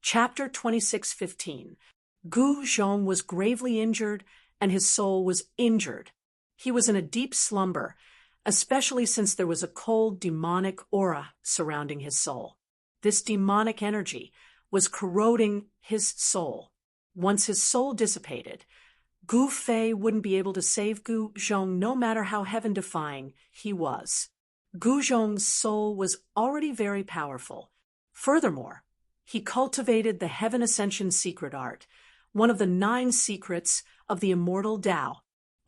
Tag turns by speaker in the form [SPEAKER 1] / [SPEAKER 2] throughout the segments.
[SPEAKER 1] Chapter 26:15. Gu Zhong was gravely injured, and his soul was injured. He was in a deep slumber, especially since there was a cold, demonic aura surrounding his soul. This demonic energy was corroding his soul. Once his soul dissipated, Gu Fei wouldn't be able to save Gu Zhong no matter how heaven-defying he was. Gu Zhong's soul was already very powerful. Furthermore, he cultivated the Heaven Ascension secret art, one of the 9 secrets of the immortal Tao.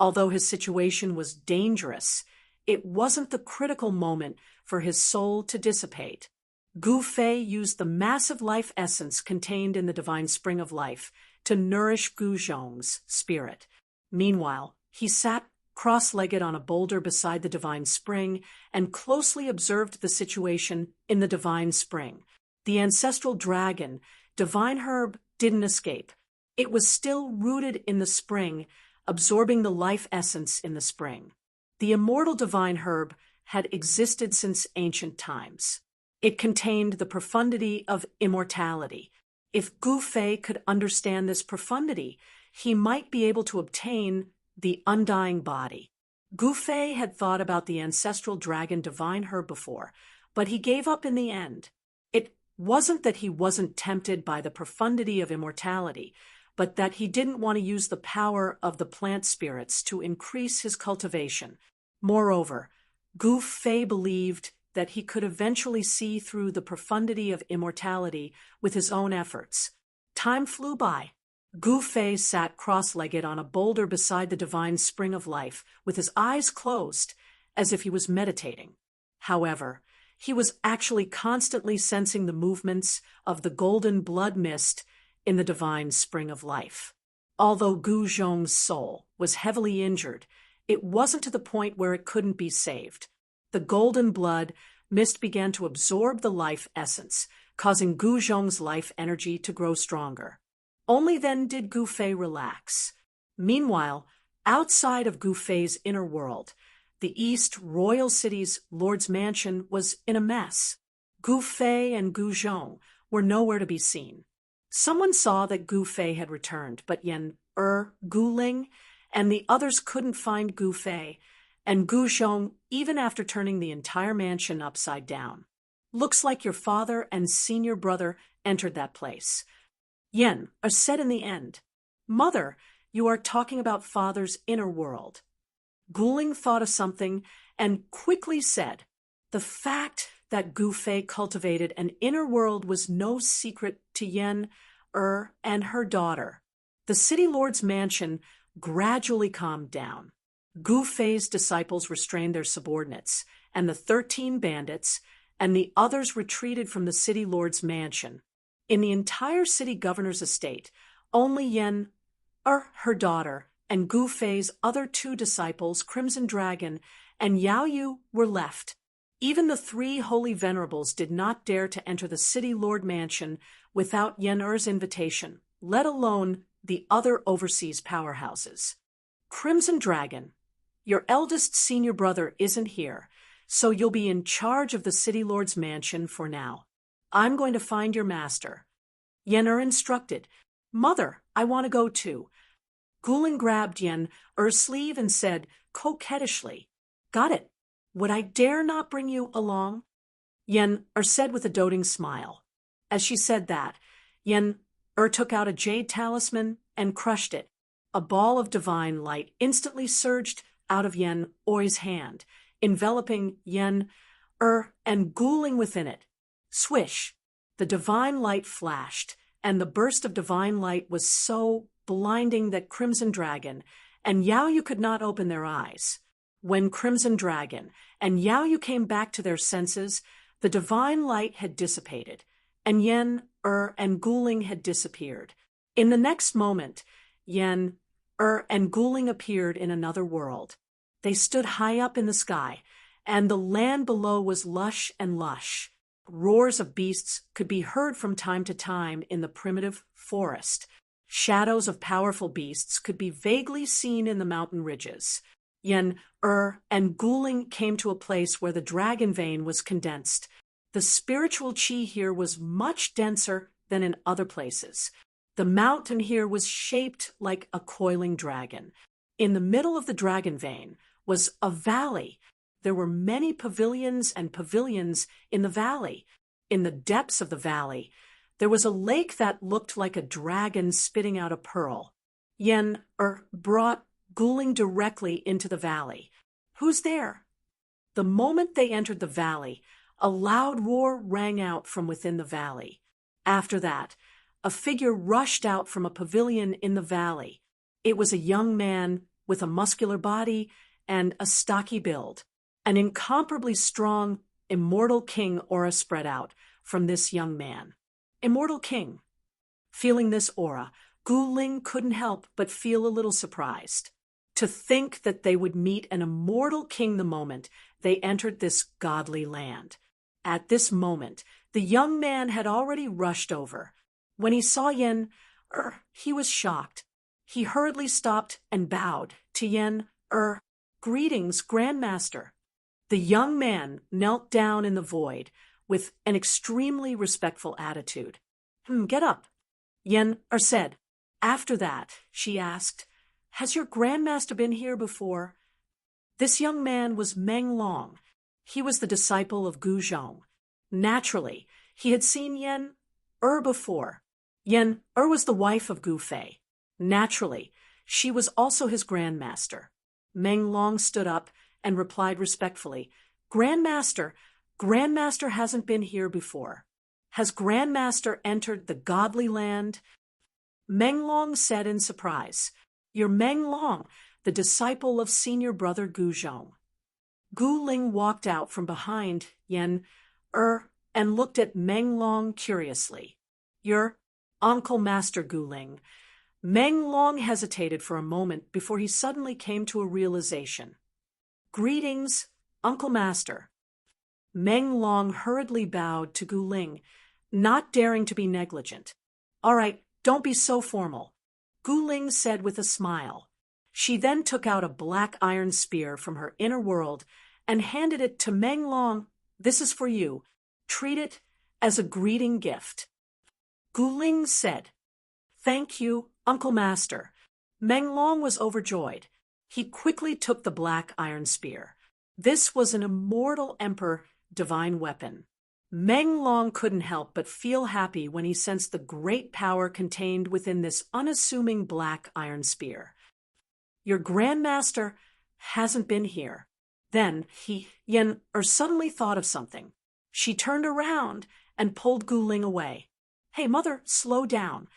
[SPEAKER 1] Although his situation was dangerous, it wasn't the critical moment for his soul to dissipate. Gu Fei used the massive life essence contained in the divine spring of life to nourish Gu Zhong's spirit. Meanwhile, he sat cross-legged on a boulder beside the divine spring and closely observed the situation in the divine spring. The ancestral dragon, Divine Herb, didn't escape. It was still rooted in the spring, absorbing the life essence in the spring. The immortal Divine Herb had existed since ancient times. It contained the profundity of immortality. If Gu Fei could understand this profundity, he might be able to obtain the undying body. Gu Fei had thought about the ancestral dragon Divine Herb before, but he gave up in the end. It wasn't that he wasn't tempted by the profundity of immortality, but that he didn't want to use the power of the plant spirits to increase his cultivation. Moreover, Gu Fei believed that he could eventually see through the profundity of immortality with his own efforts. Time flew by. Gu Fei sat cross-legged on a boulder beside the divine spring of life, with his eyes closed, as if he was meditating. However, he was actually constantly sensing the movements of the golden blood mist in the divine spring of life. Although Gu Zhong's soul was heavily injured, it wasn't to the point where it couldn't be saved. The golden blood mist began to absorb the life essence, causing Gu Zhong's life energy to grow stronger. Only then did Gu Fei relax. Meanwhile, outside of Gu Fei's inner world, the East Royal City's Lord's Mansion was in a mess. Gu Fei and Gu Zhong were nowhere to be seen. Someone saw that Gu Fei had returned, but Yan Guling and the others couldn't find Gu Fei and Gu Zhong even after turning the entire mansion upside down. Looks like your father and senior brother entered that place. Yan said in the end, Mother, you are talking about father's inner world. Guling thought of something and quickly said, the fact that Gu Fei cultivated an inner world was no secret to Yan and her daughter. The city lord's mansion gradually calmed down. Gu Fei's disciples restrained their subordinates, and the 13 bandits and the others retreated from the city lord's mansion. In the entire city governor's estate, only Yan, her daughter, and Gu Fei's other 2 disciples, Crimson Dragon and Yao Yu, were left. Even the 3 holy venerables did not dare to enter the city lord mansion without Yan invitation, let alone the other overseas powerhouses. Crimson Dragon, your eldest senior brother isn't here, so you'll be in charge of the city lord's mansion for now. I'm going to find your master. Yan instructed, Mother, I want to go too. Guling grabbed Yan sleeve and said coquettishly, Got it. Would I dare not bring you along? Yan said with a doting smile. As she said that, Yan took out a jade talisman and crushed it. A ball of divine light instantly surged out of Yan Oi's hand, enveloping Yan and Guling within it. Swish! The divine light flashed, and the burst of divine light was so blinding that Crimson Dragon and Yao Yu could not open their eyes. When Crimson Dragon and Yao Yu came back to their senses, the divine light had dissipated, and Yan and Guling had disappeared. In the next moment, Yan and Guling appeared in another world. They stood high up in the sky, and the land below was lush and lush. Roars of beasts could be heard from time to time in the primitive forest. Shadows of powerful beasts could be vaguely seen in the mountain ridges. Yan and Guling came to a place where the dragon vein was condensed. The spiritual chi here was much denser than in other places. The mountain here was shaped like a coiling dragon. In the middle of the dragon vein was a valley. There were many pavilions and pavilions in the valley. In the depths of the valley, there was a lake that looked like a dragon spitting out a pearl. Yen brought Guling directly into the valley. "Who's there?" The moment they entered the valley, a loud roar rang out from within the valley. After that, a figure rushed out from a pavilion in the valley. It was a young man with a muscular body and a stocky build. An incomparably strong, immortal king aura spread out from this young man. Immortal king. Feeling this aura, Guling couldn't help but feel a little surprised. To think that they would meet an immortal king the moment they entered this godly land. At this moment, the young man had already rushed over. When he saw Yen, he was shocked. He hurriedly stopped and bowed to Yen, "Greetings, Grandmaster." The young man knelt down in the void with an extremely respectful attitude. Get up," Yen said. After that, she asked, "Has your Grandmaster been here before?" This young man was Meng Long. He was the disciple of Gu Zhong. Naturally, he had seen Yen before. Yen was the wife of Gu Fei. Naturally, she was also his Grandmaster. Meng Long stood up and replied respectfully, "Grandmaster hasn't been here before. Has Grandmaster entered the godly land?" Meng Long said in surprise, "You're Meng Long, the disciple of senior brother Gu Zhong." Gu Ling walked out from behind Yen and looked at Meng Long curiously. "You're Uncle Master Gu Ling." Meng Long hesitated for a moment before he suddenly came to a realization. "Greetings, Uncle Master." Meng Long hurriedly bowed to Gu Ling, not daring to be negligent. "All right, don't be so formal," Gu Ling said with a smile. She then took out a black iron spear from her inner world and handed it to Meng Long. "This is for you. Treat it as a greeting gift." Gu Ling said, "Thank you, Uncle Master." Meng Long was overjoyed. He quickly took the black iron spear. This was an immortal emperor divine weapon. Meng Long couldn't help but feel happy when he sensed the great power contained within this unassuming black iron spear. "Your Grandmaster hasn't been here." Then Yen suddenly thought of something. She turned around and pulled Gu Ling away. "Hey, mother, slow down."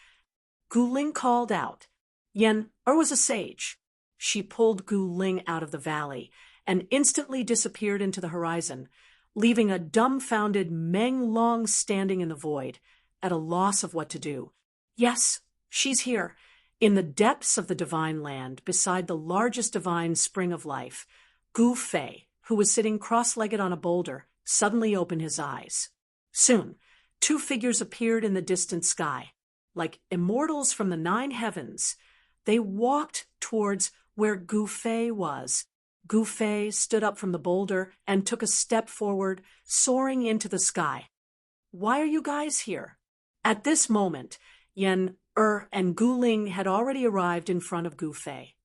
[SPEAKER 1] Gu Ling called out. Yen was a sage. She pulled Gu Ling out of the valley and instantly disappeared into the horizon, leaving a dumbfounded Meng Long standing in the void, at a loss of what to do. "Yes, she's here, in the depths of the divine land, beside the largest divine spring of life." Gu Fei, who was sitting cross-legged on a boulder, suddenly opened his eyes. Soon, two figures appeared in the distant sky. Like immortals from the 9 heavens, they walked towards where Gu Fei was. Gu Fei stood up from the boulder and took a step forward, soaring into the sky. "Why are you guys here?" At this moment, Yen and Gu Ling had already arrived in front of Gu Fei.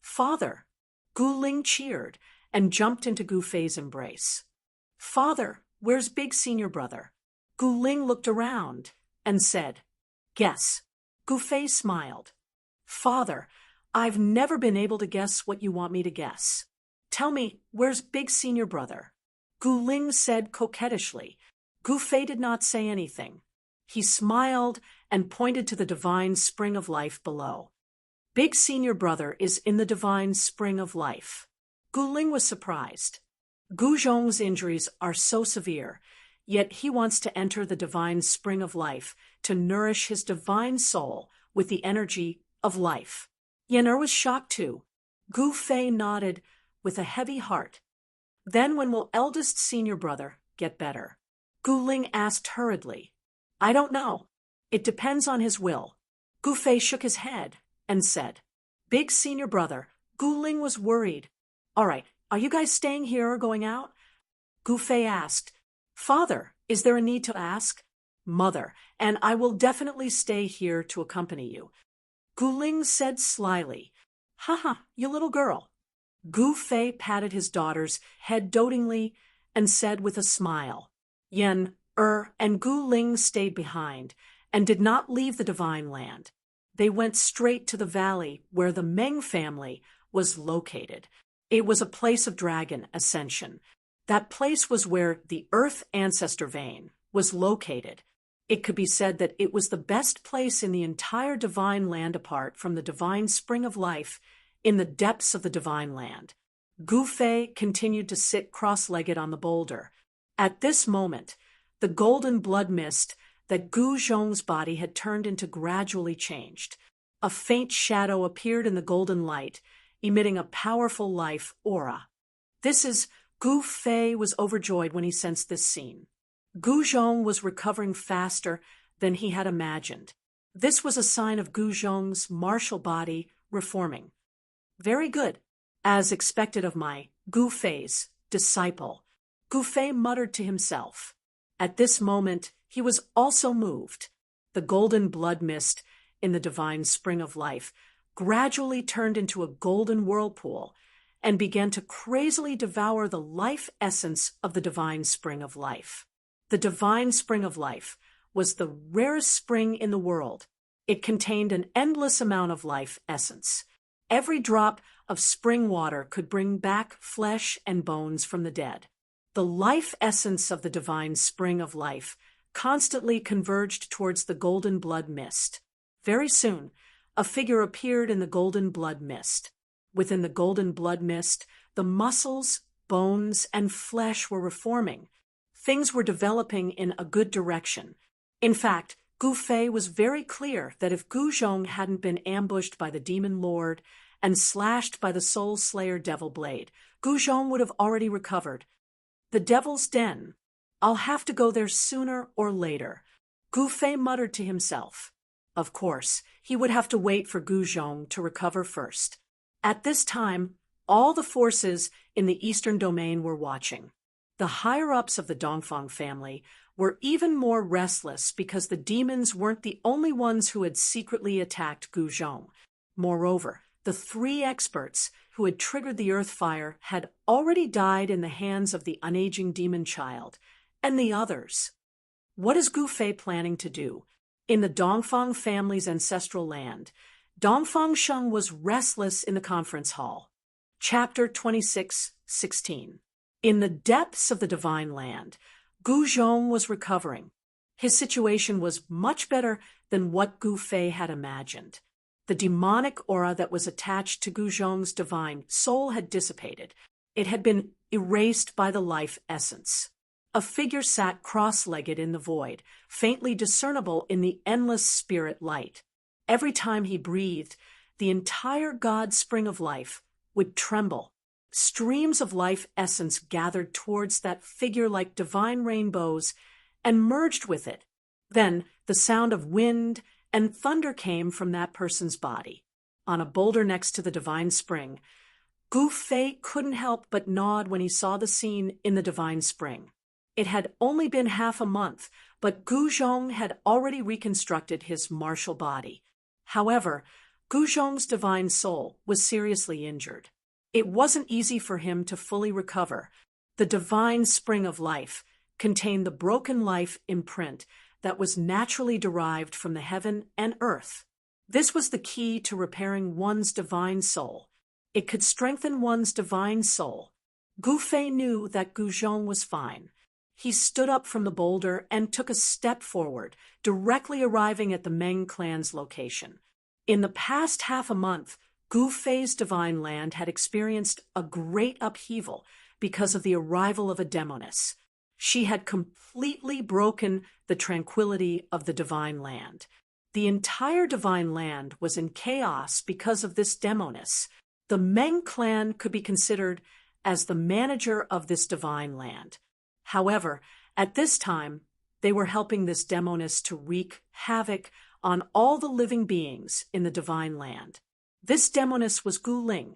[SPEAKER 1] "Father!" Gu Ling cheered and jumped into Gu Fei's embrace. "Father, where's big senior brother?" Gu Ling looked around and said, "Guess." Gu Fei smiled. "Father, I've never been able to guess what you want me to guess. Tell me, where's big senior brother?" Gu Ling said coquettishly. Gu Fei did not say anything. He smiled and pointed to the divine spring of life below. "Big senior brother is in the divine spring of life." Gu Ling was surprised. Gu Zhong's injuries are so severe, yet he wants to enter the divine spring of life to nourish his divine soul with the energy of life. Yen was shocked too. Gu Fei nodded with a heavy heart. "Then when will eldest senior brother get better?" Gu Ling asked hurriedly. "I don't know. It depends on his will." Gu Fei shook his head and said, "Big senior brother." Gu Ling was worried. "All right, are you guys staying here or going out?" Gu Fei asked. "Father, is there a need to ask?" Mother, and I will definitely stay here to accompany you. Gu Ling said slyly, "Haha, you little girl." Gu Fei patted his daughter's head dotingly and said with a smile, Yen, and Gu Ling stayed behind and did not leave the divine land. They went straight to the valley where the Meng family was located. It was a place of dragon ascension. That place was where the Earth Ancestor Vein was located. It could be said that it was the best place in the entire divine land apart from the divine spring of life in the depths of the divine land. Gu Fei continued to sit cross-legged on the boulder. At this moment, the golden blood mist that Gu Zhong's body had turned into gradually changed. A faint shadow appeared in the golden light, emitting a powerful life aura. Gu Fei was overjoyed when he sensed this scene. Gu Zhong was recovering faster than he had imagined. This was a sign of Gu Zhong's martial body reforming. Very good, as expected of my Gu Fei's disciple, Gu Fei muttered to himself. At this moment, he was also moved. The golden blood mist in the divine spring of life gradually turned into a golden whirlpool and began to crazily devour the life essence of the divine spring of life. The divine spring of life was the rarest spring in the world. It contained an endless amount of life essence. Every drop of spring water could bring back flesh and bones from the dead. The life essence of the divine spring of life constantly converged towards the golden blood mist. Very soon, a figure appeared in the golden blood mist. Within the golden blood mist, the muscles, bones, and flesh were reforming. Things were developing in a good direction. In fact, Gu Fei was very clear that if Gu Zhong hadn't been ambushed by the demon lord and slashed by the soul slayer devil blade, Gu Zhong would have already recovered. The devil's den. I'll have to go there sooner or later, Gu Fei muttered to himself. Of course, he would have to wait for Gu Zhong to recover first. At this time, all the forces in the eastern domain were watching. The higher-ups of the Dongfang family were even more restless because the demons weren't the only ones who had secretly attacked Gu Zhong. Moreover, the 3 experts who had triggered the earth fire had already died in the hands of the unaging demon child, and the others. What is Gu Fei planning to do? In the Dongfang family's ancestral land, Dongfang Sheng was restless in the conference hall. Chapter 26:16. In the depths of the divine land, Gu Zhong was recovering. His situation was much better than what Gu Fei had imagined. The demonic aura that was attached to Gu Zhong's divine soul had dissipated. It had been erased by the life essence. A figure sat cross-legged in the void, faintly discernible in the endless spirit light. Every time he breathed, the entire God spring of life would tremble. Streams of life essence gathered towards that figure like divine rainbows and merged with it. Then the sound of wind and thunder came from that person's body. On a boulder next to the divine spring, Gu Fei couldn't help but nod when he saw the scene in the divine spring. It had only been half a month, but Gu Zhong had already reconstructed his martial body. However, Gu Zhong's divine soul was seriously injured. It wasn't easy for him to fully recover. The divine spring of life contained the broken life imprint that was naturally derived from the heaven and earth. This was the key to repairing one's divine soul. It could strengthen one's divine soul. Gu Fei knew that Gu Zhong was fine. He stood up from the boulder and took a step forward, directly arriving at the Meng clan's location. In the past half a month, Gu Fei's divine land had experienced a great upheaval because of the arrival of a demoness. She had completely broken the tranquility of the divine land. The entire divine land was in chaos because of this demoness. The Meng clan could be considered as the manager of this divine land. However, at this time, they were helping this demoness to wreak havoc on all the living beings in the divine land. This demoness was Gu Ling.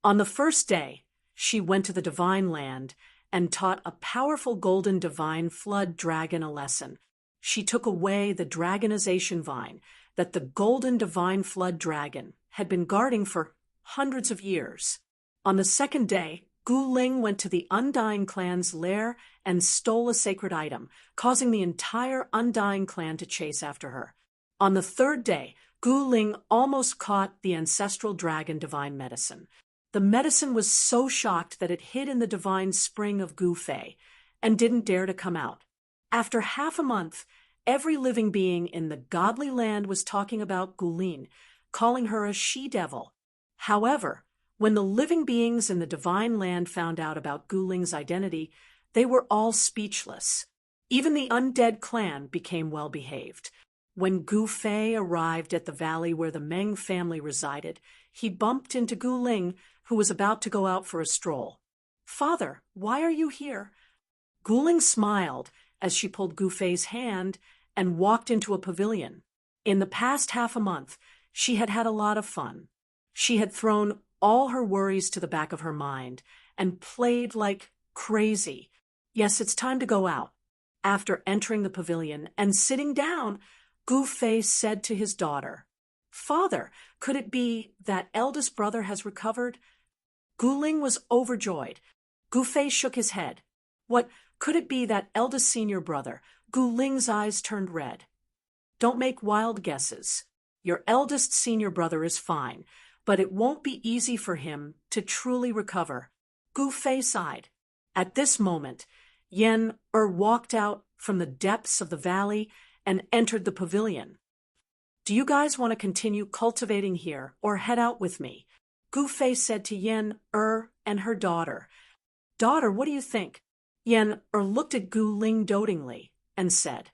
[SPEAKER 1] On the first day, she went to the divine land and taught a powerful golden divine flood dragon a lesson. She took away the dragonization vine that the golden divine flood dragon had been guarding for hundreds of years. On the second day, Gu Ling went to the Undying clan's lair and stole a sacred item, causing the entire Undying clan to chase after her. On the third day, Gu Ling almost caught the ancestral dragon divine medicine. The medicine was so shocked that it hid in the divine spring of Gu Fei and didn't dare to come out. After half a month, every living being in the godly land was talking about Gu Ling, calling her a she-devil. However, when the living beings in the divine land found out about Gu Ling's identity, they were all speechless. Even the undead clan became well-behaved. When Gu Fei arrived at the valley where the Meng family resided, he bumped into Gu Ling, who was about to go out for a stroll. "Father, why are you here?" Gu Ling smiled as she pulled Gu Fei's hand and walked into a pavilion. In the past half a month, she had had a lot of fun. She had thrown all her worries to the back of her mind and played like crazy. Yes, it's time to go out. After entering the pavilion and sitting down, Gu Fei said to his daughter, "Father, could it be that eldest brother has recovered?" Gu Ling was overjoyed. Gu Fei shook his head. "What, could it be that eldest senior brother?" Gu Ling's eyes turned red. "Don't make wild guesses. Your eldest senior brother is fine, but it won't be easy for him to truly recover." Gu Fei sighed. At this moment, Yen walked out from the depths of the valley and entered the pavilion. "Do you guys want to continue cultivating here or head out with me?" Gu Fei said to Yen and her daughter. "Daughter, what do you think?" Yen looked at Gu Ling dotingly and said,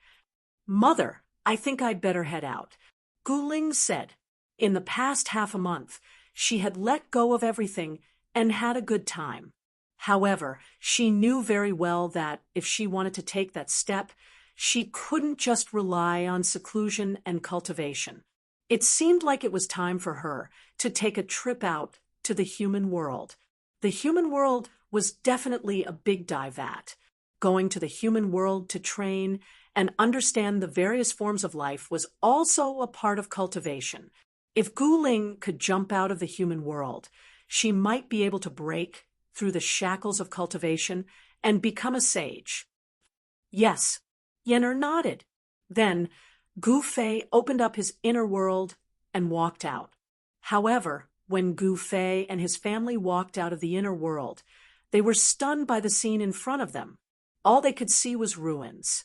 [SPEAKER 1] "Mother, I think I'd better head out." Gu Ling said, in the past half a month, she had let go of everything and had a good time. However, she knew very well that if she wanted to take that step, she couldn't just rely on seclusion and cultivation. It seemed like it was time for her to take a trip out to the human world. The human world was definitely a big dive at. Going to the human world to train and understand the various forms of life was also a part of cultivation. If Gu Ling could jump out of the human world, she might be able to break through the shackles of cultivation and become a sage. Yes, Yenner nodded. Then Gu Fei opened up his inner world and walked out. However, when Gu Fei and his family walked out of the inner world, they were stunned by the scene in front of them. All they could see was ruins.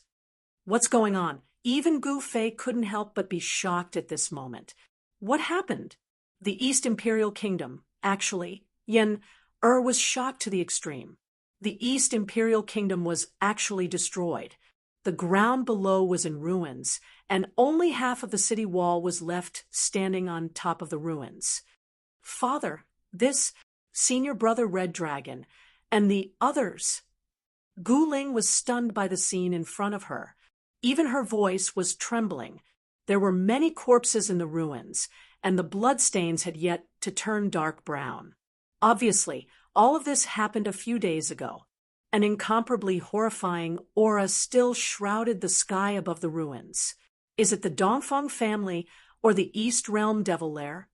[SPEAKER 1] What's going on? Even Gu Fei couldn't help but be shocked at this moment. What happened? The East Imperial Kingdom, actually, Yen was shocked to the extreme. The East Imperial Kingdom was actually destroyed. The ground below was in ruins, and only half of the city wall was left standing on top of the ruins. "Father, this senior brother Red Dragon, and the others." Gu Ling was stunned by the scene in front of her. Even her voice was trembling. There were many corpses in the ruins, and the bloodstains had yet to turn dark brown. Obviously, all of this happened a few days ago. An incomparably horrifying aura still shrouded the sky above the ruins. Is it the Dongfeng family or the East Realm Devil Lair?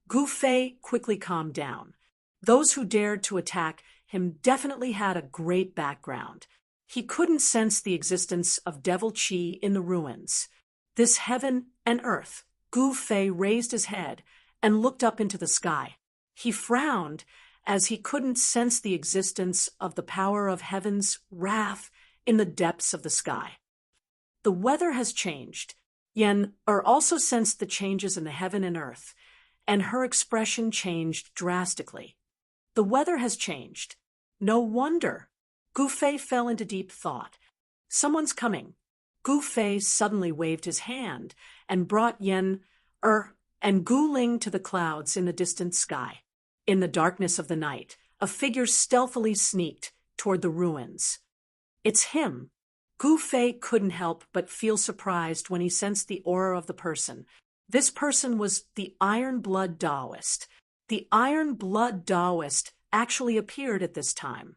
[SPEAKER 1] Gu Fei quickly calmed down. Those who dared to attack him definitely had a great background. He couldn't sense the existence of devil chi in the ruins. This heaven and earth. Gu Fei raised his head and looked up into the sky. He frowned as he couldn't sense the existence of the power of heaven's wrath in the depths of the sky. The weather has changed. Yen also sensed the changes in the heaven and earth, and her expression changed drastically. The weather has changed. No wonder. Gu Fei fell into deep thought. Someone's coming. Gu Fei suddenly waved his hand and brought Yen and Gu Ling to the clouds in the distant sky. In the darkness of the night, a figure stealthily sneaked toward the ruins. It's him. Gu Fei couldn't help but feel surprised when he sensed the aura of the person. This person was the Iron Blood Taoist. The Iron Blood Taoist actually appeared at this time.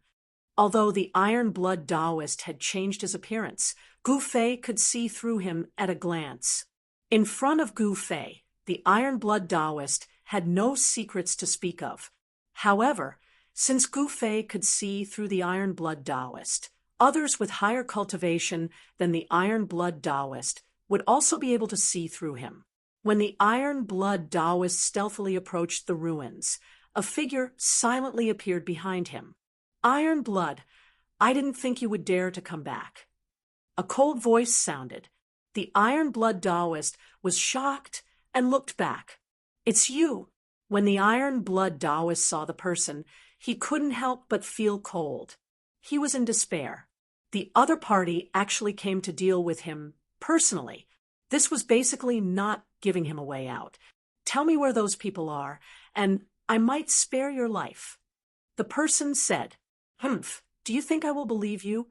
[SPEAKER 1] Although the Iron Blood Taoist had changed his appearance, Gu Fei could see through him at a glance. In front of Gu Fei, the Iron Blood Taoist had no secrets to speak of. However, since Gu Fei could see through the Iron Blood Taoist, others with higher cultivation than the Iron Blood Taoist would also be able to see through him. When the Iron Blood Taoist stealthily approached the ruins, a figure silently appeared behind him. "Iron Blood, I didn't think you would dare to come back." A cold voice sounded. The Iron Blood Taoist was shocked and looked back. "It's you." When the Iron Blood Taoist saw the person, he couldn't help but feel cold. He was in despair. The other party actually came to deal with him personally. This was basically not giving him a way out. "Tell me where those people are, and I might spare your life." The person said, "Humph, do you think I will believe you?"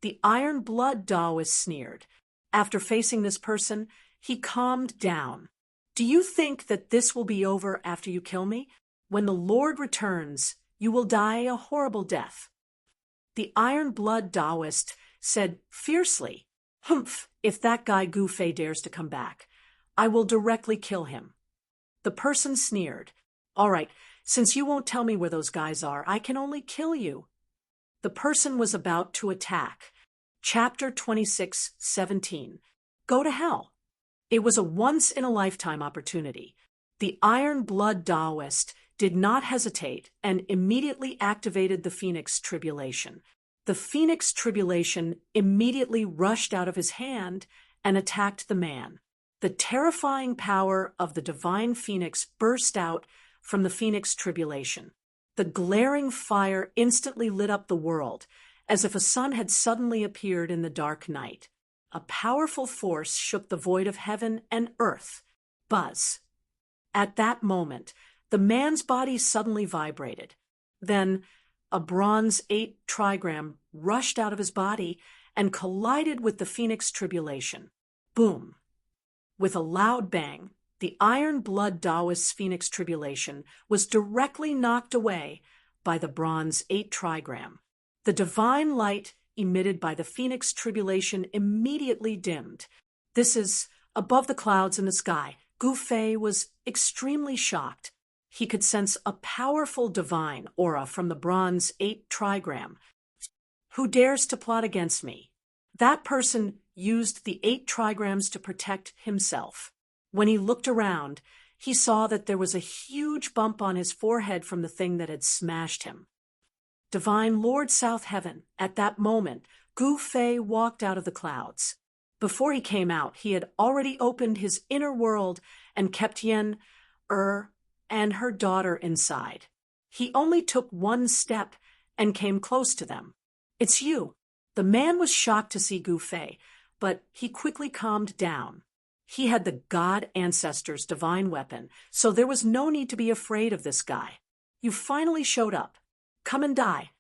[SPEAKER 1] The Iron Blood Taoist sneered. After facing this person, he calmed down. "Do you think that this will be over after you kill me? When the Lord returns, you will die a horrible death." The Iron Blood Taoist said fiercely, "Humph, if that guy Gu Fei dares to come back, I will directly kill him." The person sneered, "All right, since you won't tell me where those guys are, I can only kill you." The person was about to attack. Chapter 26:17. Go to hell. It was a once-in-a-lifetime opportunity. The Iron Blood Taoist did not hesitate and immediately activated the Phoenix Tribulation. The Phoenix Tribulation immediately rushed out of his hand and attacked the man. The terrifying power of the Divine Phoenix burst out from the Phoenix Tribulation. The glaring fire instantly lit up the world, as if a sun had suddenly appeared in the dark night. A powerful force shook the void of heaven and earth. Buzz. At that moment, the man's body suddenly vibrated. Then, a bronze 8 trigram rushed out of his body and collided with the Phoenix Tribulation. Boom! With a loud bang, the Iron Blood Taoist's Phoenix Tribulation was directly knocked away by the bronze 8 trigram. The divine light emitted by the Phoenix Tribulation immediately dimmed. This is above the clouds in the sky. Gu Fei was extremely shocked. He could sense a powerful divine aura from the bronze 8 trigram. Who dares to plot against me? That person used the 8 trigrams to protect himself. When he looked around, he saw that there was a huge bump on his forehead from the thing that had smashed him. Divine Lord South Heaven, at that moment, Gu Fei walked out of the clouds. Before he came out, he had already opened his inner world and kept Yen, and her daughter inside. He only took one step and came close to them. "It's you." The man was shocked to see Gu Fei, but he quickly calmed down. He had the God Ancestor's divine weapon, so there was no need to be afraid of this guy. "You finally showed up. Come and die."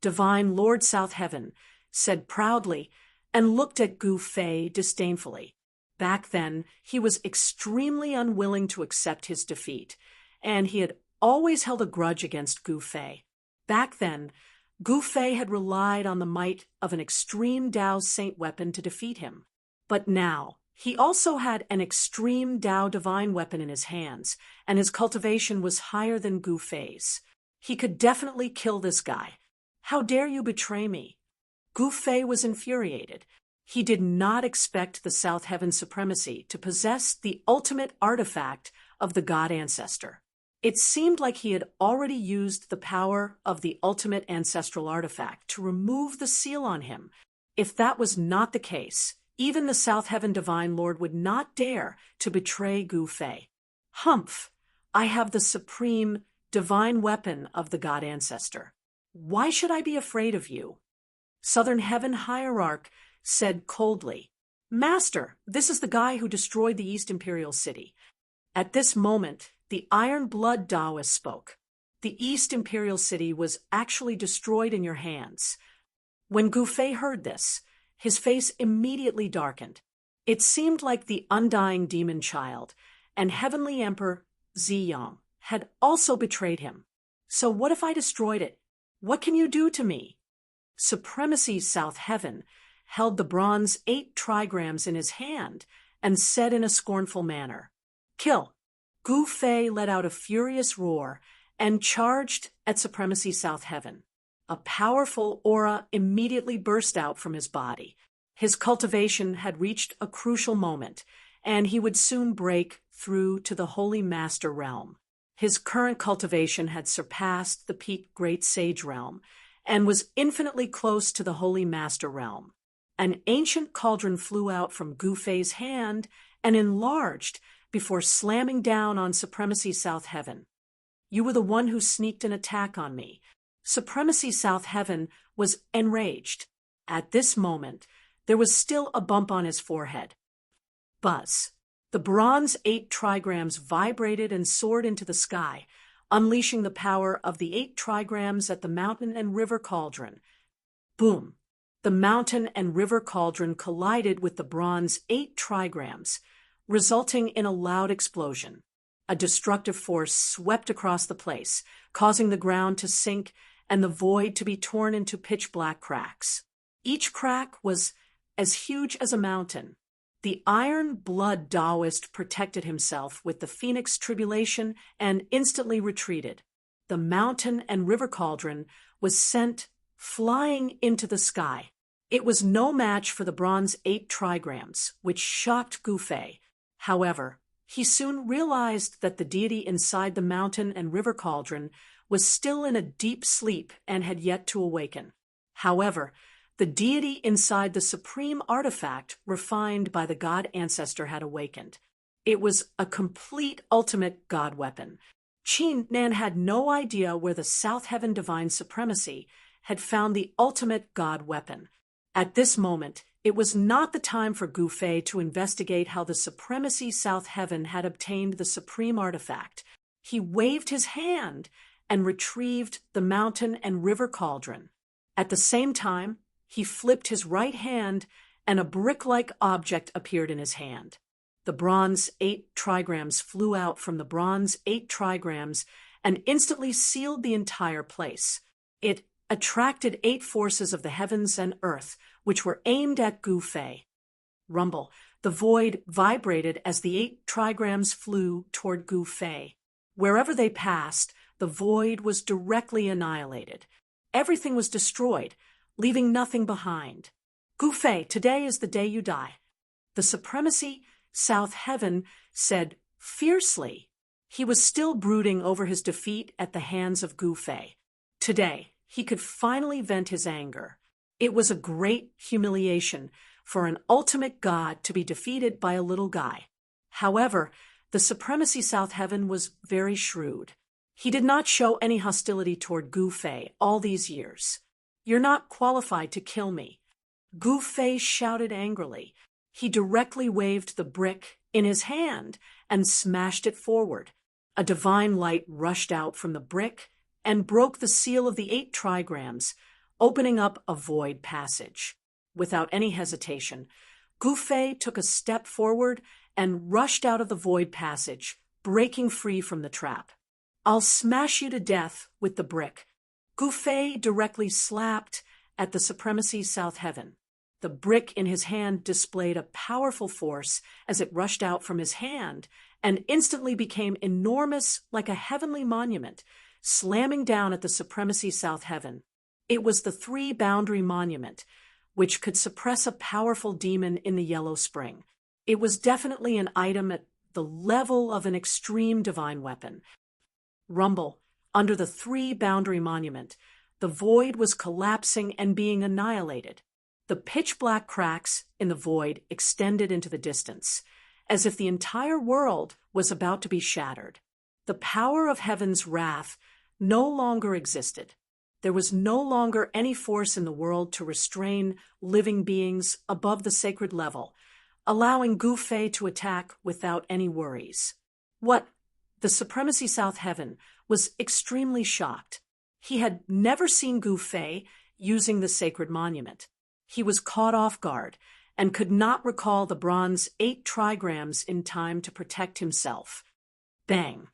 [SPEAKER 1] Divine Lord South Heaven said proudly and looked at Gu Fei disdainfully. Back then, he was extremely unwilling to accept his defeat, and he had always held a grudge against Gu Fei. Back then, Gu Fei had relied on the might of an extreme Tao Saint weapon to defeat him. But now, he also had an extreme Tao divine weapon in his hands, and his cultivation was higher than Gu Fei's. He could definitely kill this guy. "How dare you betray me?" Gu Fei was infuriated. He did not expect the South Heaven Supremacy to possess the ultimate artifact of the God Ancestor. It seemed like he had already used the power of the ultimate ancestral artifact to remove the seal on him. If that was not the case, even the South Heaven Divine Lord would not dare to betray Gu Fei. "Humph! I have the supreme divine weapon of the God Ancestor. Why should I be afraid of you?" Southern Heaven Hierarch said coldly, "Master, this is the guy who destroyed the East Imperial City." At this moment, the Iron Blood Taoist spoke. "The East Imperial City was actually destroyed in your hands." When Gu Fei heard this, his face immediately darkened. It seemed like the undying demon child and Heavenly Emperor Ziyang had also betrayed him. "So what if I destroyed it? What can you do to me?" Supremacy South Heaven held the bronze 8 trigrams in his hand and said in a scornful manner, "Kill." Gu Fei let out a furious roar and charged at Supremacy South Heaven. A powerful aura immediately burst out from his body. His cultivation had reached a crucial moment, and he would soon break through to the Holy Master realm. His current cultivation had surpassed the peak Great Sage realm and was infinitely close to the Holy Master realm. An ancient cauldron flew out from Gu Fei's hand and enlarged before slamming down on Supremacy South Heaven. "You were the one who sneaked an attack on me." Supremacy South Heaven was enraged. At this moment, there was still a bump on his forehead. Buzz. The bronze 8 trigrams vibrated and soared into the sky, unleashing the power of the 8 trigrams at the mountain and river cauldron. Boom! The mountain and river cauldron collided with the bronze 8 trigrams, resulting in a loud explosion. A destructive force swept across the place, causing the ground to sink and the void to be torn into pitch-black cracks. Each crack was as huge as a mountain. The Iron Blood Taoist protected himself with the Phoenix Tribulation and instantly retreated. The mountain and river cauldron was sent flying into the sky. It was no match for the bronze 8 trigrams, which shocked Gu Fei. However, he soon realized that the deity inside the mountain and river cauldron was still in a deep sleep and had yet to awaken. However, the deity inside the supreme artifact refined by the god ancestor had awakened. It was a complete ultimate god weapon. Qin Nan had no idea where the South Heaven Divine Supremacy had found the ultimate god weapon. At this moment, it was not the time for Gu Fei to investigate how the Supremacy South Heaven had obtained the supreme artifact. He waved his hand and retrieved the mountain and river cauldron. At the same time, he flipped his right hand and a brick-like object appeared in his hand. The bronze 8 trigrams flew out from the bronze 8 trigrams and instantly sealed the entire place. It attracted 8 forces of the heavens and earth, which were aimed at Gu Fei. Rumble. The void vibrated as the 8 trigrams flew toward Gu Fei. Wherever they passed, the void was directly annihilated. Everything was destroyed, leaving nothing behind. "Gu Fei, today is the day you die." The Supremacy South Heaven said fiercely. He was still brooding over his defeat at the hands of Gu Fei. Today, he could finally vent his anger. It was a great humiliation for an ultimate god to be defeated by a little guy. However, the Supremacy South Heaven was very shrewd. He did not show any hostility toward Gu Fei all these years. "You're not qualified to kill me." Gu Fei shouted angrily. He directly waved the brick in his hand and smashed it forward. A divine light rushed out from the brick and broke the seal of the 8 trigrams, opening up a void passage. Without any hesitation, Gu Fei took a step forward and rushed out of the void passage, breaking free from the trap. "I'll smash you to death with the brick." Gu Fei directly slapped at the Supremacy South Heaven. The brick in his hand displayed a powerful force as it rushed out from his hand and instantly became enormous like a heavenly monument, slamming down at the Supremacy South Heaven. It was the 3-boundary monument, which could suppress a powerful demon in the Yellow Spring. It was definitely an item at the level of an extreme divine weapon. Rumble. Under the 3-boundary monument, the void was collapsing and being annihilated. The pitch-black cracks in the void extended into the distance, as if the entire world was about to be shattered. The power of heaven's wrath no longer existed. There was no longer any force in the world to restrain living beings above the sacred level, allowing Gu Fei to attack without any worries. What? The Supremacy South Heaven was extremely shocked. He had never seen Gu Fei using the sacred monument. He was caught off guard and could not recall the bronze 8 trigrams in time to protect himself. Bang!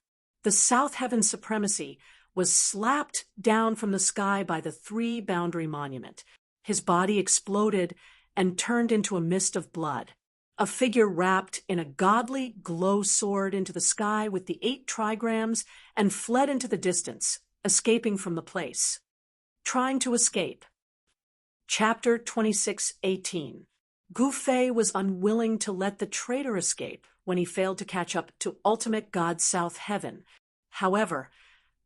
[SPEAKER 1] The South Heaven Supremacy was slapped down from the sky by the three-boundary monument. His body exploded and turned into a mist of blood. A figure wrapped in a godly glow soared into the sky with the 8 trigrams and fled into the distance, escaping from the place. Trying to escape. Chapter 26:18. Gu Fei was unwilling to let the traitor escape when he failed to catch up to ultimate God South Heaven. However,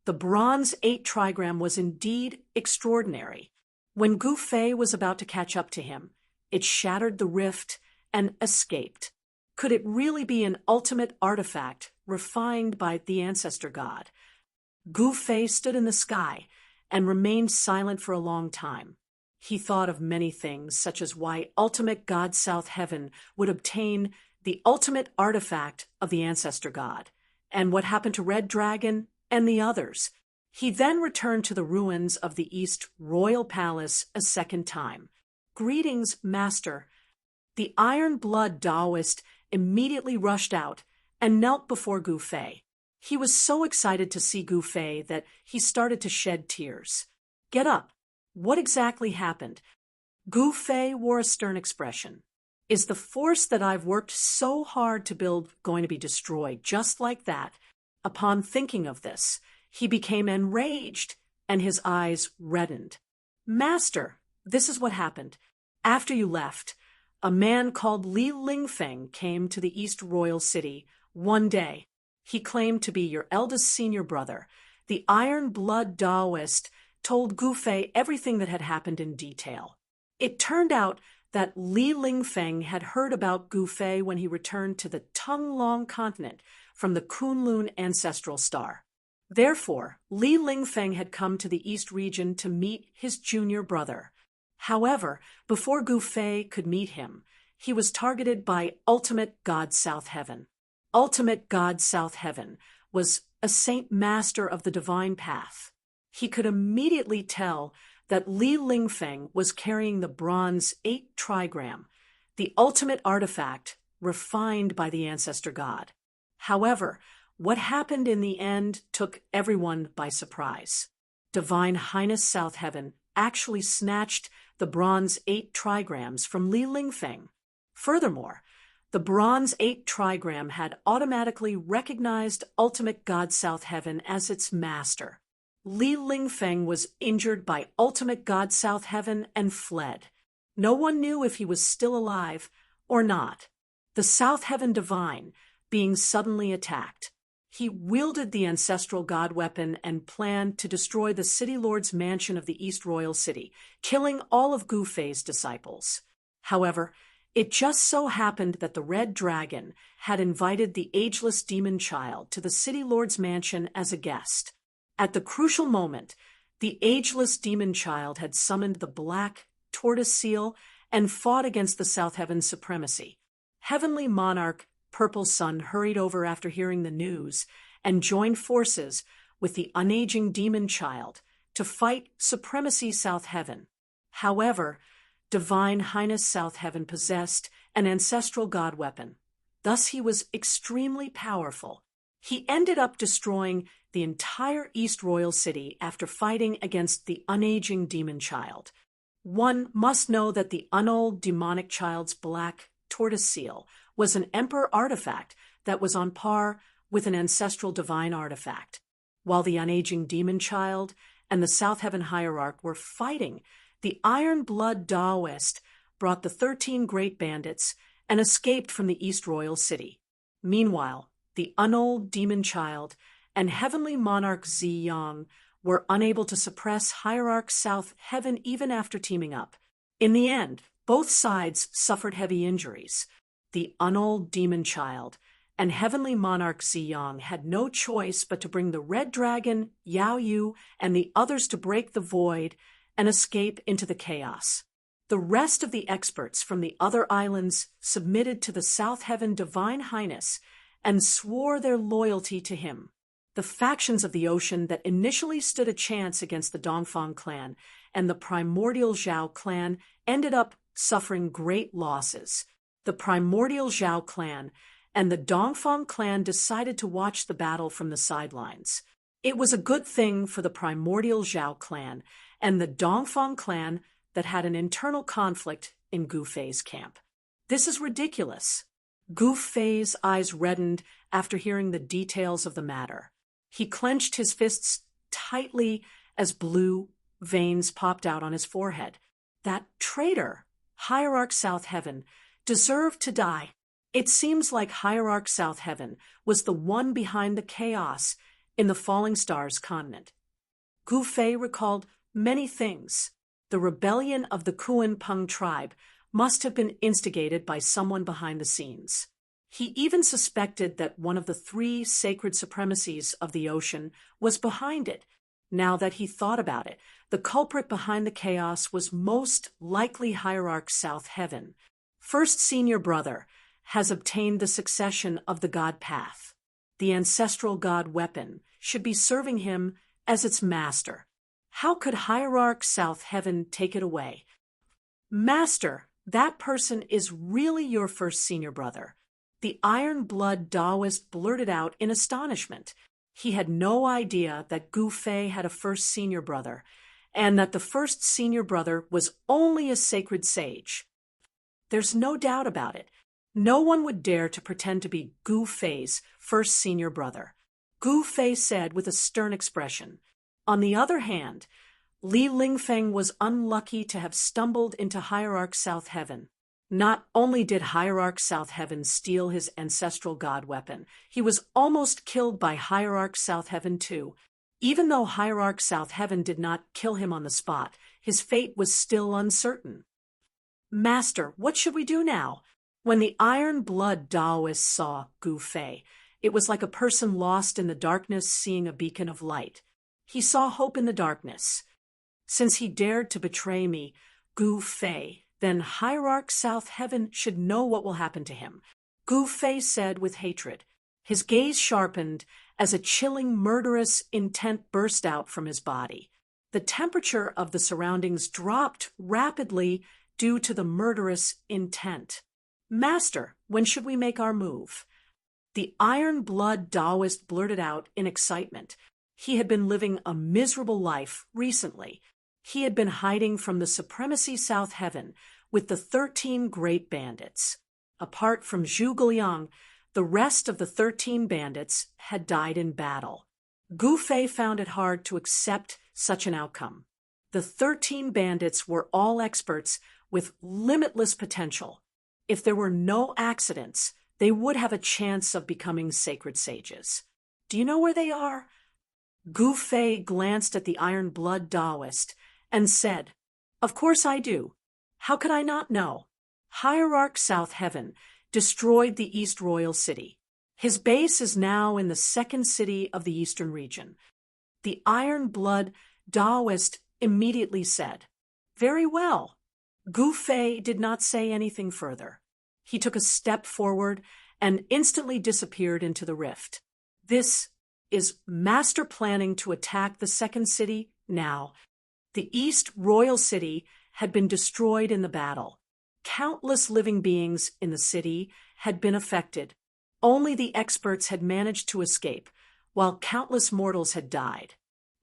[SPEAKER 1] the bronze 8 trigram was indeed extraordinary. When Gu Fei was about to catch up to him, it shattered the rift and escaped. Could it really be an ultimate artifact refined by the ancestor god? Gu Fei stood in the sky and remained silent for a long time. He thought of many things, such as why ultimate God South Heaven would obtain the ultimate artifact of the ancestor god, and what happened to Red Dragon and the others. He then returned to the ruins of the East Royal Palace a second time. "Greetings, Master." The Iron Blood Taoist immediately rushed out and knelt before Gu Fei. He was so excited to see Gu Fei that he started to shed tears. "Get up. What exactly happened?" Gu Fei wore a stern expression. "Is the force that I've worked so hard to build going to be destroyed just like that?" Upon thinking of this, he became enraged, and his eyes reddened. "Master, this is what happened. After you left, a man called Li Lingfeng came to the East Royal City one day. He claimed to be your eldest senior brother. The Iron Blood Taoist told Gu Fei everything that had happened in detail. It turned out that Li Lingfeng had heard about Gu Fei when he returned to the Tung-Long continent from the Kunlun ancestral star. Therefore, Li Lingfeng had come to the East region to meet his junior brother. However, before Gu Fei could meet him, he was targeted by Ultimate God South Heaven. Ultimate God South Heaven was a saint master of the divine path. He could immediately tell that Li Lingfeng was carrying the bronze 8 trigram, the ultimate artifact refined by the ancestor god. However, what happened in the end took everyone by surprise. Divine Highness South Heaven actually snatched the bronze 8 trigrams from Li Lingfeng. Furthermore, the bronze 8 trigram had automatically recognized Ultimate God South Heaven as its master. Li Lingfeng was injured by Ultimate God South Heaven and fled. No one knew if he was still alive or not. The South Heaven Divine being suddenly attacked. He wielded the ancestral god weapon and planned to destroy the City Lord's mansion of the East Royal City, killing all of Gu Fei's disciples. However, it just so happened that the Red Dragon had invited the ageless demon child to the City Lord's mansion as a guest. At the crucial moment, the ageless demon child had summoned the black tortoise seal and fought against the South Heaven's supremacy. Heavenly Monarch Purple Sun hurried over after hearing the news and joined forces with the unaging demon child to fight Supremacy South Heaven. However, Divine Highness South Heaven possessed an ancestral god weapon. Thus he was extremely powerful. He ended up destroying the entire East Royal City after fighting against the unaging demon child. One must know that the unold demonic child's black tortoise seal was an emperor artifact that was on par with an ancestral divine artifact. While the unaging demon child and the South Heaven hierarch were fighting, the Iron Blood Taoist brought the 13 great bandits and escaped from the East Royal City. Meanwhile, the unold demon child and heavenly monarch Zi Yang were unable to suppress hierarch South Heaven even after teaming up. In the end, both sides suffered heavy injuries. The unold demon child and heavenly monarch Zi Yang had no choice but to bring the Red Dragon, Yao Yu, and the others to break the void and escape into the chaos. The rest of the experts from the other islands submitted to the South Heaven Divine Highness and swore their loyalty to him. The factions of the ocean that initially stood a chance against the Dongfang clan and the primordial Zhao clan ended up suffering great losses. The primordial Zhao clan and the Dongfang clan decided to watch the battle from the sidelines. It was a good thing for the primordial Zhao clan and the Dongfang clan that had an internal conflict in Gu Fei's camp. This is ridiculous. Gu Fei's eyes reddened after hearing the details of the matter. He clenched his fists tightly as blue veins popped out on his forehead. That traitor, Hierarch South Heaven, deserved to die. It seems like Hierarch South Heaven was the one behind the chaos in the Falling Stars continent. Gu Fei recalled many things. The rebellion of the Kuan Peng tribe must have been instigated by someone behind the scenes. He even suspected that one of the 3 sacred supremacies of the ocean was behind it. Now that he thought about it, the culprit behind the chaos was most likely Hierarch South Heaven. First Senior Brother has obtained the succession of the God Path. The ancestral God weapon should be serving him as its master. How could Hierarch South Heaven take it away? Master, that person is really your first Senior Brother. The Iron Blood Taoist blurted out in astonishment. He had no idea that Gu Fei had a first Senior Brother, and that the first Senior Brother was only a sacred sage. There's no doubt about it. No one would dare to pretend to be Gu Fei's first Senior Brother. Gu Fei said with a stern expression. On the other hand, Li Lingfeng was unlucky to have stumbled into Hierarch South Heaven. Not only did Hierarch South Heaven steal his ancestral god weapon, he was almost killed by Hierarch South Heaven too. Even though Hierarch South Heaven did not kill him on the spot, his fate was still uncertain. Master, what should we do now? When the Iron Blood Taoist saw Gu Fei, it was like a person lost in the darkness seeing a beacon of light. He saw hope in the darkness. Since he dared to betray me, Gu Fei, then Hierarch South Heaven should know what will happen to him, Gu Fei said with hatred. His gaze sharpened as a chilling, murderous intent burst out from his body. The temperature of the surroundings dropped rapidly due to the murderous intent. Master, when should we make our move? The Iron Blood Taoist blurted out in excitement. He had been living a miserable life recently. He had been hiding from the Supremacy South Heaven with the 13 great bandits. Apart from Zhu Guiliang, the rest of the 13 bandits had died in battle. Gu Fei found it hard to accept such an outcome. The 13 bandits were all experts with limitless potential. If there were no accidents, they would have a chance of becoming sacred sages. Do you know where they are? Gu Fei glanced at the Iron Blood Taoist and said, Of course I do. How could I not know? Hierarch South Heaven destroyed the East Royal City. His base is now in the 2nd city of the Eastern region. The Iron Blood Taoist immediately said, Very well. Gu Fei did not say anything further. He took a step forward and instantly disappeared into the rift. This is master planning to attack the 2nd city now. The East Royal City had been destroyed in the battle. Countless living beings in the city had been affected. Only the experts had managed to escape, while countless mortals had died.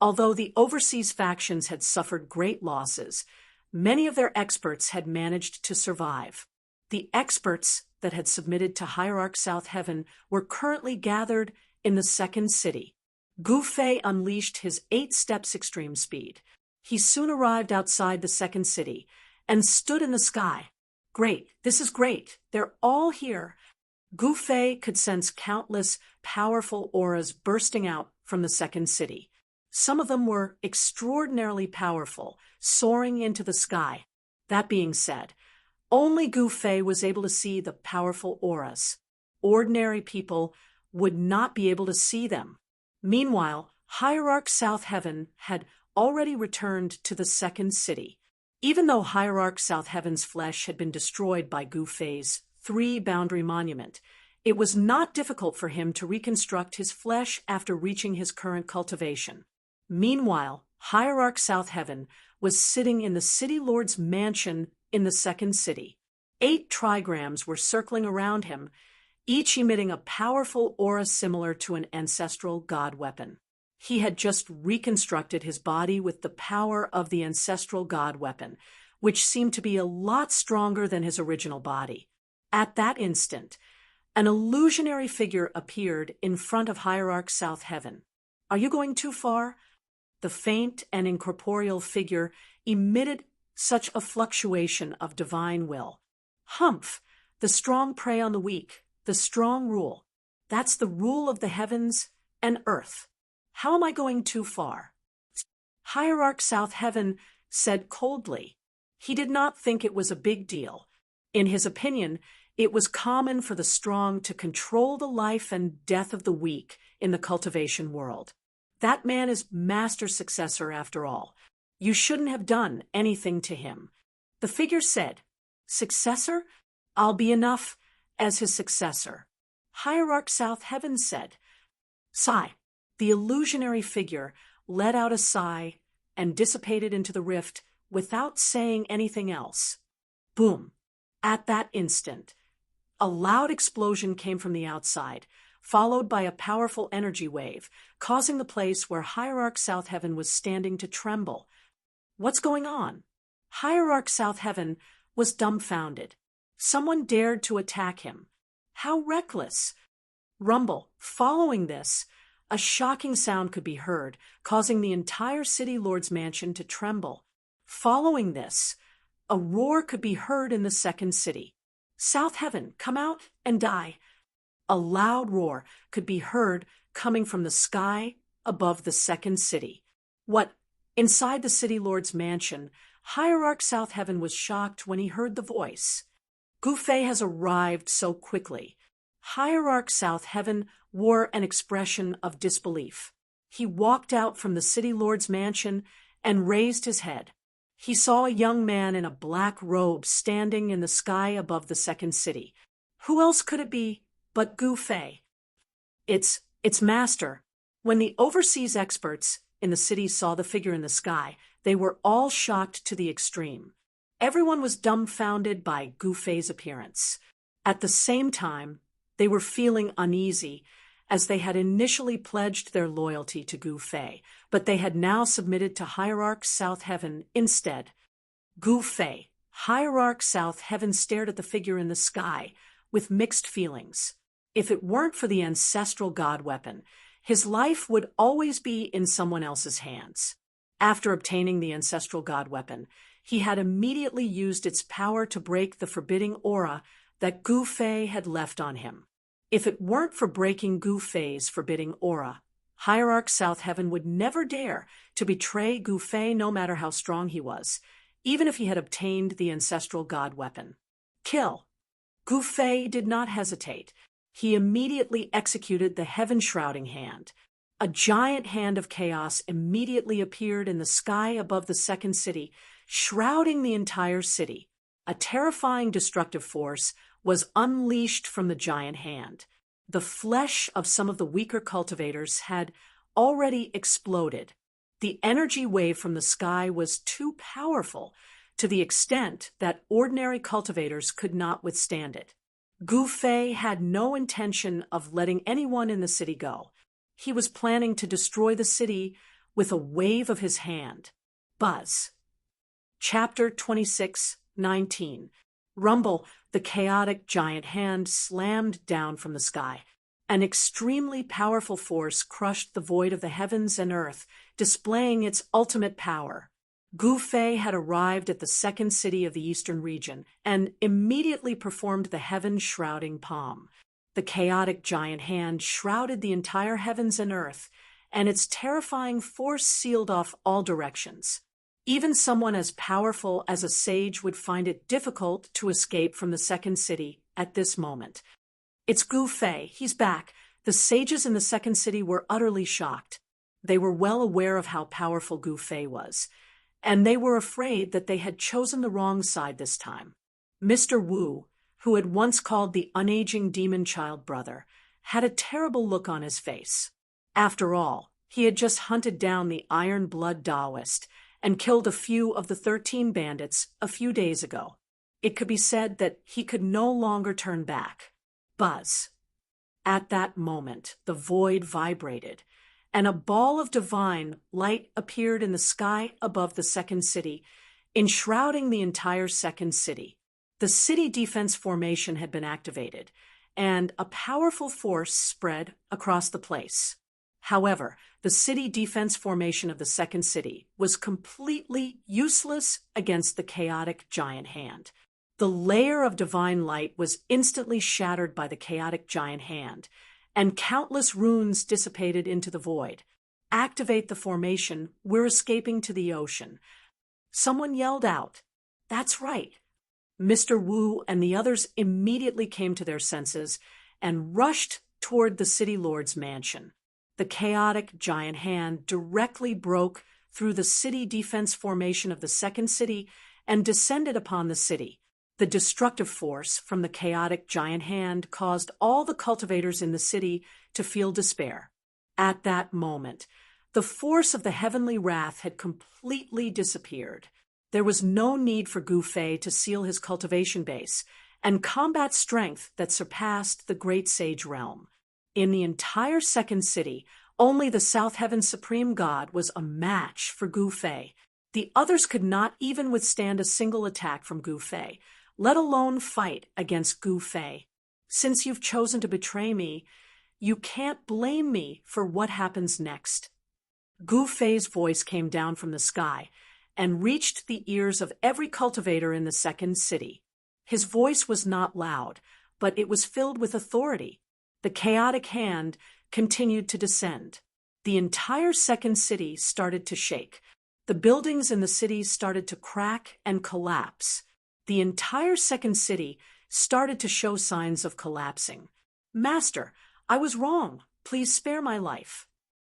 [SPEAKER 1] Although the overseas factions had suffered great losses, many of their experts had managed to survive. The experts that had submitted to Hierarch South Heaven were currently gathered in the 2nd city. Gu Fei unleashed his 8 steps extreme speed. He soon arrived outside the 2nd city and stood in the sky. Great, this is great. They're all here. Gu Fei could sense countless powerful auras bursting out from the 2nd city. Some of them were extraordinarily powerful, soaring into the sky. That being said, only Gu Fei was able to see the powerful auras. Ordinary people would not be able to see them. Meanwhile, Hierarch South Heaven had already returned to the 2nd city. Even though Hierarch South Heaven's flesh had been destroyed by Gu Fei's 3-boundary monument, it was not difficult for him to reconstruct his flesh after reaching his current cultivation. Meanwhile, Hierarch South Heaven was sitting in the city lord's mansion in the 2nd city. 8 trigrams were circling around him, each emitting a powerful aura similar to an ancestral god weapon. He had just reconstructed his body with the power of the ancestral god weapon, which seemed to be a lot stronger than his original body. At that instant, an illusionary figure appeared in front of Hierarch South Heaven. "Are you going too far?" The faint and incorporeal figure emitted such a fluctuation of divine will. "Humph! The strong prey on the weak, the strong rule. That's the rule of the heavens and earth. How am I going too far?" Hierarch South Heaven said coldly. He did not think it was a big deal. In his opinion, it was common for the strong to control the life and death of the weak in the cultivation world. That man is master successor after all. You shouldn't have done anything to him. The figure said, "Successor? I'll be enough as his successor." Hierarch South Heaven said, "Sigh." The illusionary figure let out a sigh and dissipated into the rift without saying anything else. Boom! At that instant, a loud explosion came from the outside, followed by a powerful energy wave, causing the place where Hierarch South Heaven was standing to tremble. What's going on? Hierarch South Heaven was dumbfounded. Someone dared to attack him. How reckless! Rumble. Following this, a shocking sound could be heard, causing the entire city lord's mansion to tremble. Following this, a roar could be heard in the second city. "South Heaven, come out and die." A loud roar could be heard coming from the sky above the second city. What? Inside the city lord's mansion, Hierarch South Heaven was shocked when he heard the voice. "Gufei has arrived so quickly." Hierarch South Heaven wore an expression of disbelief. He walked out from the city lord's mansion and raised his head. He saw a young man in a black robe standing in the sky above the second city. Who else could it be but Gufei? It's Master. When the overseas experts in the city saw the figure in the sky, they were all shocked to the extreme. Everyone was dumbfounded by Gufei's appearance. At the same time, they were feeling uneasy, as they had initially pledged their loyalty to Gufei, but they had now submitted to Hierarch South Heaven instead. Gufei. Hierarch South Heaven stared at the figure in the sky with mixed feelings. If it weren't for the ancestral god weapon, his life would always be in someone else's hands. After obtaining the ancestral god weapon, he had immediately used its power to break the forbidding aura that Gufei had left on him. If it weren't for breaking Gufei's forbidding aura, Hierarch South Heaven would never dare to betray Gufei no matter how strong he was, even if he had obtained the ancestral god weapon. Kill. Gufei did not hesitate. He immediately executed the heaven-shrouding hand. A giant hand of chaos immediately appeared in the sky above the second city, shrouding the entire city. A terrifying destructive force was unleashed from the giant hand. The flesh of some of the weaker cultivators had already exploded. The energy wave from the sky was too powerful, to the extent that ordinary cultivators could not withstand it. Gufei had no intention of letting anyone in the city go. He was planning to destroy the city with a wave of his hand. Buzz. Chapter 26:19. Rumble. The chaotic giant hand slammed down from the sky. An extremely powerful force crushed the void of the heavens and earth, displaying its ultimate power. Gufei had arrived at the second city of the eastern region and immediately performed the heaven-shrouding palm. The chaotic giant hand shrouded the entire heavens and earth, and its terrifying force sealed off all directions. Even someone as powerful as a sage would find it difficult to escape from the second city at this moment. It's Gufei. He's back. The sages in the second city were utterly shocked. They were well aware of how powerful Gufei was, and they were afraid that they had chosen the wrong side this time. Mr. Wu, who had once called the unaging demon child brother, had a terrible look on his face. After all, he had just hunted down the Iron Blood Taoist and killed a few of the 13 bandits a few days ago. It could be said that he could no longer turn back. Buzz. At that moment, the void vibrated, and a ball of divine light appeared in the sky above the second city, enshrouding the entire second city. The city defense formation had been activated, and a powerful force spread across the place. However, the city defense formation of the second city was completely useless against the chaotic giant hand. The layer of divine light was instantly shattered by the chaotic giant hand, and countless runes dissipated into the void. Activate the formation, we're escaping to the ocean. Someone yelled out. That's right. Mr. Wu and the others immediately came to their senses and rushed toward the city lord's mansion. The chaotic giant hand directly broke through the city defense formation of the second city and descended upon the city. The destructive force from the chaotic giant hand caused all the cultivators in the city to feel despair. At that moment, the force of the heavenly wrath had completely disappeared. There was no need for Gu Fei to seal his cultivation base and combat strength that surpassed the great sage realm. In the entire second city, only the South Heaven Supreme God was a match for Gu Fei. The others could not even withstand a single attack from Gu Fei, let alone fight against Gu Fei. Since you've chosen to betray me, you can't blame me for what happens next. Gu Fei's voice came down from the sky and reached the ears of every cultivator in the second city. His voice was not loud, but it was filled with authority. The chaotic hand continued to descend. The entire second city started to shake. The buildings in the city started to crack and collapse. The entire second city started to show signs of collapsing. Master, I was wrong. Please spare my life.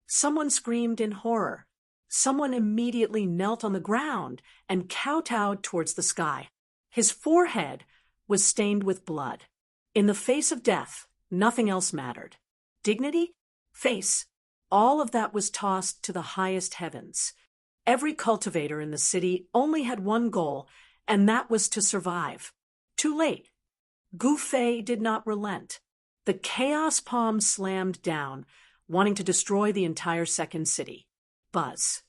[SPEAKER 1] Someone screamed in horror. Someone immediately knelt on the ground and kowtowed towards the sky. His forehead was stained with blood. In the face of death, nothing else mattered. Dignity? Face. All of that was tossed to the highest heavens. Every cultivator in the city only had one goal, and that was to survive. Too late. Gu Fei did not relent. The chaos palm slammed down, wanting to destroy the entire second city. Buzz.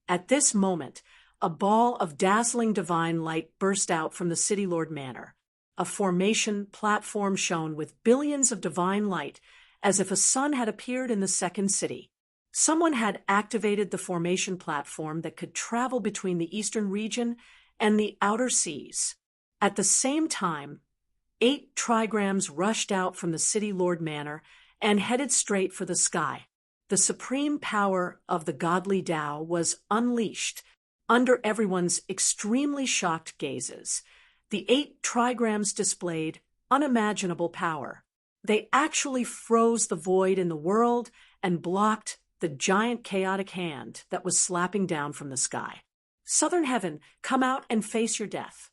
[SPEAKER 1] At this moment, a ball of dazzling divine light burst out from the City Lord Manor. A formation platform shone with billions of divine light, as if a sun had appeared in the second city. Someone had activated the formation platform that could travel between the eastern region and the outer seas. At the same time, 8 trigrams rushed out from the City Lord Manor and headed straight for the sky. The supreme power of the godly Tao was unleashed under everyone's extremely shocked gazes. The 8 trigrams displayed unimaginable power. They actually froze the void in the world and blocked the giant chaotic hand that was slapping down from the sky. Southern Heaven, come out and face your death.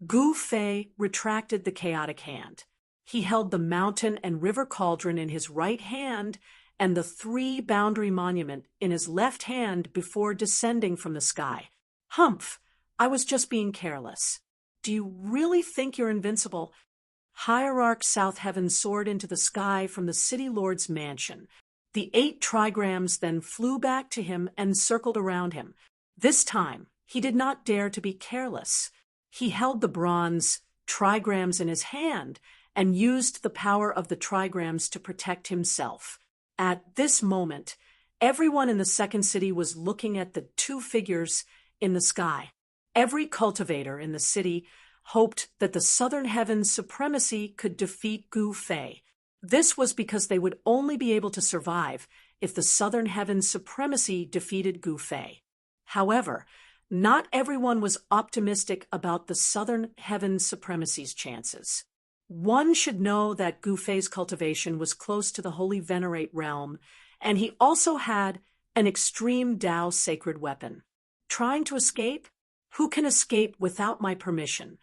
[SPEAKER 1] Gu Fei retracted the chaotic hand. He held the mountain and river cauldron in his right hand and the 3 boundary monument in his left hand before descending from the sky. Humph! I was just being careless. Do you really think you're invincible? Hierarch South Heaven soared into the sky from the City Lord's mansion. The 8 trigrams then flew back to him and circled around him. This time, he did not dare to be careless. He held the bronze trigrams in his hand and used the power of the trigrams to protect himself. At this moment, everyone in the second city was looking at the 2 figures in the sky. Every cultivator in the city hoped that the Southern Heaven's supremacy could defeat Gu Fei. This was because they would only be able to survive if the Southern Heaven's supremacy defeated Gu Fei. However, not everyone was optimistic about the Southern Heaven's supremacy's chances. One should know that Gu Fei's cultivation was close to the Holy Venerate realm, and he also had an extreme Tao sacred weapon. Trying to escape? Who can escape without my permission?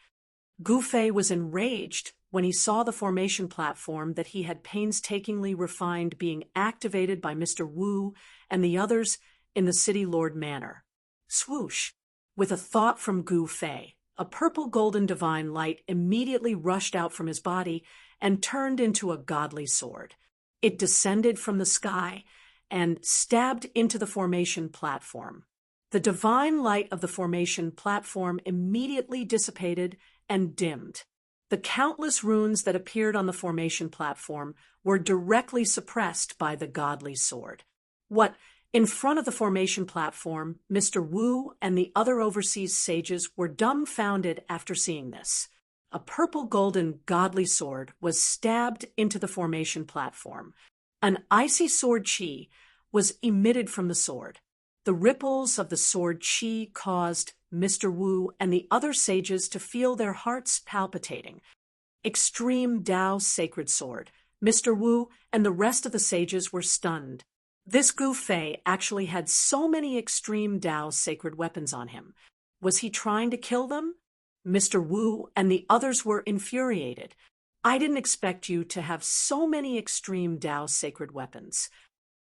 [SPEAKER 1] Gu Fei was enraged when he saw the formation platform that he had painstakingly refined being activated by Mr. Wu and the others in the City Lord Manor. Swoosh! With a thought from Gu Fei, a purple golden divine light immediately rushed out from his body and turned into a godly sword. It descended from the sky and stabbed into the formation platform. The divine light of the formation platform immediately dissipated and dimmed. The countless runes that appeared on the formation platform were directly suppressed by the godly sword. In front of the formation platform, Mr. Wu and the other overseas sages were dumbfounded after seeing this. A purple-golden godly sword was stabbed into the formation platform. An icy sword chi was emitted from the sword. The ripples of the sword chi caused Mr. Wu and the other sages to feel their hearts palpitating. Extreme Tao sacred sword. Mr. Wu and the rest of the sages were stunned. This Gu Fei actually had so many extreme Tao sacred weapons on him. Was he trying to kill them? Mr. Wu and the others were infuriated. I didn't expect you to have so many extreme Tao sacred weapons.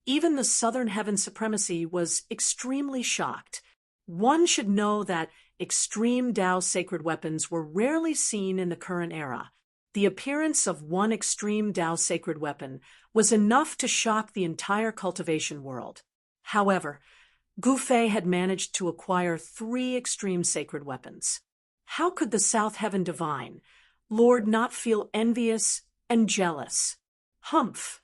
[SPEAKER 1] Even the Southern Heaven Supremacy was extremely shocked. One should know that extreme Tao sacred weapons were rarely seen in the current era. The appearance of one extreme Tao sacred weapon was enough to shock the entire cultivation world. However, Gu Fei had managed to acquire 3 extreme sacred weapons. How could the South Heaven Divine Lord not feel envious and jealous? Humph!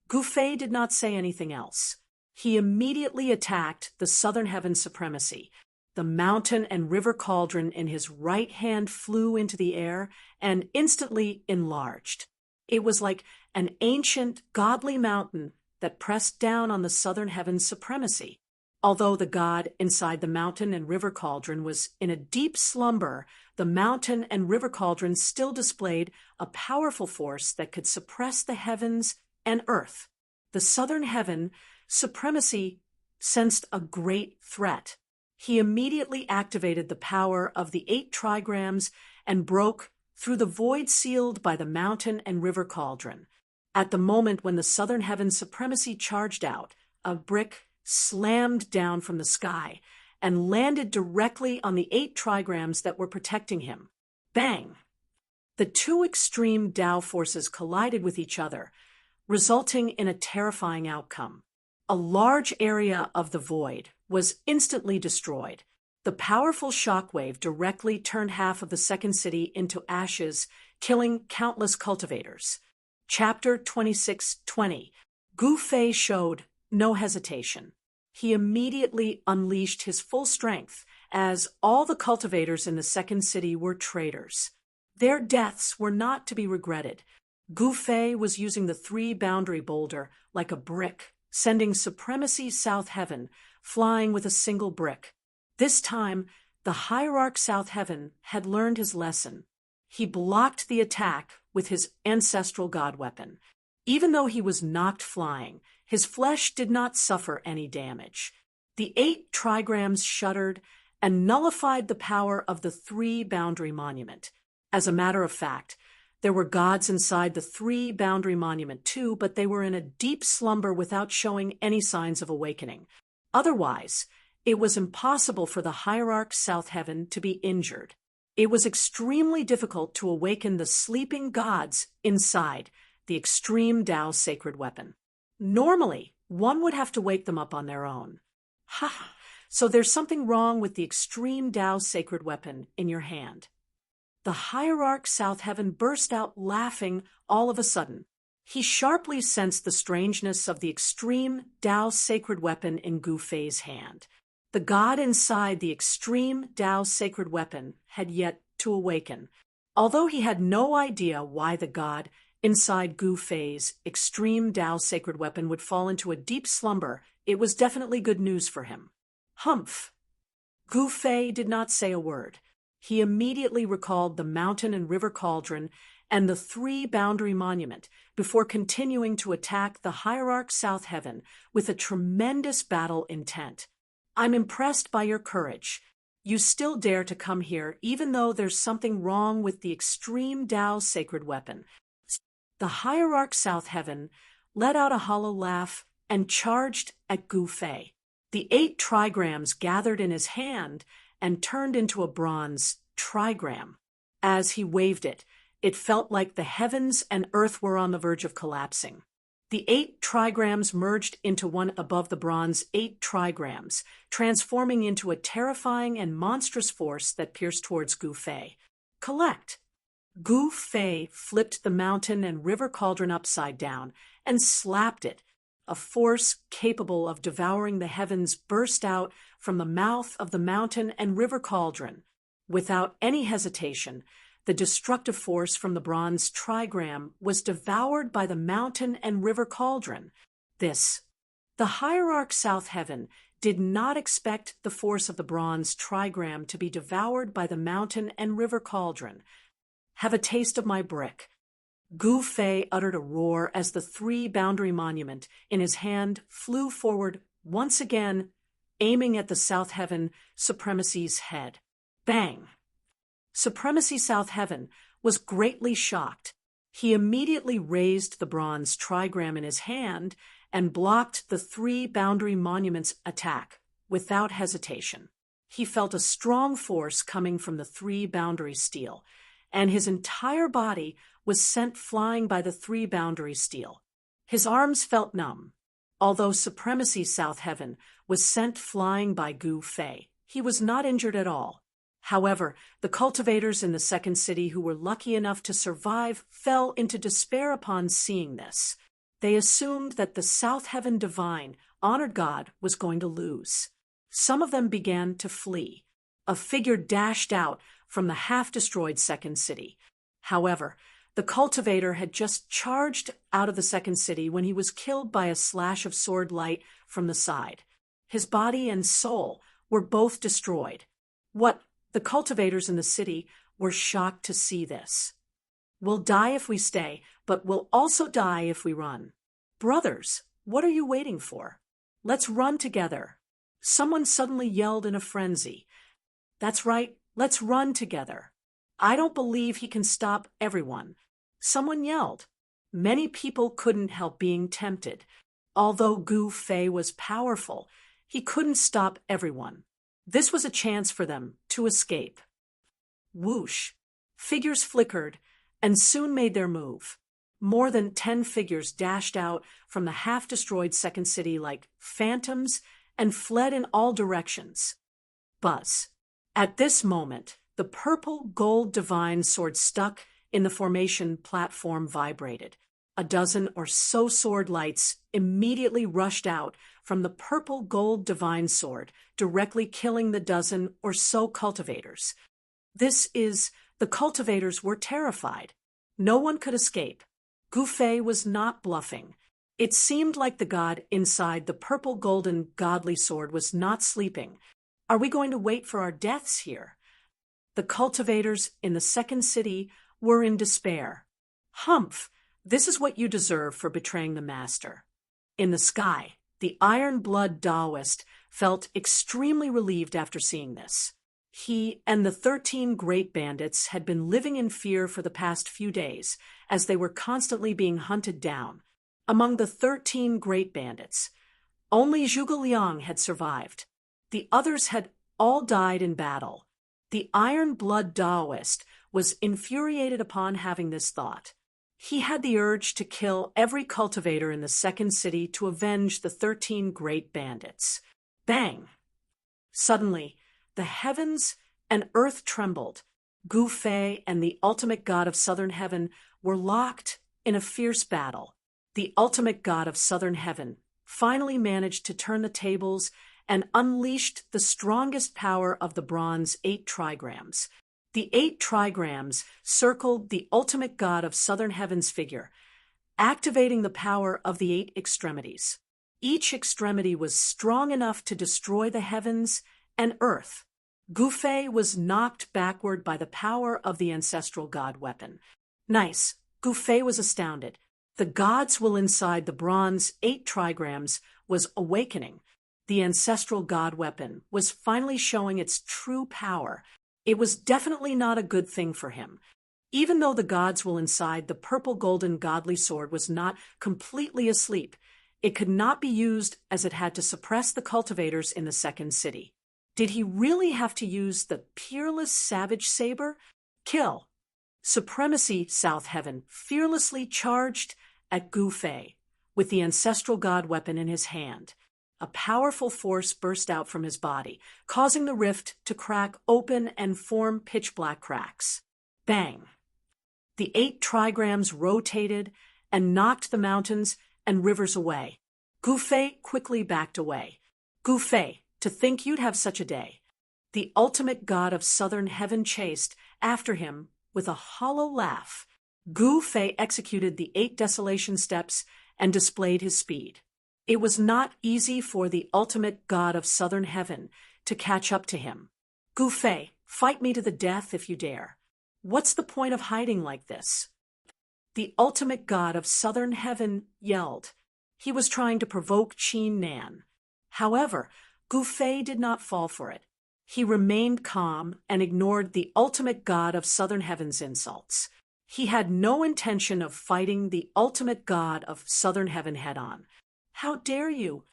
[SPEAKER 1] Gu Fei did not say anything else. He immediately attacked the Southern Heaven Supremacy. The mountain and river cauldron in his right hand flew into the air and instantly enlarged. It was like an ancient, godly mountain that pressed down on the Southern Heaven's supremacy. Although the god inside the mountain and river cauldron was in a deep slumber, the mountain and river cauldron still displayed a powerful force that could suppress the heavens and earth. The Southern Heaven Supremacy sensed a great threat. He immediately activated the power of the 8 trigrams and broke through the void sealed by the mountain and river cauldron. At the moment when the Southern Heaven Supremacy charged out, a brick slammed down from the sky and landed directly on the 8 trigrams that were protecting him. Bang! The 2 extreme Tao forces collided with each other, resulting in a terrifying outcome. A large area of the void was instantly destroyed. The powerful shockwave directly turned half of the second city into ashes, killing countless cultivators. Chapter 26:20. Gu Fei showed no hesitation. He immediately unleashed his full strength, as all the cultivators in the second city were traitors. Their deaths were not to be regretted. Gu Fei was using the 3-boundary boulder like a brick, sending Supremacy South Heaven flying with a single brick. This time, the Hierarch South Heaven had learned his lesson. He blocked the attack with his ancestral god weapon. Even though he was knocked flying, his flesh did not suffer any damage. The 8 trigrams shuddered and nullified the power of the 3-boundary monument. As a matter of fact, there were gods inside the 3-boundary monument too, but they were in a deep slumber without showing any signs of awakening. Otherwise, it was impossible for the Hierarch South Heaven to be injured. It was extremely difficult to awaken the sleeping gods inside the extreme Tao sacred weapon. Normally, one would have to wake them up on their own. Ha! So there's something wrong with the extreme Tao sacred weapon in your hand. The Hierarch South Heaven burst out laughing all of a sudden. He sharply sensed the strangeness of the extreme Tao sacred weapon in Gu Fei's hand. The god inside the extreme Tao sacred weapon had yet to awaken. Although he had no idea why the god inside Gu Fei's extreme Tao sacred weapon would fall into a deep slumber, it was definitely good news for him. Humph! Gu Fei did not say a word. He immediately recalled the mountain and river cauldron and the 3-boundary monument before continuing to attack the Hierarch South Heaven with a tremendous battle intent. I'm impressed by your courage. You still dare to come here even though there's something wrong with the extreme Tao sacred weapon. The Hierarch South Heaven let out a hollow laugh and charged at Gu Fei. The 8 trigrams gathered in his hand and turned into a bronze trigram. As he waved it, it felt like the heavens and earth were on the verge of collapsing. The 8 trigrams merged into one above the bronze 8 trigrams, transforming into a terrifying and monstrous force that pierced towards Gu Fei. Collect! Gu Fei flipped the mountain and river cauldron upside down and slapped it. A force capable of devouring the heavens burst out from the mouth of the mountain and river cauldron. Without any hesitation, the destructive force from the bronze trigram was devoured by the mountain and river cauldron. The hierarch South Heaven did not expect the force of the bronze trigram to be devoured by the mountain and river cauldron. Have a taste of my brick. Gu Fei uttered a roar as the 3 boundary monument in his hand flew forward once again, aiming at the South Heaven Supremacy's head. Bang! Supremacy South Heaven was greatly shocked. He immediately raised the bronze trigram in his hand and blocked the 3 boundary monuments' attack without hesitation. He felt a strong force coming from the 3 boundary steel, and his entire body was sent flying by the 3 boundary steel. His arms felt numb. Although Supremacy South Heaven was sent flying by Gu Fei, he was not injured at all. However, the cultivators in the second city who were lucky enough to survive fell into despair upon seeing this. They assumed that the South Heaven Divine, honored God, was going to lose. Some of them began to flee. A figure dashed out from the half-destroyed second city. However, the cultivator had just charged out of the second city when he was killed by a slash of sword light from the side. His body and soul were both destroyed. The cultivators in the city were shocked to see this. We'll die if we stay, but we'll also die if we run. Brothers, what are you waiting for? Let's run together. Someone suddenly yelled in a frenzy. That's right, let's run together. I don't believe he can stop everyone. Someone yelled. Many people couldn't help being tempted. Although Gu Fei was powerful, he couldn't stop everyone. This was a chance for them to escape. Whoosh! Figures flickered and soon made their move. More than 10 figures dashed out from the half-destroyed second city like phantoms and fled in all directions. Buzz. At this moment, the purple gold divine sword stuck in the formation platform vibrated. A dozen or so sword lights immediately rushed out from the purple gold divine sword, directly killing the dozen or so cultivators. The cultivators were terrified. No one could escape. Gu Fei was not bluffing. It seemed like the god inside the purple golden godly sword was not sleeping. Are we going to wait for our deaths here? The cultivators in the second city were in despair. Humph! This is what you deserve for betraying the master. In the sky, the iron-blood Taoist felt extremely relieved after seeing this. He and the 13 great bandits had been living in fear for the past few days, as they were constantly being hunted down. Among the 13 great bandits, only Zhuge Liang had survived. The others had all died in battle. The iron-blood Taoist was infuriated upon having this thought. He had the urge to kill every cultivator in the second city to avenge the 13 great bandits. Bang! Suddenly, the heavens and earth trembled. Gu Fei and the ultimate god of southern heaven were locked in a fierce battle. The ultimate god of southern heaven finally managed to turn the tables and unleashed the strongest power of the bronze 8 trigrams. The 8 trigrams circled the ultimate god of southern heaven's figure, activating the power of the 8 extremities. Each extremity was strong enough to destroy the heavens and earth. Gu Fei was knocked backward by the power of the ancestral god weapon. Nice. Gu Fei was astounded. The god's will inside the bronze 8 trigrams was awakening. The ancestral god weapon was finally showing its true power. It was definitely not a good thing for him. Even though the god's will inside the purple golden godly sword was not completely asleep, it could not be used as it had to suppress the cultivators in the second city. Did he really have to use the peerless savage saber? Kill! Supremacy South Heaven fearlessly charged at Gu Fei. with the ancestral god weapon in his hand. A powerful force burst out from his body, causing the rift to crack open and form pitch-black cracks. Bang! The 8 trigrams rotated and knocked the mountains and rivers away. Gufei quickly backed away. Gufei, to think you'd have such a day. The ultimate god of southern heaven chased after him with a hollow laugh. Gufei executed the 8 desolation steps and displayed his speed. It was not easy for the ultimate god of southern heaven to catch up to him. Gufei, fight me to the death if you dare. What's the point of hiding like this? The ultimate god of southern heaven yelled. He was trying to provoke Qin Nan. However, Gufei did not fall for it. He remained calm and ignored the ultimate god of southern heaven's insults. He had no intention of fighting the ultimate god of southern heaven head-on. How dare you?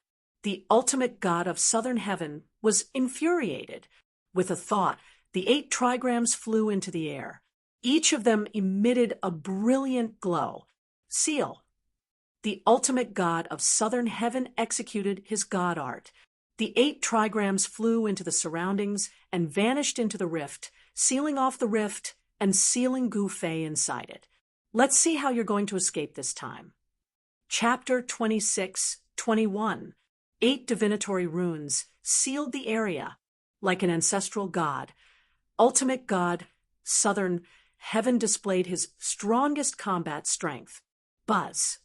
[SPEAKER 1] The ultimate god of southern heaven was infuriated. With a thought, the 8 trigrams flew into the air. Each of them emitted a brilliant glow. Seal. The ultimate god of southern heaven executed his god art. The 8 trigrams flew into the surroundings and vanished into the rift, sealing off the rift and sealing Gufei inside it. Let's see how you're going to escape this time. Chapter 26-21. 8 divinatory runes sealed the area. Like an ancestral god, ultimate god, southern heaven displayed his strongest combat strength. Buzz.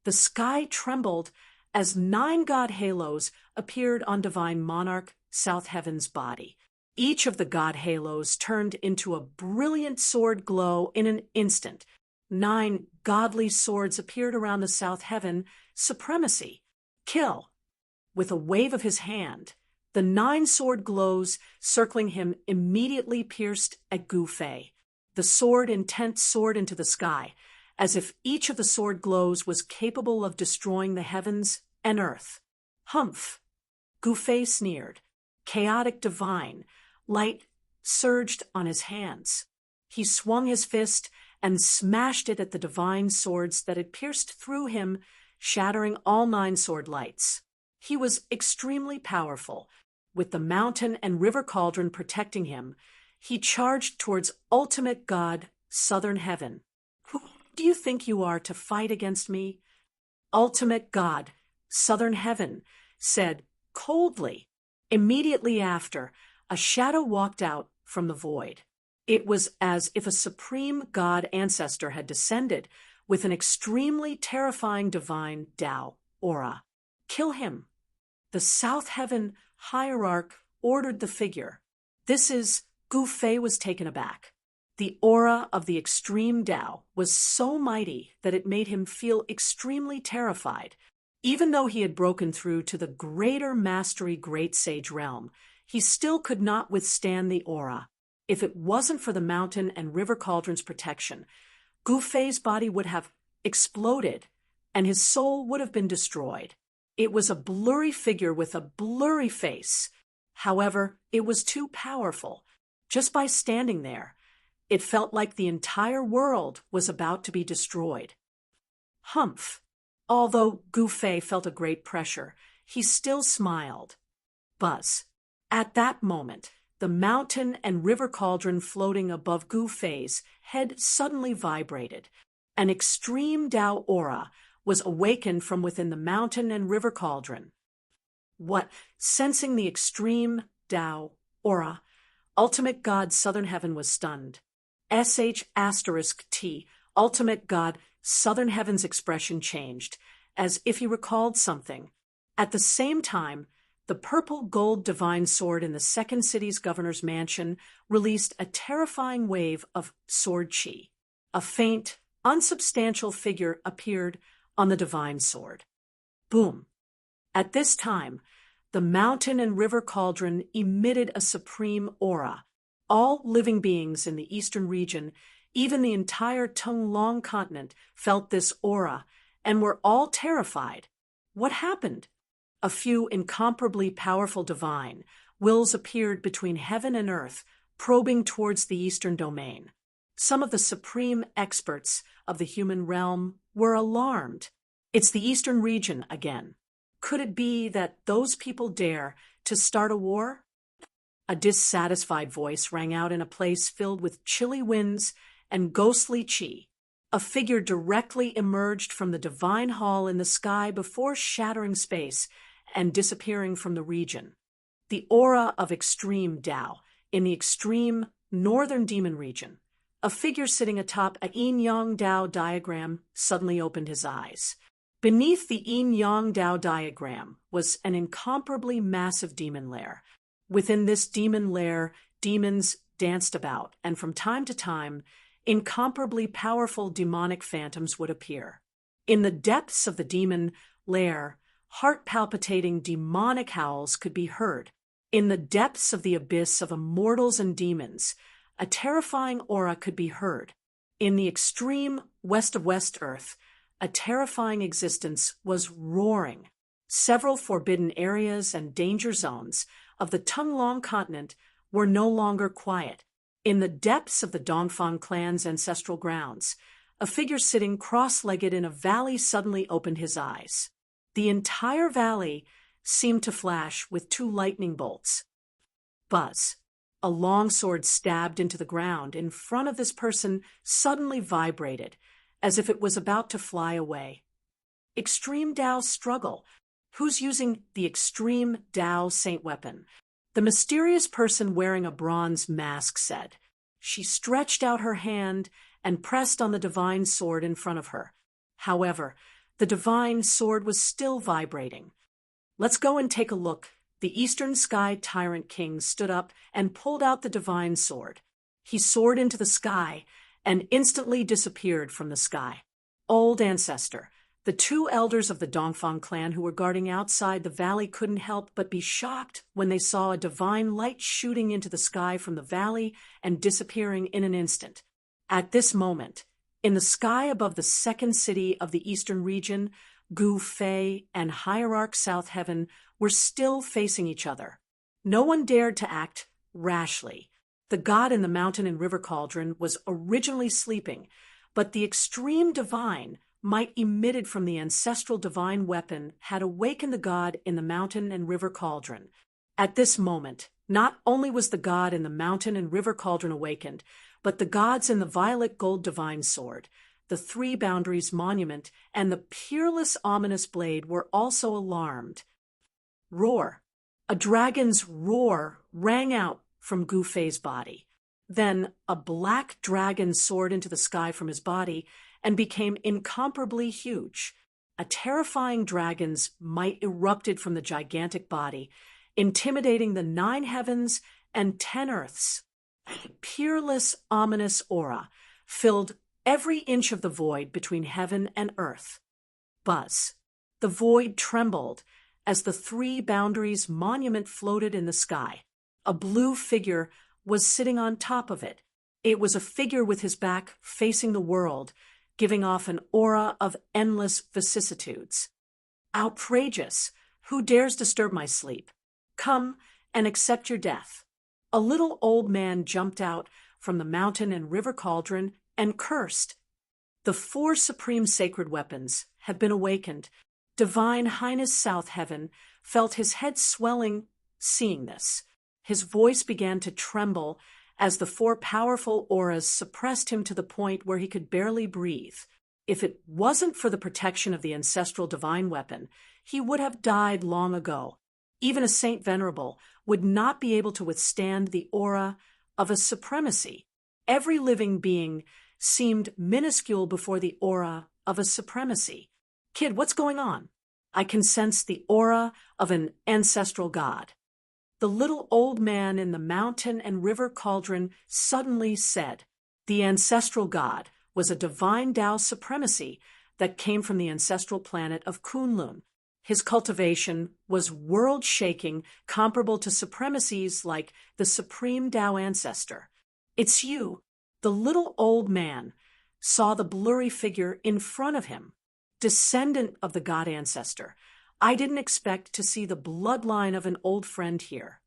[SPEAKER 1] The sky trembled as 9 god halos appeared on divine monarch South Heaven's body. Each of the god halos turned into a brilliant sword glow in an instant. 9 godly swords appeared around the South Heaven supremacy. Kill. With a wave of his hand, the 9 sword glows circling him immediately pierced at Gufei. The sword intent soared into the sky, as if each of the sword glows was capable of destroying the heavens and earth. Humph! Gufei sneered. Chaotic divine, light surged on his hands. He swung his fist and smashed it at the divine swords that had pierced through him, shattering all 9 sword lights. He was extremely powerful. With the mountain and river cauldron protecting him, he charged towards ultimate god, southern heaven. Who do you think you are to fight against me? Ultimate god, southern heaven, said coldly. Immediately after, a shadow walked out from the void. It was as if a supreme god ancestor had descended with an extremely terrifying divine Tao aura. Kill him. The South Heaven hierarch ordered the figure. Gufei was taken aback. The aura of the extreme Tao was so mighty that it made him feel extremely terrified. Even though he had broken through to the greater mastery great sage realm, he still could not withstand the aura. If it wasn't for the mountain and river cauldron's protection, Gufei's body would have exploded and his soul would have been destroyed. It was a blurry figure with a blurry face. However, it was too powerful. Just by standing there, it felt like the entire world was about to be destroyed. Humph! Although Gufei felt a great pressure, he still smiled. Buzz. At that moment, the mountain and river cauldron floating above Gufei's head suddenly vibrated. An extreme Tao aura was awakened from within the mountain and river cauldron. Sensing the extreme Tao aura, ultimate god southern heaven was stunned. **T, ultimate god southern heaven's expression changed, as if he recalled something. At the same time, the purple gold divine sword in the second city's governor's mansion released a terrifying wave of sword chi. A faint, unsubstantial figure appeared on the divine sword. Boom! At this time, the mountain and river cauldron emitted a supreme aura. All living beings in the eastern region, even the entire Tonglong continent, felt this aura and were all terrified. What happened? A few incomparably powerful divine wills appeared between heaven and earth, probing towards the eastern domain. Some of the supreme experts of the human realm were alarmed. It's the Eastern region again. Could it be that those people dare to start a war? A dissatisfied voice rang out in a place filled with chilly winds and ghostly chi. A figure directly emerged from the divine hall in the sky before shattering space and disappearing from the region. The aura of extreme Tao in the extreme northern demon region. A figure sitting atop a yin-yang Tao diagram suddenly opened his eyes. Beneath the yin-yang Tao diagram was an incomparably massive demon lair. Within this demon lair, demons danced about, and from time to time, incomparably powerful demonic phantoms would appear. In the depths of the demon lair, heart-palpitating demonic howls could be heard. In the depths of the abyss of immortals and demons, a terrifying aura could be heard. In the extreme west of West Earth, a terrifying existence was roaring. Several forbidden areas and danger zones of the Tunglong continent were no longer quiet. In the depths of the Dongfang clan's ancestral grounds, a figure sitting cross-legged in a valley suddenly opened his eyes. The entire valley seemed to flash with two lightning bolts. Buzz. A long sword stabbed into the ground in front of this person suddenly vibrated, as if it was about to fly away. Extreme Tao struggle. Who's using the Extreme Tao Saint weapon? The mysterious person wearing a bronze mask said. She stretched out her hand and pressed on the divine sword in front of her. However, the divine sword was still vibrating. Let's go and take a look. The Eastern Sky Tyrant King stood up and pulled out the divine sword. He soared into the sky and instantly disappeared from the sky. Old Ancestor. The two elders of the Dongfang clan who were guarding outside the valley couldn't help but be shocked when they saw a divine light shooting into the sky from the valley and disappearing in an instant. At this moment, in the sky above the second city of the Eastern region, Gu Fei and Hierarch South Heaven were still facing each other. No one dared to act rashly. The god in the mountain and river cauldron was originally sleeping, but the extreme divine might emitted from the ancestral divine weapon had awakened the god in the mountain and river cauldron. At this moment, not only was the god in the mountain and river cauldron awakened, but the gods in the violet gold divine sword, the three boundaries monument, and the peerless ominous blade were also alarmed. Roar. A dragon's roar rang out from Gu Fei's body. Then a black dragon soared into the sky from his body and became incomparably huge. A terrifying dragon's might erupted from the gigantic body, intimidating the 9 heavens and 10 earths. A peerless, ominous aura filled every inch of the void between heaven and earth. Buzz. The void trembled as the 3 boundaries monument floated in the sky. A blue figure was sitting on top of it. It was a figure with his back facing the world, giving off an aura of endless vicissitudes. Outrageous! Who dares disturb my sleep? Come and accept your death. A little old man jumped out from the mountain and river cauldron and cursed. The 4 supreme sacred weapons have been awakened. Divine Highness South Heaven felt his head swelling seeing this. His voice began to tremble as the 4 powerful auras suppressed him to the point where he could barely breathe. If it wasn't for the protection of the ancestral divine weapon, he would have died long ago. Even a Saint Venerable would not be able to withstand the aura of a supremacy. Every living being seemed minuscule before the aura of a supremacy. Kid, what's going on? I can sense the aura of an ancestral god. The little old man in the mountain and river cauldron suddenly said, the ancestral god was a divine Tao supremacy that came from the ancestral planet of Kunlun. His cultivation was world-shaking, comparable to supremacies like the supreme Tao ancestor. It's you. The little old man saw the blurry figure in front of him. Descendant of the god ancestor, I didn't expect to see the bloodline of an old friend here.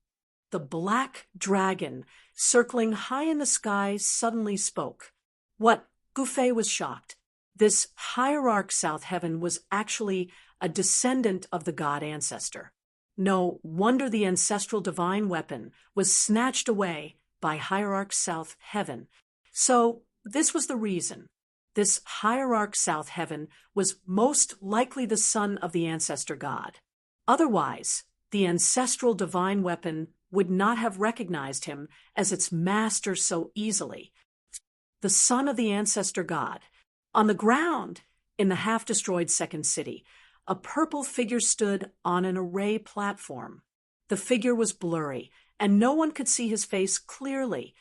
[SPEAKER 1] The black dragon, circling high in the sky, suddenly spoke. What? Gu Fei was shocked. This hierarch South Heaven was actually a descendant of the god ancestor. No wonder the ancestral divine weapon was snatched away by hierarch South Heaven. So this was the reason. This hierarch South Heaven was most likely the son of the ancestor god. Otherwise, the ancestral divine weapon would not have recognized him as its master so easily. The son of the ancestor god. On the ground, in the half-destroyed second city, a purple figure stood on an array platform. The figure was blurry, and no one could see his face clearly.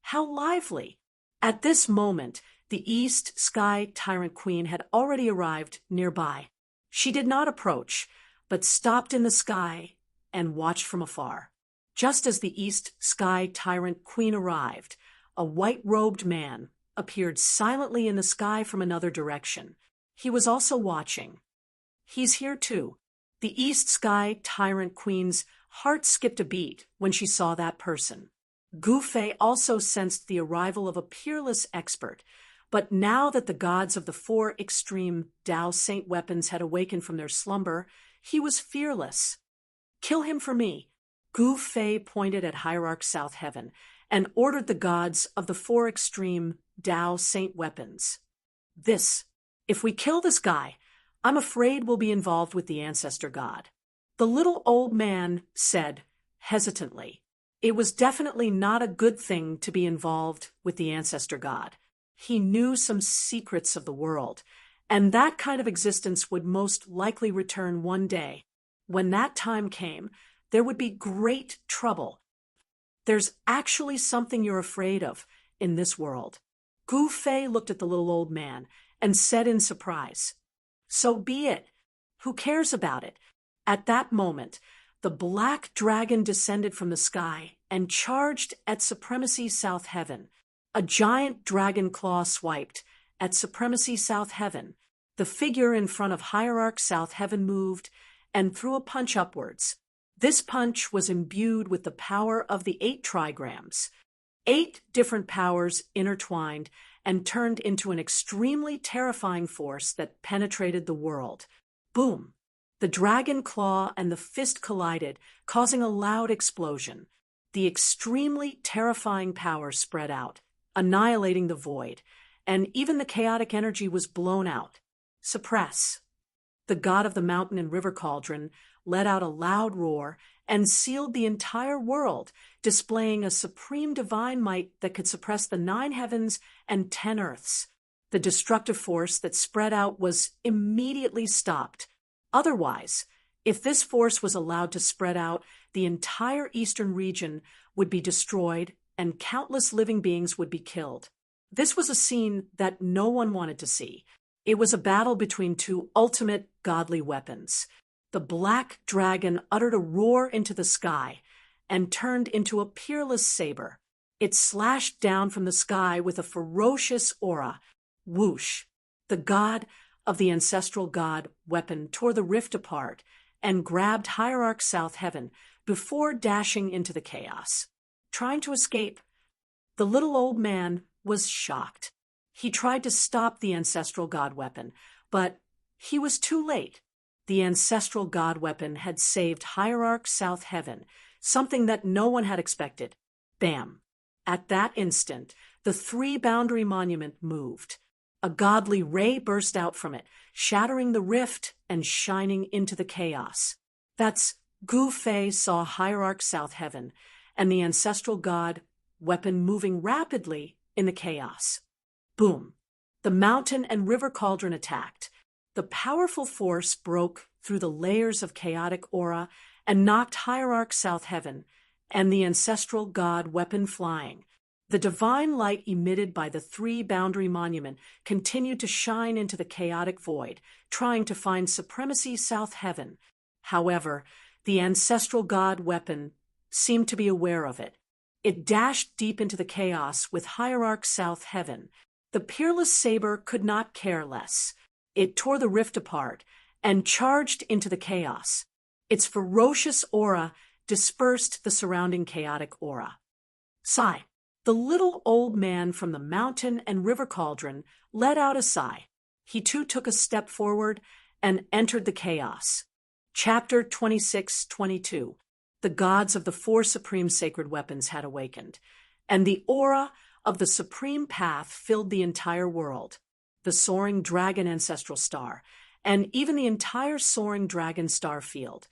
[SPEAKER 1] How lively! At this moment, the East Sky Tyrant Queen had already arrived nearby. She did not approach, but stopped in the sky and watched from afar. Just as the East Sky Tyrant Queen arrived, a white-robed man appeared silently in the sky from another direction. He was also watching. He's here too. The East Sky Tyrant Queen's heart skipped a beat when she saw that person. Gu Fei also sensed the arrival of a peerless expert, but now that the gods of the four extreme Tao Saint weapons had awakened from their slumber, he was fearless. Kill him for me. Gu Fei pointed at Hierarch South Heaven and ordered the gods of the four extreme Tao Saint weapons. If we kill this guy, I'm afraid we'll be involved with the ancestor god. The little old man said, hesitantly. It was definitely not a good thing to be involved with the ancestor god. He knew some secrets of the world, and that kind of existence would most likely return one day. When that time came, there would be great trouble. There's actually something you're afraid of in this world. Gu Fei looked at the little old man and said in surprise, So be it. Who cares about it? At that moment, the black dragon descended from the sky and charged at Supremacy South Heaven. A giant dragon claw swiped at Supremacy South Heaven. The figure in front of Hierarch South Heaven moved and threw a punch upwards. This punch was imbued with the power of the 8 trigrams. 8 different powers intertwined and turned into an extremely terrifying force that penetrated the world. Boom! The dragon claw and the fist collided, causing a loud explosion. The extremely terrifying power spread out, annihilating the void, and even the chaotic energy was blown out. Suppress. The god of the mountain and river cauldron let out a loud roar and sealed the entire world, displaying a supreme divine might that could suppress the 9 heavens and 10 earths. The destructive force that spread out was immediately stopped. Otherwise, if this force was allowed to spread out, the entire eastern region would be destroyed and countless living beings would be killed. This was a scene that no one wanted to see. It was a battle between 2 ultimate godly weapons. The black dragon uttered a roar into the sky and turned into a peerless saber. It slashed down from the sky with a ferocious aura. Whoosh! The god of the ancestral god weapon tore the rift apart and grabbed Hierarch South Heaven before dashing into the chaos. Trying to escape, the little old man was shocked. He tried to stop the ancestral god weapon, but he was too late. The ancestral god weapon had saved Hierarch South Heaven, something that no one had expected. Bam! At that instant, the 3-boundary monument moved. A godly ray burst out from it, shattering the rift and shining into the chaos. That's Gu Fei saw Hierarch South Heaven and the ancestral god weapon moving rapidly in the chaos. Boom! The mountain and river cauldron attacked. The powerful force broke through the layers of chaotic aura and knocked Hierarch South Heaven and the ancestral god weapon flying. The divine light emitted by the 3-boundary monument continued to shine into the chaotic void, trying to find Supremacy South Heaven. However, the ancestral god weapon seemed to be aware of it. It dashed deep into the chaos with Hierarch South Heaven. The peerless saber could not care less. It tore the rift apart and charged into the chaos. Its ferocious aura dispersed the surrounding chaotic aura. Sigh. The little old man from the mountain and river cauldron let out a sigh. he too took a step forward and entered the chaos. Chapter 26-22. The gods of the four supreme sacred weapons had awakened, and the aura of the supreme path filled the entire world. The soaring dragon ancestral star, and even the entire soaring dragon star field,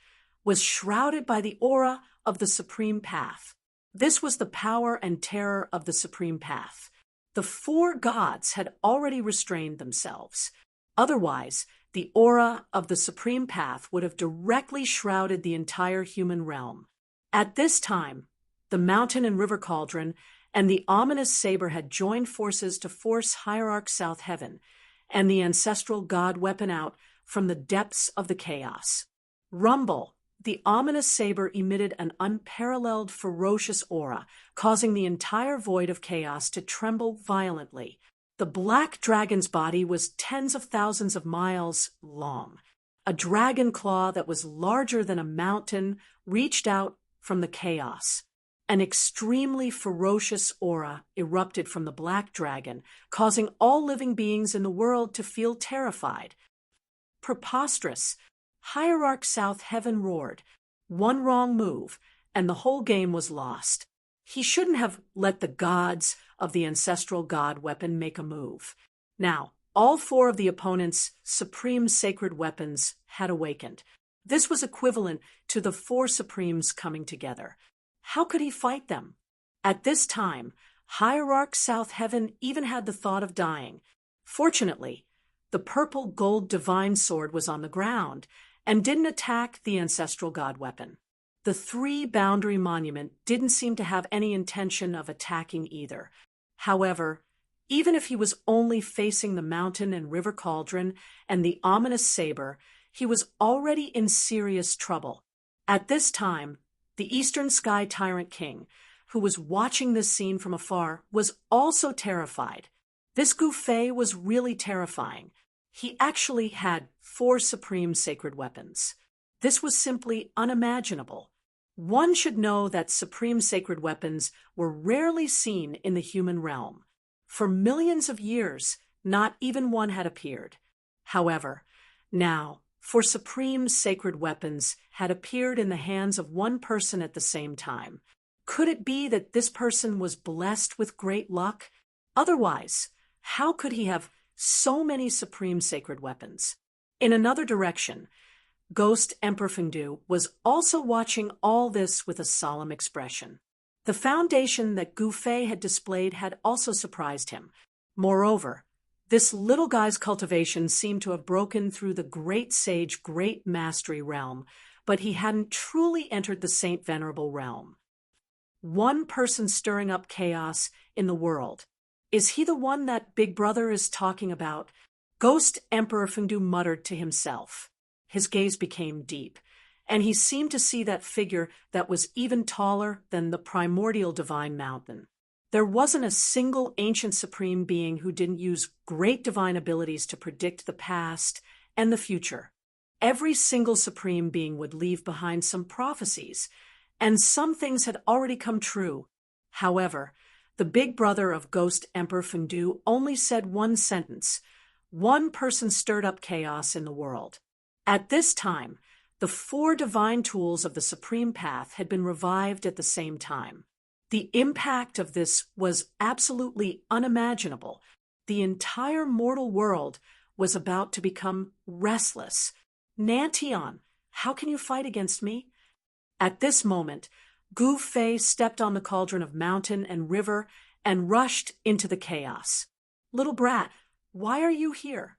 [SPEAKER 1] was shrouded by the aura of the supreme path. This was the power and terror of the supreme path. The four gods had already restrained themselves. Otherwise, the aura of the supreme path would have directly shrouded the entire human realm. At this time, the mountain and river cauldron and the ominous saber had joined forces to force Hierarch South Heaven and the ancestral god weapon out from the depths of the chaos. Rumble, the ominous saber emitted an unparalleled ferocious aura, causing the entire void of chaos to tremble violently. The black dragon's body was tens of thousands of miles long. A dragon claw that was larger than a mountain reached out from the chaos. An extremely ferocious aura erupted from the black dragon, causing all living beings in the world to feel terrified. Preposterous! Hierarch South Heaven roared. One wrong move, and the whole game was lost. He shouldn't have let the gods of the ancestral god weapon make a move. Now, all four of the opponent's supreme sacred weapons had awakened. This was equivalent to the four supremes coming together. How could he fight them? At this time, Hierarch South Heaven even had the thought of dying. Fortunately, the purple gold divine sword was on the ground and didn't attack the ancestral god weapon. The three-boundary monument didn't seem to have any intention of attacking either. However, even if he was only facing the mountain and river cauldron and the ominous saber, he was already in serious trouble. At this time, the Eastern Sky Tyrant King, who was watching this scene from afar, was also terrified. This Gufei was really terrifying. He actually had four supreme sacred weapons. This was simply unimaginable. One should know that supreme sacred weapons were rarely seen in the human realm. For millions of years, not even one had appeared. However, now, four supreme sacred weapons had appeared in the hands of one person at the same time. Could it be that this person was blessed with great luck? Otherwise, how could he have so many supreme sacred weapons? In another direction, Ghost Emperor Fengdu was also watching all this with a solemn expression. The foundation that Gufei had displayed had also surprised him. Moreover, this little guy's cultivation seemed to have broken through the great sage, great mastery realm, but he hadn't truly entered the Saint Venerable realm. One person stirring up chaos in the world. Is he the one that Big Brother is talking about? Ghost Emperor Fengdu muttered to himself. His gaze became deep, and he seemed to see that figure that was even taller than the primordial divine mountain. There wasn't a single ancient supreme being who didn't use great divine abilities to predict the past and the future. Every single supreme being would leave behind some prophecies, and some things had already come true. However, the big brother of Ghost Emperor Fengdu only said one sentence. One person stirred up chaos in the world. At this time, the four divine tools of the Supreme Path had been revived at the same time. The impact of this was absolutely unimaginable. The entire mortal world was about to become restless. Nantion, how can you fight against me? At this moment, Gufei stepped on the cauldron of mountain and river and rushed into the chaos. Little brat, why are you here?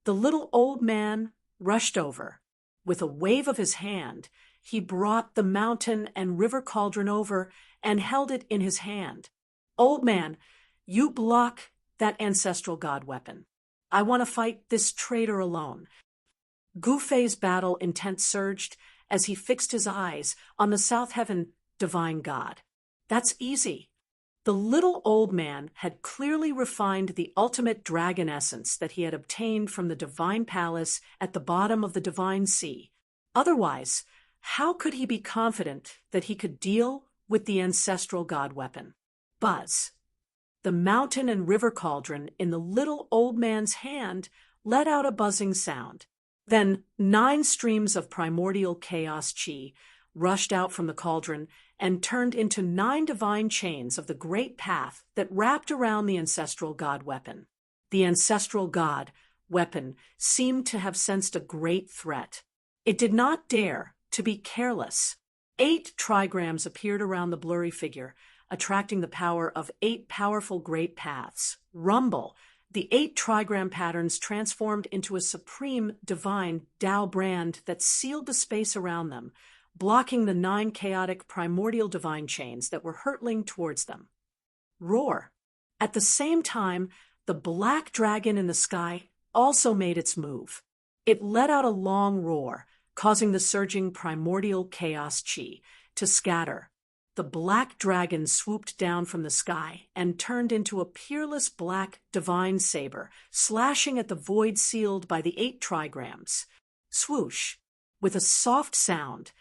[SPEAKER 1] The little old man rushed over. With a wave of his hand, he brought the mountain and river cauldron over and held it in his hand. Old man, you block that ancestral god weapon. I want to fight this traitor alone. Gufei's battle intent surged as he fixed his eyes on the South Heaven divine god. That's easy. The little old man had clearly refined the ultimate dragon essence that he had obtained from the divine palace at the bottom of the divine sea. Otherwise, how could he be confident that he could deal with the ancestral god weapon? Buzz. The mountain and river cauldron in the little old man's hand let out a buzzing sound. Then 9 streams of primordial chaos chi rushed out from the cauldron and turned into 9 divine chains of the great path that wrapped around the ancestral god weapon. The ancestral god weapon seemed to have sensed a great threat. It did not dare to be careless. 8 trigrams appeared around the blurry figure, attracting the power of 8 powerful great paths. Rumble! The 8 trigram patterns transformed into a supreme divine Tao brand that sealed the space around them, blocking the 9 chaotic primordial divine chains that were hurtling towards them. Roar! At the same time, the black dragon in the sky also made its move. It let out a long roar, causing the surging primordial chaos chi to scatter. The black dragon swooped down from the sky and turned into a peerless black divine saber, slashing at the void sealed by the 8 trigrams. Swoosh! With a soft sound,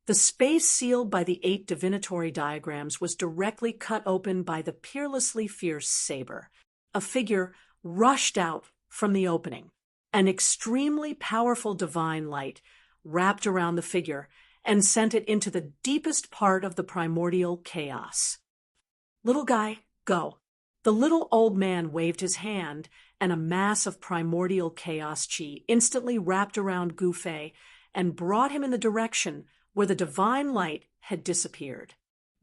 [SPEAKER 1] the space sealed by the 8 divinatory diagrams was directly cut open by the peerlessly fierce saber. A figure rushed out from the opening. An extremely powerful divine light wrapped around the figure and sent it into the deepest part of the primordial chaos. Little guy, go. The little old man waved his hand, and a mass of primordial chaos chi instantly wrapped around Gu Fei and brought him in the direction where the divine light had disappeared.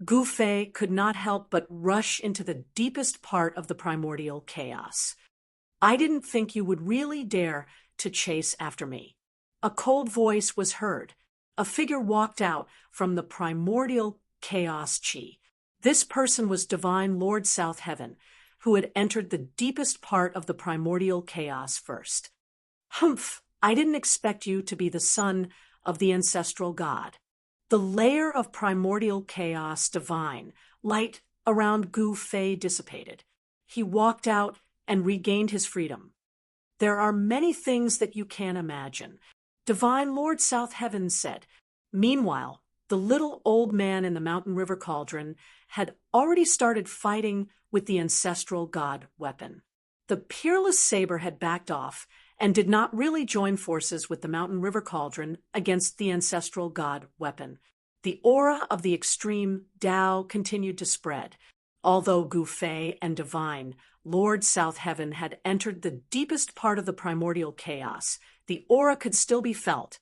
[SPEAKER 1] Gu Fei could not help but rush into the deepest part of the primordial chaos. I didn't think you would really dare to chase after me. A cold voice was heard. A figure walked out from the primordial chaos chi. This person was Divine Lord South Heaven, who had entered the deepest part of the primordial chaos first. Humph! I didn't expect you to be the son of the ancestral god. The layer of primordial chaos divine light around Gu Fei dissipated. He walked out and regained his freedom. There are many things that you can't imagine, Divine Lord South Heaven said. Meanwhile, the little old man in the Mountain River Cauldron had already started fighting with the ancestral god weapon. The peerless saber had backed off and did not really join forces with the Mountain River Cauldron against the ancestral god weapon. The aura of the extreme Tao continued to spread. Although Gu Fei and Divine Lord South Heaven had entered the deepest part of the primordial chaos, the aura could still be felt.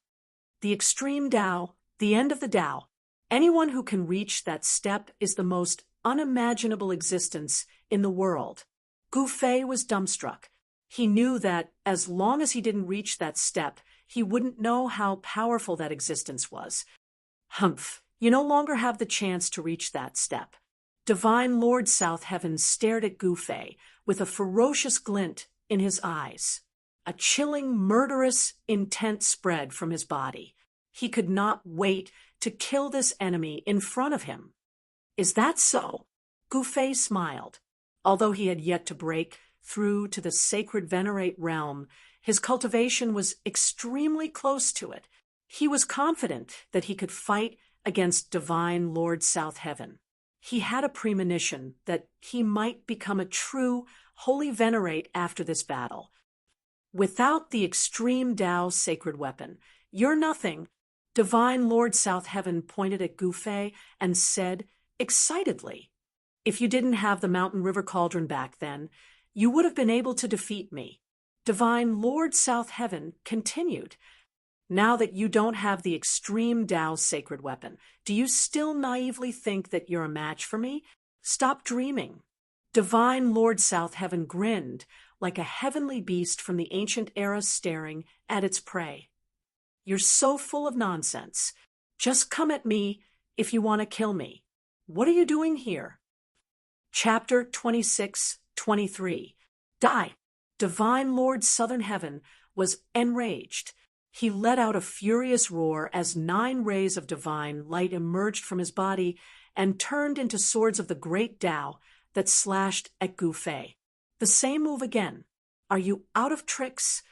[SPEAKER 1] The extreme Tao, the end of the Tao. Anyone who can reach that step is the most unimaginable existence in the world. Gu Fei was dumbstruck. He knew that as long as he didn't reach that step, he wouldn't know how powerful that existence was. Humph, you no longer have the chance to reach that step. Divine Lord South Heaven stared at Gu Fei with a ferocious glint in his eyes. A chilling, murderous intent spread from his body. He could not wait to kill this enemy in front of him. Is that so? Gu Fei smiled. Although he had yet to break through to the sacred venerate realm, his cultivation was extremely close to it. He was confident that he could fight against Divine Lord South Heaven. He had a premonition that he might become a true holy venerate after this battle. Without the extreme Tao sacred weapon, you're nothing. Divine Lord South Heaven pointed at Gu Fei and said excitedly, if you didn't have the Mountain River Cauldron back then, you would have been able to defeat me. Divine Lord South Heaven continued, now that you don't have the extreme Tao sacred weapon, do you still naively think that you're a match for me? Stop dreaming. Divine Lord South Heaven grinned like a heavenly beast from the ancient era staring at its prey. You're so full of nonsense. Just come at me if you want to kill me. What are you doing here? Chapter 26-23. Die. Divine Lord Southern Heaven was enraged. He let out a furious roar as 9 rays of divine light emerged from his body and turned into swords of the great Tao that slashed at Gu Fei. The same move again. Are you out of tricks?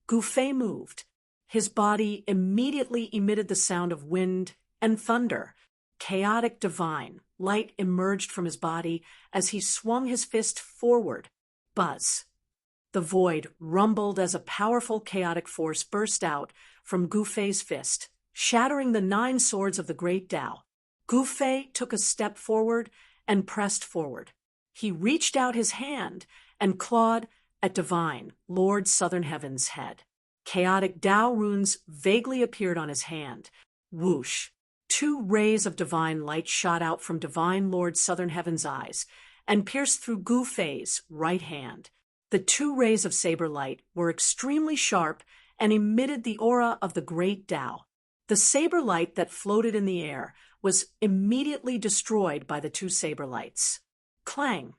[SPEAKER 1] Gu Fei moved. His body immediately emitted the sound of wind and thunder. Chaotic divine light emerged from his body as he swung his fist forward. Buzz. The void rumbled as a powerful chaotic force burst out from Gu Fei's fist, shattering the 9 swords of the great Tao. Gu Fei took a step forward and pressed forward. He reached out his hand and clawed at Divine Lord Southern Heaven's head. Chaotic Tao runes vaguely appeared on his hand. Whoosh! 2 rays of divine light shot out from Divine Lord Southern Heaven's eyes and pierced through Gu Fei's right hand. The 2 rays of saber light were extremely sharp and emitted the aura of the great Tao. The saber light that floated in the air was immediately destroyed by the 2 saber lights. Clang!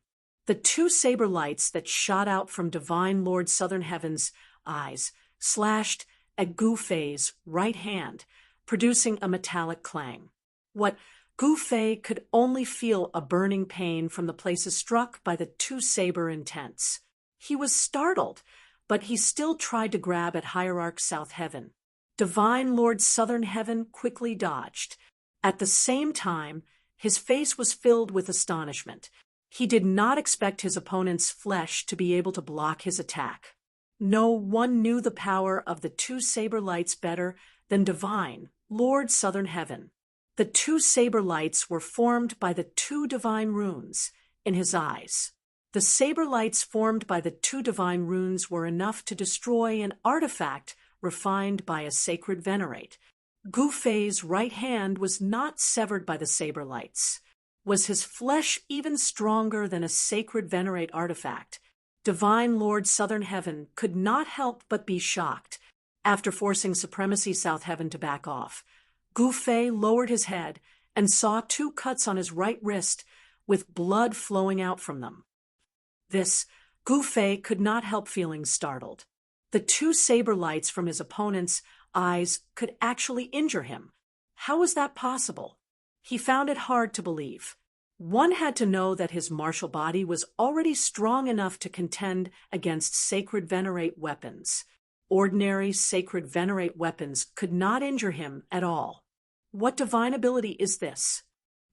[SPEAKER 1] The 2 saber lights that shot out from Divine Lord Southern Heaven's eyes slashed at Gu Fei's right hand, producing a metallic clang. What Gu Fei could only feel a burning pain from the places struck by the 2 saber intents. He was startled, but he still tried to grab at Hierarch South Heaven. Divine Lord Southern Heaven quickly dodged. At the same time, his face was filled with astonishment. He did not expect his opponent's flesh to be able to block his attack. No one knew the power of the 2 saber lights better than Divine Lord Southern Heaven. The 2 saber lights were formed by the 2 divine runes in his eyes. The saber lights formed by the 2 divine runes were enough to destroy an artifact refined by a sacred venerate. Gu Fei's right hand was not severed by the saber lights. Was his flesh even stronger than a sacred venerate artifact? Divine Lord Southern Heaven could not help but be shocked. After forcing Supremacy South Heaven to back off, Gu Fei lowered his head and saw 2 cuts on his right wrist with blood flowing out from them. This, Gu Fei could not help feeling startled. The 2 saber lights from his opponent's eyes could actually injure him. How was that possible? He found it hard to believe. One had to know that his martial body was already strong enough to contend against sacred venerate weapons. Ordinary sacred venerate weapons could not injure him at all. What divine ability is this?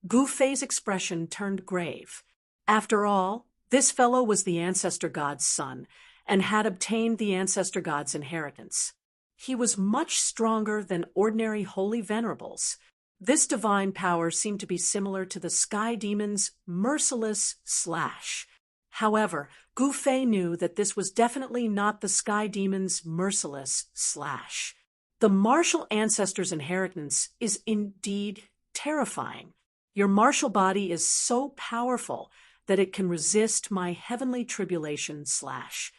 [SPEAKER 1] Gu Fei's expression turned grave. After all, this fellow was the ancestor god's son and had obtained the ancestor god's inheritance. He was much stronger than ordinary holy venerables. This divine power seemed to be similar to the sky demon's merciless slash. However, Gu Fei knew that this was definitely not the sky demon's merciless slash. The martial ancestor's inheritance is indeed terrifying. Your martial body is so powerful that it can resist my heavenly tribulation slash.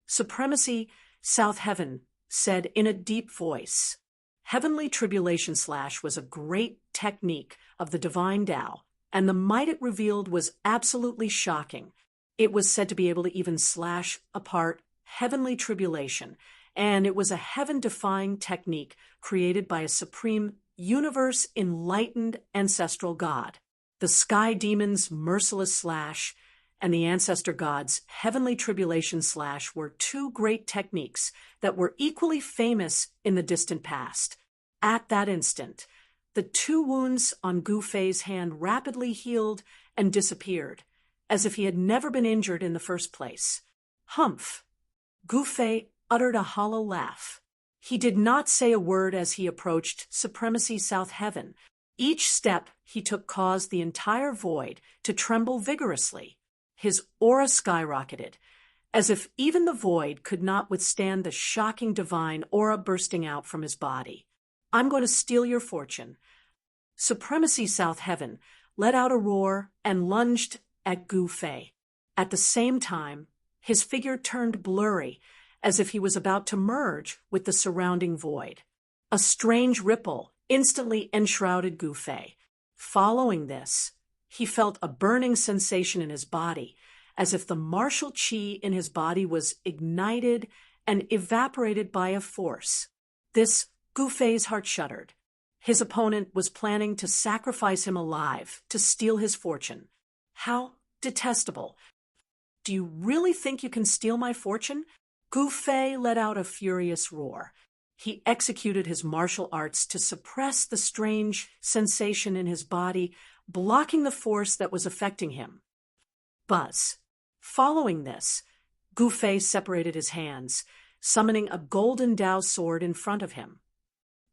[SPEAKER 1] Supremacy South Heaven said in a deep voice. Heavenly tribulation slash was a great technique of the divine Tao, and the might it revealed was absolutely shocking. It was said to be able to even slash apart heavenly tribulation, and it was a heaven-defying technique created by a supreme, universe-enlightened ancestral god. The sky demon's merciless slash and the ancestor god's heavenly tribulation slash were 2 great techniques that were equally famous in the distant past. At that instant, the 2 wounds on Gu Fei's hand rapidly healed and disappeared, as if he had never been injured in the first place. Humph! Gu Fei uttered a hollow laugh. He did not say a word as he approached Supremacy South Heaven. Each step he took caused the entire void to tremble vigorously. His aura skyrocketed, as if even the void could not withstand the shocking divine aura bursting out from his body. I'm going to steal your fortune. Supremacy South Heaven let out a roar and lunged at Gu Fei. At the same time, his figure turned blurry, as if he was about to merge with the surrounding void. A strange ripple instantly enshrouded Gu Fei. Following this, he felt a burning sensation in his body, as if the martial chi in his body was ignited and evaporated by a force. This, Gu Fei's heart shuddered. His opponent was planning to sacrifice him alive to steal his fortune. How detestable. Do you really think you can steal my fortune? Gu Fei let out a furious roar. He executed his martial arts to suppress the strange sensation in his body, blocking the force that was affecting him. Buzz. Following this, Gu Fei separated his hands, summoning a golden Dao sword in front of him.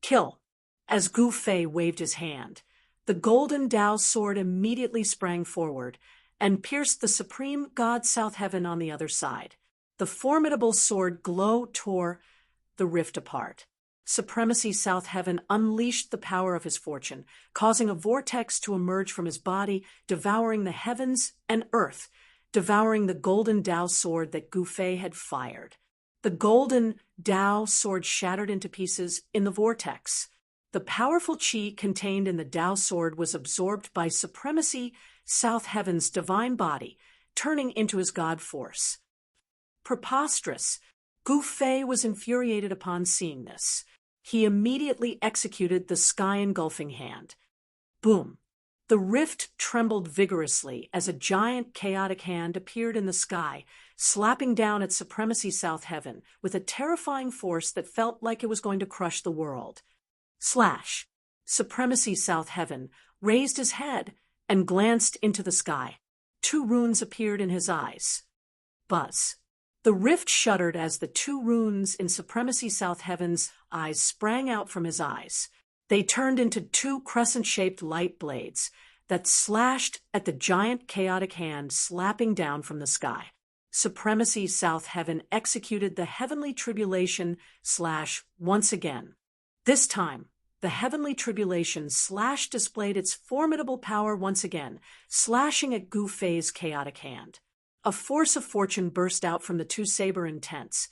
[SPEAKER 1] Kill! As Gu Fei waved his hand, the golden Dao sword immediately sprang forward and pierced the supreme god South Heaven on the other side. The formidable sword glow tore the rift apart. Supremacy South Heaven unleashed the power of his fortune, causing a vortex to emerge from his body, devouring the heavens and earth, devouring the golden Dao sword that Gu Fei had fired. The golden Dao sword shattered into pieces in the vortex. The powerful qi contained in the Dao sword was absorbed by Supremacy South Heaven's divine body, turning into his god force. Preposterous! Gu Fei was infuriated upon seeing this. He immediately executed the sky-engulfing hand. Boom! The rift trembled vigorously as a giant chaotic hand appeared in the sky, slapping down at Supremacy South Heaven with a terrifying force that felt like it was going to crush the world. Slash! Supremacy South Heaven raised his head and glanced into the sky. 2 runes appeared in his eyes. Buzz! The rift shuddered as the 2 runes in Supremacy South Heaven's eyes sprang out from his eyes. They turned into 2 crescent-shaped light blades that slashed at the giant chaotic hand slapping down from the sky. Supremacy South Heaven executed the heavenly tribulation slash once again. This time, the heavenly tribulation slash displayed its formidable power once again, slashing at Gu Fei's chaotic hand. A force of fortune burst out from the 2 saber intents,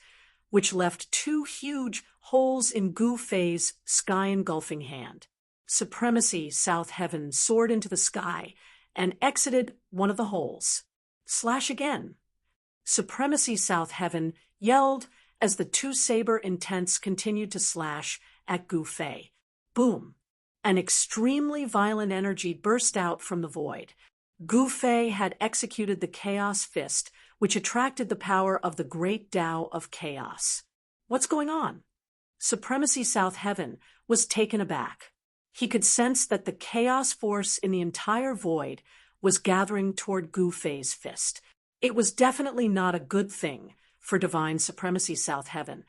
[SPEAKER 1] which left 2 huge holes in Gu Fei's sky-engulfing hand. Supremacy South Heaven soared into the sky and exited one of the holes. Slash again. Supremacy South Heaven yelled as the 2 saber intents continued to slash at Gu Fei. Boom! An extremely violent energy burst out from the void. Gu Fei had executed the Chaos Fist, which attracted the power of the Great Tao of Chaos. What's going on? Supremacy South Heaven was taken aback. He could sense that the chaos force in the entire void was gathering toward Gu Fei's fist. It was definitely not a good thing for Divine Supremacy South Heaven,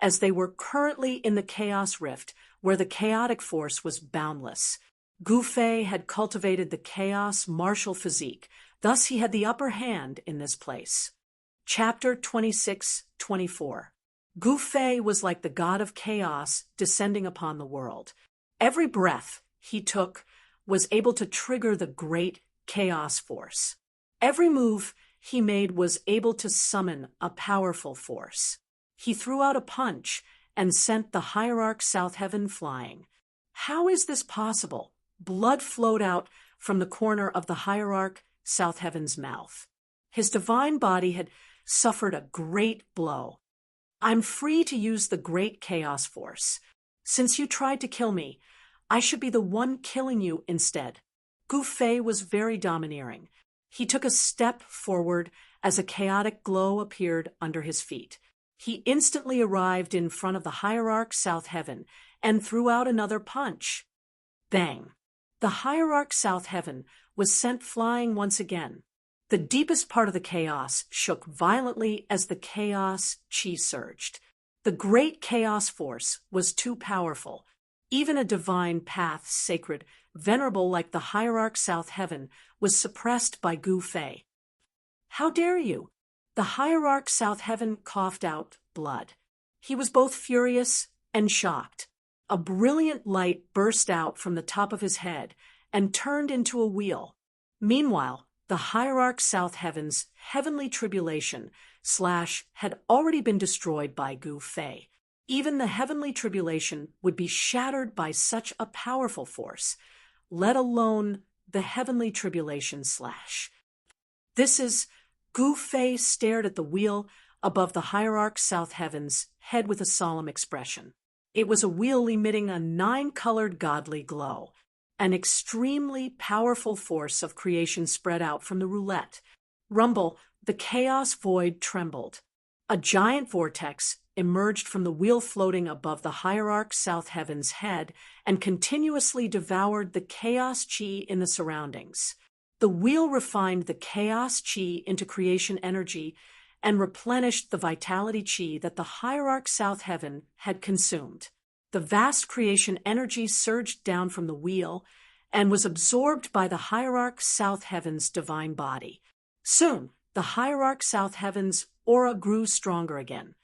[SPEAKER 1] as they were currently in the Chaos Rift, where the chaotic force was boundless. Gu Fei had cultivated the chaos martial physique, thus he had the upper hand in this place. Chapter 26-24. Gu Fei was like the god of chaos descending upon the world. Every breath he took was able to trigger the great chaos force. Every move he made was able to summon a powerful force. He threw out a punch and sent the Hierarch South Heaven flying. How is this possible? Blood flowed out from the corner of the Hierarch South Heaven's mouth. His divine body had suffered a great blow. I'm free to use the great chaos force. Since you tried to kill me, I should be the one killing you instead. Gu Fei was very domineering. He took a step forward as a chaotic glow appeared under his feet. He instantly arrived in front of the Hierarch South Heaven and threw out another punch. Bang! The Hierarch South Heaven was sent flying once again. The deepest part of the chaos shook violently as the chaos qi surged. The great chaos force was too powerful. Even a divine path, sacred, venerable like the Hierarch South Heaven, was suppressed by Gu Fei. How dare you? The Hierarch South Heaven coughed out blood. He was both furious and shocked. A brilliant light burst out from the top of his head and turned into a wheel. Meanwhile, the Hierarch South Heaven's heavenly tribulation slash had already been destroyed by Gu Fei. Even the heavenly tribulation would be shattered by such a powerful force, let alone the heavenly tribulation slash. Gu Fei stared at the wheel above the Hierarch South Heaven's head with a solemn expression. It was a wheel emitting a 9-colored godly glow. An extremely powerful force of creation spread out from the roulette. Rumble, the chaos void trembled. A giant vortex emerged from the wheel floating above the Hierarch South Heaven's head and continuously devoured the chaos qi in the surroundings. The wheel refined the chaos qi into creation energy and replenished the vitality chi that the hierarch South Heaven had consumed. The vast creation energy surged down from the wheel and was absorbed by the hierarch South Heaven's divine body. Soon, the hierarch South Heaven's aura grew stronger again.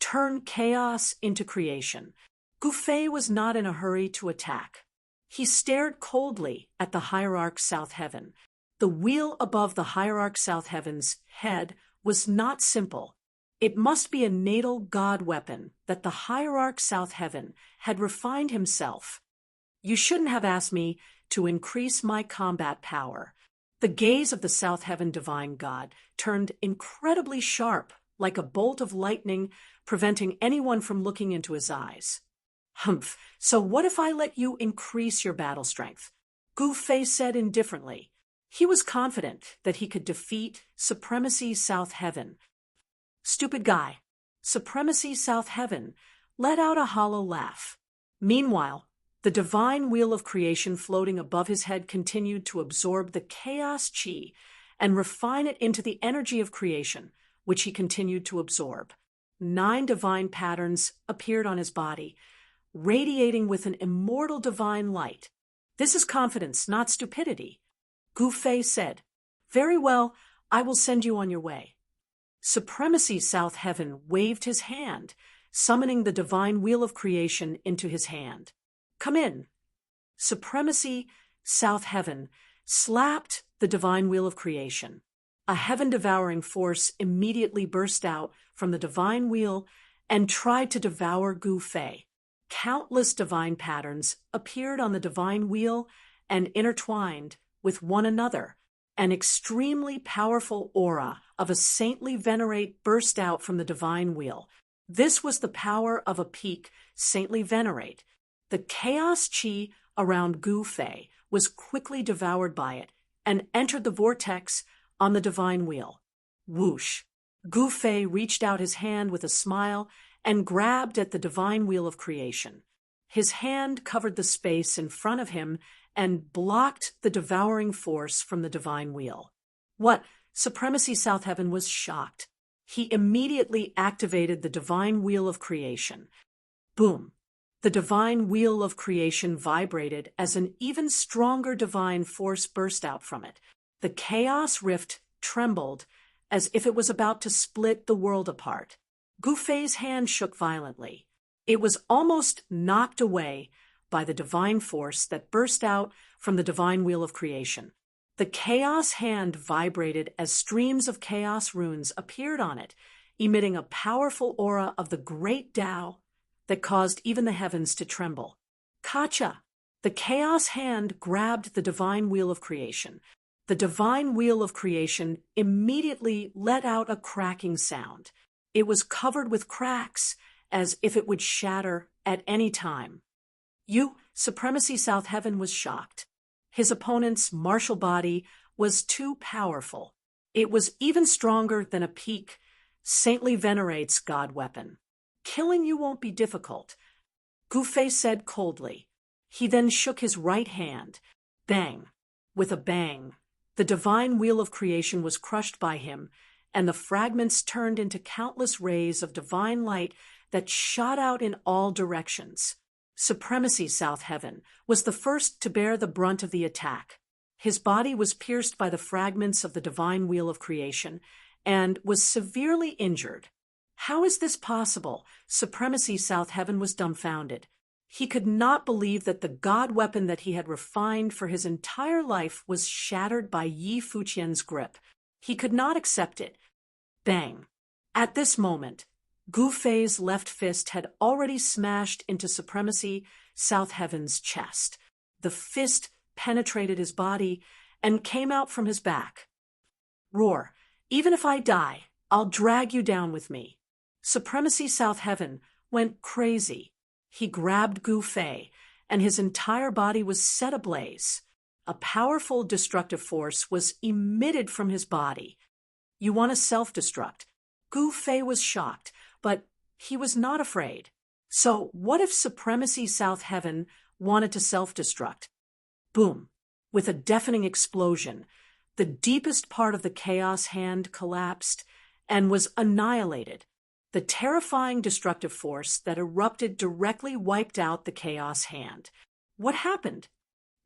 [SPEAKER 1] Turn chaos into creation. Gu Fei was not in a hurry to attack. He stared coldly at the hierarch South Heaven. The wheel above the hierarch South Heaven's head was not simple. It must be a natal god weapon that the hierarch South Heaven had refined himself. You shouldn't have asked me to increase my combat power. The gaze of the South Heaven divine god turned incredibly sharp, like a bolt of lightning, preventing anyone from looking into his eyes. Humph, so what if I let you increase your battle strength? Gu Fei said indifferently. He was confident that he could defeat Supremacy South Heaven. Stupid guy. Supremacy South Heaven let out a hollow laugh. Meanwhile, the divine wheel of creation floating above his head continued to absorb the chaos chi and refine it into the energy of creation, which he continued to absorb. 9 divine patterns appeared on his body, radiating with an immortal divine light. This is confidence, not stupidity. Gu Fei said, Very well, I will send you on your way. Supremacy South Heaven waved his hand, summoning the divine wheel of creation into his hand. Come in. Supremacy South Heaven slapped the divine wheel of creation. A heaven-devouring force immediately burst out from the divine wheel and tried to devour Gu Fei. Countless divine patterns appeared on the divine wheel and intertwined with one another. An extremely powerful aura of a saintly venerate burst out from the divine wheel. This was the power of a peak saintly venerate. The chaos chi around Gu Fei was quickly devoured by it and entered the vortex on the divine wheel. Whoosh! Gu Fei reached out his hand with a smile and grabbed at the divine wheel of creation. His hand covered the space in front of him and blocked the devouring force from the divine wheel. What? Supremacy South Heaven was shocked. He immediately activated the divine wheel of creation. Boom! The divine wheel of creation vibrated as an even stronger divine force burst out from it. The chaos rift trembled as if it was about to split the world apart. Gu Fei's hand shook violently. It was almost knocked away by the divine force that burst out from the divine wheel of creation. The chaos hand vibrated as streams of chaos runes appeared on it, emitting a powerful aura of the great Tao that caused even the heavens to tremble. Kacha! The chaos hand grabbed the divine wheel of creation. The divine wheel of creation immediately let out a cracking sound. It was covered with cracks, as if it would shatter at any time. Supremacy South Heaven was shocked. His opponent's martial body was too powerful. It was even stronger than a peak saintly venerate's god weapon. Killing you won't be difficult, Gu Fei said coldly. He then shook his right hand. Bang! With a bang, the divine wheel of creation was crushed by him, and the fragments turned into countless rays of divine light that shot out in all directions. Supremacy South Heaven was the first to bear the brunt of the attack. His body was pierced by the fragments of the divine wheel of creation and was severely injured. How is this possible? Supremacy South Heaven was dumbfounded. He could not believe that the god weapon that he had refined for his entire life was shattered by Yi Fuqian's grip. He could not accept it. Bang! At this moment, Gu Fei's left fist had already smashed into Supremacy South Heaven's chest. The fist penetrated his body and came out from his back. Roar! Even if I die, I'll drag you down with me. Supremacy South Heaven went crazy. He grabbed Gu Fei, and his entire body was set ablaze. A powerful destructive force was emitted from his body. You want to self-destruct? Gu Fei was shocked, but he was not afraid. So what if Supremacy South Heaven wanted to self-destruct? Boom! With a deafening explosion, the deepest part of the chaos hand collapsed, and was annihilated. The terrifying destructive force that erupted directly wiped out the Chaos Hand. What happened?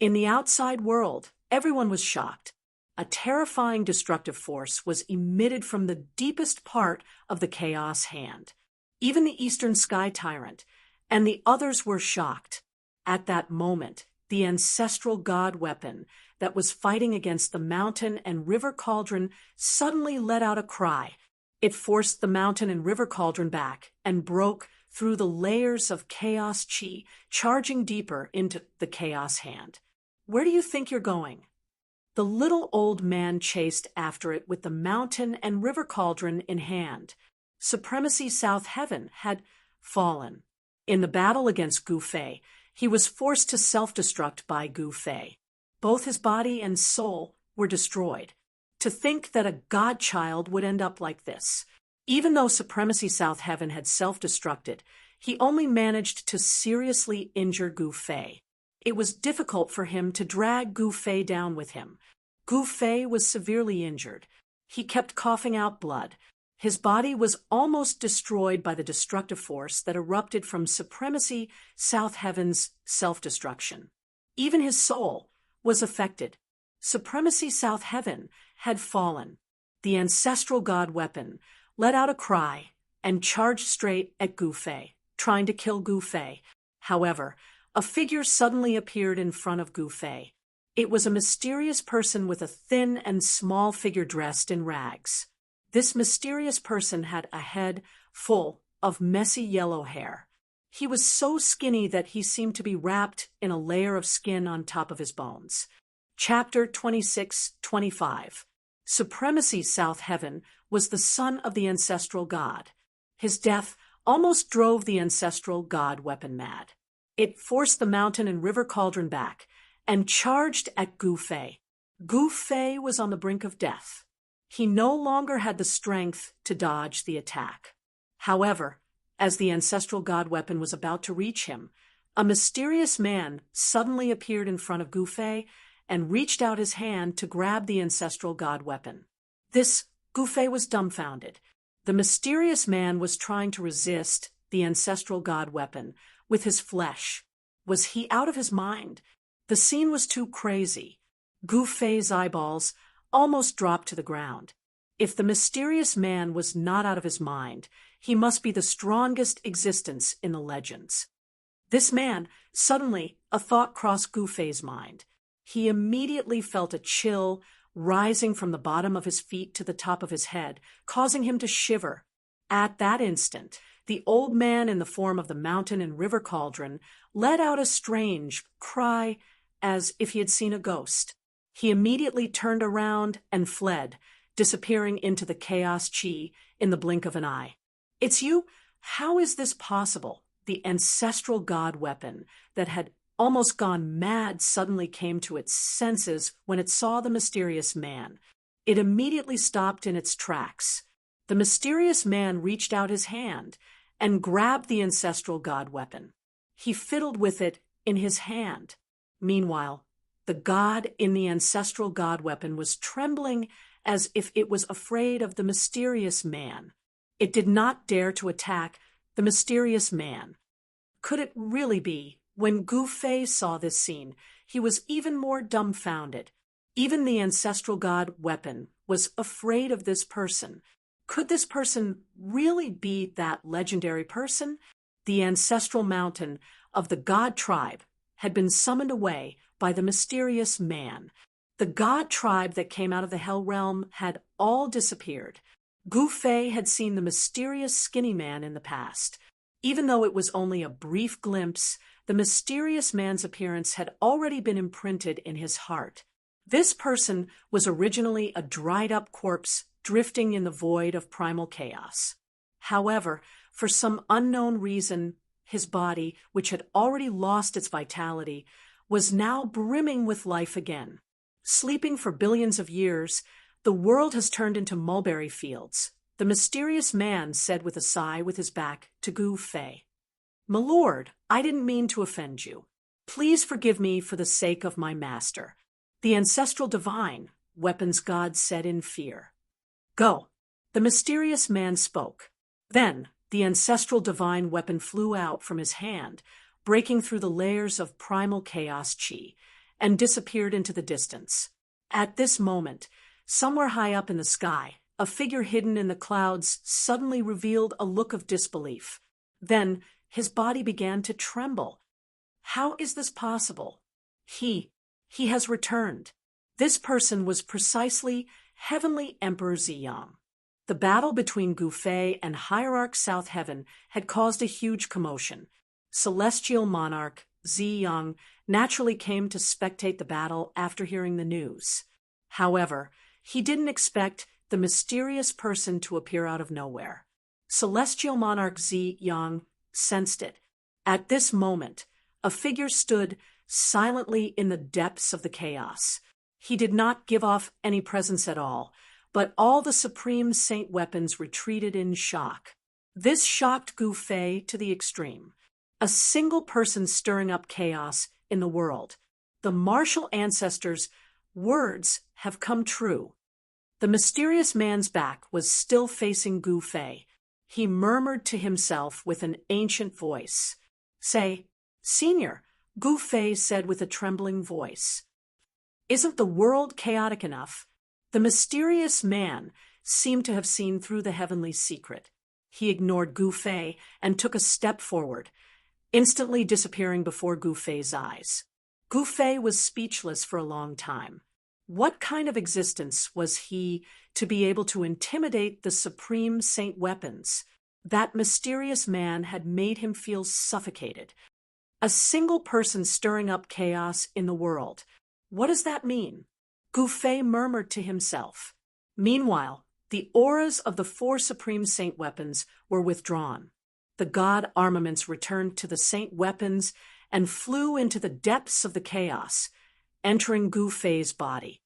[SPEAKER 1] In the outside world, everyone was shocked. A terrifying destructive force was emitted from the deepest part of the Chaos Hand. Even the Eastern Sky Tyrant and the others were shocked. At that moment, the ancestral god weapon that was fighting against the mountain and river cauldron suddenly let out a cry. It forced the mountain and river cauldron back and broke through the layers of chaos chi, charging deeper into the Chaos Hand. Where do you think you're going? The little old man chased after it with the mountain and river cauldron in hand. Supremacy South Heaven had fallen. In the battle against Gu Fei, he was forced to self-destruct by Gu Fei. Both his body and soul were destroyed. To think that a godchild would end up like this. Even though Supremacy South Heaven had self-destructed, he only managed to seriously injure Gu Fei. It was difficult for him to drag Gu Fei down with him. Gu Fei was severely injured. He kept coughing out blood. His body was almost destroyed by the destructive force that erupted from Supremacy South Heaven's self-destruction. Even his soul was affected. Supremacy South Heaven had fallen. The ancestral god weapon let out a cry and charged straight at Gu Fei, trying to kill Gu Fei. However, a figure suddenly appeared in front of Gu Fei. It was a mysterious person with a thin and small figure dressed in rags. This mysterious person had a head full of messy yellow hair. He was so skinny that he seemed to be wrapped in a layer of skin on top of his bones. Chapter 26-25. Supremacy South Heaven was the son of the ancestral god. His death almost drove the ancestral god weapon mad. It forced the mountain and river cauldron back and charged at Gu Fei. Gu Fei was on the brink of death. He no longer had the strength to dodge the attack. However, as the ancestral god weapon was about to reach him, a mysterious man suddenly appeared in front of Gu Fei and reached out his hand to grab the ancestral god weapon. Gu Fei was dumbfounded. The mysterious man was trying to resist the ancestral god weapon with his flesh. Was he out of his mind? The scene was too crazy. Gu Fei's eyeballs almost dropped to the ground. If the mysterious man was not out of his mind, he must be the strongest existence in the legends. This man, suddenly, a thought crossed Gu Fei's mind. He immediately felt a chill rising from the bottom of his feet to the top of his head, causing him to shiver. At that instant, the old man in the form of the mountain and river cauldron let out a strange cry as if he had seen a ghost. He immediately turned around and fled, disappearing into the chaos chi in the blink of an eye. It's you? How is this possible? The ancestral god weapon that had almost gone mad suddenly came to its senses when it saw the mysterious man. It immediately stopped in its tracks. The mysterious man reached out his hand and grabbed the ancestral god weapon. He fiddled with it in his hand. Meanwhile, the god in the ancestral god weapon was trembling as if it was afraid of the mysterious man. It did not dare to attack the mysterious man. Could it really be? When Gu Fei saw this scene, he was even more dumbfounded. Even the ancestral god weapon was afraid of this person. Could this person really be that legendary person? The ancestral mountain of the god tribe had been summoned away by the mysterious man. The god tribe that came out of the Hell Realm had all disappeared. Gu Fei had seen the mysterious skinny man in the past. Even though it was only a brief glimpse, the mysterious man's appearance had already been imprinted in his heart. This person was originally a dried-up corpse drifting in the void of primal chaos. However, for some unknown reason, his body, which had already lost its vitality, was now brimming with life again. Sleeping for billions of years, the world has turned into mulberry fields. The mysterious man said with a sigh with his back to Gu Fei. "My lord, I didn't mean to offend you. Please forgive me for the sake of my master." The ancestral divine, weapons god said in fear. "Go. The mysterious man spoke. Then, the ancestral divine weapon flew out from his hand, breaking through the layers of primal chaos chi, and disappeared into the distance. At this moment, somewhere high up in the sky, a figure hidden in the clouds suddenly revealed a look of disbelief. Then, his body began to tremble. How is this possible? He has returned. This person was precisely Heavenly Emperor Ziyang. The battle between Gu Fei and Hierarch South Heaven had caused a huge commotion. Celestial monarch Ziyang naturally came to spectate the battle after hearing the news. However, he didn't expect the mysterious person to appear out of nowhere. Celestial monarch Ziyang sensed it. At this moment, a figure stood silently in the depths of the chaos. He did not give off any presence at all, but all the supreme saint weapons retreated in shock. This shocked Gu Fei to the extreme. A single person stirring up chaos in the world. The martial ancestors' words have come true. The mysterious man's back was still facing Gu Fei. He murmured to himself with an ancient voice. "Say, Senior," Gu Fei said with a trembling voice. "Isn't the world chaotic enough?" The mysterious man seemed to have seen through the heavenly secret. He ignored Gu Fei and took a step forward, instantly disappearing before Gu Fei's eyes. Gu Fei was speechless for a long time. What kind of existence was he to be able to intimidate the supreme saint weapons? That mysterious man had made him feel suffocated. A single person stirring up chaos in the world. What does that mean? Gu Fei murmured to himself. Meanwhile, the auras of the four supreme saint weapons were withdrawn. The god armaments returned to the saint weapons and flew into the depths of the chaos, entering Gu Fei's body.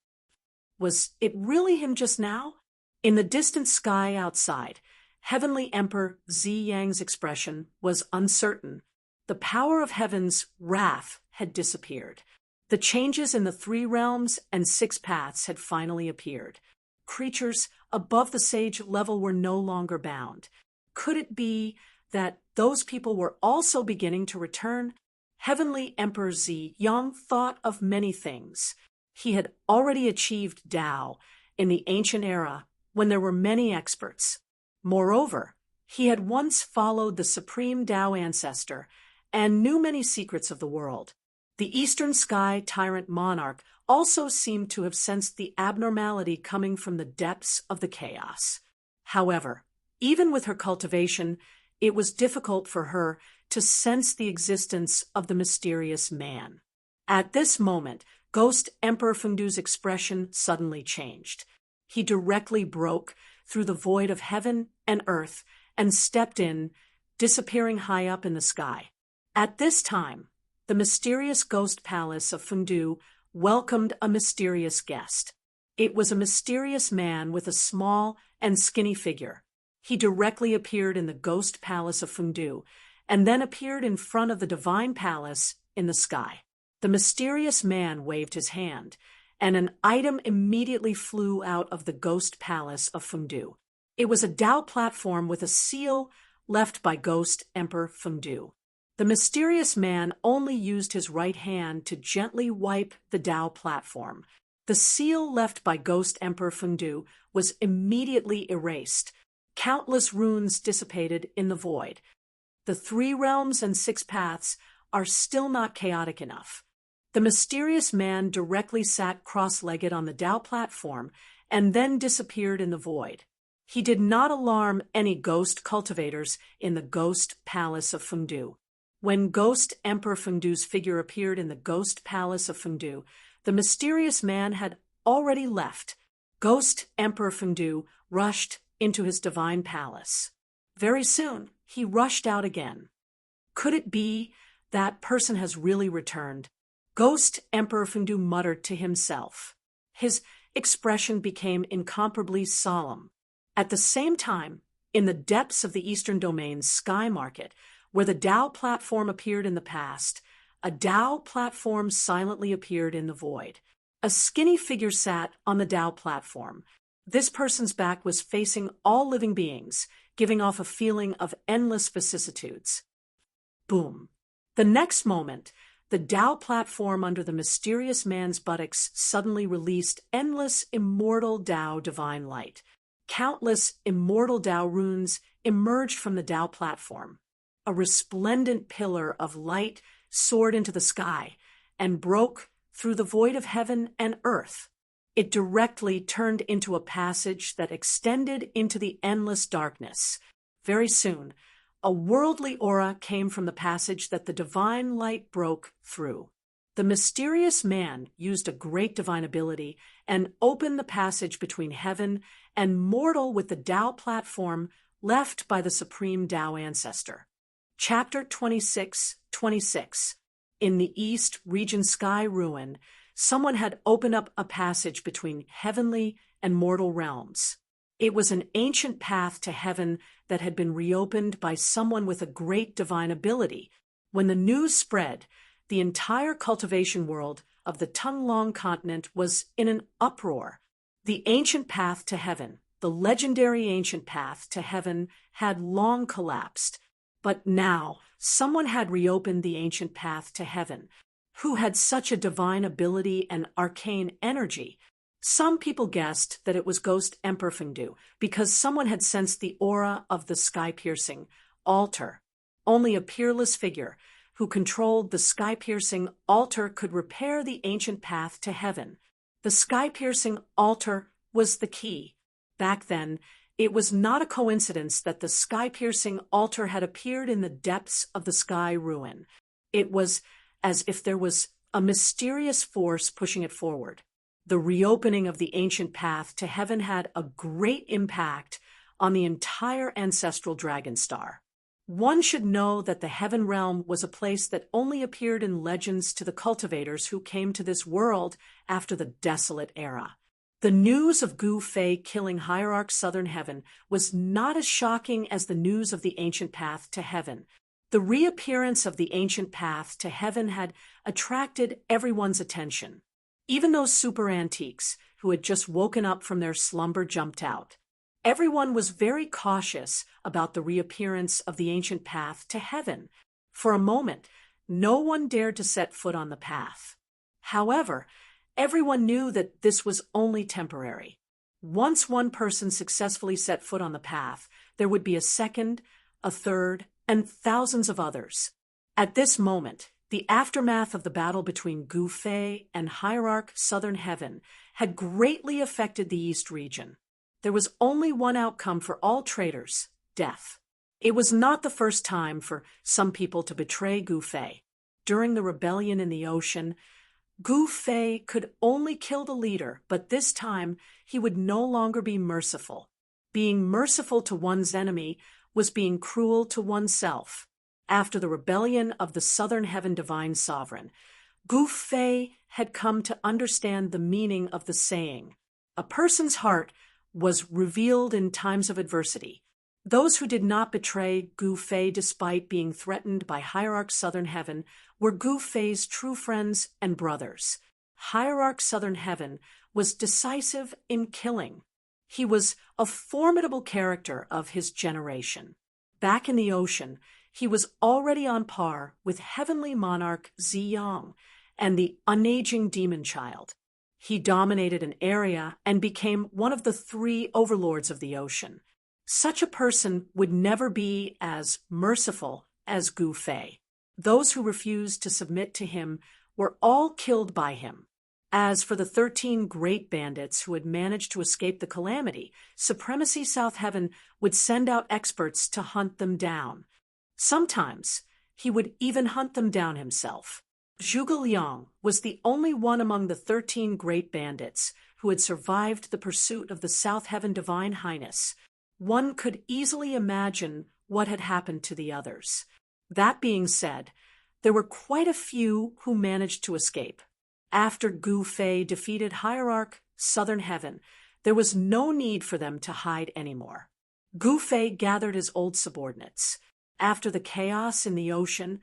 [SPEAKER 1] Was it really him just now? In the distant sky outside, Heavenly Emperor Ziyang's expression was uncertain. The power of heaven's wrath had disappeared. The changes in the 3 realms and 6 paths had finally appeared. Creatures above the sage level were no longer bound. Could it be that those people were also beginning to return? Heavenly Emperor Ziyang thought of many things. He had already achieved Tao in the ancient era when there were many experts. Moreover, he had once followed the supreme Tao ancestor and knew many secrets of the world. The Eastern Sky Tyrant Monarch also seemed to have sensed the abnormality coming from the depths of the chaos. However, even with her cultivation, it was difficult for her to sense the existence of the mysterious man. At this moment, Ghost Emperor Fengdu's expression suddenly changed. He directly broke through the void of heaven and earth and stepped in, disappearing high up in the sky. At this time, the mysterious ghost palace of Fengdu welcomed a mysterious guest. It was a mysterious man with a small and skinny figure. He directly appeared in the ghost palace of Fengdu, and then appeared in front of the divine palace in the sky. The mysterious man waved his hand, and an item immediately flew out of the ghost palace of Fengdu. It was a Tao platform with a seal left by Ghost Emperor Fengdu. The mysterious man only used his right hand to gently wipe the Tao platform. The seal left by Ghost Emperor Fengdu was immediately erased. Countless runes dissipated in the void. The 3 realms and 6 paths are still not chaotic enough. The mysterious man directly sat cross-legged on the Tao platform and then disappeared in the void. He did not alarm any ghost cultivators in the ghost palace of Fengdu. When Ghost Emperor Fengdu's figure appeared in the ghost palace of Fengdu, the mysterious man had already left. Ghost Emperor Fengdu rushed into his divine palace. Very soon, he rushed out again. Could it be that person has really returned? Ghost Emperor Fengdu muttered to himself. His expression became incomparably solemn. At the same time, in the depths of the Eastern Domain's sky market, where the Tao platform appeared in the past, a Tao platform silently appeared in the void. A skinny figure sat on the Tao platform. This person's back was facing all living beings, giving off a feeling of endless vicissitudes. Boom. The next moment, the Tao platform under the mysterious man's buttocks suddenly released endless immortal Tao divine light. Countless immortal Tao runes emerged from the Tao platform. A resplendent pillar of light soared into the sky and broke through the void of heaven and earth. It directly turned into a passage that extended into the endless darkness. Very soon, a worldly aura came from the passage that the divine light broke through. The mysterious man used a great divine ability and opened the passage between heaven and mortal with the Tao platform left by the supreme Tao ancestor. Chapter 26:26. In the East Region Sky Ruin, someone had opened up a passage between heavenly and mortal realms. It was an ancient path to heaven that had been reopened by someone with a great divine ability. When the news spread, the entire cultivation world of the Tunlong continent was in an uproar. The ancient path to heaven, the legendary ancient path to heaven, had long collapsed. But now, someone had reopened the ancient path to heaven, who had such a divine ability and arcane energy. Some people guessed that it was Ghost Emperor Fengdu because someone had sensed the aura of the sky-piercing altar. Only a peerless figure who controlled the sky-piercing altar could repair the ancient path to heaven. The sky-piercing altar was the key. Back then, it was not a coincidence that the sky-piercing altar had appeared in the depths of the sky ruin. It was as if there was a mysterious force pushing it forward. The reopening of the ancient path to heaven had a great impact on the entire ancestral dragon star. One should know that the heaven realm was a place that only appeared in legends to the cultivators who came to this world after the desolate era. The news of Gu Fei killing Hierarch Southern Heaven was not as shocking as the news of the ancient path to heaven. The reappearance of the ancient path to heaven had attracted everyone's attention. Even those super antiques who had just woken up from their slumber jumped out. Everyone was very cautious about the reappearance of the ancient path to heaven. For a moment, no one dared to set foot on the path. However, everyone knew that this was only temporary. Once one person successfully set foot on the path, there would be a second, a third, and thousands of others. At this moment, the aftermath of the battle between Gu Fei and Hierarch Southern Heaven had greatly affected the East region. There was only one outcome for all traitors: death. It was not the first time for some people to betray Gu Fei. During the rebellion in the ocean, Gu Fei could only kill the leader, but this time he would no longer be merciful. Being merciful to one's enemy was being cruel to oneself. After the rebellion of the Southern Heaven Divine Sovereign, Gu Fei had come to understand the meaning of the saying, "A person's heart was revealed in times of adversity." Those who did not betray Gu Fei despite being threatened by Hierarch Southern Heaven were Gu Fei's true friends and brothers. Hierarch Southern Heaven was decisive in killing. He was a formidable character of his generation. Back in the ocean, he was already on par with heavenly monarch Ziyang and the unaging demon child. He dominated an area and became one of the 3 overlords of the ocean. Such a person would never be as merciful as Gu Fei. Those who refused to submit to him were all killed by him. As for the 13 great bandits who had managed to escape the calamity, Supremacy South Heaven would send out experts to hunt them down. Sometimes he would even hunt them down himself. Zhuge Liang was the only one among the 13 great bandits who had survived the pursuit of the South Heaven Divine Highness. One could easily imagine what had happened to the others. That being said, there were quite a few who managed to escape. After Gu Fei defeated Hierarch Southern Heaven, there was no need for them to hide anymore. Gu Fei gathered his old subordinates. After the chaos in the ocean,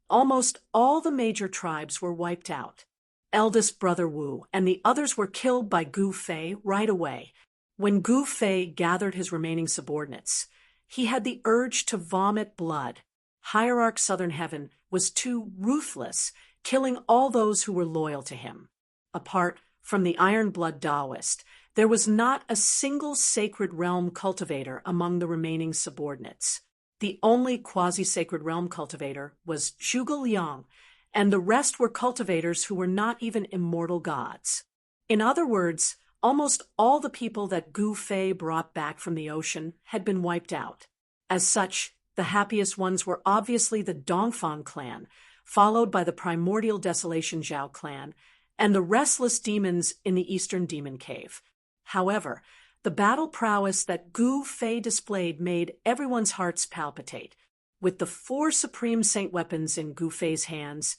[SPEAKER 1] almost all the major tribes were wiped out. Eldest brother Wu and the others were killed by Gu Fei right away. When Gu Fei gathered his remaining subordinates, he had the urge to vomit blood. Hierarch Southern Heaven was too ruthless, killing all those who were loyal to him. Apart from the Iron Blood Taoist, there was not a single sacred realm cultivator among the remaining subordinates. The only quasi-sacred realm cultivator was Zhuge Liang, and the rest were cultivators who were not even immortal gods. In other words, almost all the people that Gu Fei brought back from the ocean had been wiped out. As such, the happiest ones were obviously the Dongfang clan, followed by the primordial desolation Zhao clan, and the restless demons in the Eastern Demon Cave. However, the battle prowess that Gu Fei displayed made everyone's hearts palpitate. With the 4 supreme saint weapons in Gu Fei's hands,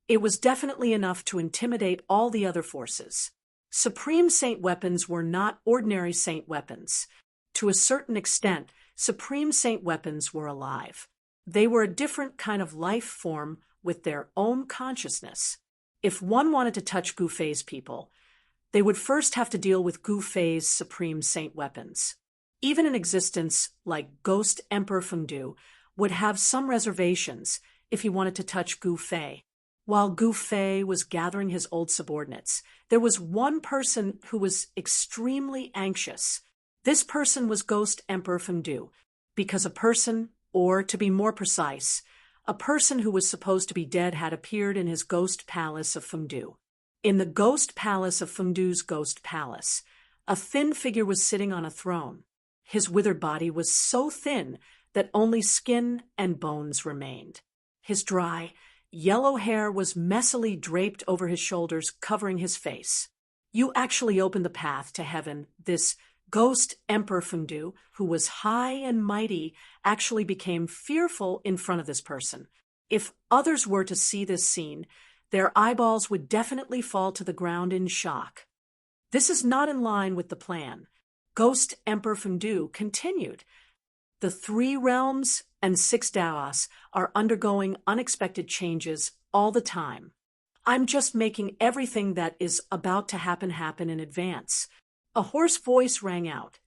[SPEAKER 1] it was definitely enough to intimidate all the other forces. Supreme saint weapons were not ordinary saint weapons. To a certain extent, supreme saint weapons were alive. They were a different kind of life form with their own consciousness. If one wanted to touch Gu Fei's people, they would first have to deal with Gu Fei's supreme saint weapons. Even an existence like Ghost Emperor Fengdu would have some reservations if he wanted to touch Gu Fei. While Gu Fei was gathering his old subordinates, there was one person who was extremely anxious. This person was Ghost Emperor Fengdu, because a person, or to be more precise, a person who was supposed to be dead had appeared in his ghost palace of Fengdu. In the ghost palace of Fengdu's ghost palace, a thin figure was sitting on a throne. His withered body was so thin that only skin and bones remained. His dry, yellow hair was messily draped over his shoulders, covering his face. You actually opened the path to heaven. This Ghost Emperor Fengdu, who was high and mighty, actually became fearful in front of this person. If others were to see this scene, their eyeballs would definitely fall to the ground in shock. This is not in line with the plan. Ghost Emperor Fengdu continued. The 3 realms and 6 Daos are undergoing unexpected changes all the time. I'm just making everything that is about to happen in advance. A hoarse voice rang out.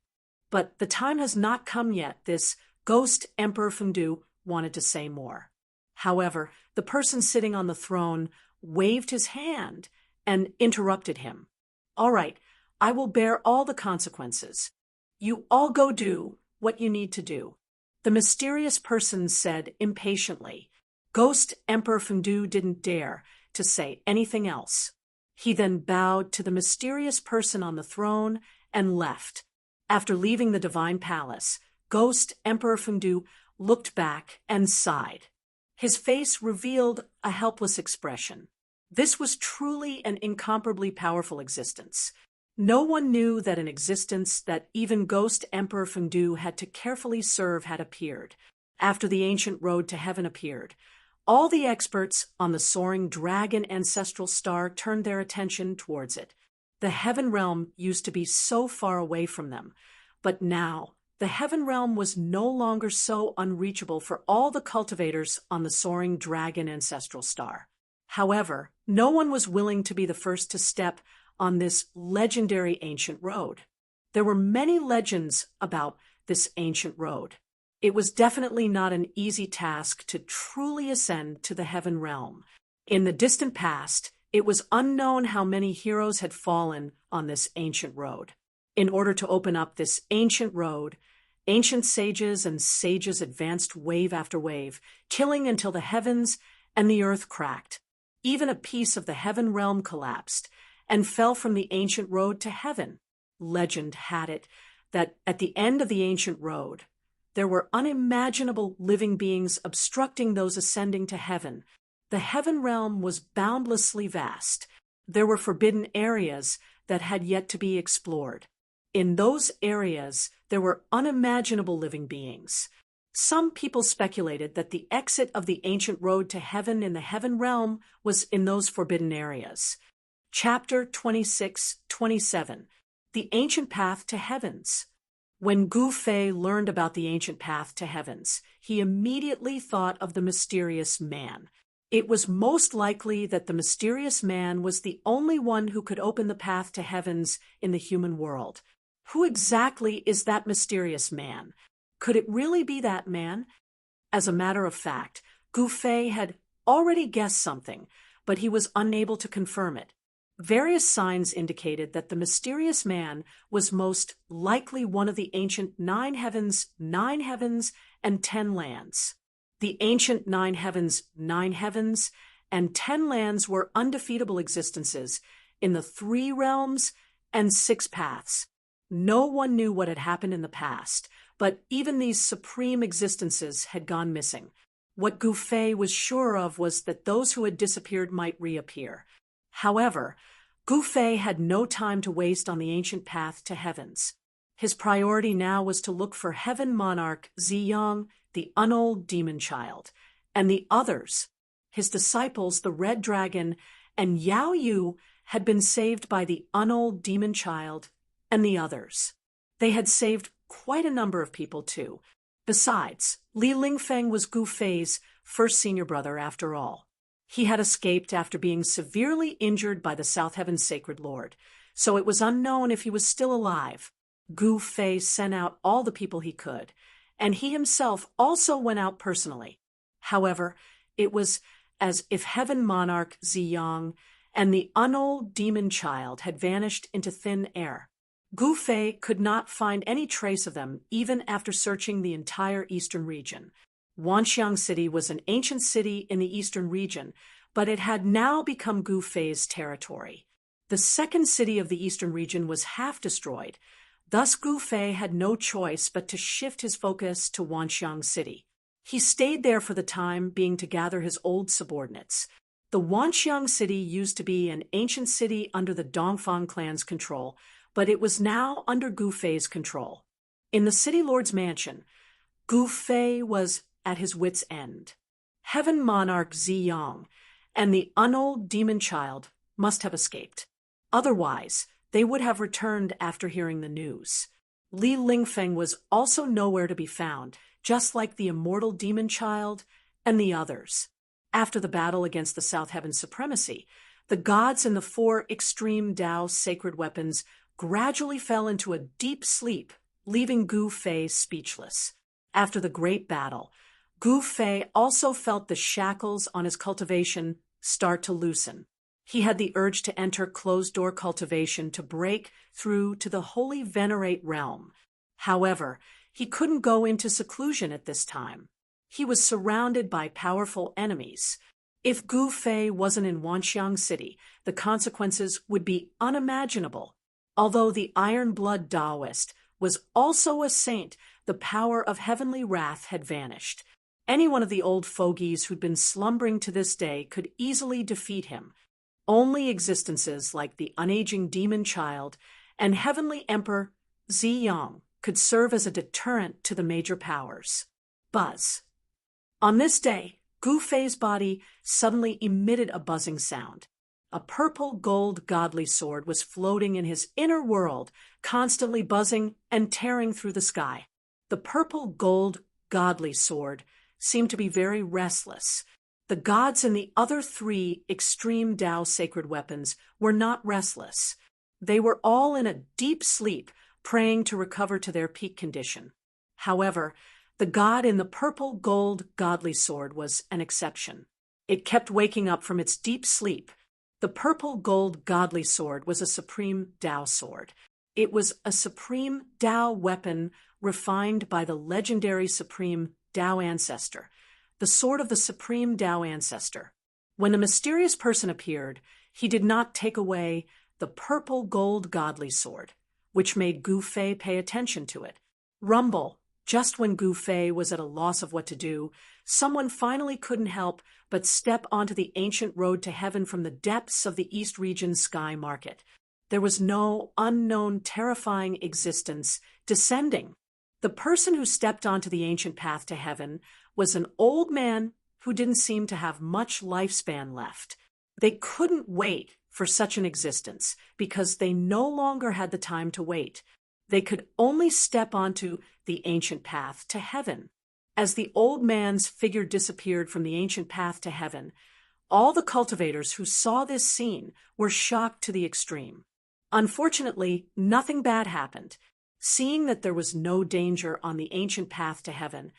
[SPEAKER 1] But the time has not come yet. This Ghost Emperor Fengdu wanted to say more. However, the person sitting on the throne waved his hand and interrupted him. All right, I will bear all the consequences. You all go do what you need to do. The mysterious person said impatiently. Ghost Emperor Fengdu didn't dare to say anything else. He then bowed to the mysterious person on the throne and left. After leaving the divine palace, Ghost Emperor Fengdu looked back and sighed. His face revealed a helpless expression. This was truly an incomparably powerful existence. No one knew that an existence that even Ghost Emperor Fengdu had to carefully serve had appeared. After the ancient road to heaven appeared, all the experts on the soaring dragon ancestral star turned their attention towards it. The heaven realm used to be so far away from them, but now the heaven realm was no longer so unreachable for all the cultivators on the soaring dragon ancestral star. However, no one was willing to be the first to step on this legendary ancient road. There were many legends about this ancient road. It was definitely not an easy task to truly ascend to the heaven realm. In the distant past, it was unknown how many heroes had fallen on this ancient road. In order to open up this ancient road, ancient sages and sages advanced wave after wave, killing until the heavens and the earth cracked. Even a piece of the heaven realm collapsed and fell from the ancient road to heaven. Legend had it that at the end of the ancient road, there were unimaginable living beings obstructing those ascending to heaven. The heaven realm was boundlessly vast. There were forbidden areas that had yet to be explored. In those areas, there were unimaginable living beings. Some people speculated that the exit of the ancient road to heaven in the heaven realm was in those forbidden areas. Chapter 26-27, The Ancient Path to Heavens. When Gu Fei learned about the ancient path to heavens, he immediately thought of the mysterious man. It was most likely that the mysterious man was the only one who could open the path to heavens in the human world. Who exactly is that mysterious man? Could it really be that man? As a matter of fact, Gu Fei had already guessed something, but he was unable to confirm it. Various signs indicated that the mysterious man was most likely one of the ancient 9 heavens, 9 heavens, and 10 lands. The ancient 9 heavens, 9 heavens, and 10 lands were undefeatable existences in the 3 realms and 6 paths. No one knew what had happened in the past, but even these supreme existences had gone missing. What Gu Fei was sure of was that those who had disappeared might reappear. However, Gu Fei had no time to waste on the ancient path to heavens. His priority now was to look for heaven monarch Ziyang, the unold demon child, and the others. His disciples, the Red Dragon and Yao Yu, had been saved by the unold demon child and the others. They had saved quite a number of people, too. Besides, Li Lingfeng was Gu Fei's first senior brother after all. He had escaped after being severely injured by the South Heaven's Sacred Lord, so it was unknown if he was still alive. Gu Fei sent out all the people he could, and he himself also went out personally. However, it was as if heaven monarch Ziyang and the unold demon child had vanished into thin air. Gu Fei could not find any trace of them even after searching the entire eastern region. Wanxiang City was an ancient city in the eastern region, but it had now become Gu Fei's territory. The second city of the eastern region was half destroyed. Thus Gu Fei had no choice but to shift his focus to Wanxiang City. He stayed there for the time being to gather his old subordinates. The Wanxiang City used to be an ancient city under the Dongfang clan's control, but it was now under Gu Fei's control. In the city lord's mansion, Gu Fei was at his wit's end. Heaven monarch Ziyang and the unold demon child must have escaped. Otherwise, they would have returned after hearing the news. Li Lingfeng was also nowhere to be found, just like the immortal demon child and the others. After the battle against the South Heaven's supremacy, the gods and the 4 extreme Tao sacred weapons gradually fell into a deep sleep, leaving Gu Fei speechless. After the great battle, Gu Fei also felt the shackles on his cultivation start to loosen. He had the urge to enter closed-door cultivation to break through to the holy venerate realm. However, he couldn't go into seclusion at this time. He was surrounded by powerful enemies. If Gu Fei wasn't in Wanxiang City, the consequences would be unimaginable. Although the iron-blood Taoist was also a saint, the power of heavenly wrath had vanished. Any one of the old fogies who'd been slumbering to this day could easily defeat him. Only existences like the unaging demon child and heavenly emperor Ziyang could serve as a deterrent to the major powers. Buzz. On this day, Gu Fei's body suddenly emitted a buzzing sound. A purple gold godly sword was floating in his inner world, constantly buzzing and tearing through the sky. The purple gold godly sword seemed to be very restless. The gods in the other 3 extreme Tao sacred weapons were not restless. They were all in a deep sleep, praying to recover to their peak condition. However, the god in the purple gold godly sword was an exception. It kept waking up from its deep sleep. The purple gold godly sword was a supreme Tao sword. It was a supreme Tao weapon refined by the legendary supreme Tao ancestor, the sword of the supreme Tao ancestor. When a mysterious person appeared, he did not take away the purple gold godly sword, which made Gu Fei pay attention to it. Rumble. Just when Gu Fei was at a loss of what to do, someone finally couldn't help but step onto the ancient road to heaven from the depths of the East Region sky market. There was no unknown, terrifying existence descending. The person who stepped onto the ancient path to heaven was an old man who didn't seem to have much lifespan left. They couldn't wait for such an existence because they no longer had the time to wait. They could only step onto the ancient path to heaven. As the old man's figure disappeared from the ancient path to heaven, all the cultivators who saw this scene were shocked to the extreme. Unfortunately, nothing bad happened. Seeing that there was no danger on the ancient path to heaven,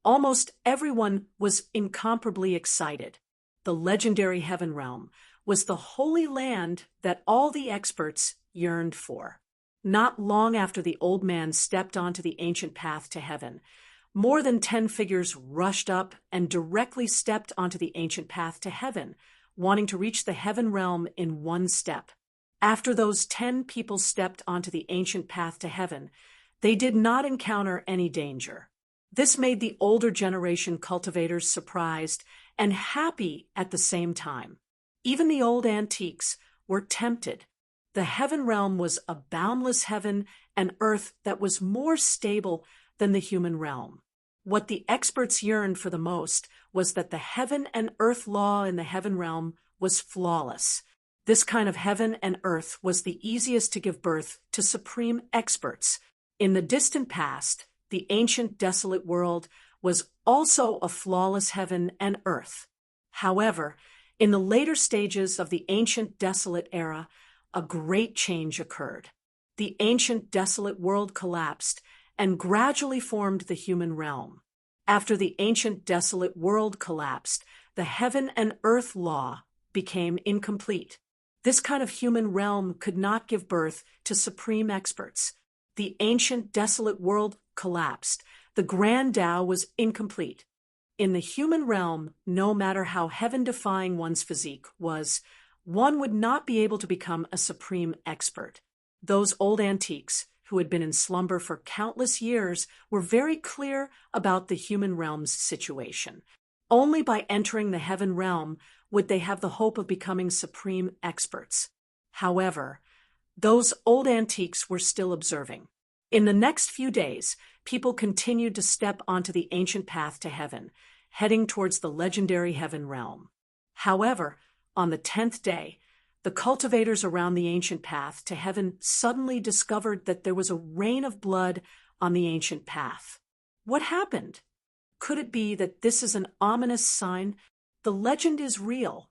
[SPEAKER 1] almost everyone was incomparably excited. The legendary heaven realm was the holy land that all the experts yearned for. Not long after the old man stepped onto the ancient path to heaven, more than 10 figures rushed up and directly stepped onto the ancient path to heaven, wanting to reach the heaven realm in one step. After those 10 people stepped onto the ancient path to heaven, they did not encounter any danger. This made the older generation cultivators surprised and happy at the same time. Even the old antiques were tempted. The heaven realm was a boundless heaven and earth that was more stable than the human realm. What the experts yearned for the most was that the heaven and earth law in the heaven realm was flawless. This kind of heaven and earth was the easiest to give birth to supreme experts. In the distant past, the ancient desolate world was also a flawless heaven and earth. However, in the later stages of the ancient desolate era, a great change occurred. The ancient desolate world collapsed and gradually formed the human realm. After the ancient desolate world collapsed, the heaven and earth law became incomplete. This kind of human realm could not give birth to supreme experts. The ancient desolate world collapsed. The grand Tao was incomplete. In the human realm, no matter how heaven-defying one's physique was, one would not be able to become a supreme expert. Those old antiques, who had been in slumber for countless years, were very clear about the human realm's situation. Only by entering the heaven realm would they have the hope of becoming supreme experts. However, those old antiques were still observing. In the next few days, people continued to step onto the ancient path to heaven, heading towards the legendary heaven realm. However, on the 10th day, the cultivators around the ancient path to heaven suddenly discovered that there was a rain of blood on the ancient path. What happened? Could it be that this is an ominous sign? The legend is real.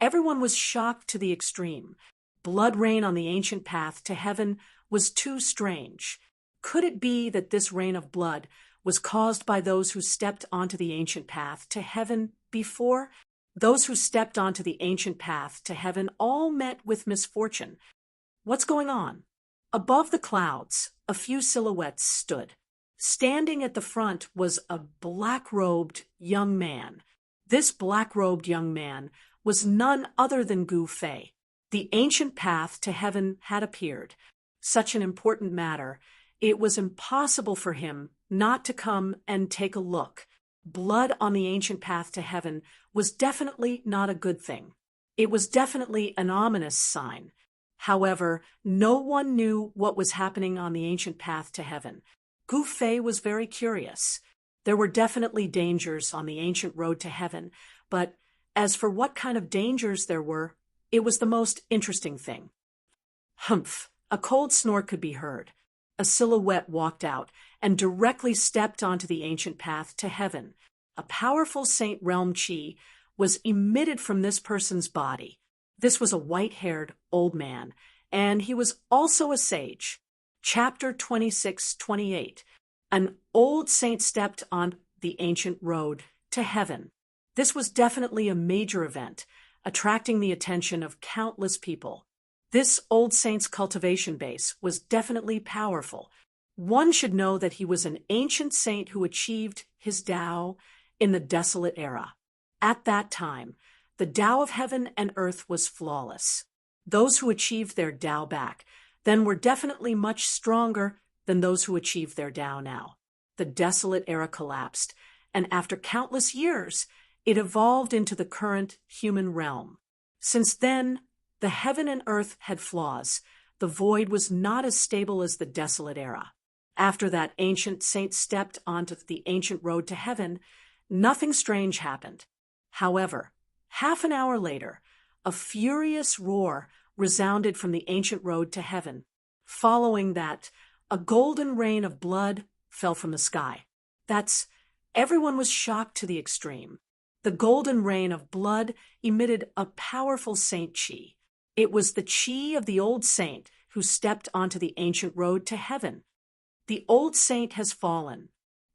[SPEAKER 1] Everyone was shocked to the extreme. Blood rain on the ancient path to heaven was too strange. Could it be that this rain of blood was caused by those who stepped onto the ancient path to heaven before? Those who stepped onto the ancient path to heaven all met with misfortune. What's going on? Above the clouds, a few silhouettes stood. Standing at the front was a black-robed young man. This black-robed young man was none other than Gu Fei. The ancient path to heaven had appeared. Such an important matter, it was impossible for him not to come and take a look. Blood on the ancient path to heaven was definitely not a good thing. It was definitely an ominous sign. However, no one knew what was happening on the ancient path to heaven. Gu Fei was very curious. There were definitely dangers on the ancient road to heaven, but as for what kind of dangers there were, it was the most interesting thing. Humph! A cold snort could be heard. A silhouette walked out and directly stepped onto the ancient path to heaven. A powerful Saint Realm Chi was emitted from this person's body. This was a white-haired old man, and he was also a sage. Chapter 26-28. An old saint stepped on the ancient road to heaven. This was definitely a major event, attracting the attention of countless people. This old saint's cultivation base was definitely powerful. One should know that he was an ancient saint who achieved his Tao in the desolate era. At that time, the Tao of heaven and earth was flawless. Those who achieved their Tao back then were definitely much stronger than those who achieved their Tao now. The desolate era collapsed, and after countless years, it evolved into the current human realm. Since then, the heaven and earth had flaws. The void was not as stable as the desolate era. After that ancient saint stepped onto the ancient road to heaven, nothing strange happened. However, half an hour later, a furious roar resounded from the ancient road to heaven. Following that, a golden rain of blood fell from the sky. Everyone was shocked to the extreme. The golden rain of blood emitted a powerful Saint Chi. It was the Chi of the old saint who stepped onto the ancient road to heaven. The old saint has fallen.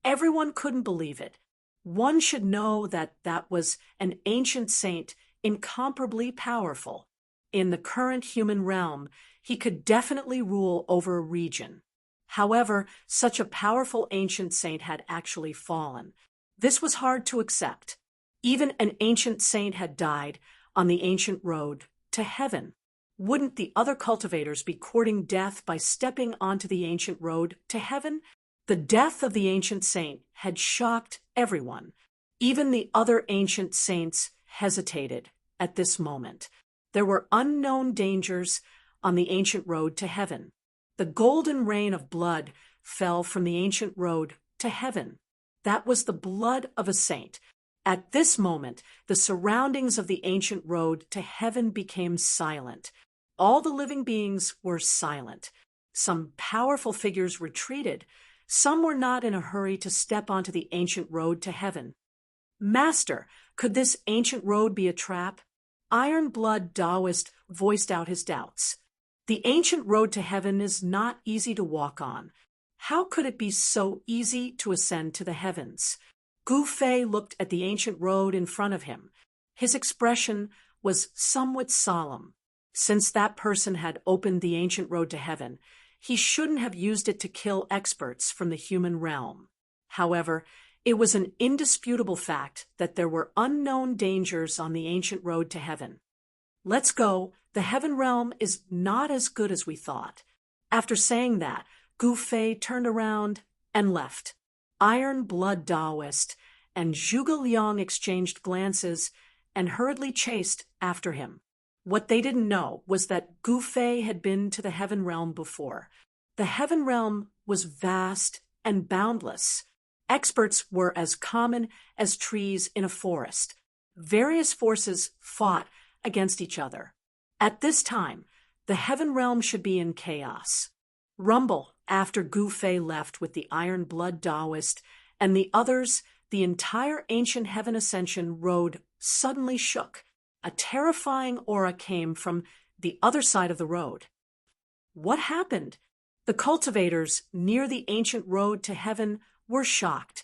[SPEAKER 1] Everyone couldn't believe it. One should know that that was an ancient saint, incomparably powerful. In the current human realm, he could definitely rule over a region. However, such a powerful ancient saint had actually fallen. This was hard to accept. Even an ancient saint had died on the ancient road to heaven. Wouldn't the other cultivators be courting death by stepping onto the ancient road to heaven? The death of the ancient saint had shocked everyone. Even the other ancient saints hesitated at this moment. There were unknown dangers on the ancient road to heaven. The golden rain of blood fell from the ancient road to heaven. That was the blood of a saint. At this moment, the surroundings of the ancient road to heaven became silent. All the living beings were silent. Some powerful figures retreated. Some were not in a hurry to step onto the ancient road to heaven. Master, could this ancient road be a trap? Iron Blood Taoist voiced out his doubts. The ancient road to heaven is not easy to walk on. How could it be so easy to ascend to the heavens? Gu Fei looked at the ancient road in front of him. His expression was somewhat solemn. Since that person had opened the ancient road to heaven, he shouldn't have used it to kill experts from the human realm. However, it was an indisputable fact that there were unknown dangers on the ancient road to heaven. Let's go. The heaven realm is not as good as we thought. After saying that, Gu Fei turned around and left. Iron Blood Taoist and Zhuge Liang exchanged glances and hurriedly chased after him. What they didn't know was that Gu Fei had been to the heaven realm before. The heaven realm was vast and boundless. Experts were as common as trees in a forest. Various forces fought against each other. At this time, the heaven realm should be in chaos. Rumble after Gu Fei left with the Iron Blood Taoist and the others, the entire ancient heaven ascension road suddenly shook. A terrifying aura came from the other side of the road. What happened? The cultivators near the ancient road to heaven were shocked.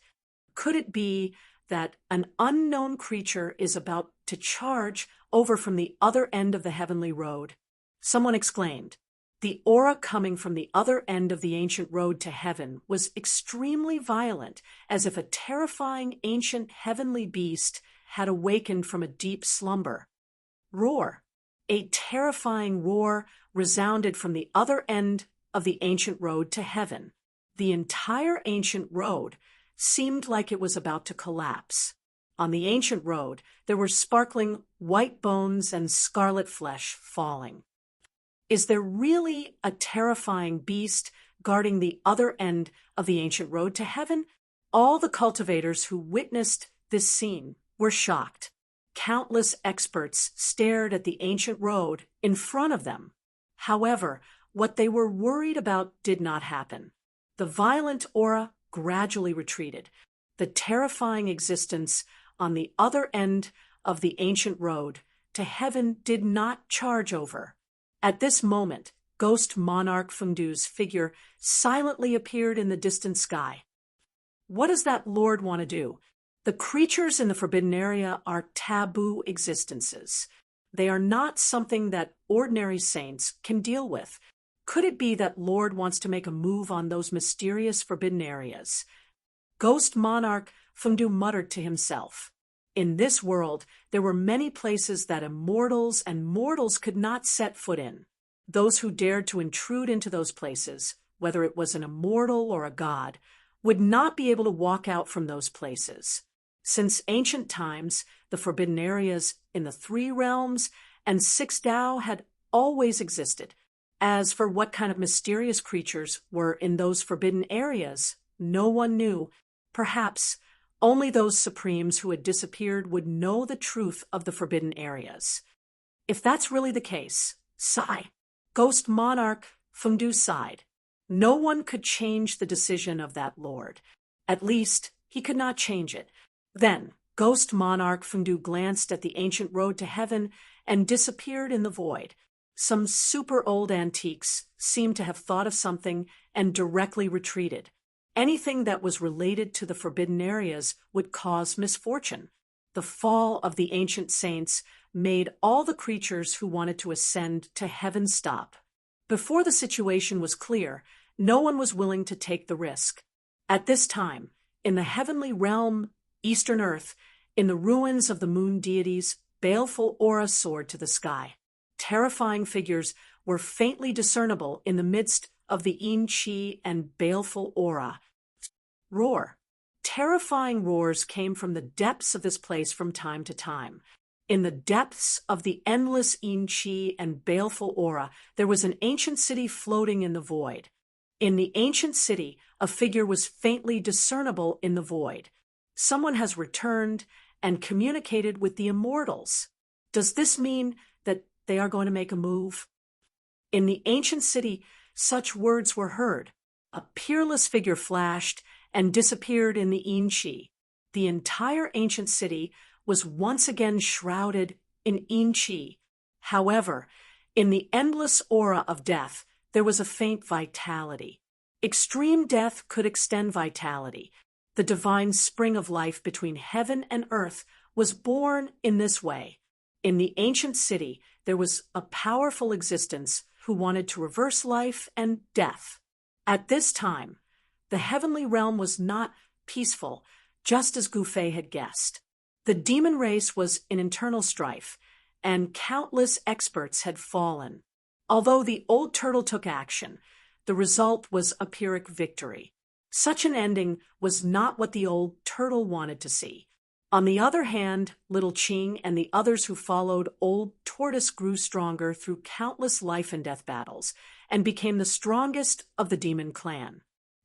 [SPEAKER 1] Could it be that an unknown creature is about to charge over from the other end of the heavenly road? Someone exclaimed. The aura coming from the other end of the ancient road to heaven was extremely violent, as if a terrifying ancient heavenly beast had awakened from a deep slumber. Roar. A terrifying roar resounded from the other end of the ancient road to heaven. The entire ancient road seemed like it was about to collapse. On the ancient road, there were sparkling white bones and scarlet flesh falling. Is there really a terrifying beast guarding the other end of the ancient road to heaven? All the cultivators who witnessed this scene were shocked. Countless experts stared at the ancient road in front of them. However, what they were worried about did not happen. The violent aura gradually retreated. The terrifying existence on the other end of the ancient road to heaven did not charge over. At this moment, Ghost Monarch Fengdu's figure silently appeared in the distant sky. What does that lord want to do? The creatures in the forbidden area are taboo existences. They are not something that ordinary saints can deal with. Could it be that Lord wants to make a move on those mysterious forbidden areas? Ghost Monarch Fengdu muttered to himself. In this world, there were many places that immortals and mortals could not set foot in. Those who dared to intrude into those places, whether it was an immortal or a god, would not be able to walk out from those places. Since ancient times, the forbidden areas in the 3 realms and 6 Dao had always existed. As for what kind of mysterious creatures were in those forbidden areas, no one knew. Perhaps only those supremes who had disappeared would know the truth of the forbidden areas. If that's really the case, sigh. Ghost Monarch Fengdu sighed. No one could change the decision of that lord. At least, he could not change it. Then, Ghost Monarch Fengdu glanced at the ancient road to heaven and disappeared in the void. Some super old antiques seemed to have thought of something and directly retreated. Anything that was related to the forbidden areas would cause misfortune. The fall of the ancient saints made all the creatures who wanted to ascend to heaven stop. Before the situation was clear, no one was willing to take the risk. At this time, in the heavenly realm, Eastern Earth, in the ruins of the moon deities, baleful aura soared to the sky. Terrifying figures were faintly discernible in the midst of the Yin-Chi and baleful aura. Roar. Terrifying roars came from the depths of this place from time to time. In the depths of the endless Yin-Chi and baleful aura, there was an ancient city floating in the void. In the ancient city, a figure was faintly discernible in the void. Someone has returned and communicated with the immortals. Does this mean that they are going to make a move? In the ancient city, such words were heard. A peerless figure flashed and disappeared in the Yin-Chi. The entire ancient city was once again shrouded in Yin-Chi. However, in the endless aura of death, there was a faint vitality. Extreme death could extend vitality. The divine spring of life between heaven and earth was born in this way. In the ancient city, there was a powerful existence who wanted to reverse life and death. At this time, the heavenly realm was not peaceful, just as Gufei had guessed. The demon race was in internal strife, and countless experts had fallen. Although the old turtle took action, the result was a Pyrrhic victory. Such an ending was not what the old turtle wanted to see. On the other hand, little Qing and the others who followed old tortoise grew stronger through countless life and death battles and became the strongest of the demon clan.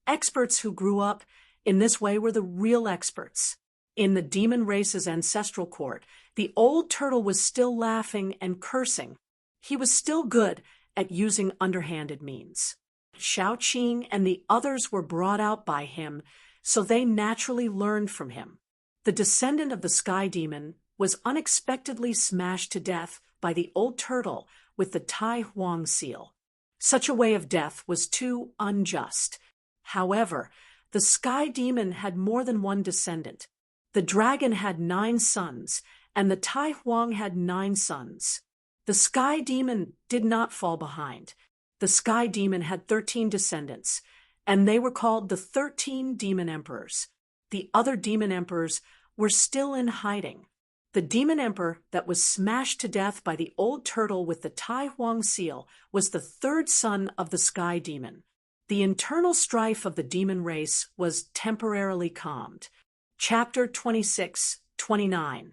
[SPEAKER 1] Experts who grew up in this way were the real experts. In the demon race's ancestral court, the old turtle was still laughing and cursing. He was still good at using underhanded means. Shao Qing and the others were brought out by him, so they naturally learned from him. The descendant of the sky demon was unexpectedly smashed to death by the old turtle with the Tai Huang seal. Such a way of death was too unjust. However, the sky demon had more than one descendant. The dragon had 9 sons, and the Tai Huang had 9 sons. The sky demon did not fall behind. The sky demon had 13 descendants, and they were called the 13 demon emperors. The other demon emperors were still in hiding. The demon emperor that was smashed to death by the old turtle with the Tai Huang seal was the 3rd son of the sky demon. The internal strife of the demon race was temporarily calmed. Chapter 26-29.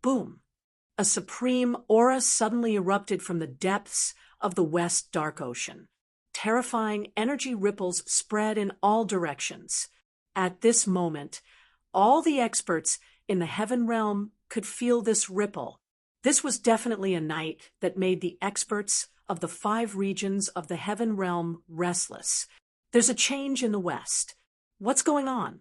[SPEAKER 1] Boom. A supreme aura suddenly erupted from the depths of the West Dark Ocean. Terrifying energy ripples spread in all directions. At this moment, all the experts in the heaven realm could feel this ripple. This was definitely a night that made the experts of the 5 regions of the heaven realm restless. There's a change in the West. What's going on?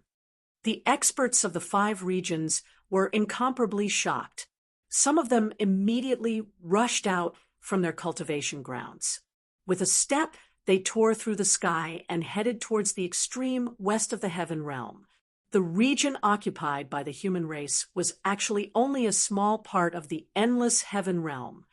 [SPEAKER 1] The experts of the 5 regions were incomparably shocked. Some of them immediately rushed out from their cultivation grounds. With a step, they tore through the sky and headed towards the extreme west of the heaven realm. The region occupied by the human race was actually only a small part of the endless heaven realm.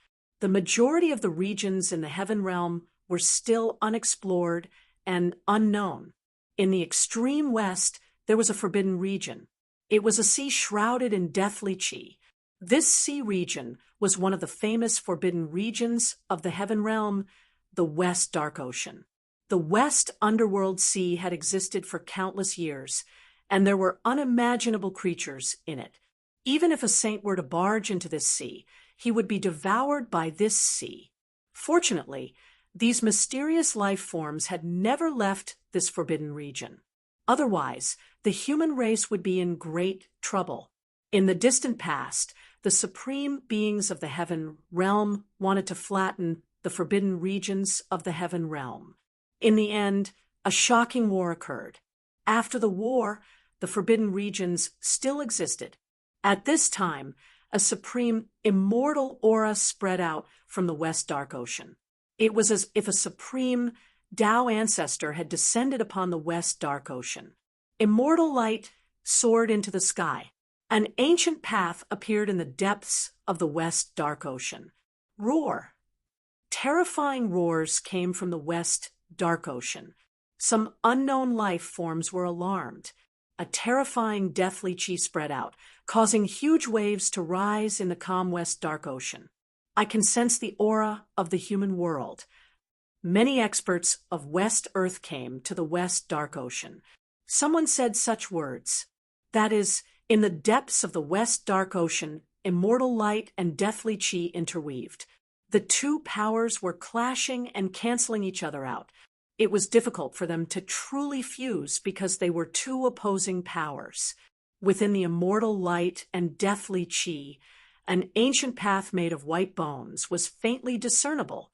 [SPEAKER 1] The majority of the regions in the heaven realm were still unexplored and unknown. In the extreme west, there was a forbidden region. It was a sea shrouded in deathly chi. This sea region was one of the famous forbidden regions of the heaven realm, the West Dark Ocean. The West Underworld Sea had existed for countless years, and there were unimaginable creatures in it. Even if a saint were to barge into this sea, he would be devoured by this sea. Fortunately, these mysterious life forms had never left this forbidden region. Otherwise, the human race would be in great trouble. In the distant past, the supreme beings of the heaven realm wanted to flatten the forbidden regions of the heaven realm. In the end, a shocking war occurred. After the war, the forbidden regions still existed. At this time, a supreme immortal aura spread out from the West Dark Ocean. It was as if a supreme Tao ancestor had descended upon the West Dark Ocean. Immortal light soared into the sky. An ancient path appeared in the depths of the West Dark Ocean. Roar. Terrifying roars came from the West Dark Ocean. Some unknown life forms were alarmed. A terrifying deathly chi spread out, causing huge waves to rise in the calm West Dark Ocean. I can sense the aura of the human world. Many experts of West Earth came to the West Dark Ocean. Someone said such words. That is, in the depths of the West Dark Ocean, immortal light and deathly chi interweaved. The two powers were clashing and canceling each other out. It was difficult for them to truly fuse because they were two opposing powers. Within the immortal light and deathly chi, an ancient path made of white bones was faintly discernible.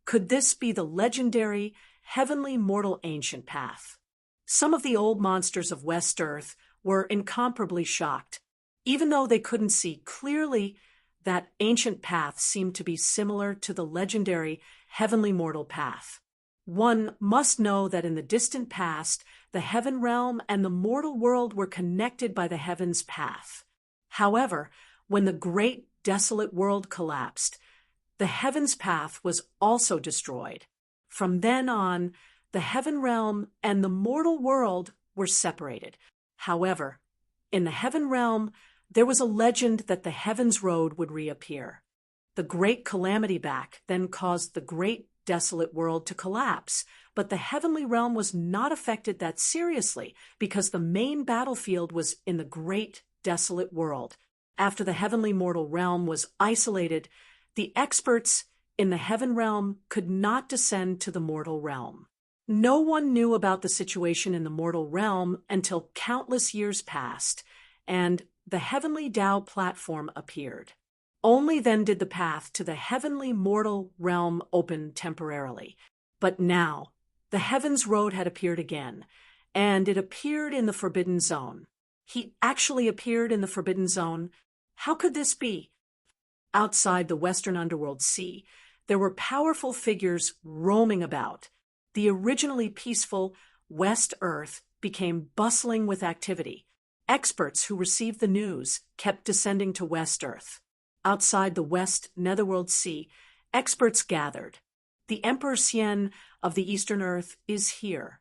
[SPEAKER 1] Could this be the legendary, heavenly mortal ancient path? Some of the old monsters of West Earth were incomparably shocked. Even though they couldn't see clearly, that ancient path seemed to be similar to the legendary heavenly mortal path. One must know that in the distant past, the heaven realm and the mortal world were connected by the heavens path. However, when the great desolate world collapsed, the heavens path was also destroyed. From then on, the heaven realm and the mortal world were separated. However, in the heaven realm, there was a legend that the heavens road would reappear. The great calamity back then caused the great desolate world to collapse, but the heavenly realm was not affected that seriously because the main battlefield was in the great desolate world. After the heavenly mortal realm was isolated, the experts in the heaven realm could not descend to the mortal realm. No one knew about the situation in the mortal realm until countless years passed, and the heavenly Tao platform appeared. Only then did the path to the heavenly mortal realm open temporarily. But now, the heavens road had appeared again, and it appeared in the Forbidden Zone. He actually appeared in the Forbidden Zone. How could this be? Outside the Western Underworld Sea, there were powerful figures roaming about. The originally peaceful West Earth became bustling with activity. Experts who received the news kept descending to West Earth. Outside the West Netherworld Sea, experts gathered. The Emperor Xian of the Eastern Earth is here.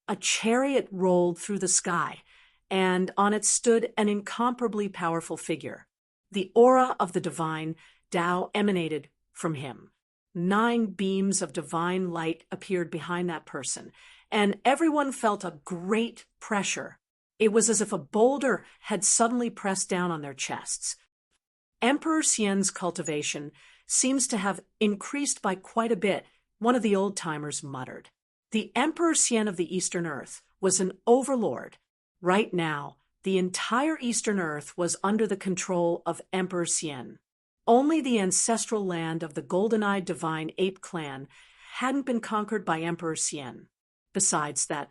[SPEAKER 1] A chariot rolled through the sky, and on it stood an incomparably powerful figure. The aura of the divine Tao emanated from him. 9 beams of divine light appeared behind that person, and everyone felt a great pressure. It was as if a boulder had suddenly pressed down on their chests. Emperor Xian's cultivation seems to have increased by quite a bit, one of the old-timers muttered. The Emperor Xian of the Eastern Earth was an overlord. Right now, the entire Eastern Earth was under the control of Emperor Xian. Only the ancestral land of the golden-eyed divine ape clan hadn't been conquered by Emperor Xian. Besides that,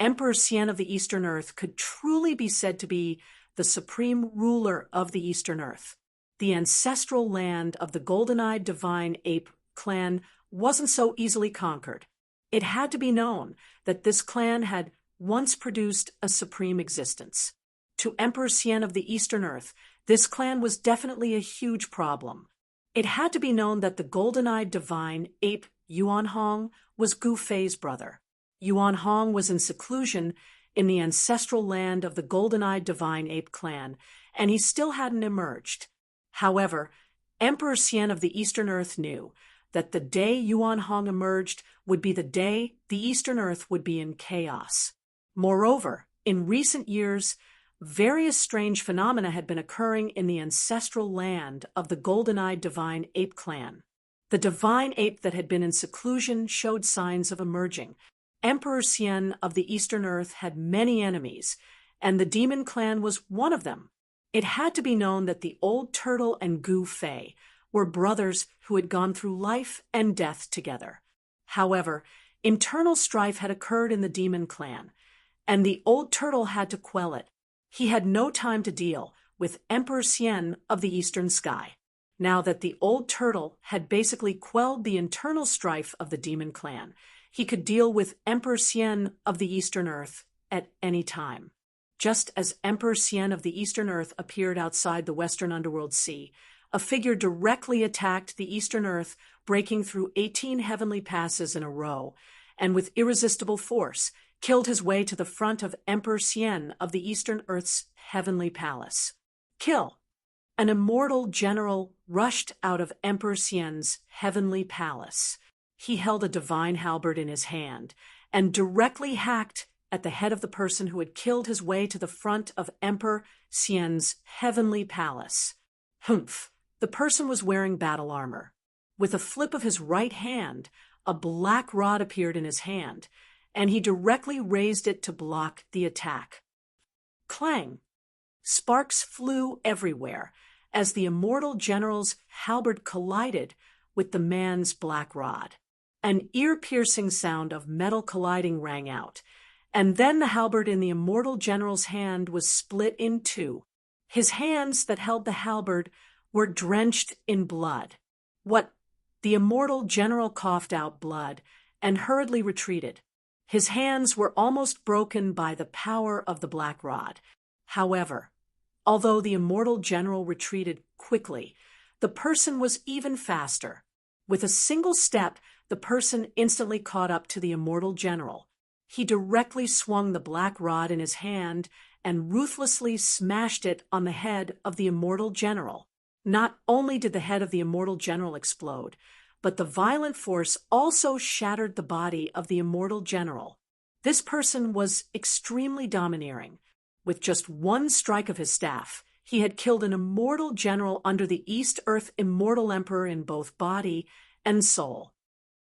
[SPEAKER 1] Emperor Xian of the Eastern Earth could truly be said to be the supreme ruler of the Eastern Earth. The ancestral land of the golden-eyed divine ape clan wasn't so easily conquered. It had to be known that this clan had once produced a supreme existence. To Emperor Xian of the Eastern Earth, this clan was definitely a huge problem. It had to be known that the golden-eyed divine ape Yuan Hong was Gu Fei's brother. Yuan Hong was in seclusion in the ancestral land of the golden-eyed divine ape clan, and he still hadn't emerged. However, Emperor Xian of the Eastern Earth knew that the day Yuan Hong emerged would be the day the Eastern Earth would be in chaos. Moreover, in recent years, various strange phenomena had been occurring in the ancestral land of the golden-eyed divine ape clan. The divine ape that had been in seclusion showed signs of emerging. Emperor Xian of the Eastern Earth had many enemies, and the demon clan was one of them. It had to be known that the old turtle and Gu Fei were brothers who had gone through life and death together. However, internal strife had occurred in the demon clan, and the old turtle had to quell it. He had no time to deal with Emperor Xian of the Eastern Sky. Now that the old turtle had basically quelled the internal strife of the demon clan, he could deal with Emperor Xian of the Eastern Earth at any time. Just as Emperor Xian of the Eastern Earth appeared outside the Western Underworld Sea, a figure directly attacked the Eastern Earth, breaking through 18 heavenly passes in a row, and with irresistible force, killed his way to the front of Emperor Xian of the Eastern Earth's heavenly palace. Kill! An immortal general rushed out of Emperor Xian's heavenly palace. He held a divine halberd in his hand and directly hacked at the head of the person who had killed his way to the front of Emperor Xian's heavenly palace. Humph! The person was wearing battle armor. With a flip of his right hand, a black rod appeared in his hand, and he directly raised it to block the attack. Clang! Sparks flew everywhere as the immortal general's halberd collided with the man's black rod. An ear-piercing sound of metal colliding rang out, and then the halberd in the immortal general's hand was split in two. His hands that held the halberd were drenched in blood. What? The immortal general coughed out blood and hurriedly retreated. His hands were almost broken by the power of the black rod. However, although the immortal general retreated quickly, the person was even faster. With a single step, the person instantly caught up to the immortal general. He directly swung the black rod in his hand and ruthlessly smashed it on the head of the immortal general. Not only did the head of the immortal general explode, but the violent force also shattered the body of the immortal general. This person was extremely domineering. With just one strike of his staff, he had killed an immortal general under the East Earth immortal emperor in both body and soul.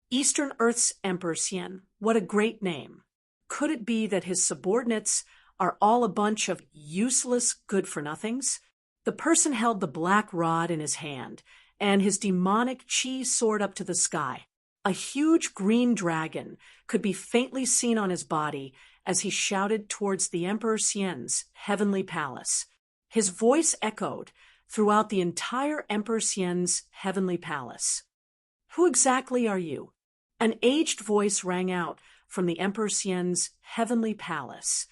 [SPEAKER 1] Eastern Earth's Emperor Xian, what a great name. Could it be that his subordinates are all a bunch of useless good-for-nothings? The person held the black rod in his hand, and his demonic chi soared up to the sky. A huge green dragon could be faintly seen on his body as he shouted towards the Emperor Xian's heavenly palace. His voice echoed throughout the entire Emperor Xian's heavenly palace. Who exactly are you? An aged voice rang out from the Emperor Xian's heavenly palace.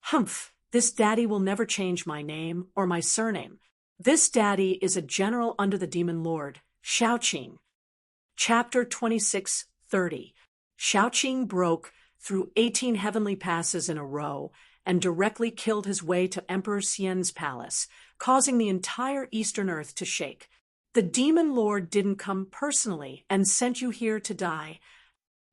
[SPEAKER 1] Humph! This daddy will never change my name or my surname. This daddy is a general under the demon lord, Shaoqing. Chapter 26:30. Shaoqing broke through 18 heavenly passes in a row and directly killed his way to Emperor Xian's palace, causing the entire Eastern Earth to shake. The demon lord didn't come personally and sent you here to die.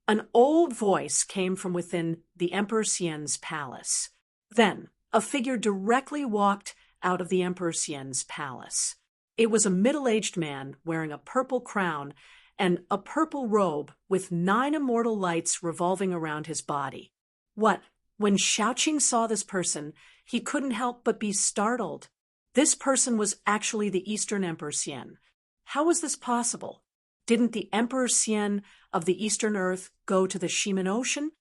[SPEAKER 1] An old voice came from within the Emperor Xian's palace. Then, a figure directly walked out of the Emperor Xian's palace. It was a middle-aged man wearing a purple crown and a purple robe with 9 immortal lights revolving around his body. What? When Shaoqing saw this person, he couldn't help but be startled. This person was actually the Eastern Emperor Xian. How was this possible? Didn't the Emperor Xian of the Eastern Earth go to the Shiman Ocean?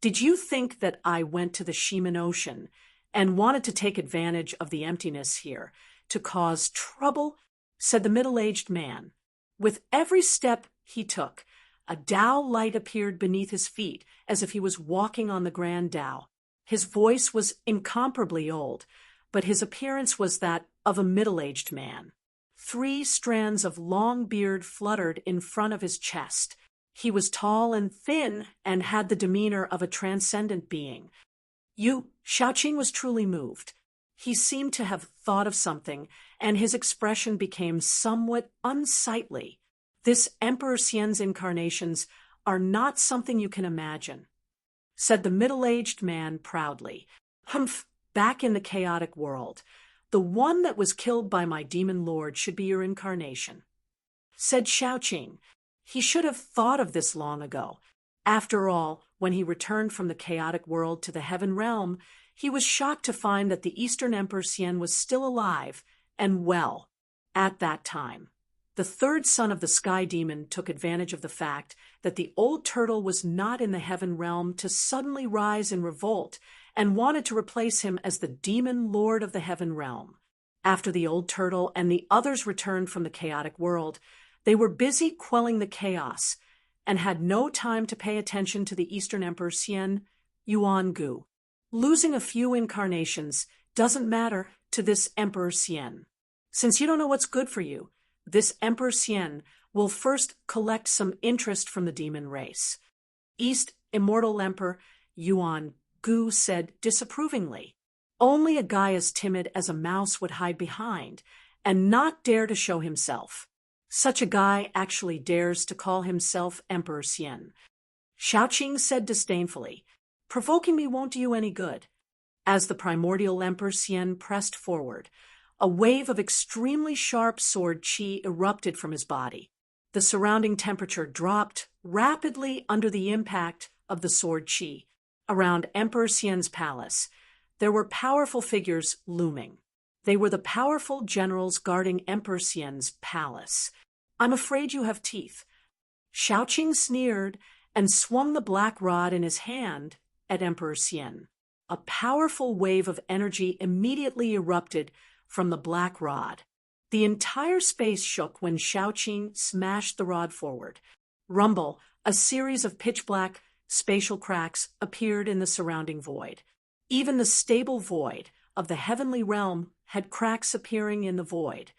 [SPEAKER 1] Did you think that I went to the Shiman Ocean and wanted to take advantage of the emptiness here to cause trouble? Said the middle-aged man. With every step he took, a Tao light appeared beneath his feet as if he was walking on the Grand Tao. His voice was incomparably old, but his appearance was that of a middle-aged man. 3 strands of long beard fluttered in front of his chest. He was tall and thin and had the demeanor of a transcendent being. Shaoqing was truly moved. He seemed to have thought of something, and his expression became somewhat unsightly. This Emperor Xian's incarnations are not something you can imagine, said the middle-aged man proudly. Humph, back in the chaotic world. The one that was killed by my demon lord should be your incarnation, said Shaoqing. He should have thought of this long ago. After all, when he returned from the chaotic world to the heaven realm, he was shocked to find that the Eastern Emperor Xian was still alive and well at that time. The third son of the Sky Demon took advantage of the fact that the old turtle was not in the heaven realm to suddenly rise in revolt and wanted to replace him as the demon lord of the heaven realm. After the old turtle and the others returned from the chaotic world, they were busy quelling the chaos and had no time to pay attention to the Eastern Emperor Xian Yuan-gu. Losing a few incarnations doesn't matter to this Emperor Xian. Since you don't know what's good for you, this Emperor Xian will first collect some interest from the demon race. East Immortal Emperor Yuan-gu said disapprovingly. Only a guy as timid as a mouse would hide behind and not dare to show himself. Such a guy actually dares to call himself Emperor Xian. Xiaoqing said disdainfully, provoking me won't do you any good. As the primordial Emperor Xian pressed forward, a wave of extremely sharp sword qi erupted from his body. The surrounding temperature dropped rapidly under the impact of the sword qi. Around Emperor Xian's palace, there were powerful figures looming. They were the powerful generals guarding Emperor Xian's palace. I'm afraid you have teeth. Xiaoqing sneered and swung the black rod in his hand at Emperor Xian. A powerful wave of energy immediately erupted from the black rod. The entire space shook when Xiaoqing smashed the rod forward. Rumble, a series of pitch-black spatial cracks appeared in the surrounding void. Even the stable void of the heavenly realm had cracks appearing in the void.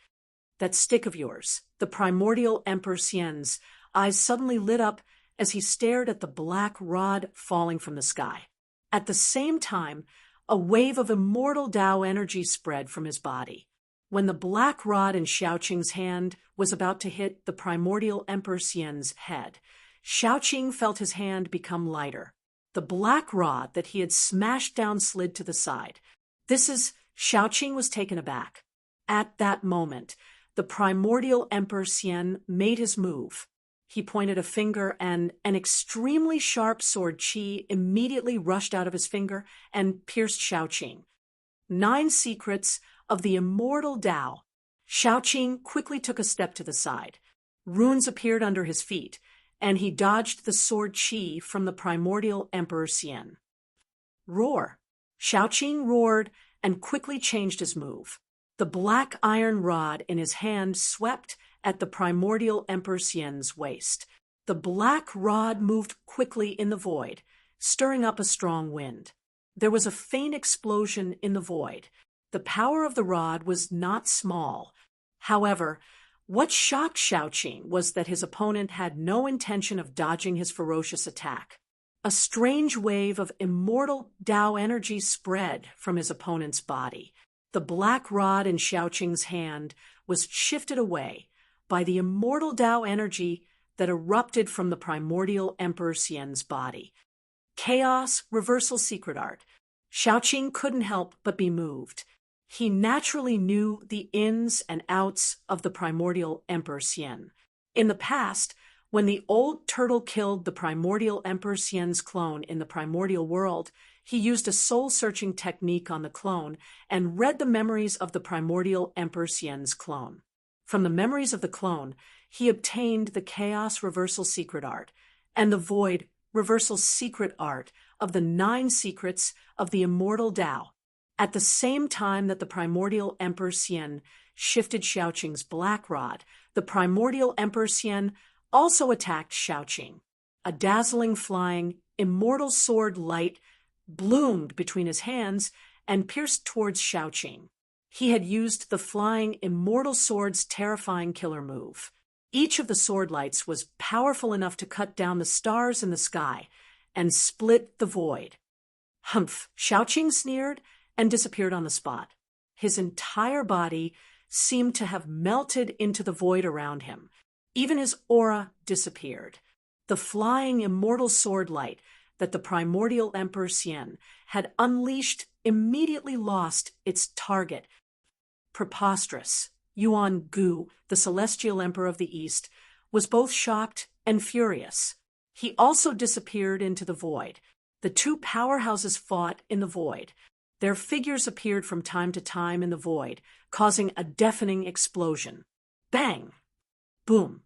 [SPEAKER 1] That stick of yours, the primordial Emperor Xian's eyes suddenly lit up as he stared at the black rod falling from the sky. At the same time, a wave of immortal Tao energy spread from his body. When the black rod in Xiaoqing's hand was about to hit the primordial Emperor Xian's head, Xiaoqing felt his hand become lighter. The black rod that he had smashed down slid to the side. Xiaoqing was taken aback. At that moment, the primordial Emperor Xian made his move. He pointed a finger and an extremely sharp sword qi immediately rushed out of his finger and pierced Xiaoqing. 9 secrets of the immortal Tao. Xiaoqing quickly took a step to the side. Runes appeared under his feet, and he dodged the sword qi from the primordial Emperor Xian. Roar! Xiaoqing roared and quickly changed his move. The black iron rod in his hand swept at the primordial Emperor Xian's waist. The black rod moved quickly in the void, stirring up a strong wind. There was a faint explosion in the void. The power of the rod was not small. However, what shocked Xiaoqing was that his opponent had no intention of dodging his ferocious attack. A strange wave of immortal Tao energy spread from his opponent's body. The black rod in Xiaoqing's hand was shifted away by the immortal Tao energy that erupted from the primordial Emperor Xian's body. Chaos, reversal secret art. Xiaoqing couldn't help but be moved. He naturally knew the ins and outs of the primordial Emperor Xian. In the past, when the old turtle killed the primordial Emperor Xian's clone in the primordial world, he used a soul-searching technique on the clone and read the memories of the primordial Emperor Xian's clone. From the memories of the clone, he obtained the Chaos Reversal Secret Art and the Void Reversal Secret Art of the 9 secrets of the immortal Tao. At the same time that the primordial Emperor Xian shifted Xiaoqing's black rod, the primordial Emperor Xian also attacked Xiaoqing. A dazzling flying, immortal sword light bloomed between his hands and pierced towards Xiaoqing. He had used the flying immortal sword's terrifying killer move. Each of the sword lights was powerful enough to cut down the stars in the sky and split the void. Humph! Xiaoqing sneered and disappeared on the spot. His entire body seemed to have melted into the void around him. Even his aura disappeared. The flying immortal sword light that the primordial Emperor Xian had unleashed immediately lost its target. Preposterous. Yuan-gu, the celestial emperor of the East, was both shocked and furious. He also disappeared into the void. The 2 powerhouses fought in the void. Their figures appeared from time to time in the void, causing a deafening explosion. Bang! Boom!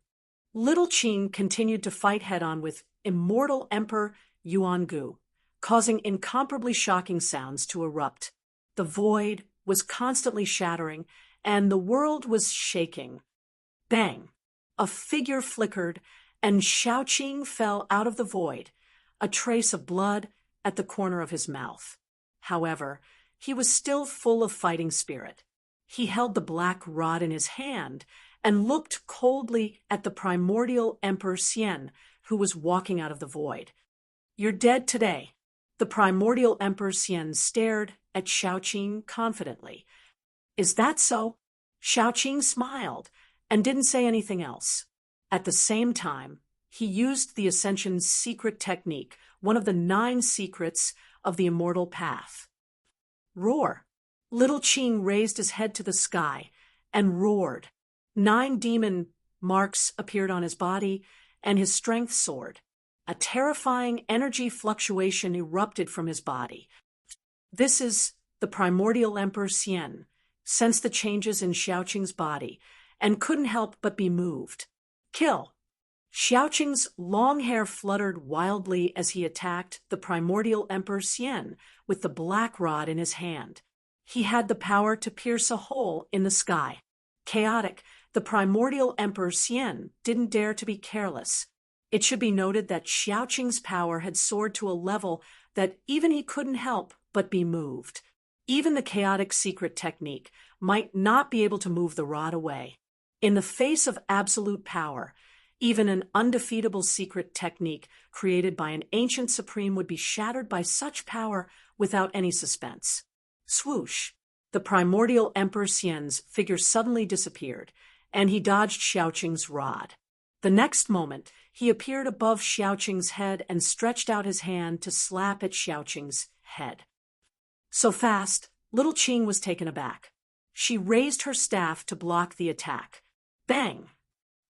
[SPEAKER 1] Little Qing continued to fight head-on with immortal Emperor Yuan-gu, causing incomparably shocking sounds to erupt. The void was constantly shattering and the world was shaking. Bang! A figure flickered, and Xiaoqing fell out of the void, a trace of blood at the corner of his mouth. However, he was still full of fighting spirit. He held the black rod in his hand and looked coldly at the primordial Emperor Xian, who was walking out of the void. "You're dead today." The primordial Emperor Xian stared at Xiaoqing confidently. "Is that so?" Xiaoqing smiled and didn't say anything else. At the same time, he used the Ascension's secret technique, one of the 9 secrets of the immortal path. Roar! Little Qing raised his head to the sky and roared. 9 demon marks appeared on his body, and his strength soared. A terrifying energy fluctuation erupted from his body. This is the primordial Emperor Xian, sensed the changes in Xiaoqing's body, and couldn't help but be moved. Kill! Xiaoqing's long hair fluttered wildly as he attacked the primordial Emperor Xian with the black rod in his hand. He had the power to pierce a hole in the sky. Chaotic, the primordial Emperor Xian didn't dare to be careless. It should be noted that Xiaoqing's power had soared to a level that even he couldn't help but be moved. Even the chaotic secret technique might not be able to move the rod away. In the face of absolute power, even an undefeatable secret technique created by an ancient supreme would be shattered by such power without any suspense. Swoosh! The primordial Emperor Xian's figure suddenly disappeared, and he dodged Xiaoqing's rod. The next moment, he appeared above Xiaoqing's head and stretched out his hand to slap at Xiaoqing's head. So fast, little Qing was taken aback. She raised her staff to block the attack. Bang!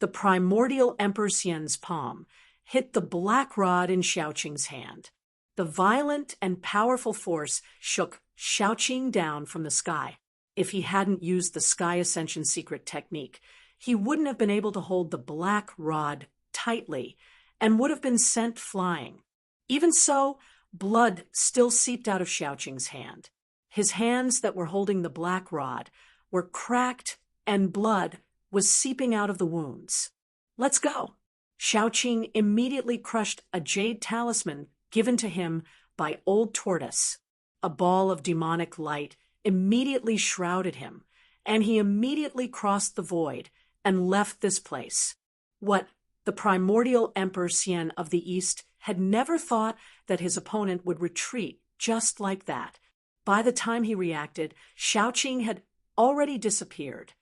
[SPEAKER 1] The primordial Emperor Xian's palm hit the black rod in Xiaoqing's hand. The violent and powerful force shook Xiaoqing down from the sky. If he hadn't used the Sky Ascension secret technique, he wouldn't have been able to hold the black rod tightly and would have been sent flying. Even so, blood still seeped out of Xiaoqing's hand. His hands that were holding the black rod were cracked, and blood was seeping out of the wounds. "Let's go." Xiaoqing immediately crushed a jade talisman given to him by Old Tortoise. A ball of demonic light immediately shrouded him, and he immediately crossed the void and left this place. What the primordial Emperor Xian of the East had never thought that his opponent would retreat just like that. By the time he reacted, Xiaoqing had already disappeared.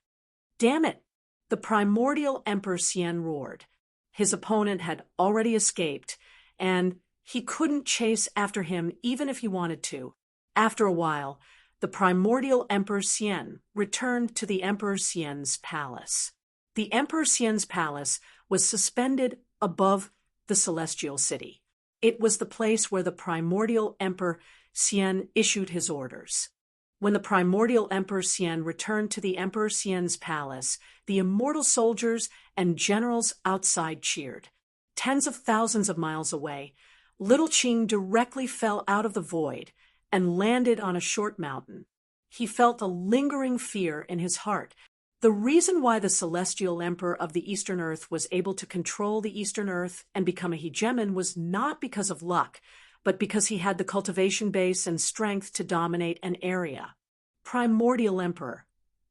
[SPEAKER 1] "Damn it!" The primordial Emperor Xian roared. His opponent had already escaped, and he couldn't chase after him even if he wanted to. After a while, the primordial Emperor Xian returned to the Emperor Xian's palace. The Emperor Xian's palace was suspended above the celestial city. It was the place where the primordial Emperor Xian issued his orders. When the primordial Emperor Xian returned to the Emperor Xian's palace, the immortal soldiers and generals outside cheered. Tens of thousands of miles away, little Qing directly fell out of the void and landed on a short mountain. He felt a lingering fear in his heart. The reason why the celestial emperor of the Eastern Earth was able to control the Eastern Earth and become a hegemon was not because of luck, but because he had the cultivation base and strength to dominate an area. Primordial Emperor.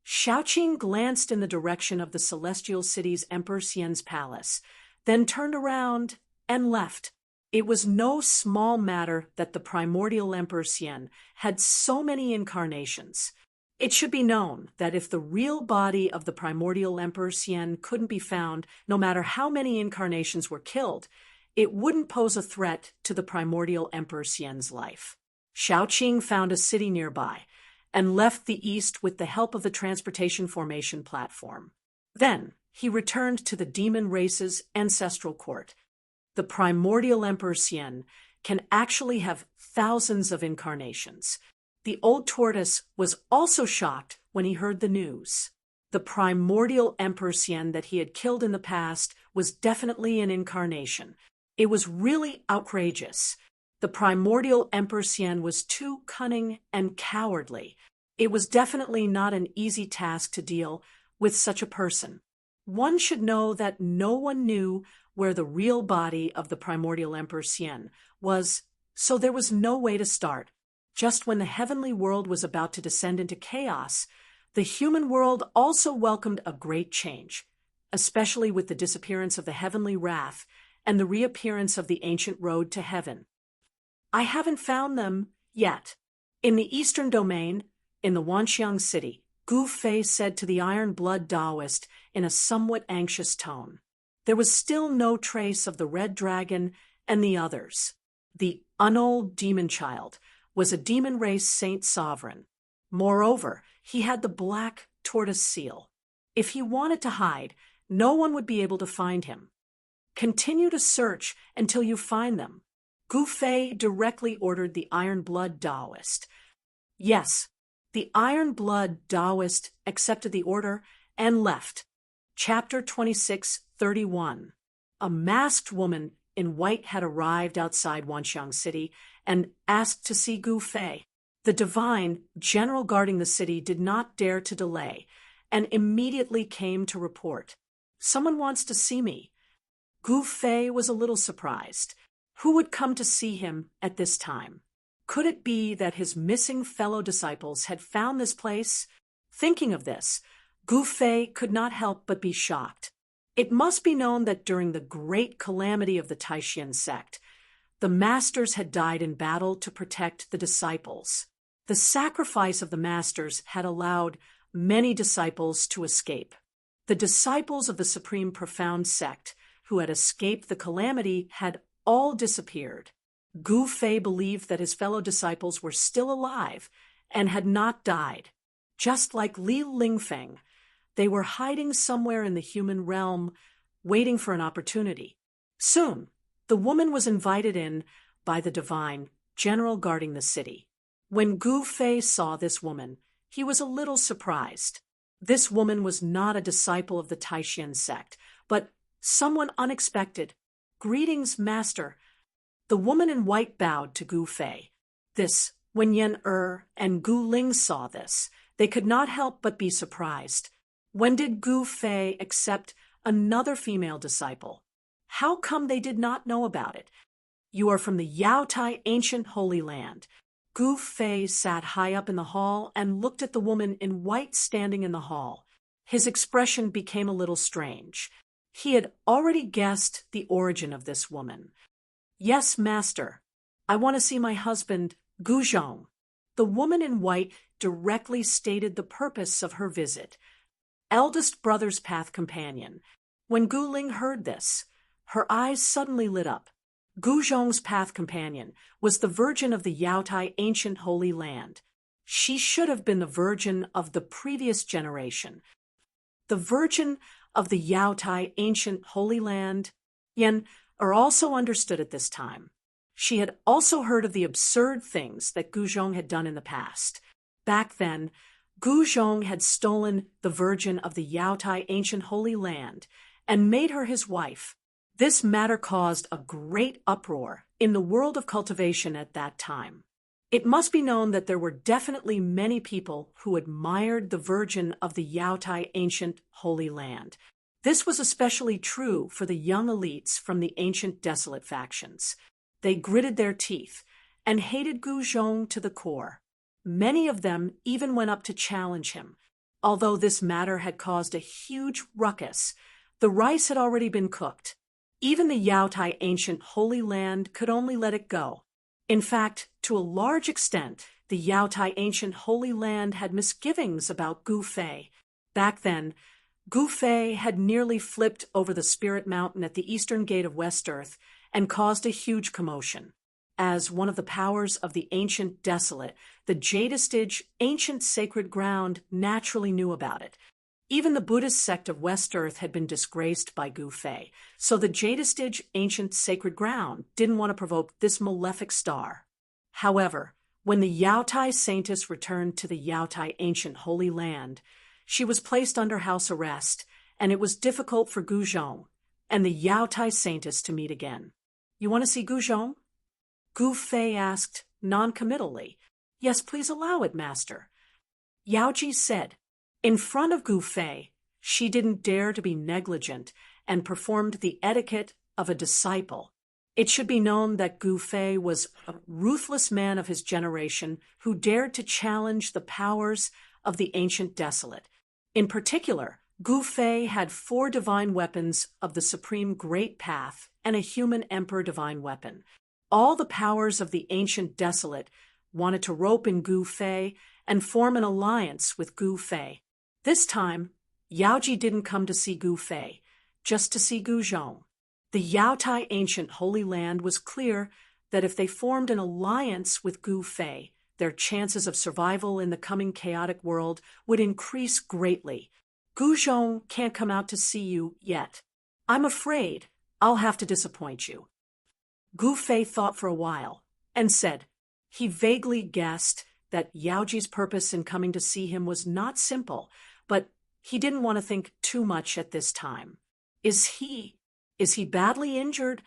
[SPEAKER 1] Xiaoqing glanced in the direction of the celestial city's Emperor Xian's palace, then turned around and left. It was no small matter that the primordial Emperor Xian had so many incarnations. It should be known that if the real body of the primordial Emperor Xian couldn't be found, no matter how many incarnations were killed, it wouldn't pose a threat to the primordial Emperor Xian's life. Xiaoqing found a city nearby and left the east with the help of the transportation formation platform. Then he returned to the demon race's ancestral court. The primordial Emperor Xian can actually have thousands of incarnations. The old tortoise was also shocked when he heard the news. The primordial Emperor Xian that he had killed in the past was definitely an incarnation. It was really outrageous. The primordial Emperor Xian was too cunning and cowardly. It was definitely not an easy task to deal with such a person. One should know that no one knew where the real body of the primordial Emperor Xian was, so there was no way to start. Just when the heavenly world was about to descend into chaos, the human world also welcomed a great change, especially with the disappearance of the heavenly wrath and the reappearance of the ancient road to heaven. I haven't found them yet. In the eastern domain, in the Wanxiang city, Gu Fei said to the Iron Blood Taoist in a somewhat anxious tone. There was still no trace of the Red Dragon and the others. The Unold Demon Child was a demon race saint sovereign. Moreover, he had the black tortoise seal. If he wanted to hide, no one would be able to find him. Continue to search until you find them. Gu Fei directly ordered the Iron Blood Taoist. Yes, the Iron Blood Taoist accepted the order and left. Chapter 26:31. A masked woman in white had arrived outside Wanxiang City and asked to see Gu Fei. The divine general guarding the city did not dare to delay and immediately came to report. Someone wants to see me. Gu Fei was a little surprised. Who would come to see him at this time? Could it be that his missing fellow disciples had found this place? Thinking of this, Gu Fei could not help but be shocked. It must be known that during the great calamity of the Taishan sect, the masters had died in battle to protect the disciples. The sacrifice of the masters had allowed many disciples to escape. The disciples of the Supreme Profound sect who had escaped the calamity had all disappeared. Gu Fei believed that his fellow disciples were still alive and had not died. Just like Li Lingfeng, they were hiding somewhere in the human realm, waiting for an opportunity. Soon, the woman was invited in by the divine general guarding the city. When Gu Fei saw this woman, he was a little surprised. This woman was not a disciple of the Taishan sect, but someone unexpected. Greetings, master. The woman in white bowed to Gu Fei. This, when Yen and Gu Ling saw this, they could not help but be surprised. When did Gu Fei accept another female disciple? How come they did not know about it? You are from the Yaotai ancient Holy Land. Gu Fei sat high up in the hall and looked at the woman in white standing in the hall. His expression became a little strange. He had already guessed the origin of this woman. Yes, master. I want to see my husband, Gu Zhong. The woman in white directly stated the purpose of her visit. Eldest brother's path companion. When Gu Ling heard this, her eyes suddenly lit up. Gu Zhong's path companion was the virgin of the Yaotai ancient Holy Land. She should have been the virgin of the previous generation. The virgin of the Yaotai ancient Holy Land, Yen, are also understood at this time. She had also heard of the absurd things that Gu Zhong had done in the past. Back then, Gu Zhong had stolen the virgin of the Yaotai ancient Holy Land and made her his wife. This matter caused a great uproar in the world of cultivation at that time. It must be known that there were definitely many people who admired the virgin of the Yaotai ancient Holy Land. This was especially true for the young elites from the ancient desolate factions. They gritted their teeth and hated Gu Zhong to the core. Many of them even went up to challenge him. Although this matter had caused a huge ruckus, the rice had already been cooked. Even the Yaotai ancient Holy Land could only let it go. In fact, to a large extent, the Yaotai ancient Holy Land had misgivings about Gu Fei. Back then, Gu Fei had nearly flipped over the Spirit Mountain at the eastern gate of West Earth and caused a huge commotion. As one of the powers of the ancient desolate, the Jadistage ancient sacred ground naturally knew about it. Even the Buddhist sect of West Earth had been disgraced by Gu Fei, so the Jadistage ancient sacred ground didn't want to provoke this malefic star. However, when the Yaotai saintess returned to the Yaotai ancient Holy Land, she was placed under house arrest, and it was difficult for Gu Zhong and the Yaotai saintess to meet again. You want to see Gu Zhong? Gu Fei asked non-committally. Yes, please allow it, master. Yaoji said. In front of Gu Fei, she didn't dare to be negligent and performed the etiquette of a disciple. It should be known that Gu Fei was a ruthless man of his generation who dared to challenge the powers of the ancient desolate. In particular, Gu Fei had 4 divine weapons of the supreme Great Path and a human emperor divine weapon. All the powers of the ancient desolate wanted to rope in Gu Fei and form an alliance with Gu Fei. This time, Yaoji didn't come to see Gu Fei, just to see Gu Zhong. The Yaotai ancient Holy Land was clear that if they formed an alliance with Gu Fei, their chances of survival in the coming chaotic world would increase greatly. Gu Zhong can't come out to see you yet. I'm afraid I'll have to disappoint you. Gu Fei thought for a while and said he vaguely guessed that Yaoji's purpose in coming to see him was not simple, but he didn't want to think too much at this time. Is he badly injured?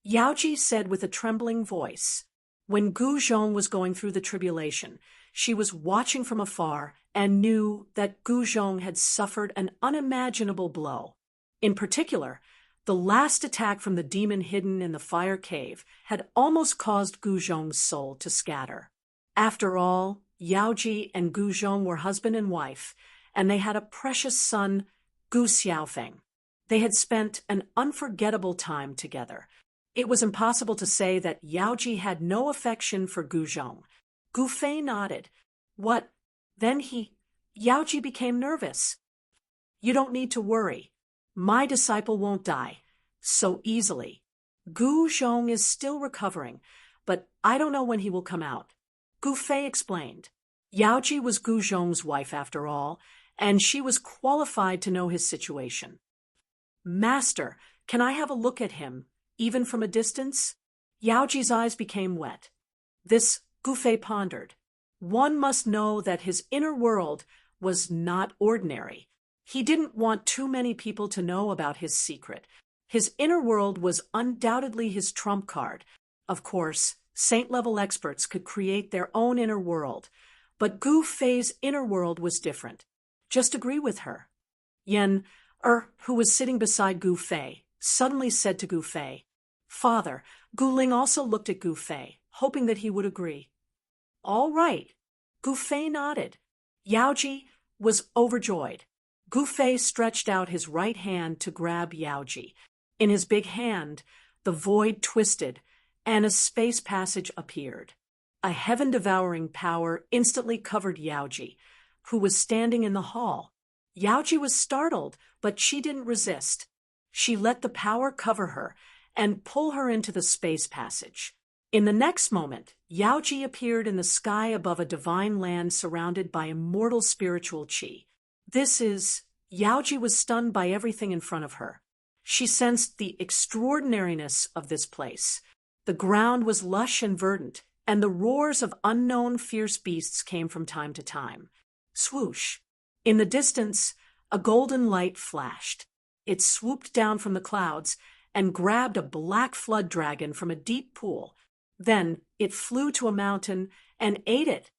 [SPEAKER 1] Yaoji said with a trembling voice. When Gu Zhong was going through the tribulation, she was watching from afar and knew that Gu Zhong had suffered an unimaginable blow. In particular, the last attack from the demon hidden in the fire cave had almost caused Gu Zhong's soul to scatter. After all, Yaoji and Gu Zhong were husband and wife, and they had a precious son, Gu Xiaofeng. They had spent an unforgettable time together. It was impossible to say that Yaoji had no affection for Gu Zhong. Gu Fei nodded. What? Then Yaoji became nervous. You don't need to worry. My disciple won't die so easily. Gu Zhong is still recovering, but I don't know when he will come out. Gu Fei explained. Yaoji was Gu Zhong's wife after all, and she was qualified to know his situation. Master, can I have a look at him, even from a distance? Yaoji's eyes became wet. This Gu Fei pondered. One must know that his inner world was not ordinary. He didn't want too many people to know about his secret. His inner world was undoubtedly his trump card. Of course, saint-level experts could create their own inner world, but Gu Fei's inner world was different. Just agree with her. Yan, who was sitting beside Gu Fei, suddenly said to Gu Fei, Father. Gu Ling also looked at Gu Fei, hoping that he would agree. All right. Gu Fei nodded. Yaoji was overjoyed. Gu Fei stretched out his right hand to grab Yaoji. In his big hand, the void twisted, and a space passage appeared. A heaven-devouring power instantly covered Yaoji, who was standing in the hall. Yaoji was startled, but she didn't resist. She let the power cover her and pull her into the space passage. In the next moment, Yaoji appeared in the sky above a divine land surrounded by immortal spiritual qi. Yaoji was stunned by everything in front of her. She sensed the extraordinariness of this place. The ground was lush and verdant, and the roars of unknown fierce beasts came from time to time. Swoosh! In the distance, a golden light flashed. It swooped down from the clouds and grabbed a black flood dragon from a deep pool. Then it flew to a mountain and ate it.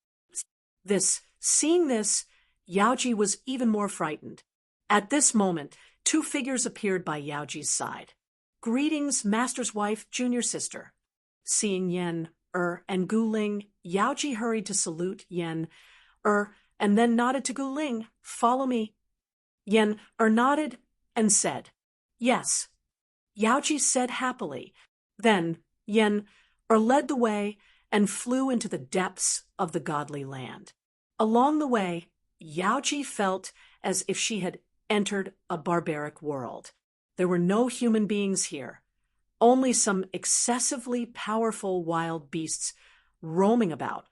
[SPEAKER 1] Seeing this, Yaoji was even more frightened. At this moment, 2 figures appeared by Yaoji's side. Greetings, Master's wife, junior sister. Seeing Yan, and Gu Ling, Yaoji hurried to salute Yan, and then nodded to Gu Ling, follow me. Yan, nodded and said, yes. Yaoji said happily. Then Yan, led the way and flew into the depths of the godly land. Along the way, Yaoji felt as if she had entered a barbaric world. There were no human beings here, only some excessively powerful wild beasts roaming about.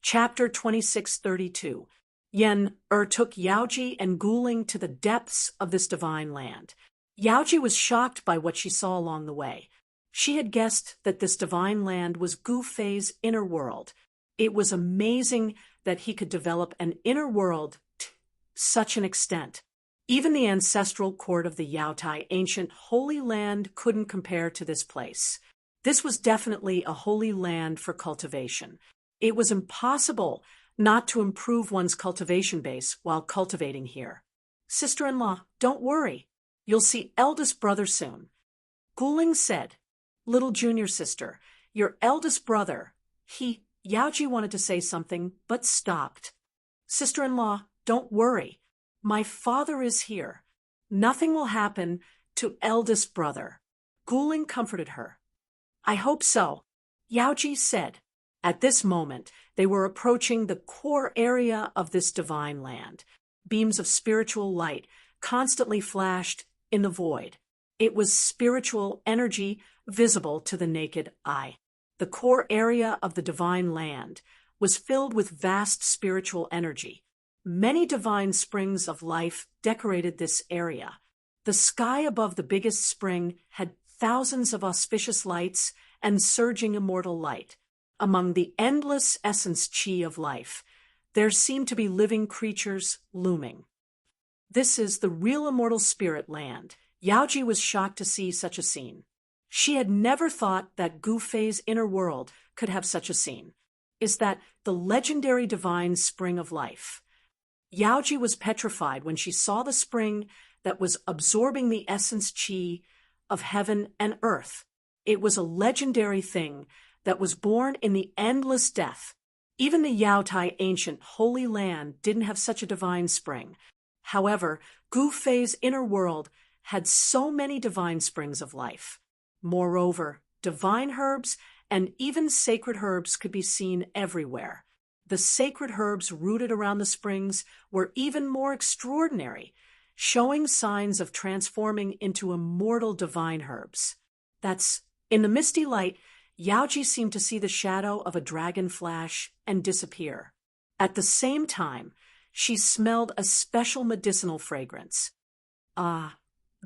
[SPEAKER 1] Chapter 2632. Yan took Yaoji and Gu Ling to the depths of this divine land. Yaoji was shocked by what she saw along the way. She had guessed that this divine land was Gu Fei's inner world. It was amazing that he could develop an inner world to such an extent. Even the ancestral court of the Yaotai ancient Holy Land couldn't compare to this place. This was definitely a holy land for cultivation. It was impossible not to improve one's cultivation base while cultivating here. Sister-in-law, don't worry. You'll see eldest brother soon. Guling said, little junior sister, your eldest brother. Yaoji wanted to say something, but stopped. Sister-in-law, don't worry. My father is here. Nothing will happen to eldest brother. Guling comforted her. I hope so, Yaoji said. At this moment, they were approaching the core area of this divine land. Beams of spiritual light constantly flashed in the void. It was spiritual energy visible to the naked eye. The core area of the divine land was filled with vast spiritual energy. Many divine springs of life decorated this area. The sky above the biggest spring had thousands of auspicious lights and surging immortal light. Among the endless essence chi of life, there seemed to be living creatures looming. This is the real immortal spirit land. Yaoji was shocked to see such a scene. She had never thought that Gu Fei's inner world could have such a scene. Is that the legendary divine spring of life? Yaoji was petrified when she saw the spring that was absorbing the essence chi of heaven and earth. It was a legendary thing that was born in the endless death. Even the Yaotai ancient holy land didn't have such a divine spring. However, Gu Fei's inner world had so many divine springs of life. Moreover, divine herbs and even sacred herbs could be seen everywhere. The sacred herbs rooted around the springs were even more extraordinary, showing signs of transforming into immortal divine herbs. In the misty light, Yaoji seemed to see the shadow of a dragon flash and disappear. At the same time, she smelled a special medicinal fragrance. Ah,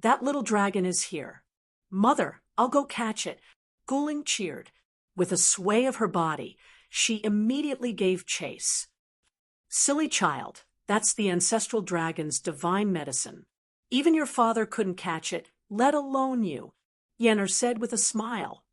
[SPEAKER 1] that little dragon is here. Mother, I'll go catch it. Guling cheered. With a sway of her body, she immediately gave chase. Silly child, that's the ancestral dragon's divine medicine. Even your father couldn't catch it, let alone you, Yenner said with a smile.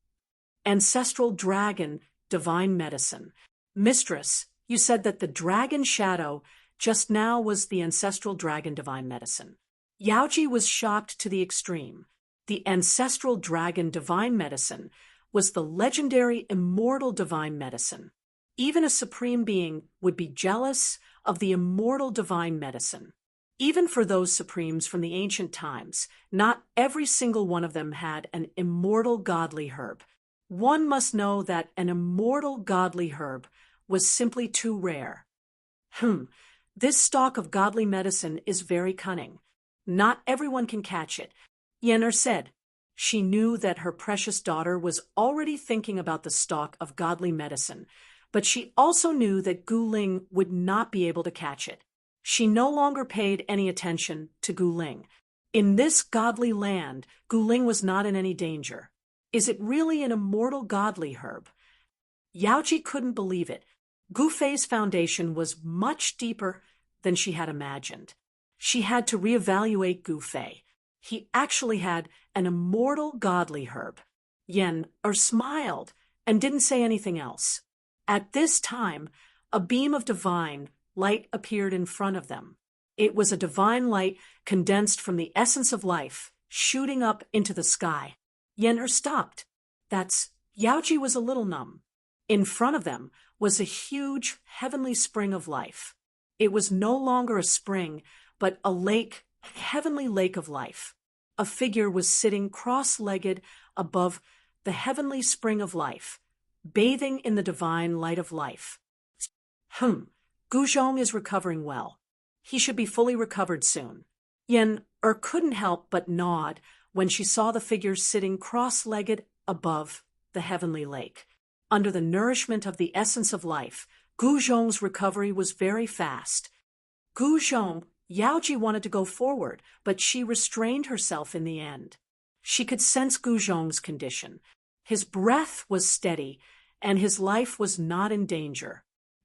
[SPEAKER 1] Ancestral dragon, divine medicine. Mistress, you said that the dragon shadow just now was the ancestral dragon divine medicine. Yaoji was shocked to the extreme. The ancestral dragon divine medicine was the legendary immortal divine medicine. Even a supreme being would be jealous of the immortal divine medicine. Even for those supremes from the ancient times, not every single one of them had an immortal godly herb. One must know that an immortal godly herb was simply too rare. This stalk of godly medicine is very cunning. Not everyone can catch it, Yenner said. She knew that her precious daughter was already thinking about the stalk of godly medicine, but she also knew that Guling would not be able to catch it. She no longer paid any attention to Guling. In this godly land, Guling was not in any danger. Is it really an immortal godly herb? Yaoji couldn't believe it. Gu Fei's foundation was much deeper than she had imagined. She had to reevaluate Gu Fei. He actually had an immortal godly herb. Yenner smiled and didn't say anything else. At this time, a beam of divine light appeared in front of them. It was a divine light condensed from the essence of life, shooting up into the sky. Yenner stopped. Yaoji was a little numb. In front of them was a huge heavenly spring of life. It was no longer a spring, but a lake, heavenly lake of life. A figure was sitting cross-legged above the heavenly spring of life, bathing in the divine light of life. Guzhong is recovering well. He should be fully recovered soon. Yenner couldn't help but nod when she saw the figure sitting cross-legged above the heavenly lake. Under the nourishment of the essence of life, Guzhong's recovery was very fast. Yaoji wanted to go forward, but she restrained herself in the end. She could sense Guzhong's condition. His breath was steady, and his life was not in danger.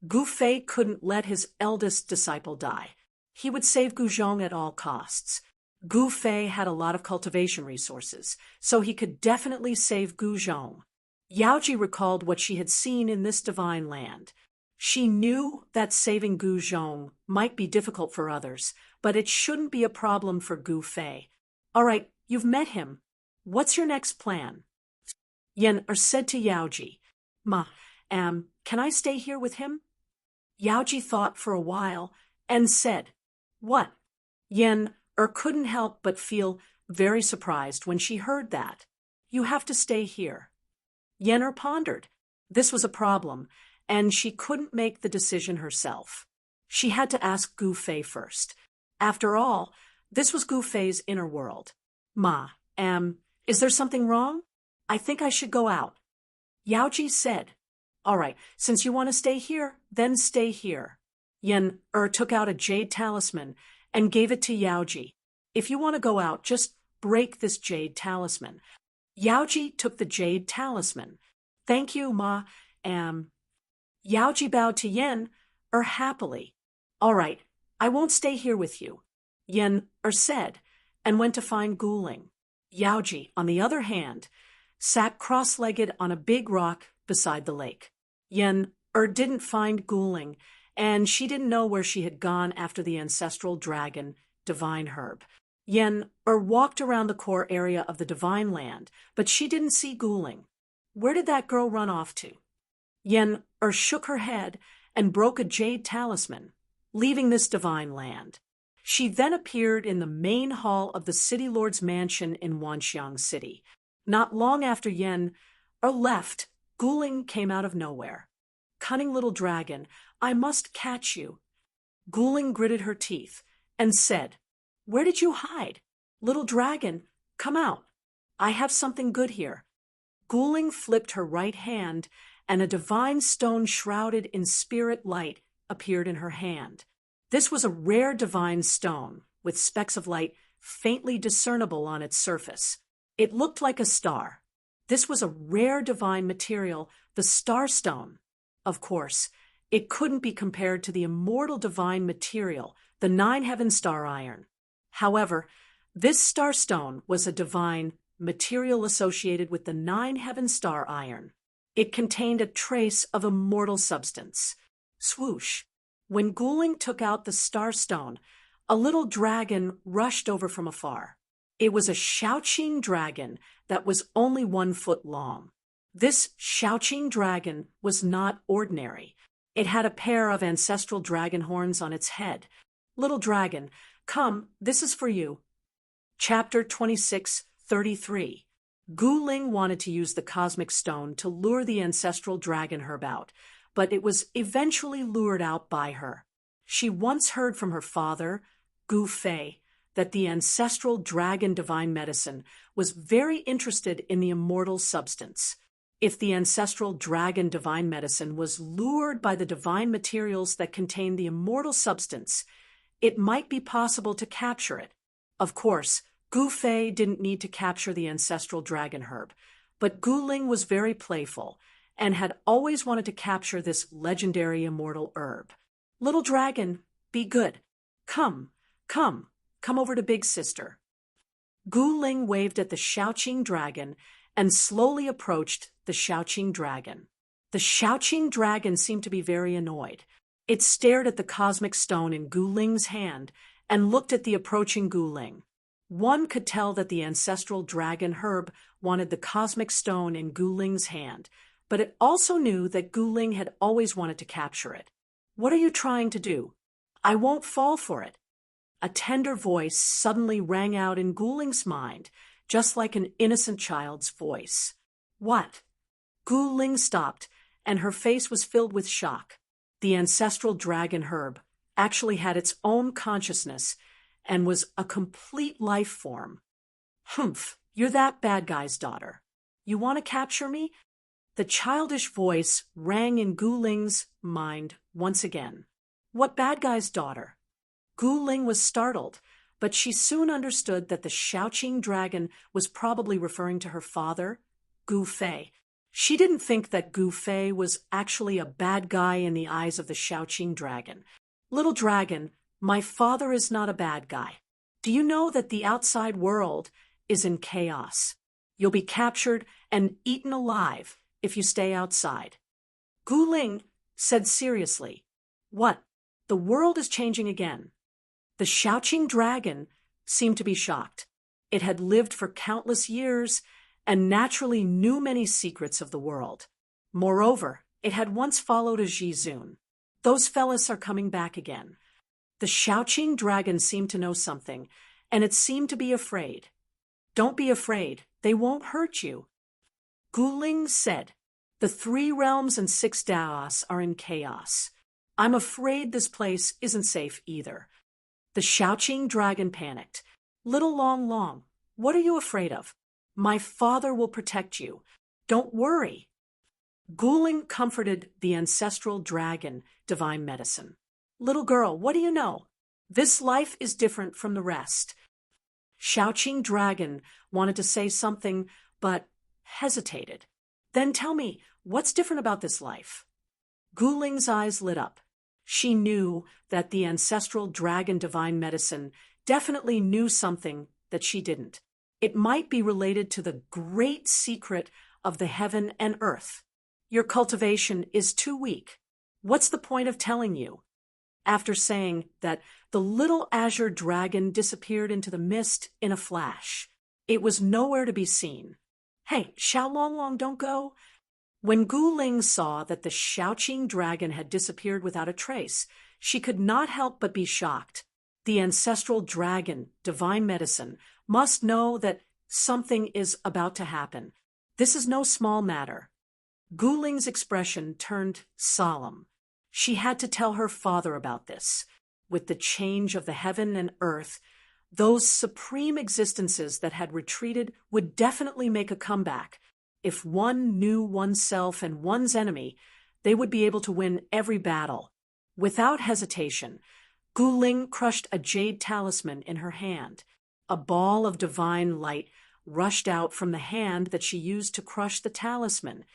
[SPEAKER 1] Gu Fei couldn't let his eldest disciple die. He would save Guzhong at all costs. Gu Fei had a lot of cultivation resources, so he could definitely save Guzhong. Yaoji recalled what she had seen in this divine land. She knew that saving Gu Zhong might be difficult for others, but it shouldn't be a problem for Gu Fei. All right, you've met him. What's your next plan? Yen said to Yaoji, Ma, can I stay here with him? Yaoji thought for a while and said, What? Yen couldn't help but feel very surprised when she heard that. You have to stay here. Yen pondered. This was a problem, and she couldn't make the decision herself. She had to ask Gu Fei first. After all, this was Gu Fei's inner world. Ma, is there something wrong? I think I should go out. Yaoji said, All right, since you want to stay here, then stay here. Yen took out a jade talisman and gave it to Yaoji. If you want to go out, just break this jade talisman. Yaoji took the jade talisman. Thank you, Ma, Yaoji bowed to Yen happily. All right, I won't stay here with you, Yen said, and went to find Guling. Yaoji, on the other hand, sat cross-legged on a big rock beside the lake. Yen didn't find Guling, and she didn't know where she had gone after the ancestral dragon, Divine Herb. Yen walked around the core area of the Divine Land, but she didn't see Guling. Where did that girl run off to? Yen shook her head and broke a jade talisman, leaving this Divine Land. She then appeared in the main hall of the City Lord's mansion in Wanxiang City. Not long after Yen left, Guling came out of nowhere. Cunning little dragon, I must catch you. Guling gritted her teeth and said, Where did you hide? Little dragon, come out. I have something good here. Guling flipped her right hand, and a divine stone shrouded in spirit light appeared in her hand. This was a rare divine stone, with specks of light faintly discernible on its surface. It looked like a star. This was a rare divine material, the Starstone. Of course, it couldn't be compared to the immortal divine material, the 9-heaven star iron. However, this Starstone was a divine material associated with the 9-heaven star iron. It contained a trace of immortal substance. Swoosh! When Guling took out the Starstone, a little dragon rushed over from afar. It was a Shaoqing dragon that was only 1 foot long. This Shaoqing dragon was not ordinary. It had a pair of ancestral dragon horns on its head. Little dragon, come, this is for you. Chapter 26:33. Guling wanted to use the cosmic stone to lure the ancestral dragon herb out, but it was eventually lured out by her. She once heard from her father, Gu Fei, that the ancestral dragon divine medicine was very interested in the immortal substance. If the ancestral dragon divine medicine was lured by the divine materials that contain the immortal substance, it might be possible to capture it. Of course, Gu Fei didn't need to capture the ancestral dragon herb, but Guling was very playful and had always wanted to capture this legendary immortal herb. Little dragon, be good. Come over to Big Sister. Guling waved at the Shaoqing dragon and slowly approached the Shaoqing dragon. The Shaoqing dragon seemed to be very annoyed. It stared at the cosmic stone in Guling's hand and looked at the approaching Guling. One could tell that the ancestral dragon herb wanted the cosmic stone in Guling's hand, but it also knew that Guling had always wanted to capture it. What are you trying to do? I won't fall for it. A tender voice suddenly rang out in Guling's mind, just like an innocent child's voice. What? Guling stopped, and her face was filled with shock. The ancestral dragon herb actually had its own consciousness and was a complete life form. Humph, you're that bad guy's daughter. You want to capture me? The childish voice rang in Guling's mind once again. What bad guy's daughter? Guling was startled, but she soon understood that the Shaoqing dragon was probably referring to her father, Gu Fei. She didn't think that Gu Fei was actually a bad guy in the eyes of the Shaoqing dragon. Little dragon, my father is not a bad guy. Do you know that the outside world is in chaos? You'll be captured and eaten alive if you stay outside. Guling, said seriously, "What? The world is changing again." The Shouting Dragon seemed to be shocked. It had lived for countless years and naturally knew many secrets of the world. Moreover, it had once followed a Jizun. "Those fellas are coming back again." The Shouting Dragon seemed to know something, and it seemed to be afraid. "Don't be afraid. They won't hurt you." Guling said, "The 3 realms and 6 Daos are in chaos. I'm afraid this place isn't safe either." The Shouting Dragon panicked. "Little Long Long, what are you afraid of? My father will protect you. Don't worry." Guling comforted the ancestral dragon, Divine Medicine. "Little girl, what do you know? This life is different from the rest." Shouting Dragon wanted to say something, but hesitated. "Then tell me, what's different about this life?" Guling's eyes lit up. She knew that the ancestral dragon Divine Medicine definitely knew something that she didn't. It might be related to the great secret of the heaven and earth. "Your cultivation is too weak. What's the point of telling you?" After saying that, the little azure dragon disappeared into the mist in a flash. It was nowhere to be seen. "Hey, Xiao Long Long, don't go." When Guling saw that the Shouting Dragon had disappeared without a trace, she could not help but be shocked. The ancestral dragon, Divine Medicine, must know that something is about to happen. This is no small matter. Guling's expression turned solemn. She had to tell her father about this. With the change of the heaven and earth, those supreme existences that had retreated would definitely make a comeback. If one knew oneself and one's enemy, they would be able to win every battle. Without hesitation, Guling crushed a jade talisman in her hand. A ball of divine light rushed out from the hand that she used to crush the talisman,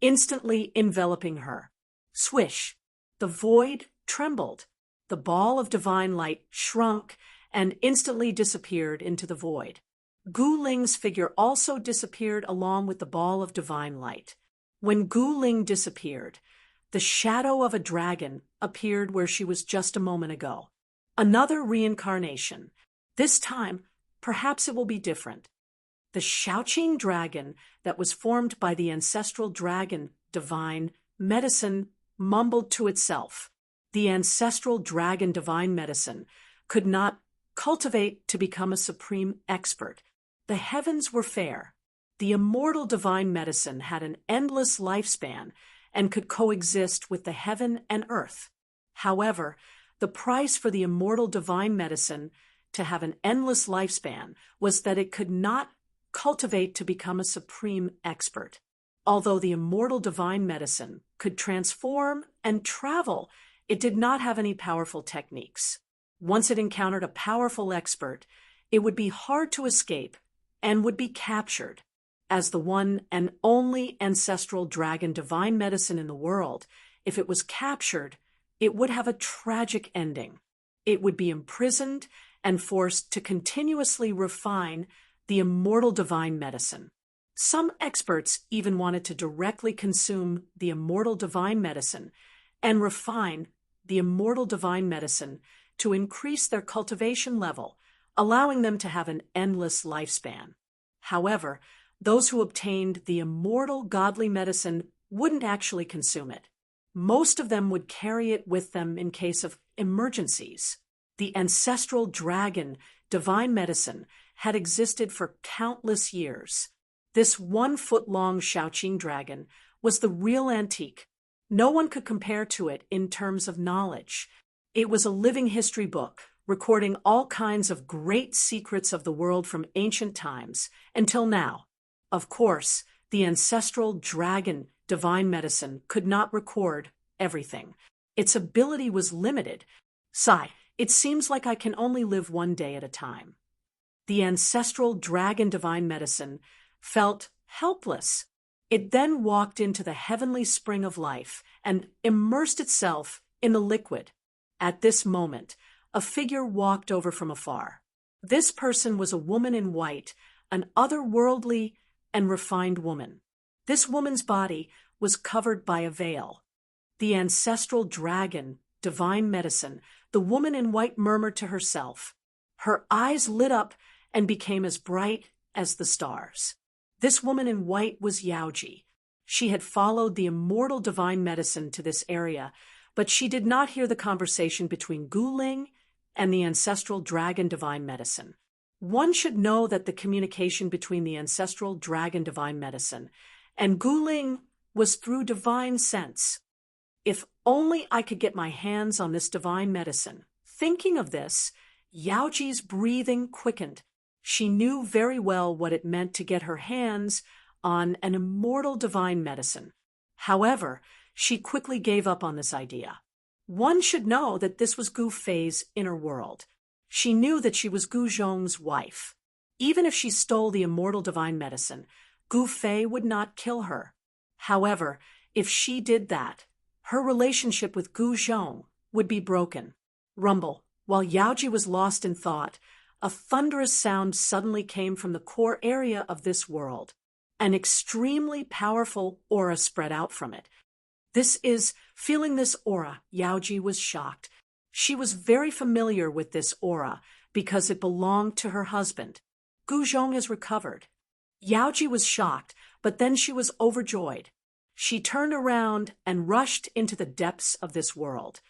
[SPEAKER 1] instantly enveloping her. Swish! The void trembled. The ball of divine light shrunk and instantly disappeared into the void. Guling's figure also disappeared along with the ball of divine light. When Guling disappeared, the shadow of a dragon appeared where she was just a moment ago. Another reincarnation. This time, perhaps it will be different. The Shouting Dragon that was formed by the ancestral dragon, Divine Medicine, mumbled to itself. The ancestral dragon, Divine Medicine, could not cultivate to become a supreme expert. The heavens were fair. The immortal Divine Medicine had an endless lifespan and could coexist with the heaven and earth. However, the price for the immortal Divine Medicine to have an endless lifespan was that it could not cultivate to become a supreme expert. Although the immortal Divine Medicine could transform and travel, it did not have any powerful techniques. Once it encountered a powerful expert, it would be hard to escape and would be captured. As the one and only ancestral dragon Divine Medicine in the world, if it was captured, it would have a tragic ending. It would be imprisoned and forced to continuously refine the immortal Divine Medicine. Some experts even wanted to directly consume the immortal Divine Medicine and refine the immortal Divine Medicine to increase their cultivation level, allowing them to have an endless lifespan. However, those who obtained the immortal godly medicine wouldn't actually consume it. Most of them would carry it with them in case of emergencies. The ancestral dragon, Divine Medicine, had existed for countless years. This 1-foot-long Shouting Dragon was the real antique. No one could compare to it in terms of knowledge. It was a living history book, recording all kinds of great secrets of the world from ancient times until now. Of course, the ancestral dragon, Divine Medicine, could not record everything. Its ability was limited. Sigh, it seems like I can only live one day at a time. The ancestral dragon, Divine Medicine, felt helpless. It then walked into the heavenly spring of life and immersed itself in the liquid. At this moment, a figure walked over from afar. This person was a woman in white, an otherworldly and refined woman. This woman's body was covered by a veil. The ancestral dragon, divine medicine, the woman in white murmured to herself. Her eyes lit up and became as bright as the stars. This woman in white was Yaoji. She had followed the immortal divine medicine to this area, but she did not hear the conversation between Guling and the ancestral dragon divine medicine. One should know that the communication between the ancestral dragon divine medicine and Guling was through divine sense. If only I could get my hands on this divine medicine. Thinking of this, Yaoji's breathing quickened. She knew very well what it meant to get her hands on an immortal divine medicine. However, she quickly gave up on this idea. One should know that this was Gu Fei's inner world. She knew that she was Gu Zhong's wife. Even if she stole the immortal divine medicine, Gu Fei would not kill her. However, if she did that, her relationship with Gu Zhong would be broken. Rumble. While Yaoji was lost in thought, a thunderous sound suddenly came from the core area of this world. An extremely powerful aura spread out from it. Feeling this aura, Yaoji was shocked. She was very familiar with this aura because it belonged to her husband. Gu Zhong has recovered. Yaoji was shocked, but then she was overjoyed. She turned around and rushed into the depths of this world.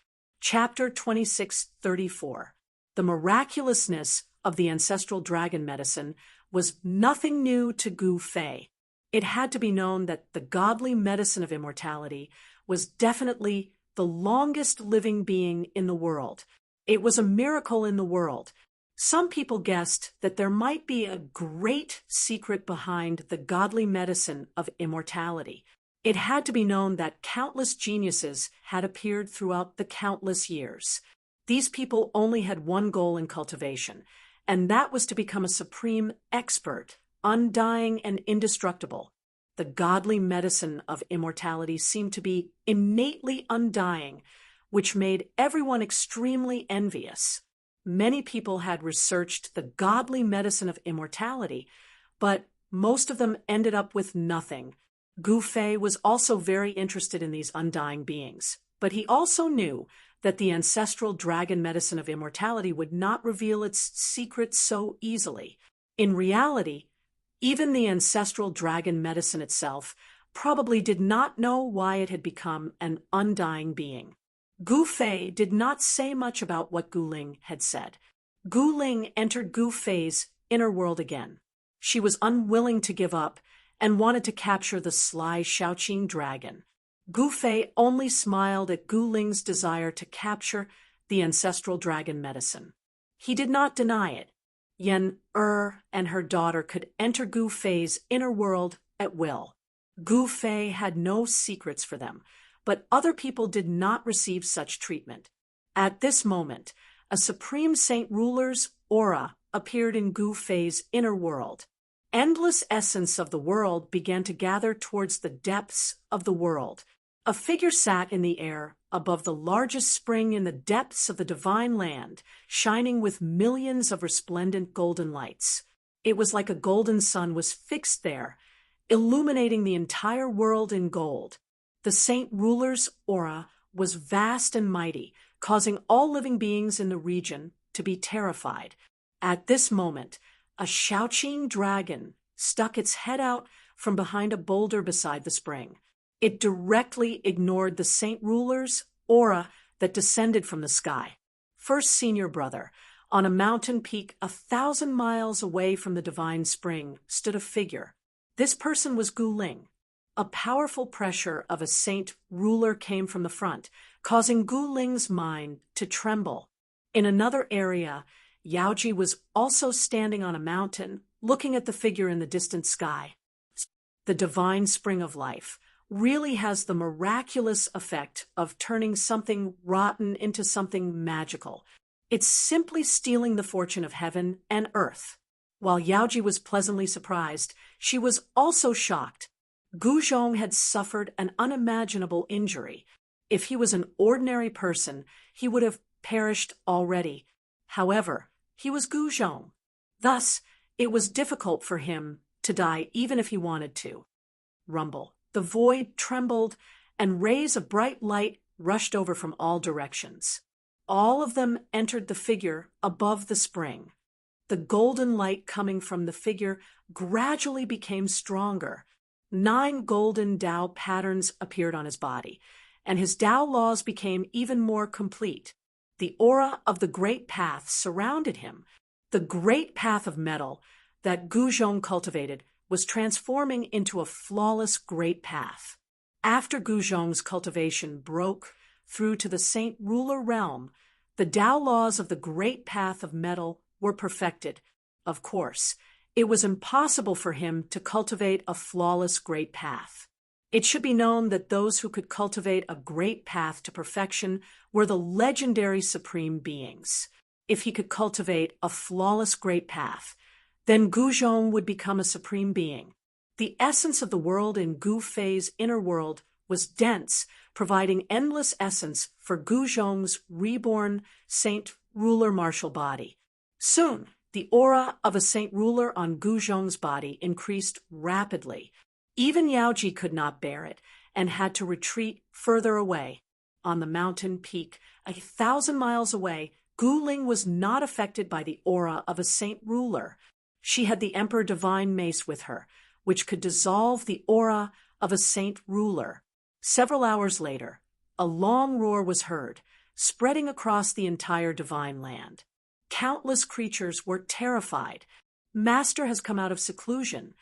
[SPEAKER 1] Chapter 2634. The miraculousness of the ancestral dragon medicine was nothing new to Gu Fei. It had to be known that the godly medicine of immortality was definitely the longest living being in the world. It was a miracle in the world. Some people guessed that there might be a great secret behind the godly medicine of immortality. It had to be known that countless geniuses had appeared throughout the countless years. These people only had one goal in cultivation, and that was to become a supreme expert, undying and indestructible. The godly medicine of immortality seemed to be innately undying, which made everyone extremely envious. Many people had researched the godly medicine of immortality, but most of them ended up with nothing. Gu Fei was also very interested in these undying beings, but he also knew that the ancestral dragon medicine of immortality would not reveal its secrets so easily. In reality, even the ancestral dragon medicine itself probably did not know why it had become an undying being. Gu Fei did not say much about what Guling had said. Guling entered Gu Fei's inner world again. She was unwilling to give up and wanted to capture the sly Shaoqing dragon. Gu Fei only smiled at Guling's desire to capture the ancestral dragon medicine. He did not deny it. Yen and her daughter could enter Gu Fei's inner world at will. Gu Fei had no secrets for them, but other people did not receive such treatment. At this moment, a supreme saint ruler's aura appeared in Gu Fei's inner world. Endless essence of the world began to gather towards the depths of the world. A figure sat in the air above the largest spring in the depths of the divine land, shining with millions of resplendent golden lights. It was like a golden sun was fixed there, illuminating the entire world in gold. The saint ruler's aura was vast and mighty, causing all living beings in the region to be terrified. At this moment, a Shaoqing dragon stuck its head out from behind a boulder beside the spring. It directly ignored the saint ruler's aura that descended from the sky. First senior brother, on a mountain peak 1,000 miles away from the divine spring, stood a figure. This person was Guling. A powerful pressure of a saint ruler came from the front, causing Guling's mind to tremble. In another area, Yaoji was also standing on a mountain, looking at the figure in the distant sky. The divine spring of life really has the miraculous effect of turning something rotten into something magical. It's simply stealing the fortune of heaven and earth. While Yaoji was pleasantly surprised, she was also shocked. Gu Zhong had suffered an unimaginable injury. If he was an ordinary person, he would have perished already. However, he was Gu Zhong. Thus, it was difficult for him to die even if he wanted to. Rumble. The void trembled and rays of bright light rushed over from all directions. All of them entered the figure above the spring. The golden light coming from the figure gradually became stronger. 9 golden Tao patterns appeared on his body, and his Tao laws became even more complete. The aura of the Great Path surrounded him. The Great Path of metal that Gu Zhong cultivated was transforming into a flawless Great Path. After Gu Zhong's cultivation broke through to the Saint Ruler realm, the Tao laws of the Great Path of metal were perfected. Of course, it was impossible for him to cultivate a flawless Great Path. It should be known that those who could cultivate a Great Path to perfection were the legendary Supreme Beings. If he could cultivate a flawless Great Path, then Gu Zhong would become a Supreme Being. The essence of the world in Gu Fei's inner world was dense, providing endless essence for Gu Zhong's reborn Saint Ruler martial body. Soon, the aura of a Saint Ruler on Gu Zhong's body increased rapidly. Even Yaoji could not bear it and had to retreat further away. On the mountain peak, 1,000 miles away, Gu Ling was not affected by the aura of a Saint Ruler. She had the Emperor Divine Mace with her, which could dissolve the aura of a Saint Ruler. Several hours later, a long roar was heard, spreading across the entire Divine Land. Countless creatures were terrified. Master has come out of seclusion.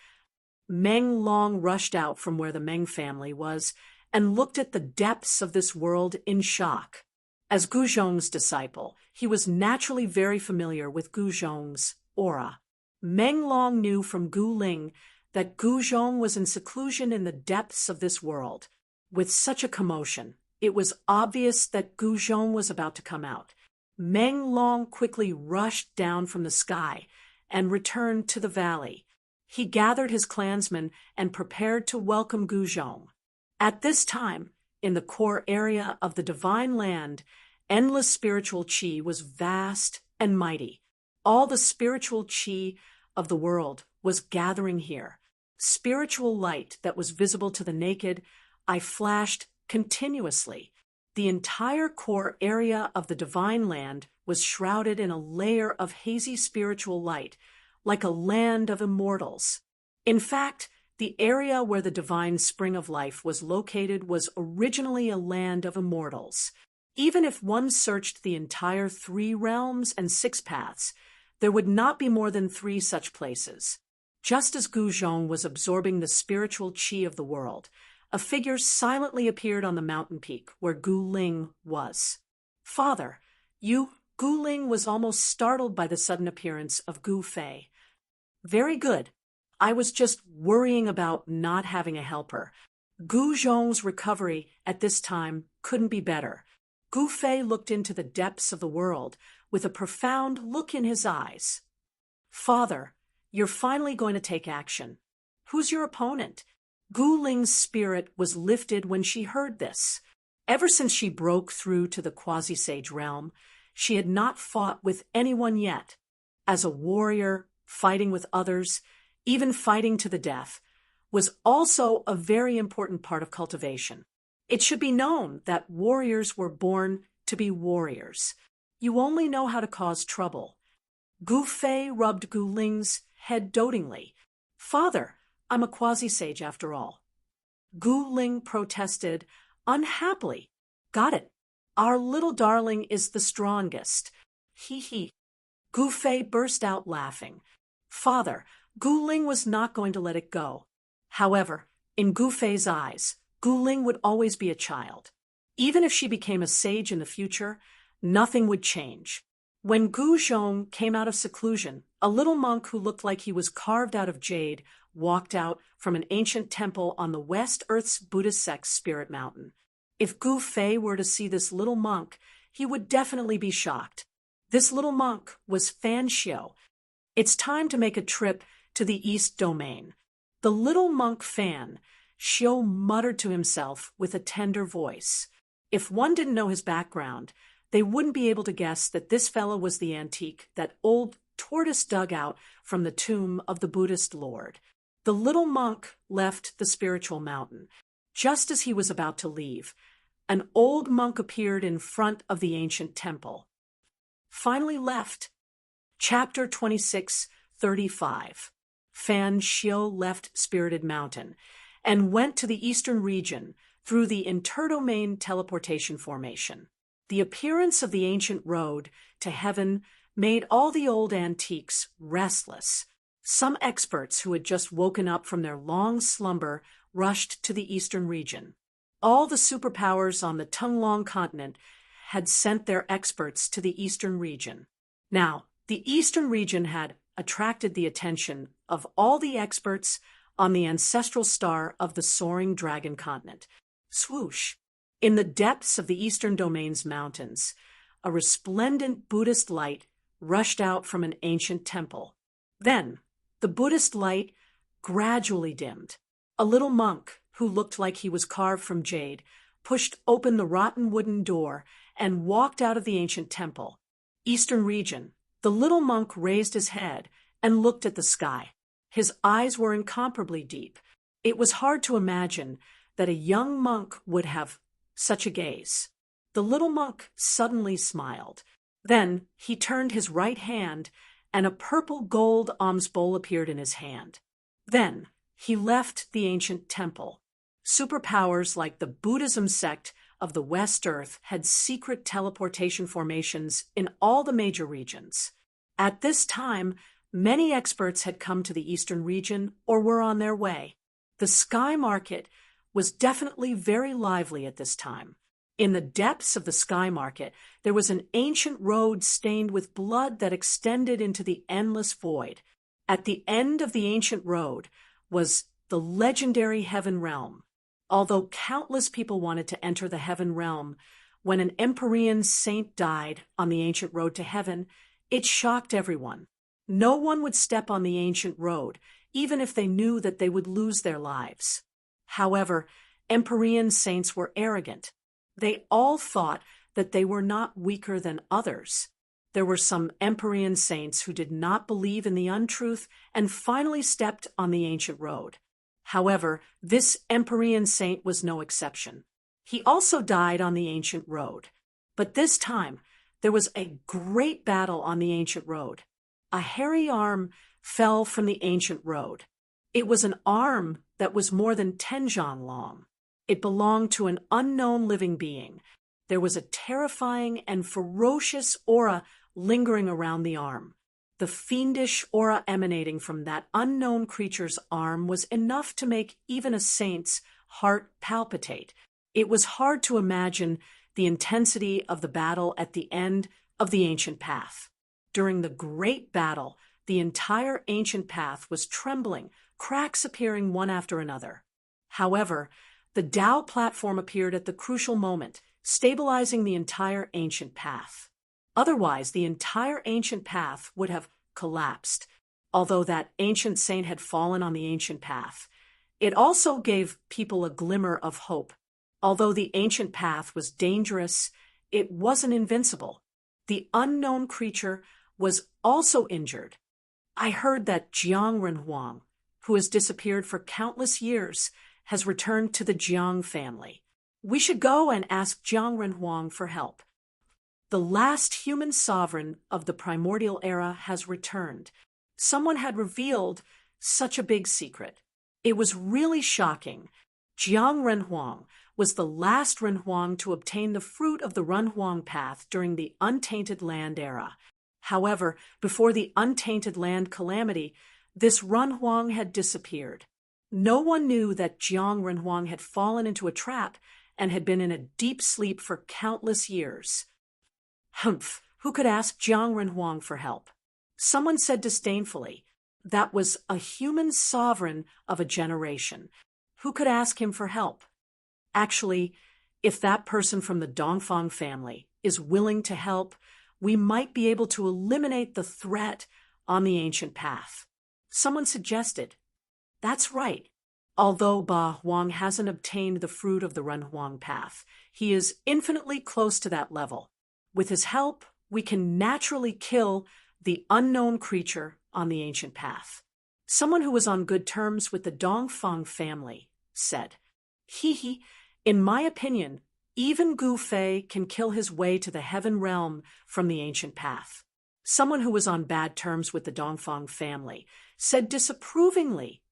[SPEAKER 1] Meng Long rushed out from where the Meng family was and looked at the depths of this world in shock. As Gu Zhong's disciple, he was naturally very familiar with Gu Zhong's aura. Meng Long knew from Gu Ling that Gu Zhong was in seclusion in the depths of this world. With such a commotion, it was obvious that Gu Zhong was about to come out. Meng Long quickly rushed down from the sky and returned to the valley. He gathered his clansmen and prepared to welcome Gu Zhong. At this time, in the core area of the Divine Land, endless spiritual qi was vast and mighty. All the spiritual qi of the world was gathering here. Spiritual light that was visible to the naked eye flashed continuously. The entire core area of the Divine Land was shrouded in a layer of hazy spiritual light, like a land of immortals. In fact, the area where the divine spring of life was located was originally a land of immortals. Even if one searched the entire 3 realms and 6 paths, there would not be more than 3 such places. Just as Gu Zhong was absorbing the spiritual qi of the world, a figure silently appeared on the mountain peak where Gu Ling was. "Father, Gu Ling was almost startled by the sudden appearance of Gu Fei. "Very good. I was just worrying about not having a helper." Gu Zhong's recovery at this time couldn't be better. Gu Fei looked into the depths of the world with a profound look in his eyes. "Father, you're finally going to take action. Who's your opponent?" Gu Ling's spirit was lifted when she heard this. Ever since she broke through to the quasi-sage realm, she had not fought with anyone yet. As a warrior, fighting with others, even fighting to the death, was also a very important part of cultivation. It should be known that warriors were born to be warriors. You only know how to cause trouble. Gu Fei rubbed Gu Ling's head dotingly. "Father, I'm a quasi-sage after all." Gu Ling protested unhappily. "Got it. Our little darling is the strongest. Hee hee." Gu Fei burst out laughing. Father, Gu Ling was not going to let it go. However, in Gu Fei's eyes, Gu Ling would always be a child. Even if she became a sage in the future, nothing would change. When Gu Zhong came out of seclusion, a little monk who looked like he was carved out of jade walked out from an ancient temple on the West Earth's Buddhist sect's Spirit Mountain. If Gu Fei were to see this little monk, he would definitely be shocked. This little monk was Fan Xiao. It's time to make a trip to the East Domain. The little monk Fan Xiao muttered to himself with a tender voice. If one didn't know his background, they wouldn't be able to guess that this fellow was the antique that old tortoise dug out from the tomb of the Buddhist lord. The little monk left the spiritual mountain. Just as he was about to leave, an old monk appeared in front of the ancient temple. Finally left. Chapter 26:35. Fan Xiu left Spirited Mountain and went to the eastern region through the interdomain teleportation formation. The appearance of the ancient road to heaven made all the old antiques restless. Some experts who had just woken up from their long slumber rushed to the eastern region. All the superpowers on the Tunglong continent had sent their experts to the eastern region. Now, the eastern region had attracted the attention of all the experts on the ancestral star of the soaring dragon continent. Swoosh! In the depths of the eastern domain's mountains, a resplendent Buddhist light rushed out from an ancient temple. Then, the Buddhist light gradually dimmed. A little monk, who looked like he was carved from jade, pushed open the rotten wooden door and walked out of the ancient temple. Eastern region. The little monk raised his head and looked at the sky. His eyes were incomparably deep. It was hard to imagine that a young monk would have such a gaze. The little monk suddenly smiled. Then he turned his right hand, and a purple gold alms bowl appeared in his hand. Then he left the ancient temple. Superpowers like the Buddhism sect of the West Earth had secret teleportation formations in all the major regions. At this time, many experts had come to the eastern region or were on their way. The sky market was definitely very lively at this time. In the depths of the sky market, there was an ancient road stained with blood that extended into the endless void. At the end of the ancient road was the legendary Heaven Realm. Although countless people wanted to enter the Heaven Realm, when an Empyrean saint died on the ancient road to heaven, it shocked everyone. No one would step on the ancient road, even if they knew that they would lose their lives. However, Empyrean saints were arrogant. They all thought that they were not weaker than others. There were some Empyrean saints who did not believe in the untruth and finally stepped on the ancient road. However, this Empyrean saint was no exception. He also died on the ancient road. But this time, there was a great battle on the ancient road. A hairy arm fell from the ancient road. It was an arm that was more than 10 zhang long. It belonged to an unknown living being. There was a terrifying and ferocious aura lingering around the arm. The fiendish aura emanating from that unknown creature's arm was enough to make even a saint's heart palpitate. It was hard to imagine the intensity of the battle at the end of the ancient path. During the great battle, the entire ancient path was trembling, cracks appearing one after another. However, the Tao platform appeared at the crucial moment, stabilizing the entire ancient path. Otherwise, the entire ancient path would have collapsed. Although that ancient saint had fallen on the ancient path, it also gave people a glimmer of hope. Although the ancient path was dangerous, it wasn't invincible. The unknown creature was also injured. I heard that Jiang Renhuang, who has disappeared for countless years, has returned to the Jiang family. We should go and ask Jiang Renhuang for help. The last human sovereign of the primordial era has returned. Someone had revealed such a big secret. It was really shocking. Jiang Renhuang was the last Renhuang to obtain the fruit of the Renhuang path during the Untainted Land era. However, before the Untainted Land calamity, this Renhuang had disappeared. No one knew that Jiang Renhuang had fallen into a trap and had been in a deep sleep for countless years. Humph, who could ask Jiang Renhuang for help? Someone said disdainfully, that was a human sovereign of a generation. Who could ask him for help? Actually, if that person from the Dongfang family is willing to help, we might be able to eliminate the threat on the ancient path. Someone suggested. That's right. Although Ba Huang hasn't obtained the fruit of the Renhuang path, he is infinitely close to that level. With his help, we can naturally kill the unknown creature on the ancient path. Someone who was on good terms with the Dongfang family said. Hee hee. In my opinion, even Gu Fei can kill his way to the heaven realm from the ancient path. Someone who was on bad terms with the Dongfang family said disapprovingly,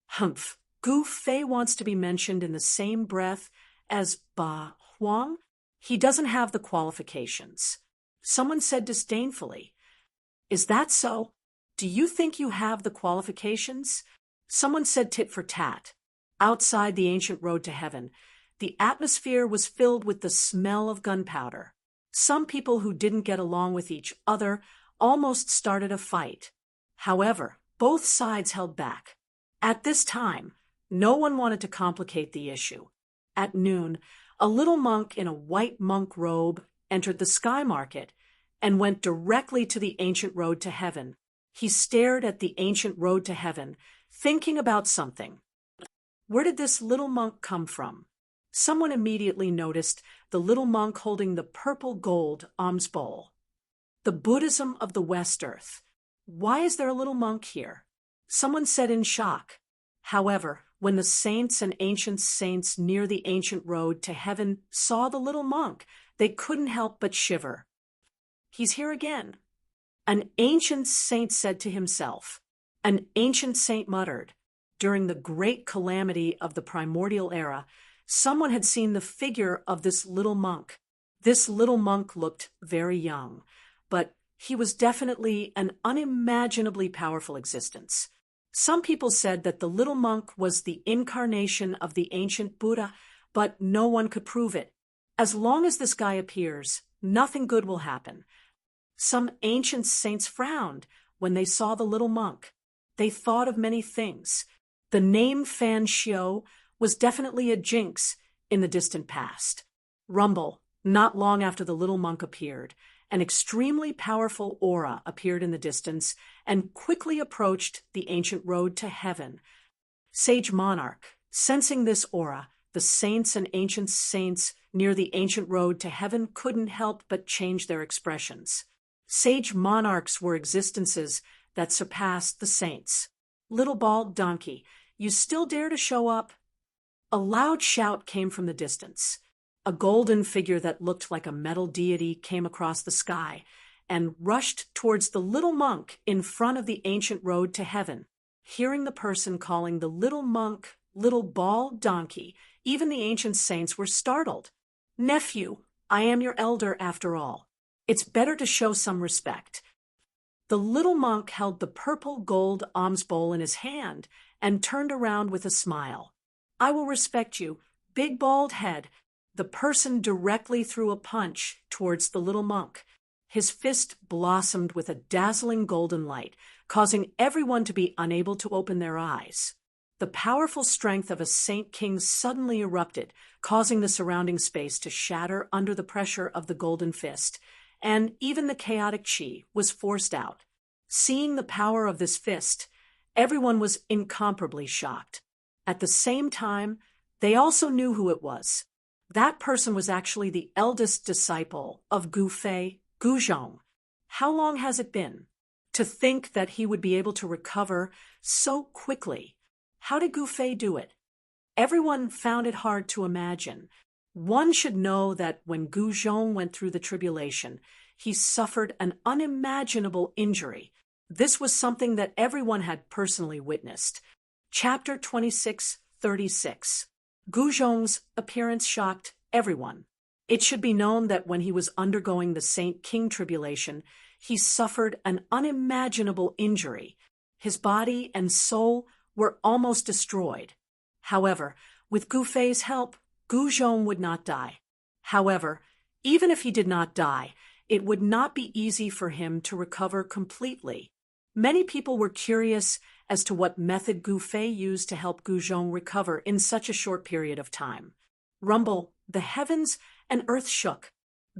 [SPEAKER 1] Humph, Gu Fei wants to be mentioned in the same breath as Ba Huang? He doesn't have the qualifications. Someone said disdainfully, Is that so? Do you think you have the qualifications? Someone said tit for tat. Outside the ancient road to heaven, the atmosphere was filled with the smell of gunpowder. Some people who didn't get along with each other almost started a fight. However, both sides held back. At this time, no one wanted to complicate the issue. At noon, a little monk in a white monk robe entered the sky market and went directly to the ancient road to heaven. He stared at the ancient road to heaven, thinking about something. Where did this little monk come from? Someone immediately noticed the little monk holding the purple gold alms bowl. The Buddhism of the West Earth. Why is there a little monk here? Someone said in shock. However, when the saints and ancient saints near the ancient road to heaven saw the little monk, they couldn't help but shiver. He's here again. An ancient saint said to himself. An ancient saint muttered. During the great calamity of the primordial era, someone had seen the figure of this little monk. This little monk looked very young, but he was definitely an unimaginably powerful existence. Some people said that the little monk was the incarnation of the ancient Buddha, but no one could prove it. As long as this guy appears, nothing good will happen. Some ancient saints frowned when they saw the little monk. They thought of many things. The name Fan Xiu was definitely a jinx in the distant past. Rumble, not long after the little monk appeared, an extremely powerful aura appeared in the distance and quickly approached the ancient road to heaven. Sage Monarch, sensing this aura, the saints and ancient saints near the ancient road to heaven couldn't help but change their expressions. Sage monarchs were existences that surpassed the saints. Little bald donkey, you still dare to show up? A loud shout came from the distance. A golden figure that looked like a metal deity came across the sky and rushed towards the little monk in front of the ancient road to heaven. Hearing the person calling the little monk little bald donkey, even the ancient saints were startled. Nephew, I am your elder after all. It's better to show some respect. The little monk held the purple gold alms bowl in his hand and turned around with a smile. I will respect you, big bald head. The person directly threw a punch towards the little monk. His fist blossomed with a dazzling golden light, causing everyone to be unable to open their eyes. The powerful strength of a Saint King suddenly erupted, causing the surrounding space to shatter under the pressure of the golden fist, and even the chaotic chi was forced out. Seeing the power of this fist, everyone was incomparably shocked. At the same time, they also knew who it was. That person was actually the eldest disciple of Gu Fei, Gu Zhong. How long has it been? To think that he would be able to recover so quickly. How did Gu Fei do it? Everyone found it hard to imagine. One should know that when Gu Zhong went through the tribulation, he suffered an unimaginable injury. This was something that everyone had personally witnessed. Chapter 26:36. Gu Zhong's appearance shocked everyone. It should be known that when he was undergoing the Saint King tribulation, he suffered an unimaginable injury. His body and soul were almost destroyed. However, with Gu Fei's help, Gu Zhong would not die. However, even if he did not die, it would not be easy for him to recover completely. Many people were curious as to what method Gu Fei used to help Gu Zhong recover in such a short period of time. Rumble, the heavens and earth shook.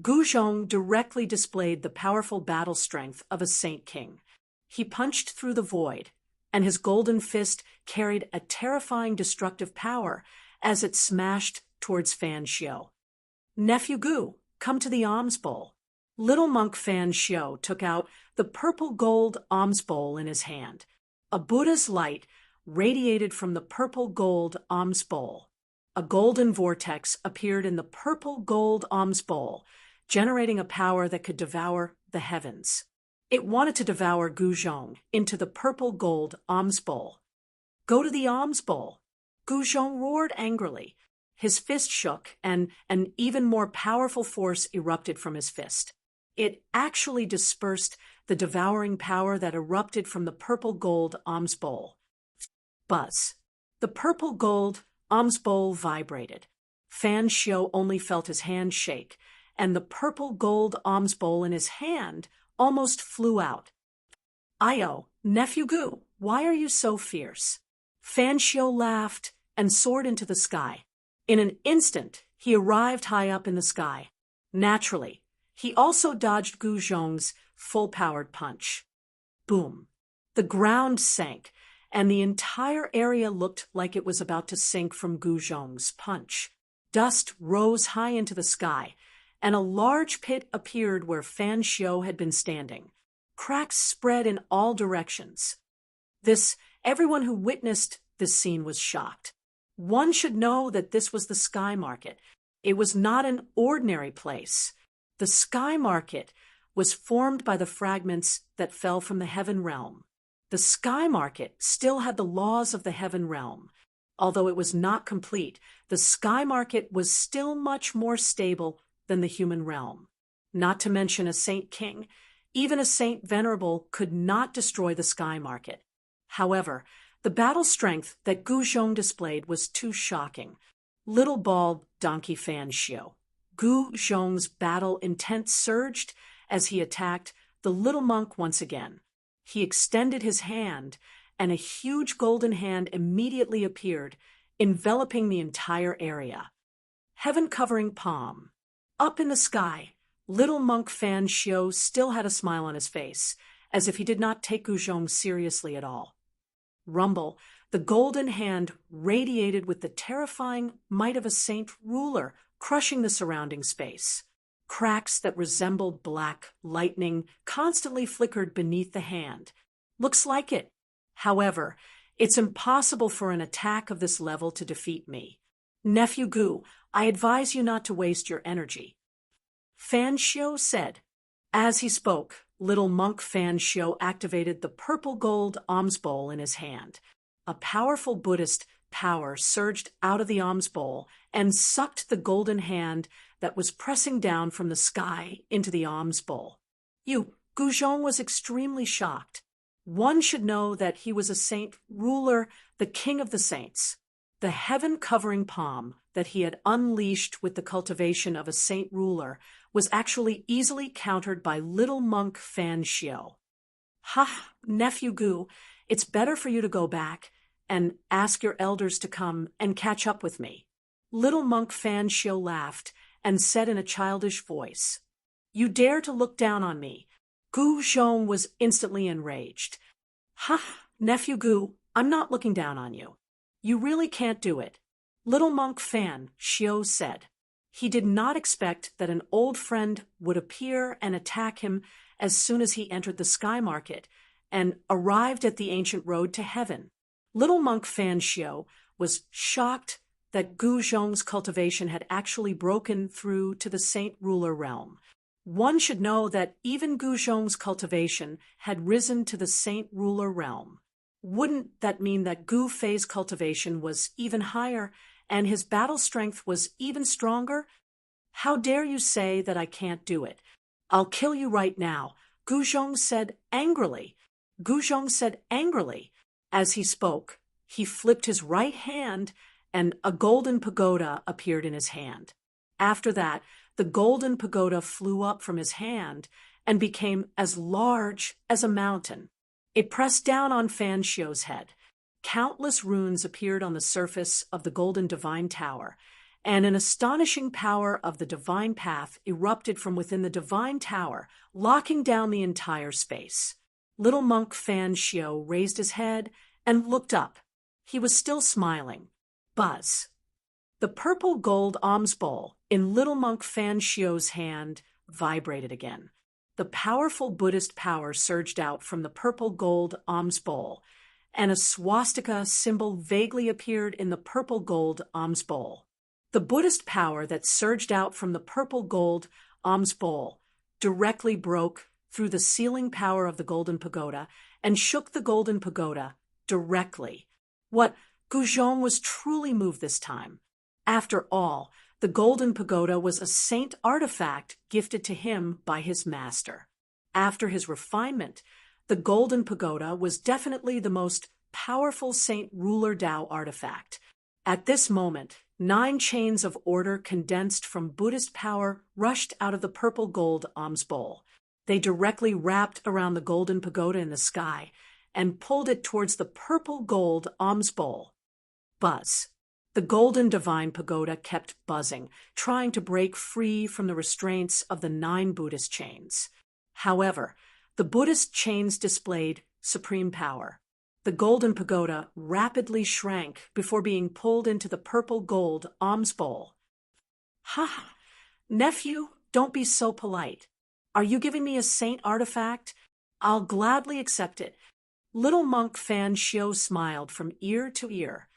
[SPEAKER 1] Gu Zhong directly displayed the powerful battle strength of a Saint King. He punched through the void, and his golden fist carried a terrifying destructive power as it smashed towards Fan Xiu. Nephew Gu, come to the alms bowl. Little monk Fan Xiu took out the purple gold alms bowl in his hand. A Buddha's light radiated from the purple gold alms bowl. A golden vortex appeared in the purple gold alms bowl, generating a power that could devour the heavens. It wanted to devour Gu Zhong into the purple gold alms bowl. Go to the alms bowl. Gu Zhong roared angrily. His fist shook, and an even more powerful force erupted from his fist. It actually dispersed the devouring power that erupted from the purple gold alms bowl. Buzz. The purple gold alms bowl vibrated. Fan Xiu only felt his hand shake, and the purple gold alms bowl in his hand almost flew out. "Io, nephew Gu, why are you so fierce?" Fan Xiu laughed and soared into the sky. In an instant, he arrived high up in the sky. Naturally, he also dodged Gu Zhong's full-powered punch. Boom. The ground sank, and the entire area looked like it was about to sink from Gu Zhong's punch. Dust rose high into the sky, and a large pit appeared where Fan Xiu had been standing. Cracks spread in all directions. Everyone who witnessed this scene was shocked. One should know that this was the Sky Market. It was not an ordinary place. The Sky Market was formed by the fragments that fell from the Heaven Realm. The Sky Market still had the laws of the Heaven Realm. Although it was not complete, the Sky Market was still much more stable than the human realm. Not to mention a Saint King, even a Saint Venerable could not destroy the Sky Market. However, the battle strength that Gu Zhong displayed was too shocking. Little bald donkey Fan Xiu. Gu Zhong's battle intent surged as he attacked the little monk once again. He extended his hand, and a huge golden hand immediately appeared, enveloping the entire area. Heaven-covering palm. Up in the sky, little monk Fan Xiu still had a smile on his face, as if he did not take Gu Zhong seriously at all. Rumble, the golden hand radiated with the terrifying might of a saint ruler, crushing the surrounding space. Cracks that resembled black lightning constantly flickered beneath the hand. Looks like it. However, it's impossible for an attack of this level to defeat me. Nephew Gu, I advise you not to waste your energy. Fan Xiu said. As he spoke, little monk Fan Xiu activated the purple gold alms bowl in his hand. A powerful Buddhist power surged out of the alms bowl and sucked the golden hand that was pressing down from the sky into the alms bowl. Gu Zhong was extremely shocked. One should know that he was a saint ruler, the king of the saints. The heaven-covering palm that he had unleashed with the cultivation of a saint ruler was actually easily countered by little monk Fan Xiu. Ha, nephew Gu, it's better for you to go back and ask your elders to come and catch up with me. Little monk Fan Xiu laughed and said in a childish voice, You dare to look down on me. Gu Zhong was instantly enraged. Ha, nephew Gu, I'm not looking down on you. You really can't do it. Little monk Fan Xiu said. He did not expect that an old friend would appear and attack him as soon as he entered the Sky Market and arrived at the ancient road to heaven. Little monk Fan Xiu was shocked that Gu Zhong's cultivation had actually broken through to the saint ruler realm. One should know that even Gu Zhong's cultivation had risen to the saint ruler realm. Wouldn't that mean that Gu Fei's cultivation was even higher and his battle strength was even stronger? How dare you say that I can't do it? I'll kill you right now, Gu Zhong said angrily. Gu Zhong said angrily. As he spoke, he flipped his right hand and a golden pagoda appeared in his hand. After that, the golden pagoda flew up from his hand and became as large as a mountain. It pressed down on Fan Xiu's head. Countless runes appeared on the surface of the golden divine tower, and an astonishing power of the divine path erupted from within the divine tower, locking down the entire space. Little monk Fan Xiu raised his head and looked up. He was still smiling. Buzz. The purple gold alms bowl in little monk Fan Xiu's hand vibrated again. The powerful Buddhist power surged out from the purple gold alms bowl, and a swastika symbol vaguely appeared in the purple-gold alms bowl. The Buddhist power that surged out from the purple-gold alms bowl directly broke through the sealing power of the golden pagoda and shook the golden pagoda directly. What Guzhong was truly moved this time. After all, the golden pagoda was a saint artifact gifted to him by his master. After his refinement, the golden pagoda was definitely the most powerful Saint Ruler Tao artifact. At this moment, 9 chains of order condensed from Buddhist power rushed out of the purple gold alms bowl. They directly wrapped around the golden pagoda in the sky and pulled it towards the purple gold alms bowl. Buzz. The golden divine pagoda kept buzzing, trying to break free from the restraints of the 9 Buddhist chains. However, the Buddhist chains displayed supreme power. The golden pagoda rapidly shrank before being pulled into the purple gold alms bowl. Ha! Nephew, don't be so polite. Are you giving me a saint artifact? I'll gladly accept it. Little monk Fan Xiu smiled from ear to ear.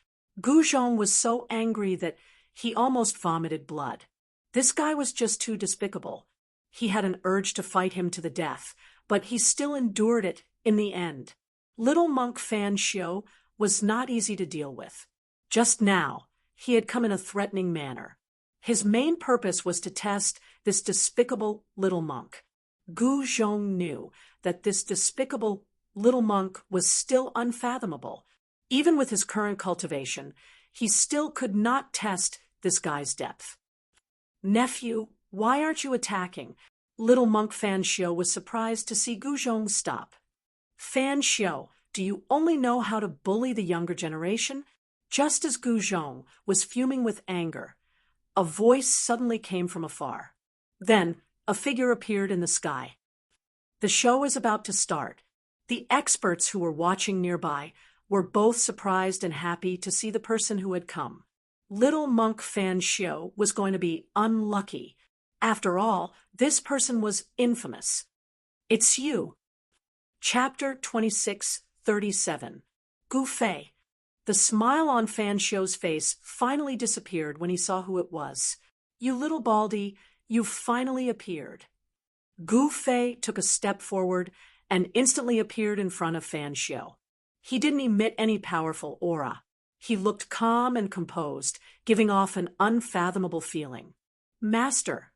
[SPEAKER 1] Guzhong was so angry that he almost vomited blood. This guy was just too despicable. He had an urge to fight him to the death, but he still endured it in the end. Little monk Fan Xiu was not easy to deal with. Just now, he had come in a threatening manner. His main purpose was to test this despicable little monk. Guzhong knew that this despicable little monk was still unfathomable. Even with his current cultivation, he still could not test this guy's depth. Nephew, why aren't you attacking? Little monk Fan Xiu was surprised to see Guzhong stop. Fan Xiu, do you only know how to bully the younger generation? Just as Guzhong was fuming with anger, a voice suddenly came from afar. Then, a figure appeared in the sky. The show is about to start. The experts who were watching nearby were both surprised and happy to see the person who had come. Little monk Fan Xiu was going to be unlucky. After all, this person was infamous. It's you. Chapter 26:37. Gu Fei. The smile on Fan Xiu's face finally disappeared when he saw who it was. You little baldy, you've finally appeared. Gu Fei took a step forward and instantly appeared in front of Fan Xiu. He didn't emit any powerful aura. He looked calm and composed, giving off an unfathomable feeling. Master.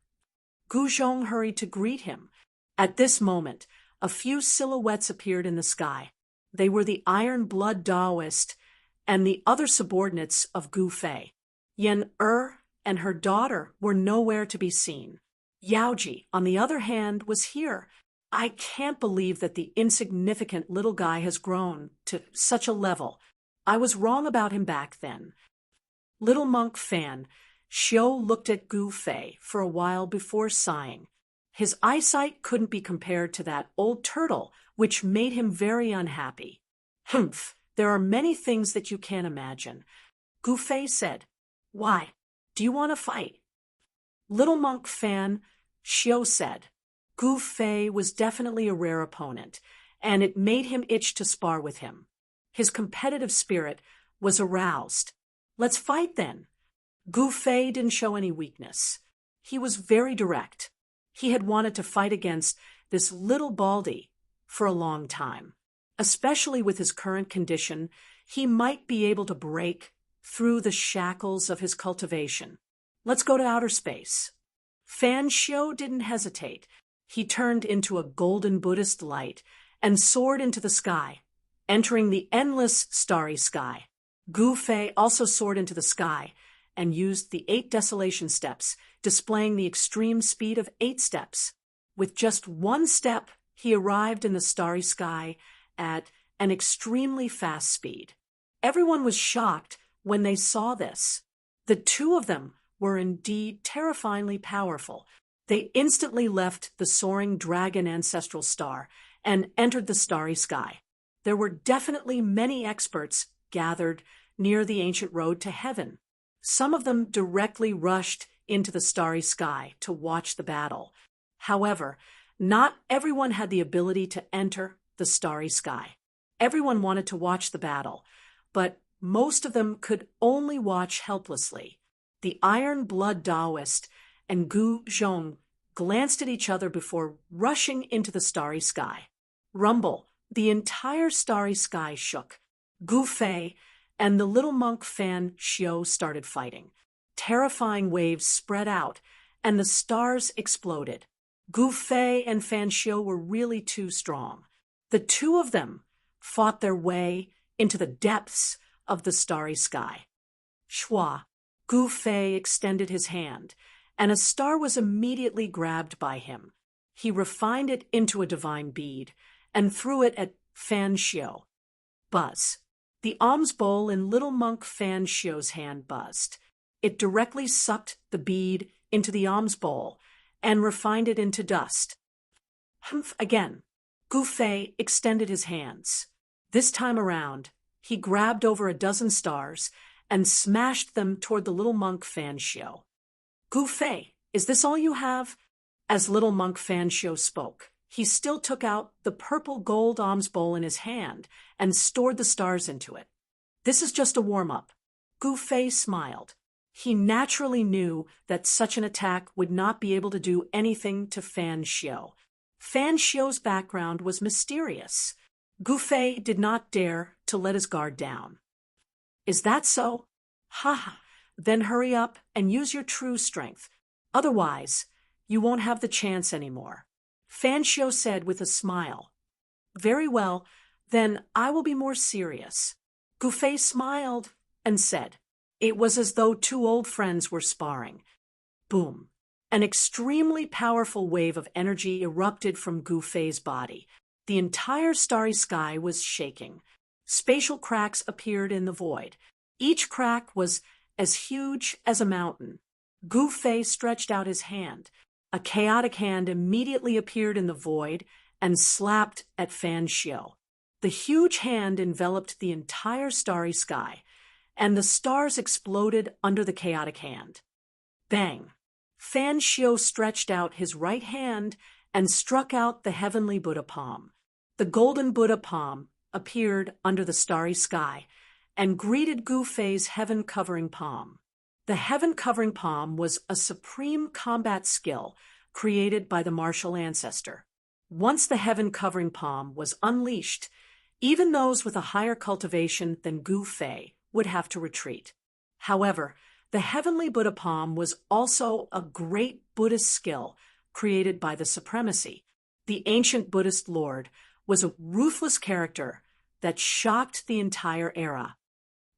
[SPEAKER 1] Guzhong hurried to greet him. At this moment, a few silhouettes appeared in the sky. They were the Iron Blood Taoist and the other subordinates of Gu Fei. Yan and her daughter were nowhere to be seen. Yaoji, on the other hand, was here. I can't believe that the insignificant little guy has grown to such a level. I was wrong about him back then. Little monk Fan Xiu looked at Gu Fei for a while before sighing. His eyesight couldn't be compared to that old turtle, which made him very unhappy. Humph, there are many things that you can't imagine. Gu Fei said, Why? Do you want to fight? Little monk Fan Xiu said, Gu Fei was definitely a rare opponent, and it made him itch to spar with him. His competitive spirit was aroused. Let's fight then. Gu Fei didn't show any weakness. He was very direct. He had wanted to fight against this little baldy for a long time. Especially with his current condition, he might be able to break through the shackles of his cultivation. Let's go to outer space. Fan Xiu didn't hesitate. He turned into a golden Buddhist light and soared into the sky, entering the endless starry sky. Gu Fei also soared into the sky and used the 8 desolation steps, displaying the extreme speed of 8 steps. With just 1 step, he arrived in the starry sky at an extremely fast speed. Everyone was shocked when they saw this. The 2 of them were indeed terrifyingly powerful. They instantly left the soaring dragon ancestral star and entered the starry sky. There were definitely many experts gathered near the ancient road to heaven. Some of them directly rushed into the starry sky to watch the battle. However, not everyone had the ability to enter the starry sky. Everyone wanted to watch the battle, but most of them could only watch helplessly. The Iron Blood Taoist and Gu Zhong glanced at each other before rushing into the starry sky. Rumble, the entire starry sky shook. Gu Fei and the little monk Fan Xiu started fighting. Terrifying waves spread out, and the stars exploded. Gu Fei and Fan Xiu were really too strong. The two of them fought their way into the depths of the starry sky. Shua, Gu Fei extended his hand, and a star was immediately grabbed by him. He refined it into a divine bead and threw it at Fan Xiu. Buzz. The alms bowl in little monk Fan Xiu's hand buzzed. It directly sucked the bead into the alms bowl and refined it into dust. Humph again. Gu Fei extended his hands. This time around, he grabbed over a dozen stars and smashed them toward the little monk Fan Xiu. Gu Fei, is this all you have? As little monk Fan Xiu spoke, he still took out the purple gold alms bowl in his hand and stored the stars into it. This is just a warm-up. Gu Fei smiled. He naturally knew that such an attack would not be able to do anything to Fan Xiu. Fan Xiu's background was mysterious. Gu Fei did not dare to let his guard down. Is that so? Ha ha. Then hurry up and use your true strength. Otherwise, you won't have the chance anymore. Fan Xiu said with a smile. Very well, then I will be more serious. Gu Fei smiled and said. It was as though two old friends were sparring. Boom. An extremely powerful wave of energy erupted from Gu Fei's body. The entire starry sky was shaking. Spatial cracks appeared in the void. Each crack was as huge as a mountain. Gu Fei stretched out his hand. A chaotic hand immediately appeared in the void and slapped at Fan Xiu. The huge hand enveloped the entire starry sky, and the stars exploded under the chaotic hand. Bang! Fan Xiu stretched out his right hand and struck out the heavenly Buddha palm. The golden Buddha palm appeared under the starry sky and greeted Gu Fei's heaven-covering palm. The heaven-covering palm was a supreme combat skill created by the martial ancestor. Once the heaven-covering palm was unleashed, even those with a higher cultivation than Gu Fei would have to retreat. However, the heavenly Buddha palm was also a great Buddhist skill created by the supremacy. The ancient Buddhist lord was a ruthless character that shocked the entire era.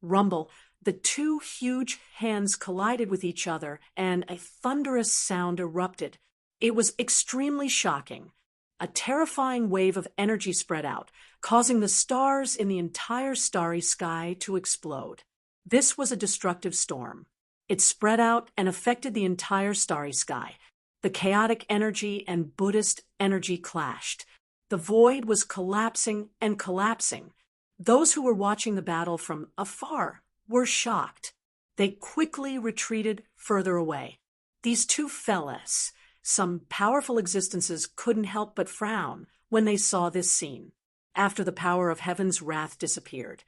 [SPEAKER 1] Rumble, the two huge hands collided with each other and a thunderous sound erupted. It was extremely shocking. A terrifying wave of energy spread out, causing the stars in the entire starry sky to explode. This was a destructive storm. It spread out and affected the entire starry sky. The chaotic energy and Buddhist energy clashed. The void was collapsing and collapsing. Those who were watching the battle from afar were shocked. They quickly retreated further away. These two fellas, some powerful existences, couldn't help but frown when they saw this scene. After the power of heaven's wrath disappeared,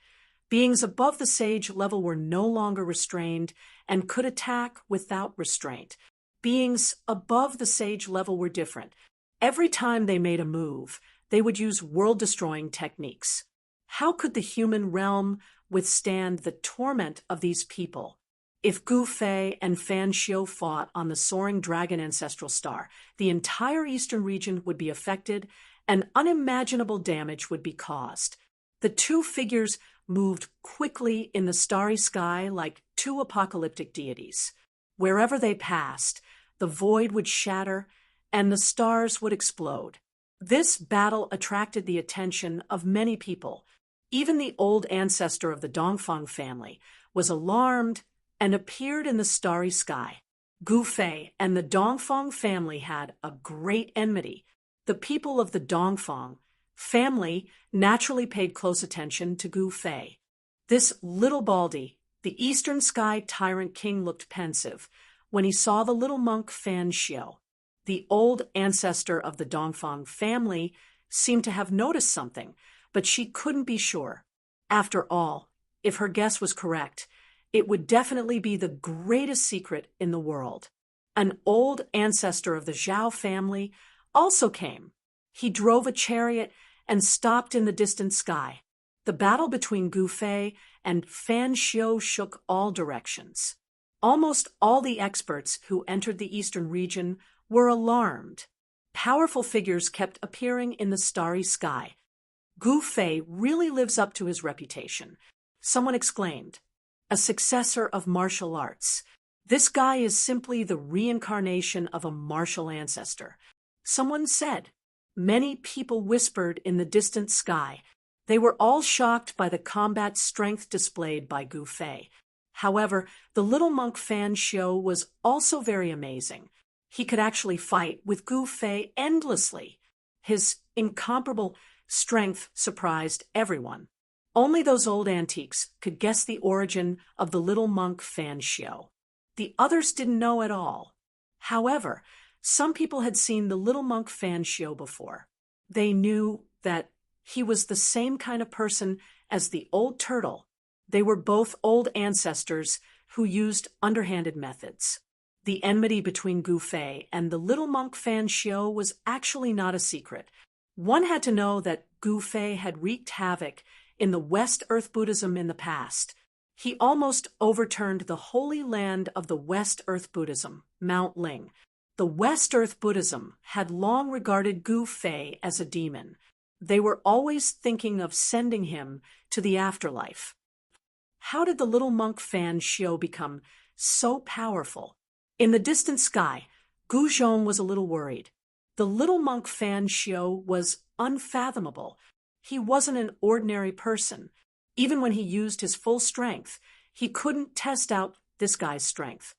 [SPEAKER 1] beings above the sage level were no longer restrained and could attack without restraint. Beings above the sage level were different. Every time they made a move, they would use world-destroying techniques. How could the human realm withstand the torment of these people? If Gu Fei and Fan Xiu fought on the soaring dragon ancestral star, the entire eastern region would be affected and unimaginable damage would be caused. The two figures moved quickly in the starry sky like two apocalyptic deities. Wherever they passed, the void would shatter and the stars would explode. This battle attracted the attention of many people. Even the old ancestor of the Dongfang family was alarmed and appeared in the starry sky. Gu Fei and the Dongfang family had a great enmity. The people of the Dongfang family naturally paid close attention to Gu Fei. This little baldy, the eastern sky tyrant king, looked pensive when he saw the little monk Fan Xiu. The old ancestor of the Dongfang family seemed to have noticed something, but she couldn't be sure. After all, if her guess was correct, it would definitely be the greatest secret in the world. An old ancestor of the Zhao family also came. He drove a chariot and stopped in the distant sky. The battle between Gu Fei and Fan Xiu shook all directions. Almost all the experts who entered the eastern region were alarmed. Powerful figures kept appearing in the starry sky. Gu Fei really lives up to his reputation. Someone exclaimed, "A successor of martial arts. This guy is simply the reincarnation of a martial ancestor." Someone said. Many people whispered in the distant sky. They were all shocked by the combat strength displayed by Gu Fei. However, the little monk Fan Xiu was also very amazing. He could actually fight with Gu Fei endlessly. His incomparable strength surprised everyone. Only those old antiques could guess the origin of the little monk Fan Xiu. The others didn't know at all. However, some people had seen the little monk Fan Xiu before. They knew that he was the same kind of person as the old turtle. They were both old ancestors who used underhanded methods. The enmity between Gu Fei and the little monk Fan Xiu was actually not a secret. One had to know that Gu Fei had wreaked havoc in the West Earth Buddhism in the past. He almost overturned the holy land of the West Earth Buddhism, Mount Ling. The West Earth Buddhism had long regarded Gu Fei as a demon. They were always thinking of sending him to the afterlife. How did the little monk Fan Xiu become so powerful? In the distant sky, Gu Zhong was a little worried. The little monk Fan Xiu was unfathomable. He wasn't an ordinary person. Even when he used his full strength, he couldn't test out this guy's strength.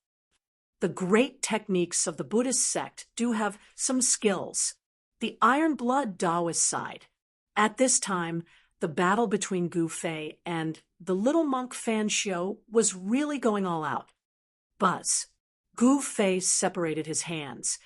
[SPEAKER 1] The great techniques of the Buddhist sect do have some skills. The iron blood Taoist side. At this time, the battle between Gu Fei and the little monk Fan Xiu was really going all out. Buzz. Gu Fei separated his hands,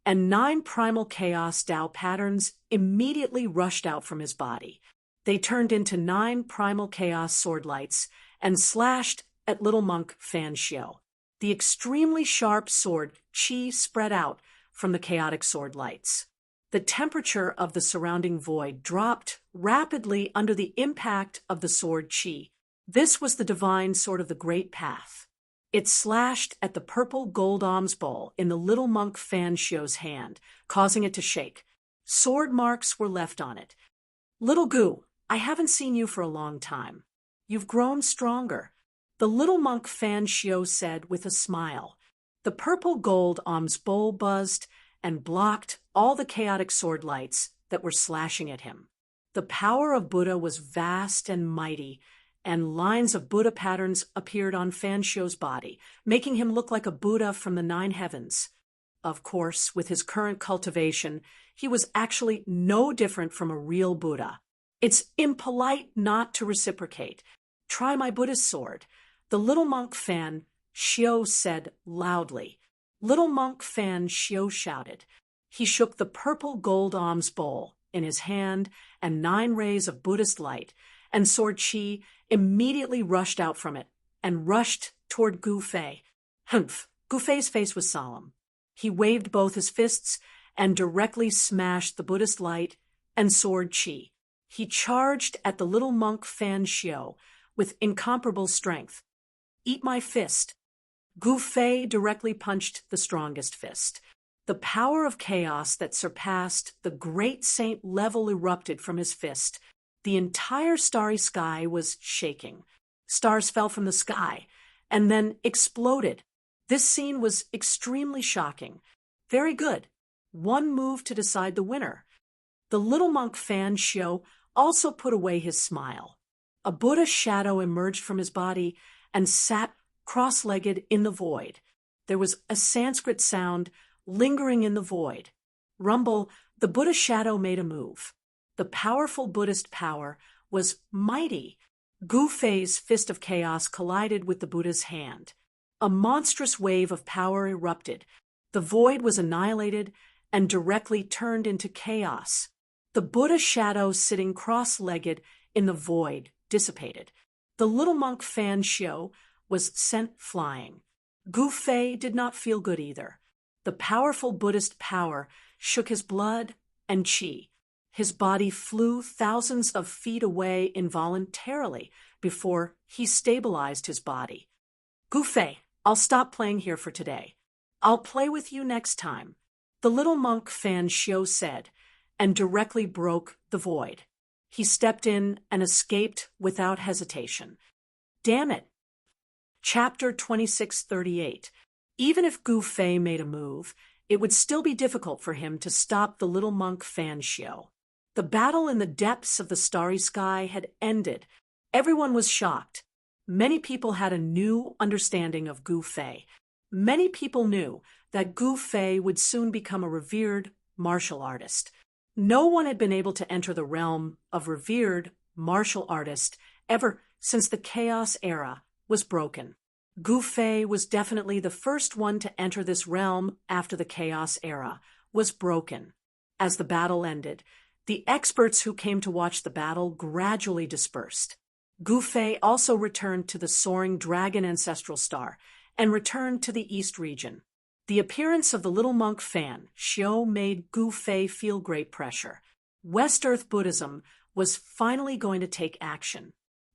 [SPEAKER 1] and 9 primal chaos Tao patterns immediately rushed out from his body. They turned into 9 primal chaos sword lights and slashed at little monk Fan Xiu. The extremely sharp sword qi spread out from the chaotic sword lights. The temperature of the surrounding void dropped rapidly under the impact of the sword qi. This was the divine sword of the Great Path. It slashed at the purple gold alms bowl in the little monk Fan Xiu's hand, causing it to shake. Sword marks were left on it. "Little Gu, I haven't seen you for a long time. You've grown stronger," the little monk Fan Xiu said with a smile. The purple gold alms bowl buzzed and blocked all the chaotic sword lights that were slashing at him. The power of Buddha was vast and mighty, and lines of Buddha patterns appeared on Fan Xiu's body, making him look like a Buddha from the 9 heavens. Of course, with his current cultivation, he was actually no different from a real Buddha. "It's impolite not to reciprocate. Try my Buddhist sword," the little monk Fan Xiu said loudly. Little monk Fan Xiu shouted. He shook the purple gold alms bowl in his hand, and 9 rays of Buddhist light and sword qi immediately rushed out from it and rushed toward Gu Fei. Humph! Gu Fei's face was solemn. He waved both his fists and directly smashed the Buddhist light and sword qi. He charged at the little monk Fan Xiu with incomparable strength. "Eat my fist." Gu Fei directly punched the strongest fist. The power of chaos that surpassed the great saint level erupted from his fist. The entire starry sky was shaking. Stars fell from the sky and then exploded. This scene was extremely shocking. Very good. One move to decide the winner. The little monk Fan Xiu also put away his smile. A Buddha shadow emerged from his body and sat cross-legged in the void. There was a Sanskrit sound lingering in the void. Rumble, the Buddha shadow made a move. The powerful Buddhist power was mighty. Gu Fei's fist of chaos collided with the Buddha's hand. A monstrous wave of power erupted. The void was annihilated and directly turned into chaos. The The Buddha shadow sitting cross-legged in the void dissipated. The little monk Fan Xiu was sent flying. Gu Fei did not feel good either. The powerful Buddhist power shook his blood and qi. His body flew thousands of feet away involuntarily before he stabilized his body. Gu Fei, I'll stop playing here for today. I'll play with you next time, the little monk Fan Xiu said, and directly broke the void. He stepped in and escaped without hesitation. Damn it. Chapter 2638. Even if Gu Fei made a move, it would still be difficult for him to stop the little monk Fan Xiu. The battle in the depths of the starry sky had ended. Everyone was shocked. Many people had a new understanding of Gu Fei. Many people knew that Gu Fei would soon become a revered martial artist. No one had been able to enter the realm of revered martial artist ever since the Chaos Era was broken. Gu Fei was definitely the first one to enter this realm after the Chaos Era was broken. As the battle ended, the experts who came to watch the battle gradually dispersed. Gu Fei also returned to the soaring dragon ancestral star and returned to the East region. The appearance of the little monk Fan Xiu made Gu Fei feel great pressure. West Earth Buddhism was finally going to take action.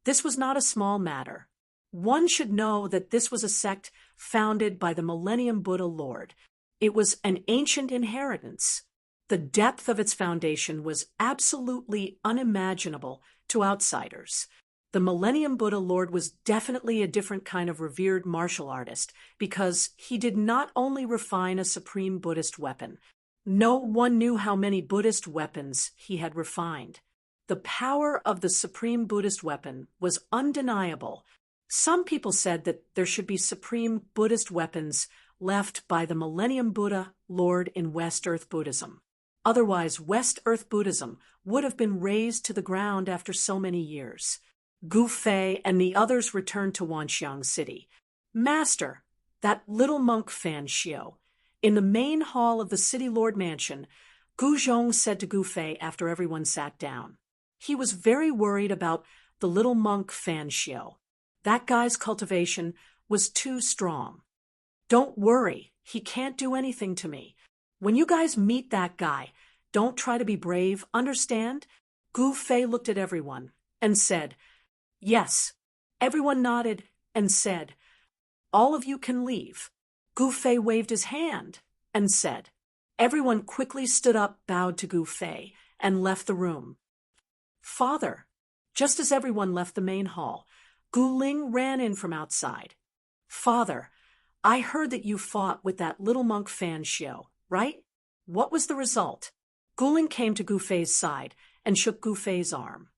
[SPEAKER 1] This was not a small matter. One should know that this was a sect founded by the Millennium Buddha Lord. It was an ancient inheritance. The depth of its foundation was absolutely unimaginable to outsiders. The Millennium Buddha Lord was definitely a different kind of revered martial artist because he did not only refine a supreme Buddhist weapon. No one knew how many Buddhist weapons he had refined. The power of the supreme Buddhist weapon was undeniable. Some people said that there should be supreme Buddhist weapons left by the Millennium Buddha Lord in West Earth Buddhism. Otherwise, West Earth Buddhism would have been razed to the ground after so many years. Gu Fei and the others returned to Wanxiang City. Master, that little monk Fan Xiu. In the main hall of the City Lord Mansion, Gu Zhong said to Gu Fei after everyone sat down. He was very worried about the little monk Fan Xiu. That guy's cultivation was too strong. Don't worry, he can't do anything to me. When you guys meet that guy, don't try to be brave, understand? Gu Fei looked at everyone and said, yes. Everyone nodded and said, all of you can leave. Gu Fei waved his hand and said. Everyone quickly stood up, bowed to Gu Fei, and left the room. Father, just as everyone left the main hall, Gu Ling ran in from outside. Father, I heard that you fought with that little monk Fan Xiu, right? What was the result? Gu Ling came to Gu Fei's side and shook Gu Fei's arm.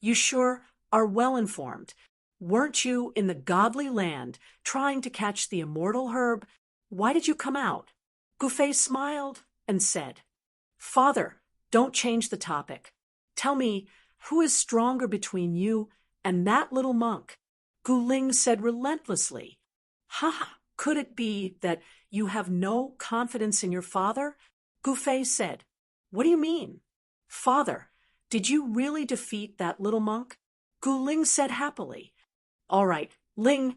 [SPEAKER 1] You sure are well informed. Weren't you in the godly land trying to catch the immortal herb? Why did you come out? Gu Fei smiled and said, Father, don't change the topic. Tell me, who is stronger between you and that little monk? Gu Ling said relentlessly. Ha! Could it be that you have no confidence in your father? Gu Fei said. What do you mean? Father, did you really defeat that little monk? Gu Ling said happily. All right, Ling,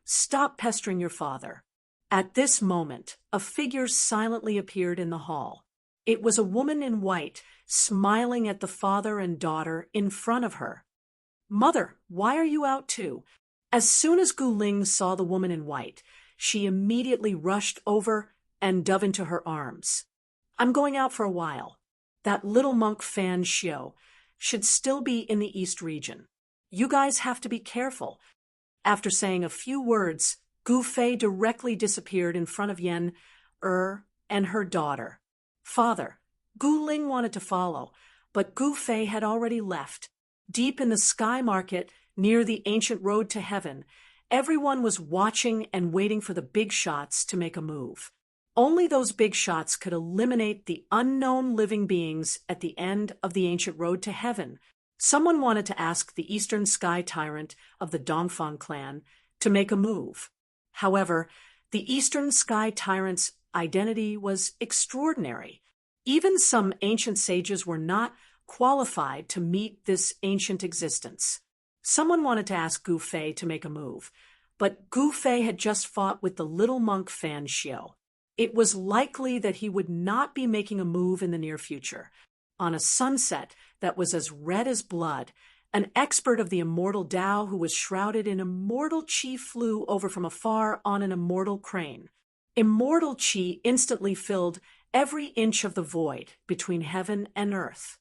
[SPEAKER 1] stop pestering your father. At this moment, a figure silently appeared in the hall. It was a woman in white, smiling at the father and daughter in front of her. Mother, why are you out too? As soon as Gu Ling saw the woman in white, she immediately rushed over and dove into her arms. I'm going out for a while. That little monk Fan Xiu should still be in the East region. You guys have to be careful. After saying a few words, Gu Fei directly disappeared in front of Yan and her daughter. Father, Gu Ling wanted to follow, but Gu Fei had already left. Deep in the sky market, near the ancient road to heaven, everyone was watching and waiting for the big shots to make a move. Only those big shots could eliminate the unknown living beings at the end of the ancient road to heaven. Someone wanted to ask the Eastern Sky Tyrant of the Dongfang clan to make a move. However, the Eastern Sky Tyrant's identity was extraordinary. Even some ancient sages were not qualified to meet this ancient existence. Someone wanted to ask Gu Fei to make a move, but Gu Fei had just fought with the little monk Fan Xiu. It was likely that he would not be making a move in the near future. On a sunset that was as red as blood, an expert of the immortal Tao who was shrouded in immortal qi flew over from afar on an immortal crane. Immortal qi instantly filled every inch of the void between heaven and earth.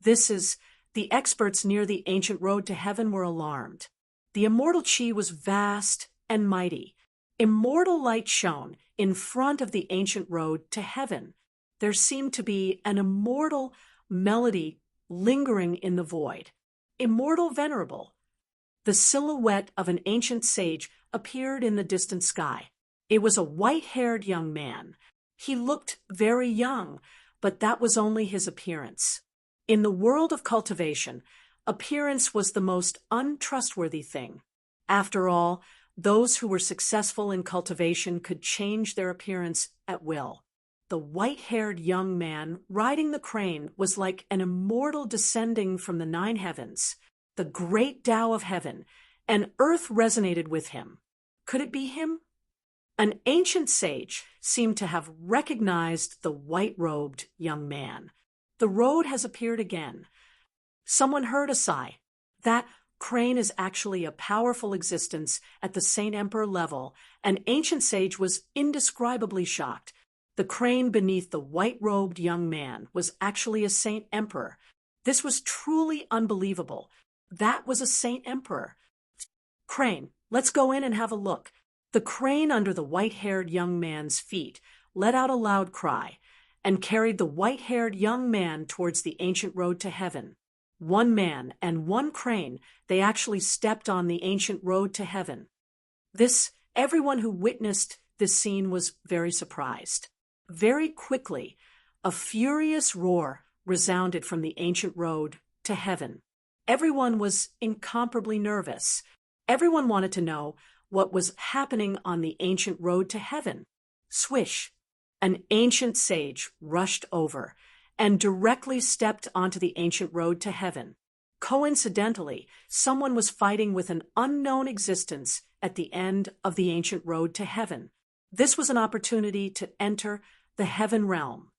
[SPEAKER 1] The experts near the ancient road to heaven were alarmed. The immortal qi was vast and mighty. Immortal light shone in front of the ancient road to heaven. There seemed to be an immortal melody lingering in the void. Immortal venerable. The silhouette of an ancient sage appeared in the distant sky. It was a white-haired young man. He looked very young, but that was only his appearance. In the world of cultivation, appearance was the most untrustworthy thing. After all, those who were successful in cultivation could change their appearance at will. The white-haired young man riding the crane was like an immortal descending from the 9 heavens, the great Tao of heaven, and earth resonated with him. Could it be him? An ancient sage seemed to have recognized the white-robed young man. The road has appeared again. Someone heard a sigh. That crane is actually a powerful existence at the Saint Emperor level. An ancient sage was indescribably shocked. The crane beneath the white-robed young man was actually a Saint Emperor. This was truly unbelievable. That was a Saint Emperor. Crane, let's go in and have a look. The crane under the white-haired young man's feet let out a loud cry and carried the white-haired young man towards the ancient road to heaven. One man and one crane, they actually stepped on the ancient road to heaven. Everyone who witnessed this scene was very surprised. Very quickly, a furious roar resounded from the ancient road to heaven. Everyone was incomparably nervous. Everyone wanted to know what was happening on the ancient road to heaven. Swish! An ancient sage rushed over and directly stepped onto the ancient road to heaven. Coincidentally, someone was fighting with an unknown existence at the end of the ancient road to heaven. This was an opportunity to enter the heaven realm.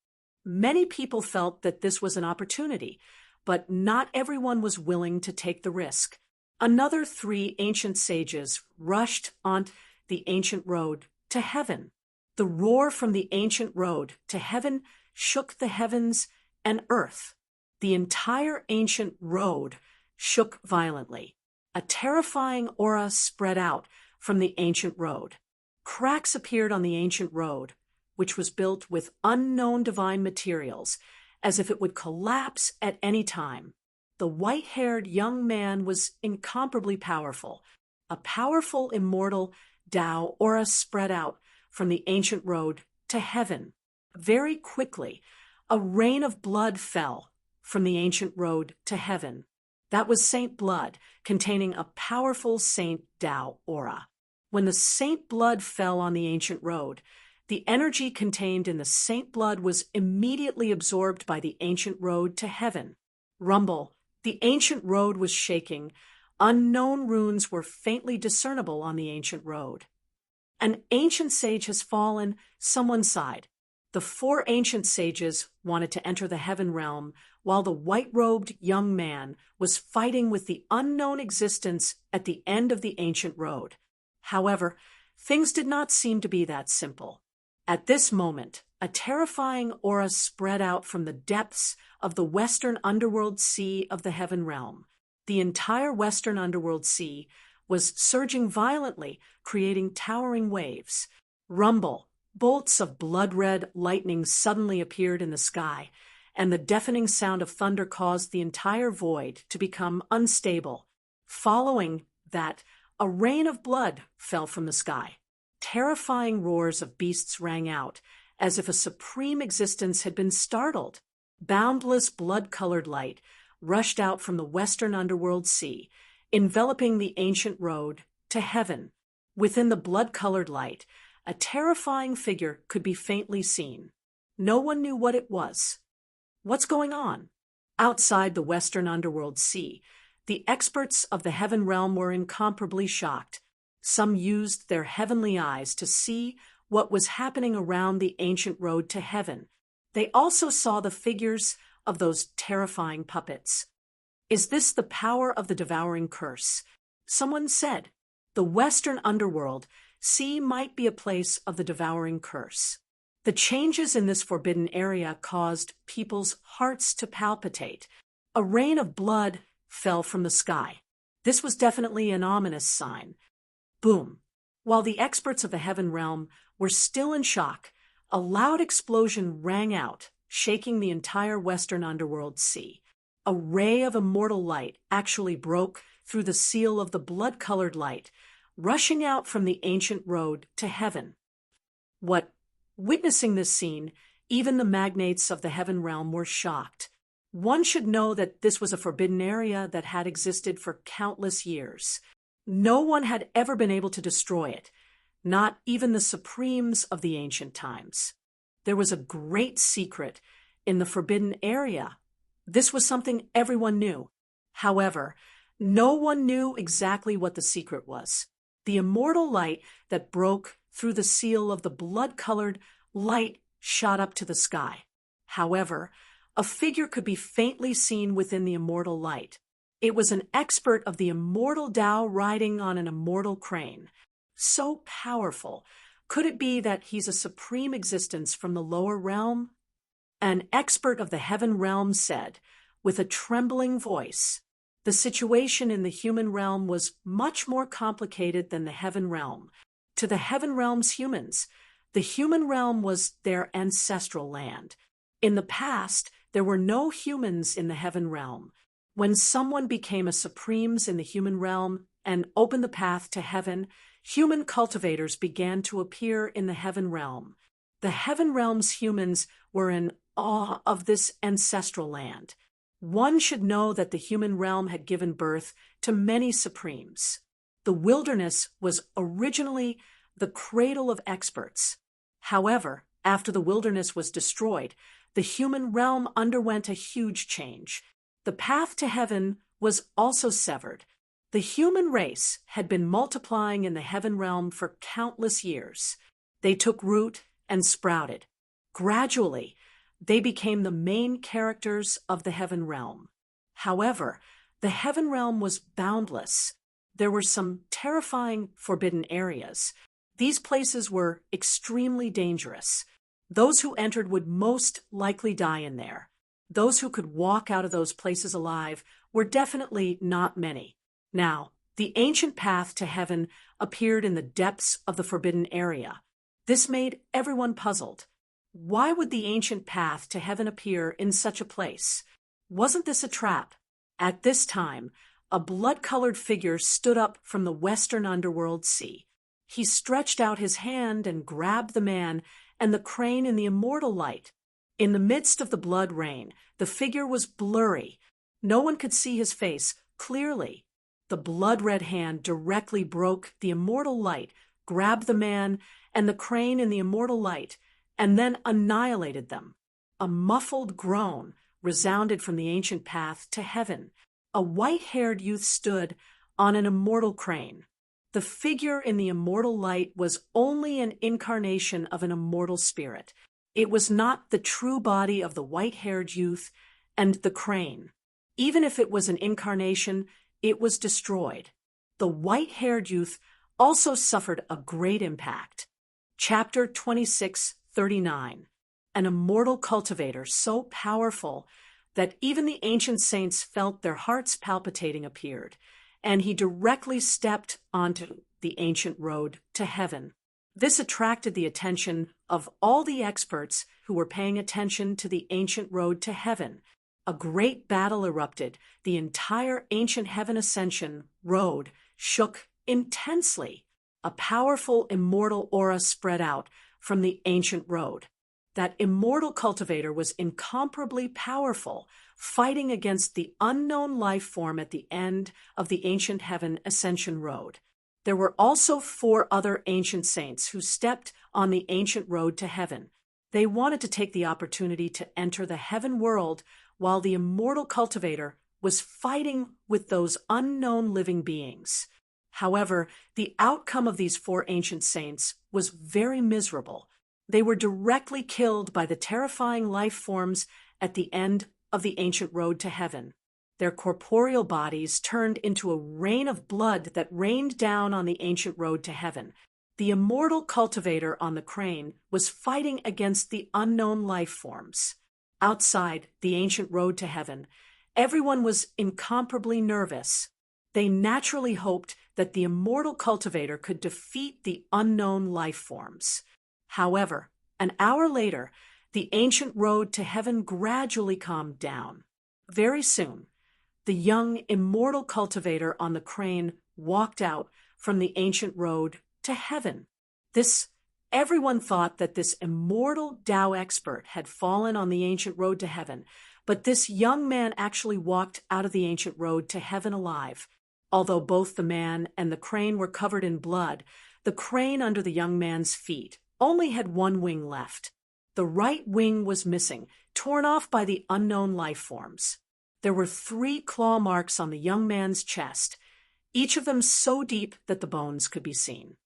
[SPEAKER 1] Many people felt that this was an opportunity, but not everyone was willing to take the risk. Another 3 ancient sages rushed on the ancient road to heaven. The roar from the ancient road to heaven shook the heavens and earth. The entire ancient road shook violently. A terrifying aura spread out from the ancient road. Cracks appeared on the ancient road, which was built with unknown divine materials, as if it would collapse at any time. The white-haired young man was incomparably powerful. A powerful, immortal Tao aura spread out from the ancient road to heaven. Very quickly, a rain of blood fell from the ancient road to heaven. That was Saint Blood, containing a powerful Saint Tao aura. When the Saint Blood fell on the ancient road, the energy contained in the Saint Blood was immediately absorbed by the ancient road to heaven. Rumble. The ancient road was shaking. Unknown runes were faintly discernible on the ancient road. An ancient sage has fallen, someone sighed. The 4 ancient sages wanted to enter the heaven realm, while the white-robed young man was fighting with the unknown existence at the end of the ancient road. However, things did not seem to be that simple. At this moment, a terrifying aura spread out from the depths of the western underworld sea of the heaven realm. The entire western underworld sea was surging violently, creating towering waves. Rumble! Bolts of blood-red lightning suddenly appeared in the sky, and the deafening sound of thunder caused the entire void to become unstable. Following that, a rain of blood fell from the sky. Terrifying roars of beasts rang out, as if a supreme existence had been startled. Boundless blood-colored light rushed out from the western underworld sea, enveloping the ancient road to heaven. Within the blood-colored light, a terrifying figure could be faintly seen. No one knew what it was. What's going on? Outside the Western Underworld Sea, the experts of the heaven realm were incomparably shocked. Some used their heavenly eyes to see what was happening around the ancient road to heaven. They also saw the figures of those terrifying puppets. Is this the power of the devouring curse? Someone said, the Western Underworld Sea might be a place of the devouring curse. The changes in this forbidden area caused people's hearts to palpitate. A rain of blood fell from the sky. This was definitely an ominous sign. Boom. While the experts of the heaven realm were still in shock, a loud explosion rang out, shaking the entire Western Underworld Sea. A ray of immortal light actually broke through the seal of the blood-colored light, rushing out from the ancient road to heaven. Witnessing this scene, even the magnates of the heaven realm were shocked. One should know that this was a forbidden area that had existed for countless years. No one had ever been able to destroy it, not even the supremes of the ancient times. There was a great secret in the forbidden area. This was something everyone knew. However, no one knew exactly what the secret was. The immortal light that broke through the seal of the blood-colored light shot up to the sky. However, a figure could be faintly seen within the immortal light. It was an expert of the immortal Tao riding on an immortal crane. So powerful. Could it be that he's a supreme existence from the lower realm? An expert of the heaven realm said, with a trembling voice, the situation in the human realm was much more complicated than the heaven realm. To the heaven realm's humans, the human realm was their ancestral land. In the past, there were no humans in the heaven realm. When someone became a supremes in the human realm and opened the path to heaven, human cultivators began to appear in the heaven realm. The heaven realm's humans were in awe of this ancestral land. One should know that the human realm had given birth to many supremes. The wilderness was originally the cradle of experts. However, after the wilderness was destroyed, the human realm underwent a huge change. The path to heaven was also severed. The human race had been multiplying in the heaven realm for countless years. They took root and sprouted. Gradually, they became the main characters of the heaven realm. However, the heaven realm was boundless. There were some terrifying forbidden areas. These places were extremely dangerous. Those who entered would most likely die in there. Those who could walk out of those places alive were definitely not many. Now, the ancient path to heaven appeared in the depths of the forbidden area. This made everyone puzzled. Why would the ancient path to heaven appear in such a place? Wasn't this a trap? At this time, a blood-colored figure stood up from the Western Underworld Sea. He stretched out his hand and grabbed the man and the crane in the immortal light. In the midst of the blood rain, the figure was blurry. No one could see his face clearly. The blood-red hand directly broke the immortal light, grabbed the man and the crane in the immortal light, and then annihilated them. A muffled groan resounded from the ancient path to heaven. A white-haired youth stood on an immortal crane. The figure in the immortal light was only an incarnation of an immortal spirit. It was not the true body of the white-haired youth and the crane. Even if it was an incarnation, it was destroyed. The white-haired youth also suffered a great impact. Chapter 26:39. An immortal cultivator so powerful that even the ancient saints felt their hearts palpitating appeared, and he directly stepped onto the ancient road to heaven. This attracted the attention of all the experts who were paying attention to the ancient road to heaven. A great battle erupted. The entire ancient heaven ascension road shook intensely. A powerful immortal aura spread out from the ancient road. That immortal cultivator was incomparably powerful, fighting against the unknown life form at the end of the ancient heaven ascension road. There were also 4 other ancient saints who stepped on the ancient road to heaven. They wanted to take the opportunity to enter the heaven world while the immortal cultivator was fighting with those unknown living beings. However, the outcome of these four ancient saints was very miserable. They were directly killed by the terrifying life forms at the end of the ancient road to heaven. Their corporeal bodies turned into a rain of blood that rained down on the ancient road to heaven. The immortal cultivator on the crane was fighting against the unknown life forms. Outside the ancient road to heaven, everyone was incomparably nervous. They naturally hoped that the immortal cultivator could defeat the unknown life forms. However, an hour later, the ancient road to heaven gradually calmed down. Very soon, the young immortal cultivator on the crane walked out from the ancient road to heaven. Everyone thought that this immortal Tao expert had fallen on the ancient road to heaven, but this young man actually walked out of the ancient road to heaven alive. Although both the man and the crane were covered in blood, the crane under the young man's feet only had one wing left. The right wing was missing, torn off by the unknown life forms. There were 3 claw marks on the young man's chest, each of them so deep that the bones could be seen.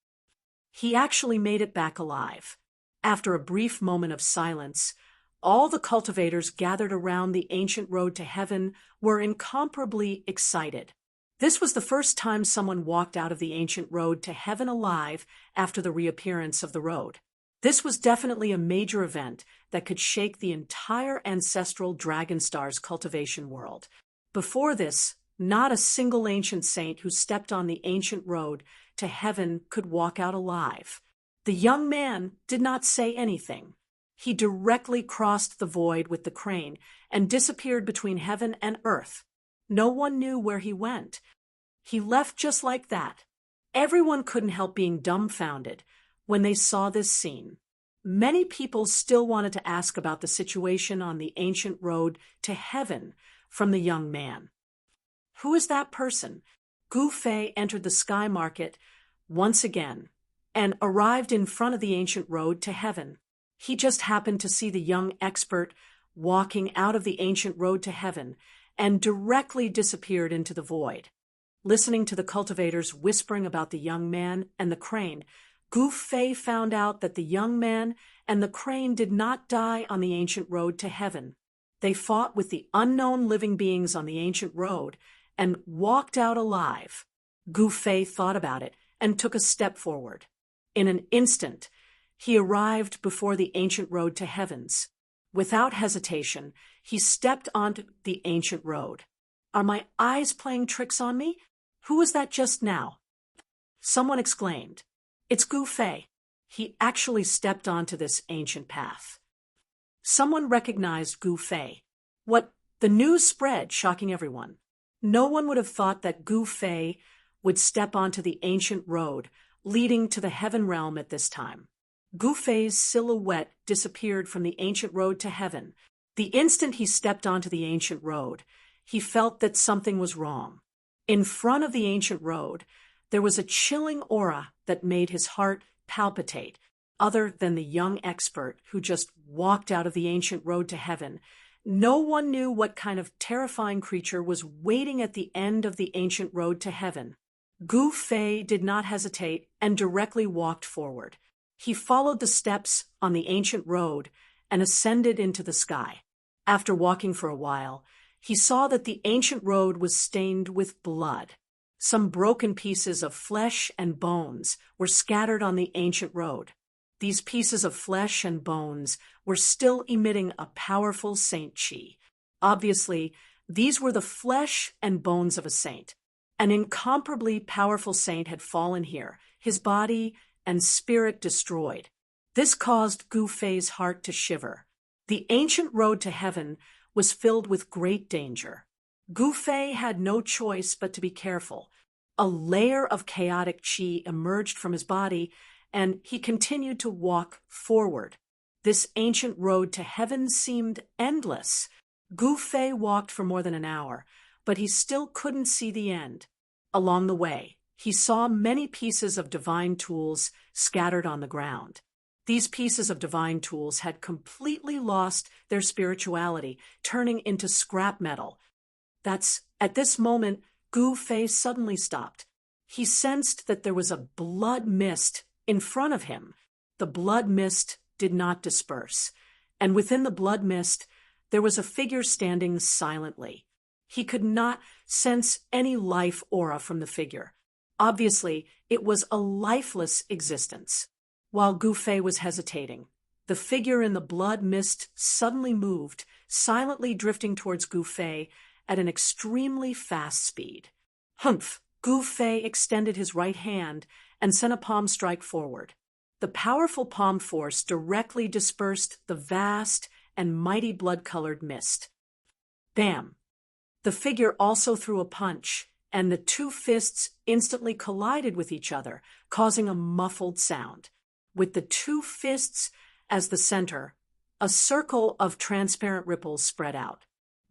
[SPEAKER 1] He actually made it back alive. After a brief moment of silence, all the cultivators gathered around the ancient road to heaven were incomparably excited. This was the first time someone walked out of the ancient road to heaven alive after the reappearance of the road. This was definitely a major event that could shake the entire ancestral Dragonstar's cultivation world. Before this, not a single ancient saint who stepped on the ancient road to heaven could walk out alive. The young man did not say anything. He directly crossed the void with the crane and disappeared between heaven and earth. No one knew where he went. He left just like that. Everyone couldn't help being dumbfounded when they saw this scene. Many people still wanted to ask about the situation on the ancient road to heaven from the young man. Who is that person? Gu Fei entered the sky market once again and arrived in front of the ancient road to heaven. He just happened to see the young expert walking out of the ancient road to heaven and directly disappeared into the void. Listening to the cultivators whispering about the young man and the crane, Gu Fei found out that the young man and the crane did not die on the ancient road to heaven. They fought with the unknown living beings on the ancient road and walked out alive. Gu Fei thought about it and took a step forward. In an instant, he arrived before the ancient road to heavens. Without hesitation, he stepped onto the ancient road. Are my eyes playing tricks on me? Who was that just now? Someone exclaimed. It's Gu Fei. He actually stepped onto this ancient path. Someone recognized Gu Fei. The news spread, shocking everyone. No one would have thought that Gu Fei would step onto the ancient road leading to the heaven realm at this time. Gu Fei's silhouette disappeared from the ancient road to heaven. The instant he stepped onto the ancient road, he felt that something was wrong. In front of the ancient road, there was a chilling aura that made his heart palpitate. Other than the young expert who just walked out of the ancient road to heaven, no one knew what kind of terrifying creature was waiting at the end of the ancient road to heaven. Gu Fei did not hesitate and directly walked forward. He followed the steps on the ancient road and ascended into the sky. After walking for a while, he saw that the ancient road was stained with blood. Some broken pieces of flesh and bones were scattered on the ancient road. These pieces of flesh and bones were still emitting a powerful saint chi. Obviously, these were the flesh and bones of a saint. An incomparably powerful saint had fallen here, his body and spirit destroyed. This caused Gu Fei's heart to shiver. The ancient road to heaven was filled with great danger. Gu Fei had no choice but to be careful. A layer of chaotic chi emerged from his body, and he continued to walk forward. This ancient road to heaven seemed endless. Gu Fei walked for more than an hour, but he still couldn't see the end. Along the way, he saw many pieces of divine tools scattered on the ground. These pieces of divine tools had completely lost their spirituality, turning into scrap metal. At this moment, Gu Fei suddenly stopped. He sensed that there was a blood mist in front of him. The blood mist did not disperse, and within the blood mist, there was a figure standing silently. He could not sense any life aura from the figure. Obviously, it was a lifeless existence. While Gu Fei was hesitating, the figure in the blood mist suddenly moved, silently drifting towards Gu Fei at an extremely fast speed. Humph! Gu Fei extended his right hand and sent a palm strike forward. The powerful palm force directly dispersed the vast and mighty blood-colored mist. Bam! The figure also threw a punch, and the two fists instantly collided with each other, causing a muffled sound. With the two fists as the center, a circle of transparent ripples spread out.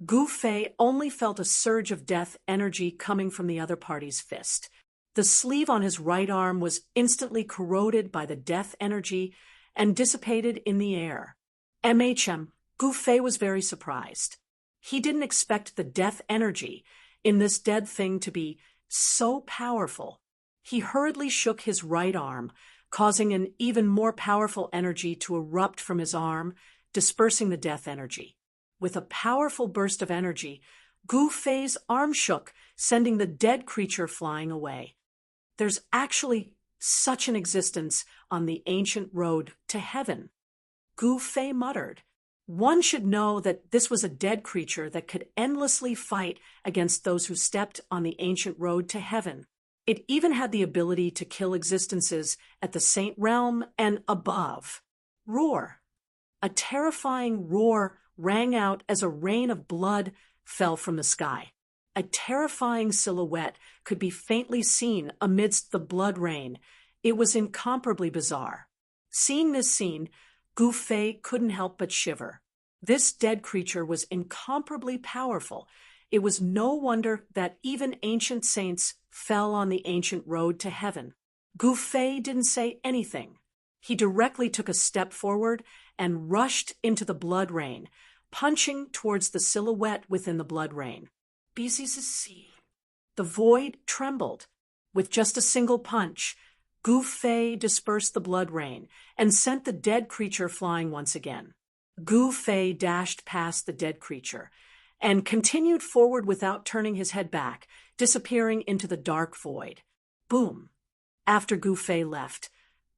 [SPEAKER 1] Gu Fei only felt a surge of death energy coming from the other party's fist. The sleeve on his right arm was instantly corroded by the death energy and dissipated in the air. Gu Fei was very surprised. He didn't expect the death energy in this dead thing to be so powerful. He hurriedly shook his right arm, causing an even more powerful energy to erupt from his arm, dispersing the death energy. With a powerful burst of energy, Gu Fei's arm shook, sending the dead creature flying away. There's actually such an existence on the ancient road to heaven, Gu Fei muttered. One should know that this was a dead creature that could endlessly fight against those who stepped on the ancient road to heaven. It even had the ability to kill existences at the saint realm and above. Roar! A terrifying roar rang out as a rain of blood fell from the sky. A terrifying silhouette could be faintly seen amidst the blood rain. It was incomparably bizarre. Seeing this scene, Gu Fei couldn't help but shiver. This dead creature was incomparably powerful. It was no wonder that even ancient saints fell on the ancient road to heaven. Gu Fei didn't say anything. He directly took a step forward and rushed into the blood rain, punching towards the silhouette within the blood rain. BCCC. The void trembled. With just a single punch, Gu Fei dispersed the blood rain and sent the dead creature flying once again. Gu Fei dashed past the dead creature and continued forward without turning his head back, disappearing into the dark void. Boom! After Gu Fei left,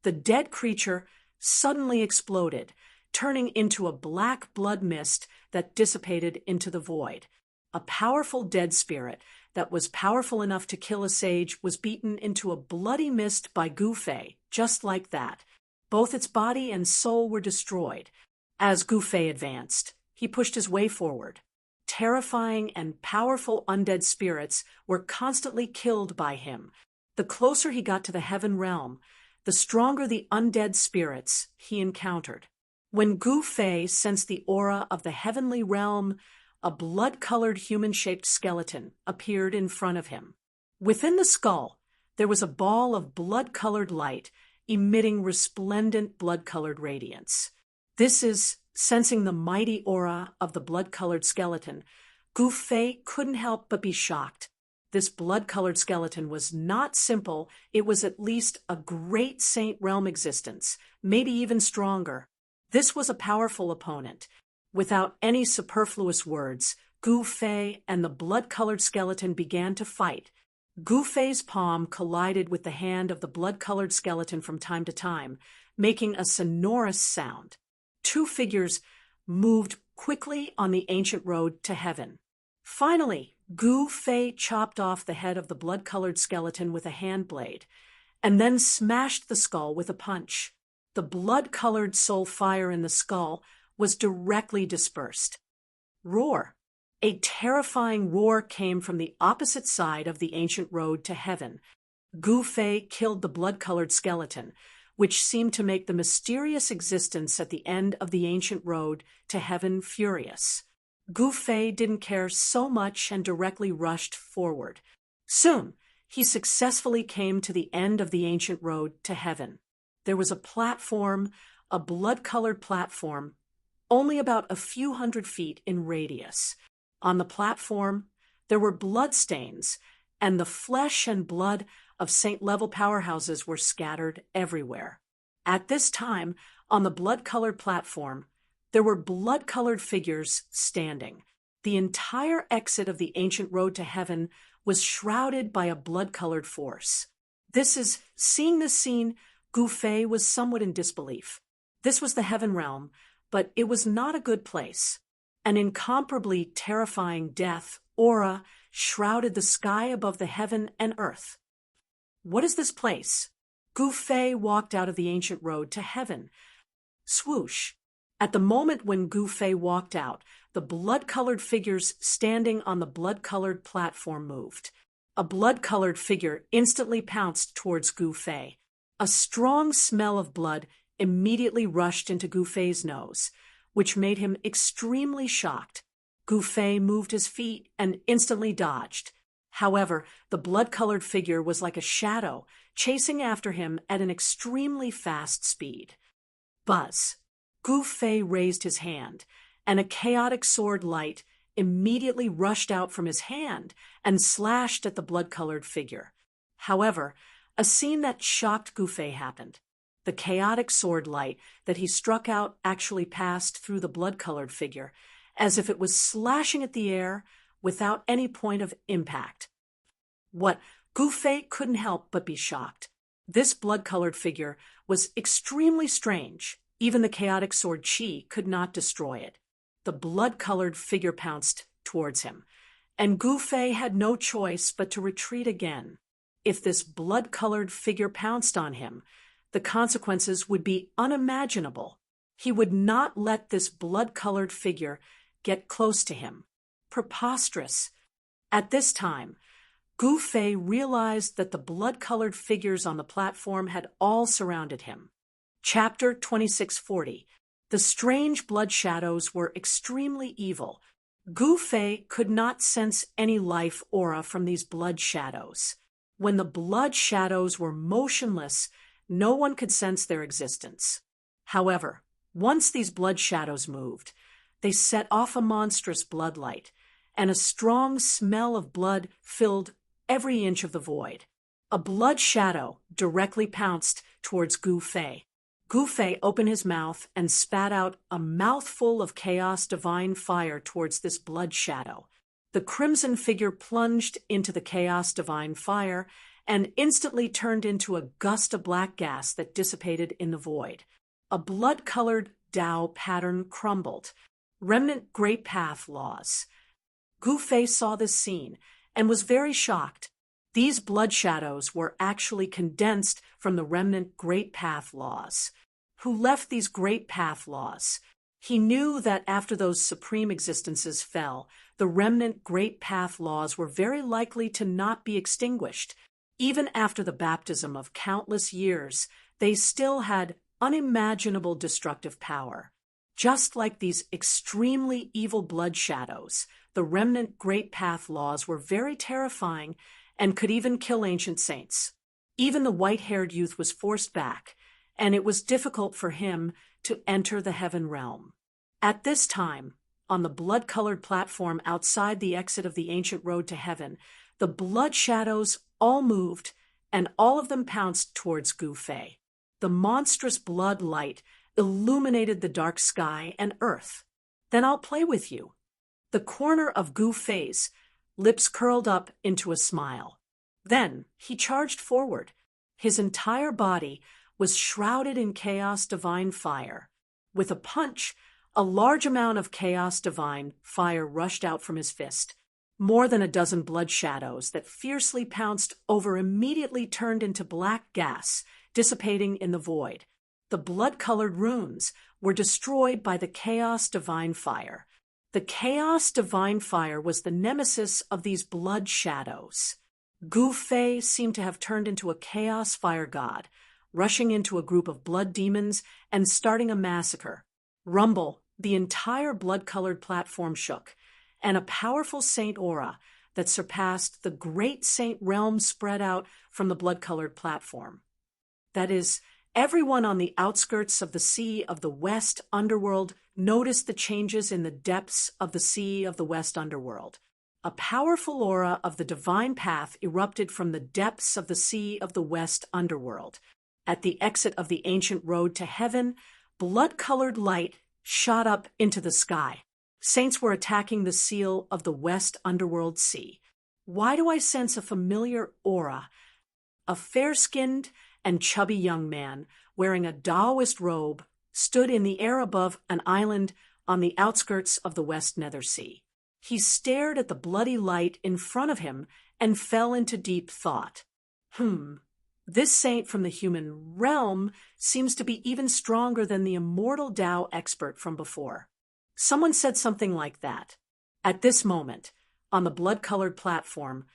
[SPEAKER 1] the dead creature suddenly exploded, turning into a black blood mist that dissipated into the void. A powerful dead spirit that was powerful enough to kill a sage was beaten into a bloody mist by Gu Fei, just like that. Both its body and soul were destroyed. As Gu Fei advanced, he pushed his way forward. Terrifying and powerful undead spirits were constantly killed by him. The closer he got to the heaven realm, the stronger the undead spirits he encountered. When Gu Fei sensed the aura of the heavenly realm, a blood-colored human-shaped skeleton appeared in front of him. Within the skull, there was a ball of blood-colored light emitting resplendent blood-colored radiance. Sensing the mighty aura of the blood-colored skeleton, Gu Fei couldn't help but be shocked. This blood-colored skeleton was not simple, it was at least a great saint realm existence, maybe even stronger. This was a powerful opponent. Without any superfluous words, Gu Fei and the blood-colored skeleton began to fight. Gu Fei's palm collided with the hand of the blood-colored skeleton from time to time, making a sonorous sound. Two figures moved quickly on the ancient road to heaven. Finally, Gu Fei chopped off the head of the blood-colored skeleton with a hand blade, and then smashed the skull with a punch. The blood-colored soul fire in the skull was directly dispersed. Roar! A terrifying roar came from the opposite side of the ancient road to heaven. Gu Fei killed the blood-colored skeleton, which seemed to make the mysterious existence at the end of the ancient road to heaven furious. Gu Fei didn't care so much and directly rushed forward. Soon, he successfully came to the end of the ancient road to heaven. There was a platform, a blood-colored platform only about a few hundred feet in radius. On the platform, there were bloodstains, and the flesh and blood of Saint-level powerhouses were scattered everywhere. At this time, on the blood-colored platform, there were blood-colored figures standing. The entire exit of the ancient road to heaven was shrouded by a blood-colored force. Seeing this scene, Gu Fei was somewhat in disbelief. This was the heaven realm, but it was not a good place. An incomparably terrifying death aura shrouded the sky above the heaven and earth. What is this place? Gu Fei walked out of the ancient road to heaven. Swoosh! At the moment when Gu Fei walked out, the blood-colored figures standing on the blood-colored platform moved. A blood-colored figure instantly pounced towards Gu Fei. A strong smell of blood immediately rushed into Gu Fei's nose, which made him extremely shocked. Gu Fei moved his feet and instantly dodged. However, the blood-colored figure was like a shadow, chasing after him at an extremely fast speed. Buzz! Gu Fei raised his hand, and a chaotic sword light immediately rushed out from his hand and slashed at the blood-colored figure. However, a scene that shocked Gu Fei happened. The chaotic sword light that he struck out actually passed through the blood-colored figure, as if it was slashing at the air without any point of impact. What? Gu Fei couldn't help but be shocked. This blood-colored figure was extremely strange. Even the chaotic sword chi could not destroy it. The blood-colored figure pounced towards him, and Gu Fei had no choice but to retreat again. If this blood-colored figure pounced on him, the consequences would be unimaginable. He would not let this blood-colored figure get close to him. Preposterous. At this time, Gu Fei realized that the blood-colored figures on the platform had all surrounded him. Chapter 2640. The strange blood shadows were extremely evil. Gu Fei could not sense any life aura from these blood shadows. When the blood shadows were motionless, no one could sense their existence. However, once these blood shadows moved, they set off a monstrous blood light, and a strong smell of blood filled every inch of the void. A blood shadow directly pounced towards Gu Fei. Gu Fei opened his mouth and spat out a mouthful of chaos divine fire towards this blood shadow. The crimson figure plunged into the chaos divine fire and instantly turned into a gust of black gas that dissipated in the void. A blood-colored Tao pattern crumbled. Remnant Great Path laws. Gu Fei saw this scene and was very shocked. These blood shadows were actually condensed from the remnant Great Path laws. Who left these Great Path laws? He knew that after those supreme existences fell, the remnant Great Path laws were very likely to not be extinguished. Even after the baptism of countless years, they still had unimaginable destructive power. Just like these extremely evil blood shadows, the remnant Great Path laws were very terrifying and could even kill ancient saints. Even the white-haired youth was forced back, and it was difficult for him to enter the heaven realm. At this time, on the blood-colored platform outside the exit of the ancient road to heaven, the blood shadows all moved, and all of them pounced towards Gu Fei. The monstrous blood light illuminated the dark sky and earth. Then I'll play with you. The corner of Gu Fei's lips curled up into a smile. Then he charged forward. His entire body was shrouded in chaos divine fire. With a punch, a large amount of chaos divine fire rushed out from his fist. More than a dozen blood shadows that fiercely pounced over immediately turned into black gas, dissipating in the void. The blood-colored runes were destroyed by the chaos divine fire. The chaos divine fire was the nemesis of these blood shadows. Gu Fei seemed to have turned into a chaos fire god, rushing into a group of blood demons and starting a massacre. Rumble, the entire blood-colored platform shook, and a powerful saint aura that surpassed the great saint realm spread out from the blood-colored platform. That is, Everyone on the outskirts of the Sea of the West Underworld noticed the changes in the depths of the Sea of the West Underworld. A powerful aura of the divine path erupted from the depths of the Sea of the West Underworld. At the exit of the ancient road to heaven, blood-colored light shot up into the sky. Saints were attacking the seal of the West Underworld Sea. Why do I sense a familiar aura? A fair-skinned and chubby young man, wearing a Taoist robe, stood in the air above an island on the outskirts of the West Nether Sea. He stared at the bloody light in front of him and fell into deep thought. This saint from the human realm seems to be even stronger than the immortal Tao expert from before. Someone said something like that. At this moment, on the blood-colored platform,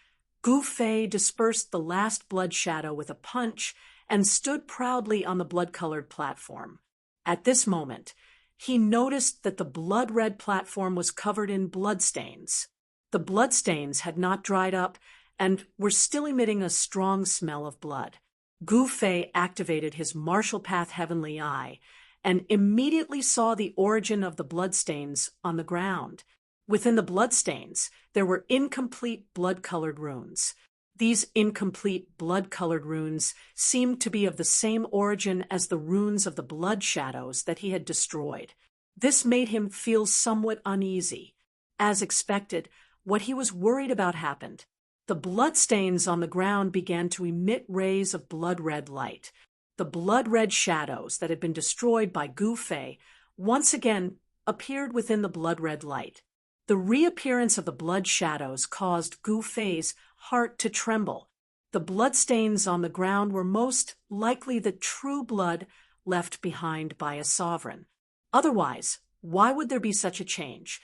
[SPEAKER 1] Gu Fei dispersed the last blood shadow with a punch and stood proudly on the blood-colored platform. At this moment, he noticed that the blood-red platform was covered in bloodstains. The bloodstains had not dried up and were still emitting a strong smell of blood. Gu Fei activated his martial path heavenly eye and immediately saw the origin of the bloodstains on the ground. Within the bloodstains, there were incomplete blood-colored runes. These incomplete blood-colored runes seemed to be of the same origin as the runes of the blood shadows that he had destroyed. This made him feel somewhat uneasy. As expected, what he was worried about happened. The bloodstains on the ground began to emit rays of blood-red light. The blood-red shadows that had been destroyed by Gu Fei once again appeared within the blood-red light. The reappearance of the blood shadows caused Gu Fei's heart to tremble. The bloodstains on the ground were most likely the true blood left behind by a sovereign. Otherwise, why would there be such a change?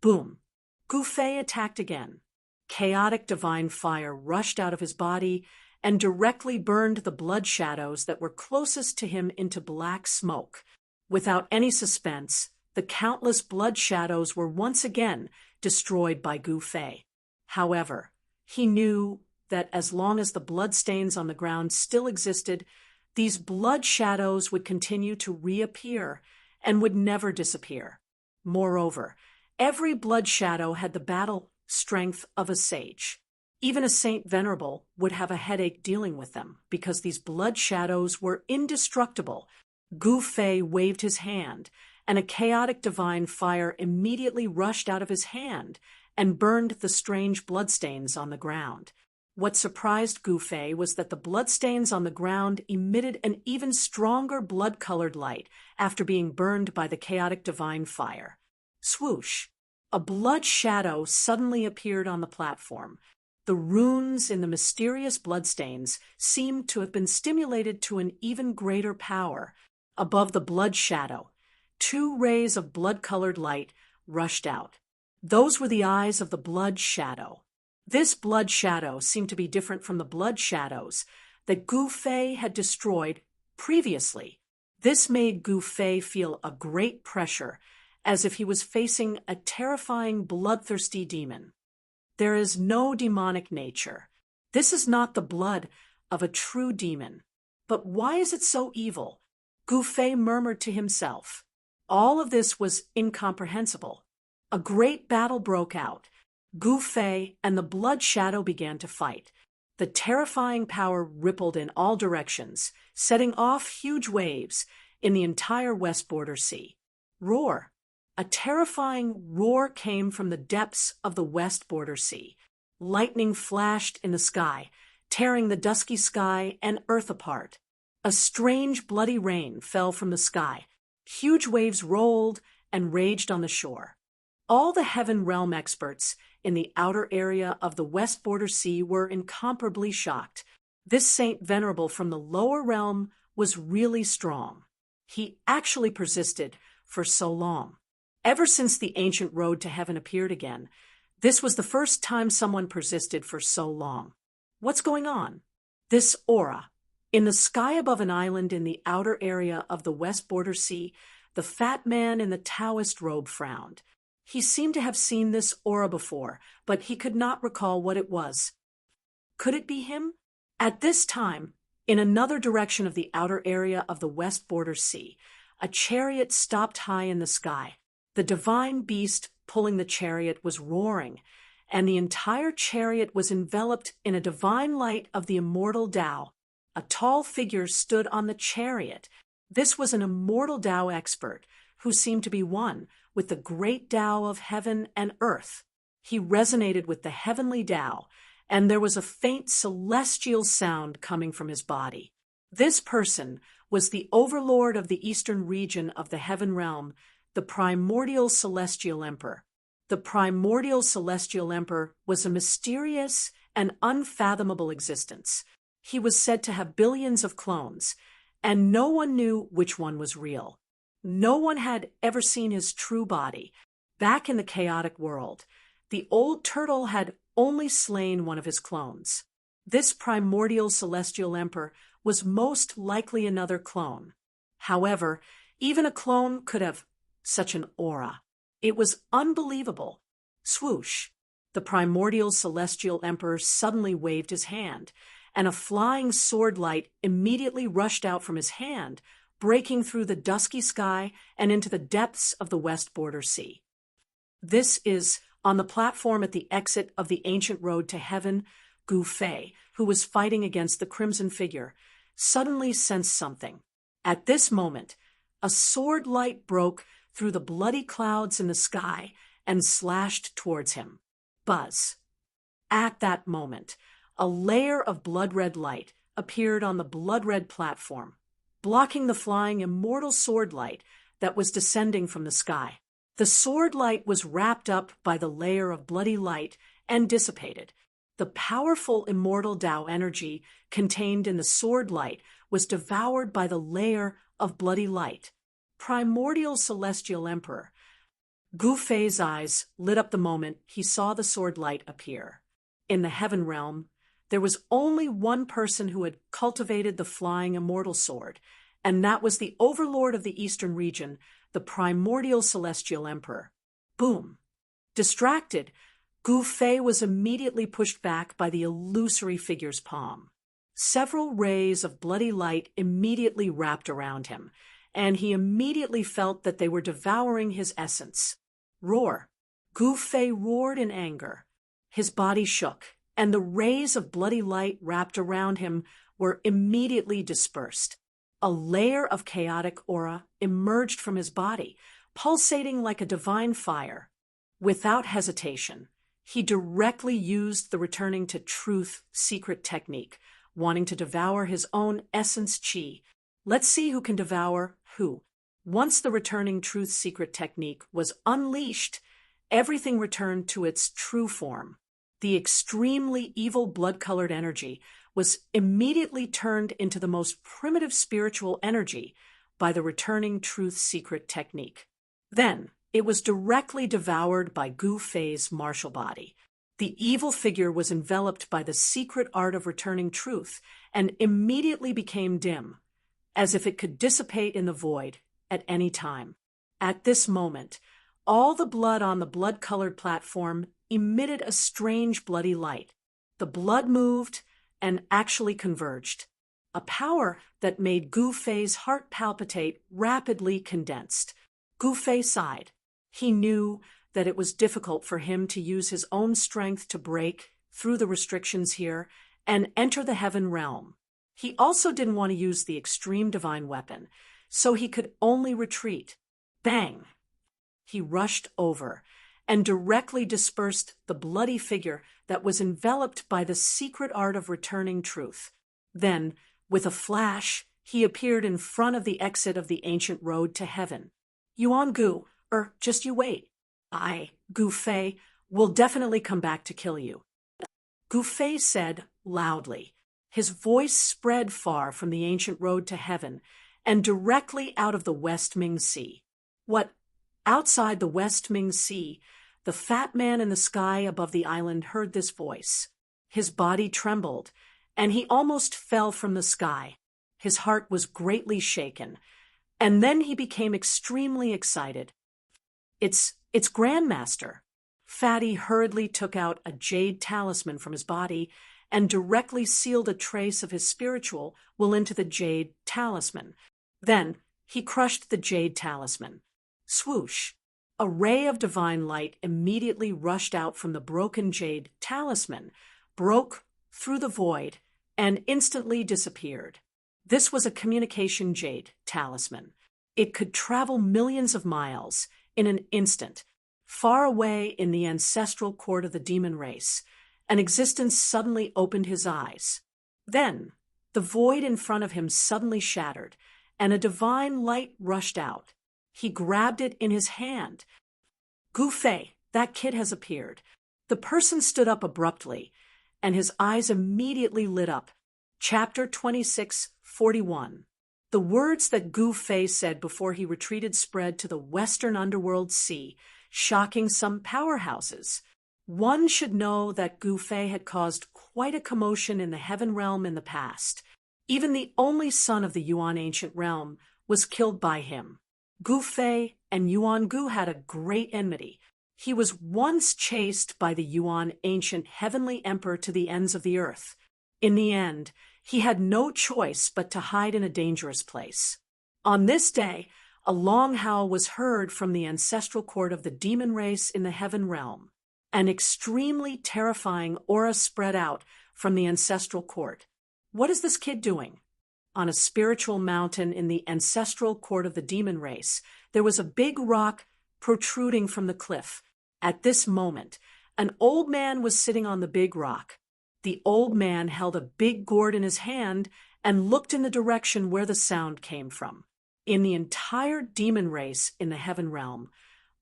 [SPEAKER 1] Boom! Gu Fei attacked again. Chaotic divine fire rushed out of his body and directly burned the blood shadows that were closest to him into black smoke. Without any suspense, the countless blood shadows were once again destroyed by Gu Fei. However, he knew that as long as the bloodstains on the ground still existed, these blood shadows would continue to reappear and would never disappear. Moreover, every blood shadow had the battle strength of a sage. Even a Saint Venerable would have a headache dealing with them because these blood shadows were indestructible. Gu Fei waved his hand, and a chaotic divine fire immediately rushed out of his hand and burned the strange bloodstains on the ground. What surprised Gu Fei was that the bloodstains on the ground emitted an even stronger blood-colored light after being burned by the chaotic divine fire. Swoosh! A blood shadow suddenly appeared on the platform. The runes in the mysterious bloodstains seemed to have been stimulated to an even greater power. Above the blood shadow, 2 rays of blood-colored light rushed out. Those were the eyes of the blood shadow. This blood shadow seemed to be different from the blood shadows that Gu Fei had destroyed previously. This made Gu Fei feel a great pressure, as if he was facing a terrifying, bloodthirsty demon. There is no demonic nature. This is not the blood of a true demon. But why is it so evil? Gu Fei murmured to himself. All of this was incomprehensible. A great battle broke out. Gu Fei and the blood shadow began to fight. The terrifying power rippled in all directions, setting off huge waves in the entire West Border Sea. Roar! A terrifying roar came from the depths of the West Border Sea. Lightning flashed in the sky, tearing the dusky sky and earth apart. A strange bloody rain fell from the sky. Huge waves rolled and raged on the shore. All the Heaven Realm experts in the outer area of the West Border Sea were incomparably shocked. This Saint Venerable from the lower realm was really strong. He actually persisted for so long. Ever since the ancient road to heaven appeared again, this was the first time someone persisted for so long. What's going on? This aura. In the sky above an island in the outer area of the West Border Sea, the fat man in the Taoist robe frowned. He seemed to have seen this aura before, but he could not recall what it was. Could it be him? At this time, In another direction of the outer area of the West Border Sea, a chariot stopped high in the sky. The divine beast pulling the chariot was roaring, and the entire chariot was enveloped in a divine light of the immortal Tao. A tall figure stood on the chariot. This was an immortal Tao expert who seemed to be one with the great Tao of heaven and earth. He resonated with the heavenly Tao, and there was a faint celestial sound coming from his body. This person was the overlord of the eastern region of the heaven realm, the primordial celestial emperor. The primordial celestial emperor was a mysterious and unfathomable existence. He was said to have billions of clones, and no one knew which one was real. No one had ever seen his true body. Back in the chaotic world, the old turtle had only slain one of his clones. This primordial celestial emperor was most likely another clone. However, even a clone could have such an aura. It was unbelievable. Swoosh! The primordial celestial emperor suddenly waved his hand, and a flying sword light immediately rushed out from his hand, breaking through the dusky sky and into the depths of the West Border Sea. This is on the platform at the exit of the ancient road to heaven. Gu Fei, who was fighting against the crimson figure, suddenly sensed something. At this moment, a sword light broke through the bloody clouds in the sky and slashed towards him. Buzz. At that moment, a layer of blood-red light appeared on the blood-red platform, blocking the flying immortal sword light that was descending from the sky. The sword light was wrapped up by the layer of bloody light and dissipated. The powerful immortal Tao energy contained in the sword light was devoured by the layer of bloody light. Primordial celestial emperor. Gu Fei's eyes lit up the moment he saw the sword light appear. In the heaven realm, there was only one person who had cultivated the flying immortal sword, and that was the overlord of the eastern region, the primordial celestial emperor. Boom! Distracted, Gu Fei was immediately pushed back by the illusory figure's palm. Several rays of bloody light immediately wrapped around him, and he immediately felt that they were devouring his essence. Roar! Gu Fei roared in anger. His body shook, and the rays of bloody light wrapped around him were immediately dispersed. A layer of chaotic aura emerged from his body, pulsating like a divine fire. Without hesitation, he directly used the returning to truth secret technique, wanting to devour his own essence chi. Let's see who can devour who. Once the returning truth secret technique was unleashed, everything returned to its true form. The extremely evil blood-colored energy was immediately turned into the most primitive spiritual energy by the returning truth secret technique. Then, it was directly devoured by Gu Fei's martial body. The evil figure was enveloped by the secret art of returning truth and immediately became dim, as if it could dissipate in the void at any time. At this moment, all the blood on the blood-colored platform emitted a strange bloody light. The blood moved and actually converged. A power that made Gu Fei's heart palpitate rapidly condensed. Gu Fei sighed. He knew that it was difficult for him to use his own strength to break through the restrictions here and enter the heaven realm. He also didn't want to use the extreme divine weapon, so he could only retreat. Bang! He rushed over and directly dispersed the bloody figure that was enveloped by the secret art of returning truth. Then, with a flash, he appeared in front of the exit of the ancient road to heaven. Yuan Gu, just you wait. I, Gu Fei, will definitely come back to kill you. Gu Fei said loudly. His voice spread far from the ancient road to heaven and directly out of the West Ming Sea. What? Outside the West Ming Sea, the fat man in the sky above the island heard this voice. His body trembled, and he almost fell from the sky. His heart was greatly shaken, and then he became extremely excited. It's Grandmaster. Fatty hurriedly took out a jade talisman from his body and directly sealed a trace of his spiritual will into the jade talisman. Then he crushed the jade talisman. Swoosh! A ray of divine light immediately rushed out from the broken jade talisman, broke through the void, and instantly disappeared. This was a communication jade talisman. It could travel millions of miles in an instant, far away in the ancestral court of the demon race. An existence suddenly opened his eyes. Then, the void in front of him suddenly shattered, and a divine light rushed out. He grabbed it in his hand. Gu Fei, that kid has appeared. The person stood up abruptly, and his eyes immediately lit up. Chapter 26:41. The words that Gu Fei said before he retreated spread to the western underworld sea, shocking some powerhouses. One should know that Gu Fei had caused quite a commotion in the heaven realm in the past. Even the only son of the Yuan ancient realm was killed by him. Gu Fei and Yuan Gu had a great enmity. He was once chased by the Yuan ancient heavenly emperor to the ends of the earth. In the end, he had no choice but to hide in a dangerous place. On this day, a long howl was heard from the ancestral court of the demon race in the heaven realm. An extremely terrifying aura spread out from the ancestral court. What is this kid doing? On a spiritual mountain in the ancestral court of the demon race, there was a big rock protruding from the cliff. At this moment, an old man was sitting on the big rock. The old man held a big gourd in his hand and looked in the direction where the sound came from. In the entire demon race in the heaven realm,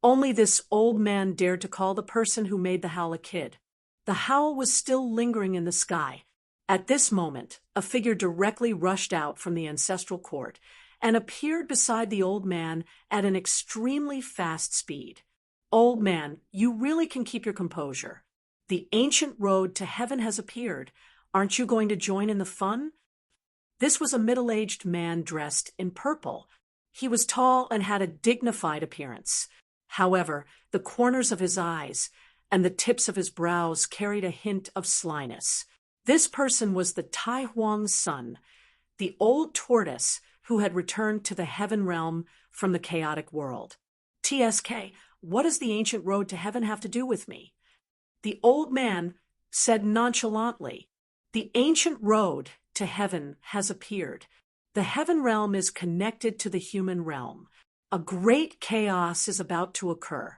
[SPEAKER 1] only this old man dared to call the person who made the howl a kid. The howl was still lingering in the sky. At this moment, a figure directly rushed out from the ancestral court and appeared beside the old man at an extremely fast speed. Old man, you really can keep your composure. The ancient road to heaven has appeared. Aren't you going to join in the fun? This was a middle-aged man dressed in purple. He was tall and had a dignified appearance. However, the corners of his eyes and the tips of his brows carried a hint of slyness. This person was the Tai Huang's son, the old tortoise who had returned to the heaven realm from the chaotic world. TSK, what does the ancient road to heaven have to do with me? The old man said nonchalantly, the ancient road to heaven has appeared. The heaven realm is connected to the human realm. A great chaos is about to occur.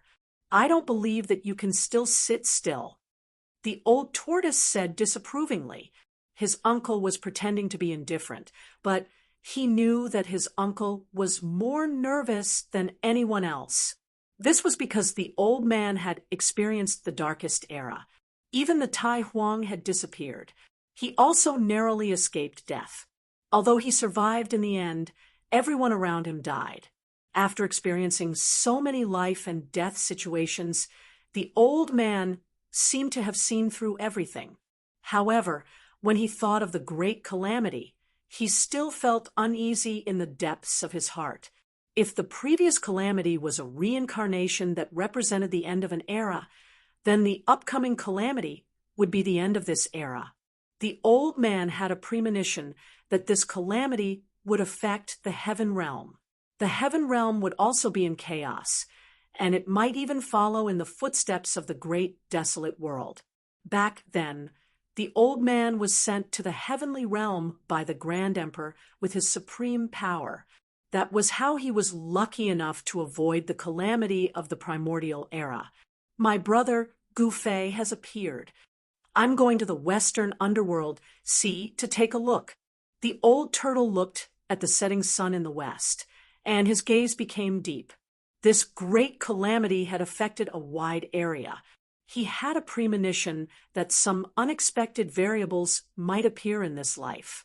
[SPEAKER 1] I don't believe that you can still sit still. The old tortoise said disapprovingly. His uncle was pretending to be indifferent, but he knew that his uncle was more nervous than anyone else. This was because the old man had experienced the darkest era. Even the Tai Huang had disappeared. He also narrowly escaped death. Although he survived in the end, everyone around him died. After experiencing so many life and death situations, the old man seemed to have seen through everything. However, when he thought of the great calamity, he still felt uneasy in the depths of his heart. If the previous calamity was a reincarnation that represented the end of an era, then the upcoming calamity would be the end of this era. The old man had a premonition that this calamity would affect the heaven realm. The heaven realm would also be in chaos, and it might even follow in the footsteps of the great desolate world. Back then, the old man was sent to the heavenly realm by the Grand Emperor with his supreme power. That was how he was lucky enough to avoid the calamity of the primordial era. My brother, Gu Fei, has appeared. I'm going to the western underworld, sea, to take a look. The old turtle looked at the setting sun in the west, and his gaze became deep. This great calamity had affected a wide area. He had a premonition that some unexpected variables might appear in this life.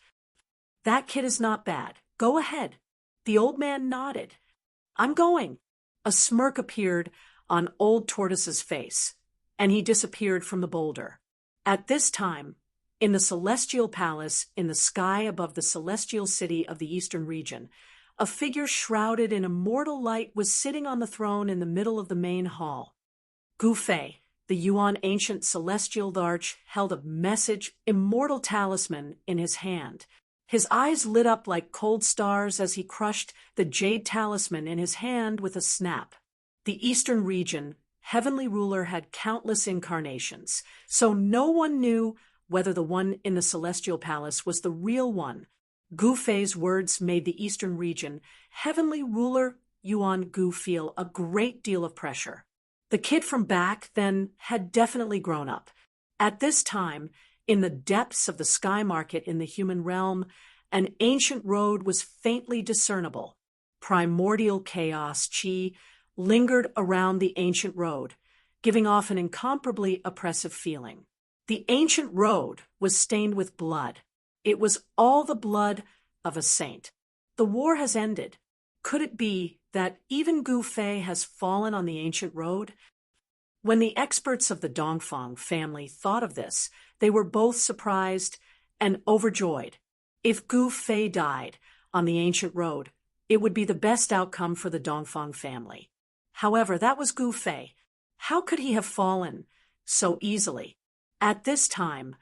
[SPEAKER 1] That kid is not bad. Go ahead. The old man nodded. I'm going. A smirk appeared on old tortoise's face, and he disappeared from the boulder. At this time, in the celestial palace in the sky above the celestial city of the eastern region, a figure shrouded in immortal light was sitting on the throne in the middle of the main hall. Gu Fei, the Yuan ancient celestial arch held a message immortal talisman in his hand. His eyes lit up like cold stars as he crushed the jade talisman in his hand with a snap. The eastern region, heavenly ruler had countless incarnations, so no one knew whether the one in the celestial palace was the real one. Gu Fei's words made the eastern region, heavenly ruler Yuan Gu, feel a great deal of pressure. The kid from back then had definitely grown up. At this time, in the depths of the sky market in the human realm, an ancient road was faintly discernible. Primordial chaos chi lingered around the ancient road, giving off an incomparably oppressive feeling. The ancient road was stained with blood. It was all the blood of a saint. The war has ended. Could it be that even Gu Fei has fallen on the ancient road? When the experts of the Dongfang family thought of this, they were both surprised and overjoyed. If Gu Fei died on the ancient road, it would be the best outcome for the Dongfang family. However, that was Gu Fei. How could he have fallen so easily? At this time,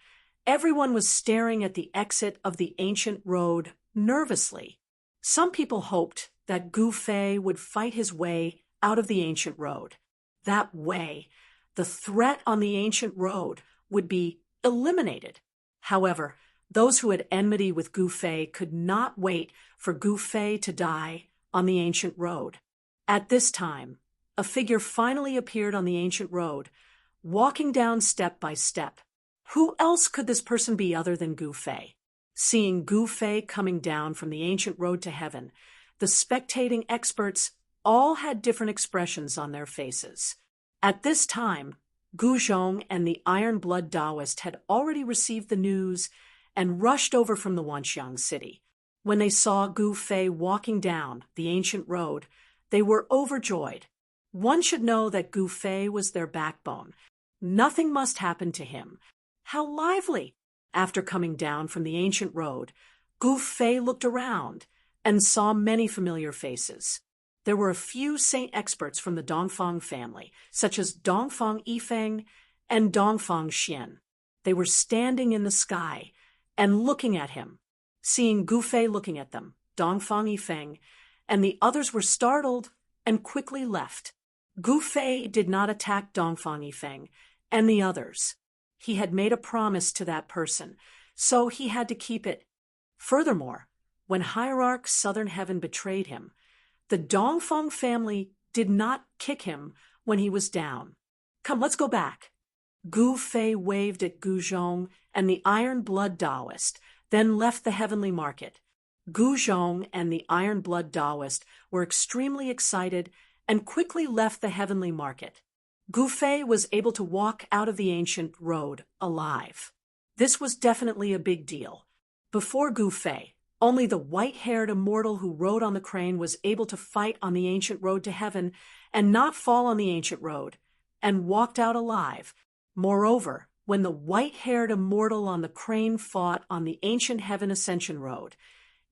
[SPEAKER 1] everyone was staring at the exit of the ancient road nervously. Some people hoped that Gu Fei would fight his way out of the ancient road. That way, the threat on the ancient road would be eliminated. However, those who had enmity with Gu Fei could not wait for Gu Fei to die on the ancient road. At this time, a figure finally appeared on the ancient road, walking down step by step. Who else could this person be other than Gu Fei? Seeing Gu Fei coming down from the ancient road to heaven, the spectating experts all had different expressions on their faces. At this time, Gu Zhong and the Iron Blood Taoist had already received the news and rushed over from the Wanxiang city. When they saw Gu Fei walking down the ancient road, they were overjoyed. One should know that Gu Fei was their backbone. Nothing must happen to him. How lively! After coming down from the ancient road, Gu Fei looked around and saw many familiar faces. There were a few saint experts from the Dongfang family, such as Dongfang Yifeng and Dongfang Xian. They were standing in the sky and looking at him. Seeing Gu Fei looking at them, Dongfang Yifeng and the others were startled and quickly left. Gu Fei did not attack Dongfang Yifeng and the others. He had made a promise to that person, so he had to keep it. Furthermore, when Hierarch Southern Heaven betrayed him, the Dongfang family did not kick him when he was down. Come, let's go back. Gu Fei waved at Gu Zhong and the Iron Blood Taoist, then left the heavenly market. Gu Zhong and the Iron Blood Taoist were extremely excited and quickly left the heavenly market. Gu Fei was able to walk out of the ancient road alive. This was definitely a big deal. Before Gu Fei, only the white-haired immortal who rode on the crane was able to fight on the ancient road to heaven and not fall on the ancient road, and walked out alive. Moreover, when the white-haired immortal on the crane fought on the ancient heaven ascension road,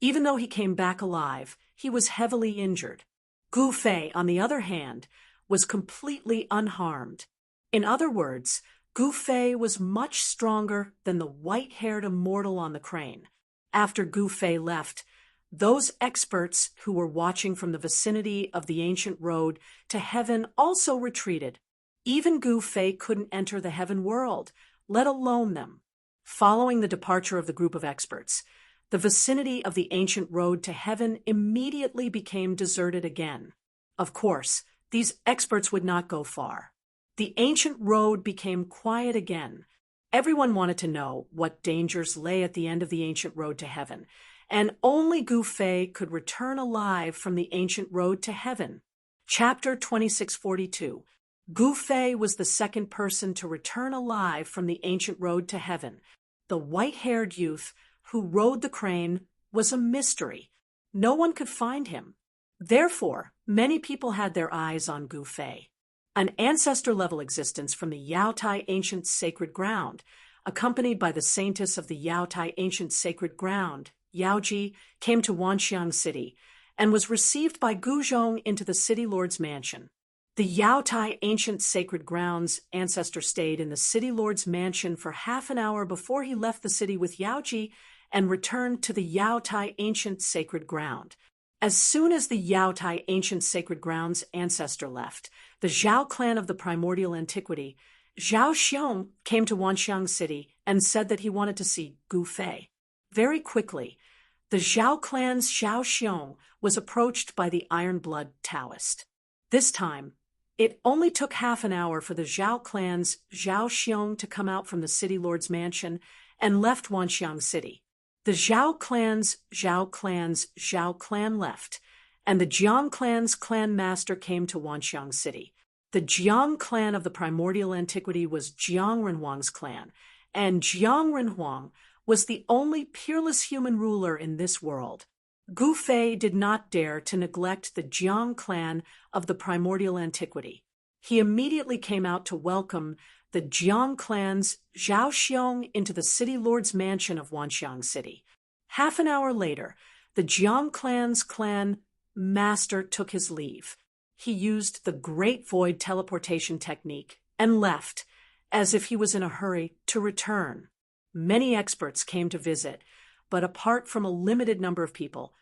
[SPEAKER 1] even though he came back alive, he was heavily injured. Gu Fei, on the other hand, was completely unharmed. In other words, Gu Fei was much stronger than the white-haired immortal on the crane. After Gu Fei left, those experts who were watching from the vicinity of the ancient road to heaven also retreated. Even Gu Fei couldn't enter the heaven world, let alone them. Following the departure of the group of experts, the vicinity of the ancient road to heaven immediately became deserted again. Of course, these experts would not go far. The ancient road became quiet again. Everyone wanted to know what dangers lay at the end of the ancient road to heaven, and only Gu Fei could return alive from the ancient road to heaven. Chapter 2642. Gu Fei was the second person to return alive from the ancient road to heaven. The white-haired youth who rode the crane was a mystery. No one could find him. Therefore, many people had their eyes on Gu Fei. An ancestor-level existence from the Yaotai Ancient Sacred Ground, accompanied by the saintess of the Yaotai Ancient Sacred Ground, Yaoji, came to Wanxiang City and was received by Gu Zhong into the city lord's mansion. The Yaotai Ancient Sacred Grounds ancestor stayed in the city lord's mansion for half an hour before he left the city with Yaoji and returned to the Yaotai Ancient Sacred Ground. As soon as the Yaotai Ancient Sacred Grounds ancestor left, the Zhao clan of the primordial antiquity, Zhao Xiong, came to Wanxiang City and said that he wanted to see Gu Fei. Very quickly, the Zhao clan's Zhao Xiong was approached by the Iron Blood Taoist. This time, it only took half an hour for the Zhao clan's Zhao Xiong to come out from the city lord's mansion and left Wanxiang City. The Zhao clan's Zhao clan left, and the Jiang clan's clan master came to Wanxiang City. The Jiang clan of the primordial antiquity was Jiang Renhuang's clan, and Jiang Renhuang was the only peerless human ruler in this world. Gu Fei did not dare to neglect the Jiang clan of the primordial antiquity. He immediately came out to welcome the Jiang clan's Zhao Xiong into the city lord's mansion of Wanxiang City. Half an hour later, the Jiang clan's clan master took his leave. He used the Great Void teleportation technique and left, as if he was in a hurry to return. Many experts came to visit, but apart from a limited number of people,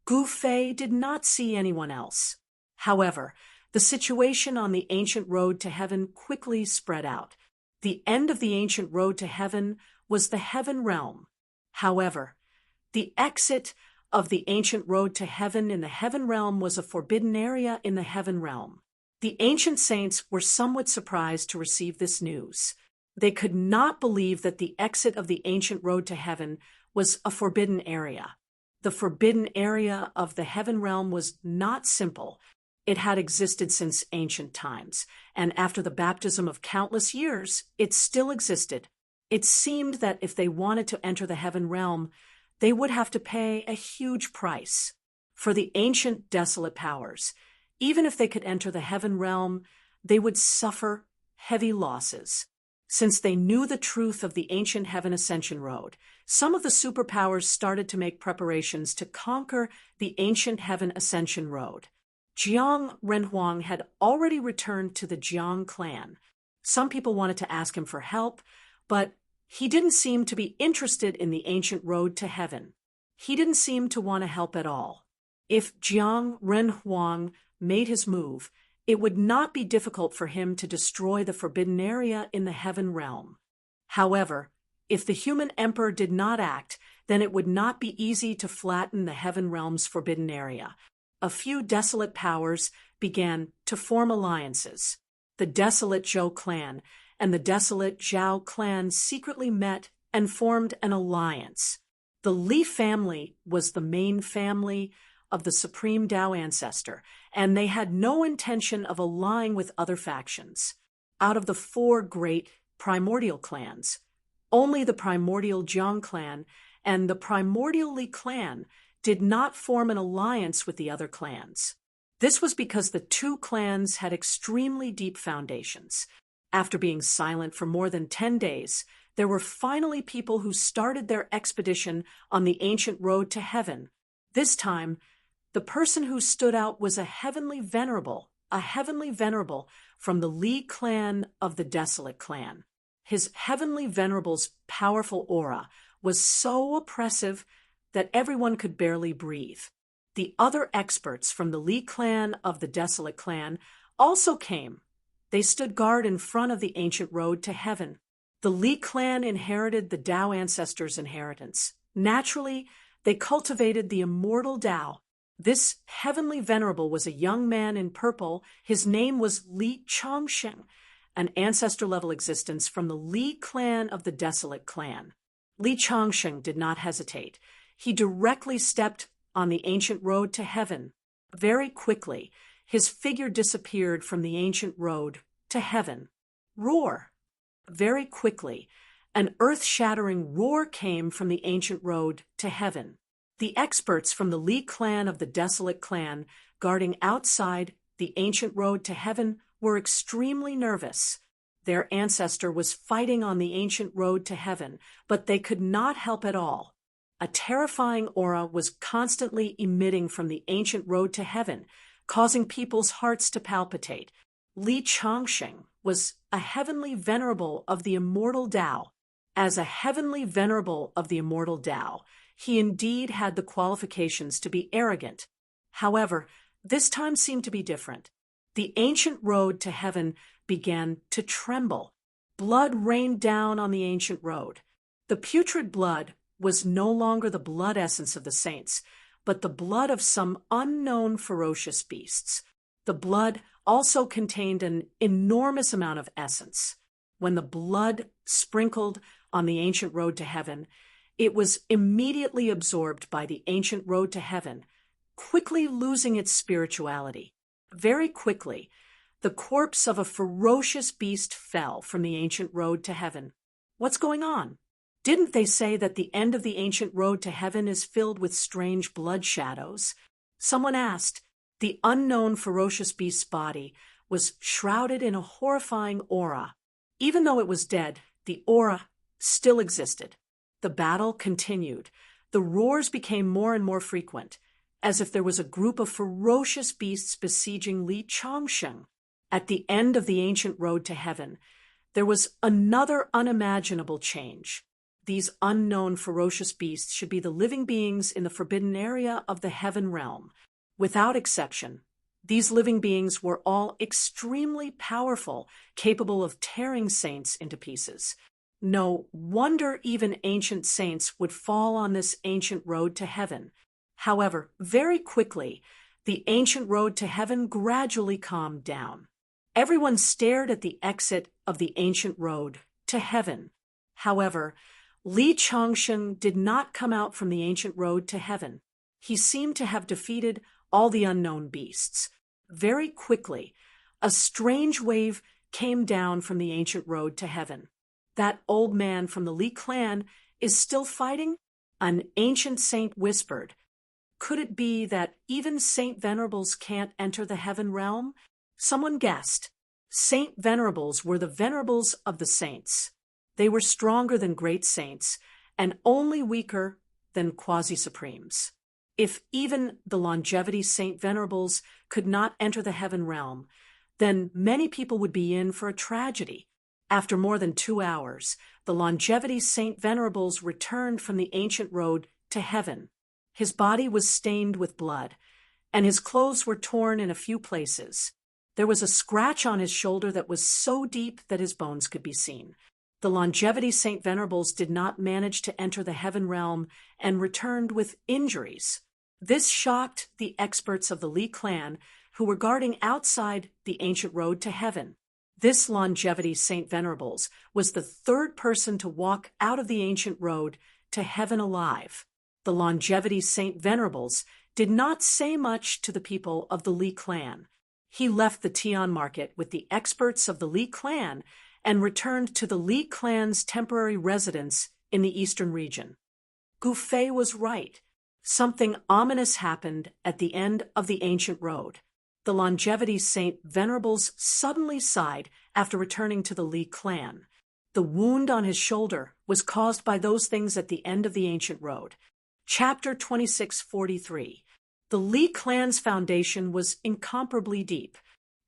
[SPEAKER 1] Gu Fei did not see anyone else. However, the situation on the ancient road to heaven quickly spread out. The end of the ancient road to heaven was the heaven realm. However, the exit of the ancient road to heaven in the heaven realm was a forbidden area in the heaven realm. The ancient saints were somewhat surprised to receive this news. They could not believe that the exit of the ancient road to heaven was a forbidden area. The forbidden area of the heaven realm was not simple. It had existed since ancient times, and after the baptism of countless years, it still existed. It seemed that if they wanted to enter the heaven realm, they would have to pay a huge price. For the ancient desolate powers, even if they could enter the heaven realm, they would suffer heavy losses. Since they knew the truth of the ancient heaven ascension road, some of the superpowers started to make preparations to conquer the ancient heaven ascension road. Jiang Renhuang had already returned to the Jiang clan. Some people wanted to ask him for help, but he didn't seem to be interested in the ancient road to heaven. He didn't seem to want to help at all. If Jiang Renhuang made his move, it would not be difficult for him to destroy the forbidden area in the heaven realm. However, if the human emperor did not act, then it would not be easy to flatten the heaven realm's forbidden area. A few desolate powers began to form alliances. The desolate Zhou clan and the desolate Zhao clan secretly met and formed an alliance. The Li family was the main family of the Supreme Tao ancestor, and they had no intention of allying with other factions. Out of the 4 great primordial clans, only the primordial Jiang clan and the primordial Li clan did not form an alliance with the other clans. This was because the 2 clans had extremely deep foundations. After being silent for more than 10 days, there were finally people who started their expedition on the ancient road to heaven. This time, the person who stood out was a heavenly venerable from the Li clan of the Desolate clan. His heavenly venerable's powerful aura was so oppressive that everyone could barely breathe. The other experts from the Li clan of the Desolate clan also came. They stood guard in front of the ancient road to heaven. The Li clan inherited the Tao ancestors' inheritance. Naturally, they cultivated the immortal Tao. This heavenly venerable was a young man in purple. His name was Li Changsheng, an ancestor-level existence from the Li clan of the Desolate clan. Li Changsheng did not hesitate. He directly stepped on the ancient road to heaven. Very quickly, his figure disappeared from the ancient road to heaven. Roar! Very quickly, an earth-shattering roar came from the ancient road to heaven. The experts from the Li clan of the Desolate clan, guarding outside the ancient road to heaven, were extremely nervous. Their ancestor was fighting on the ancient road to heaven, but they could not help at all. A terrifying aura was constantly emitting from the ancient road to heaven, causing people's hearts to palpitate. Li Changsheng was a heavenly venerable of the immortal Tao. As a heavenly venerable of the immortal Tao, he indeed had the qualifications to be arrogant. However, this time seemed to be different. The ancient road to heaven began to tremble. Blood rained down on the ancient road. The putrid blood was no longer the blood essence of the saints, but the blood of some unknown ferocious beasts. The blood also contained an enormous amount of essence. When the blood sprinkled on the ancient road to heaven, it was immediately absorbed by the ancient road to heaven, quickly losing its spirituality. Very quickly, the corpse of a ferocious beast fell from the ancient road to heaven. What's going on? Didn't they say that the end of the ancient road to heaven is filled with strange blood shadows? Someone asked. The unknown ferocious beast's body was shrouded in a horrifying aura. Even though it was dead, the aura still existed. The battle continued. The roars became more and more frequent, as if there was a group of ferocious beasts besieging Li Changsheng. At the end of the ancient road to heaven, there was another unimaginable change. These unknown ferocious beasts should be the living beings in the forbidden area of the heaven realm. Without exception, these living beings were all extremely powerful, capable of tearing saints into pieces. No wonder even ancient saints would fall on this ancient road to heaven. However, very quickly, the ancient road to heaven gradually calmed down. Everyone stared at the exit of the ancient road to heaven. However, Li Changsheng did not come out from the ancient road to heaven. He seemed to have defeated all the unknown beasts. Very quickly, a strange wave came down from the ancient road to heaven. That old man from the Li clan is still fighting? An ancient saint whispered. Could it be that even Saint Venerables can't enter the heaven realm? Someone guessed. Saint Venerables were the venerables of the saints. They were stronger than great saints, and only weaker than quasi-supremes. If even the longevity Saint Venerables could not enter the heaven realm, then many people would be in for a tragedy. After more than 2 hours, the longevity Saint Venerables returned from the ancient road to heaven. His body was stained with blood, and his clothes were torn in a few places. There was a scratch on his shoulder that was so deep that his bones could be seen. The longevity Saint Venerables did not manage to enter the heaven realm and returned with injuries. This shocked the experts of the Li clan, who were guarding outside the ancient road to heaven. This longevity Saint Venerables was the third person to walk out of the ancient road to heaven alive. The longevity Saint Venerables did not say much to the people of the Li clan. He left the Tian market with the experts of the Li clan and returned to the Li clan's temporary residence in the eastern region. Gu Fei was right. Something ominous happened at the end of the ancient road. The longevity Saint Venerables suddenly sighed after returning to the Li clan. The wound on his shoulder was caused by those things at the end of the ancient road. Chapter 2643. The Li clan's foundation was incomparably deep.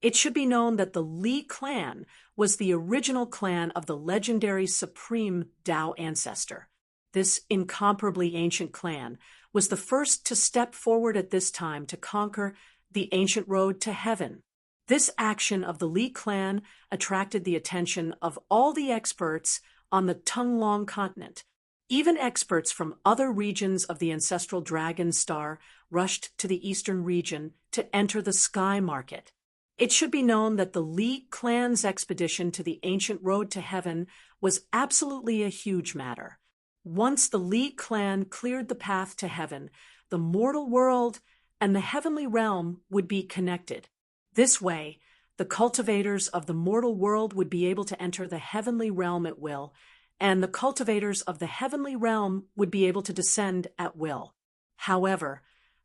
[SPEAKER 1] It should be known that the Li clan was the original clan of the legendary supreme Tao ancestor. This incomparably ancient clan was the first to step forward at this time to conquer the ancient road to heaven. This action of the Li clan attracted the attention of all the experts on the Tunglong continent. Even experts from other regions of the ancestral dragon star rushed to the eastern region to enter the sky market. It should be known that the Li clan's expedition to the ancient road to heaven was absolutely a huge matter. Once the Li clan cleared the path to heaven, the mortal world and the heavenly realm would be connected. This way, the cultivators of the mortal world would be able to enter the heavenly realm at will, and the cultivators of the heavenly realm would be able to descend at will. However,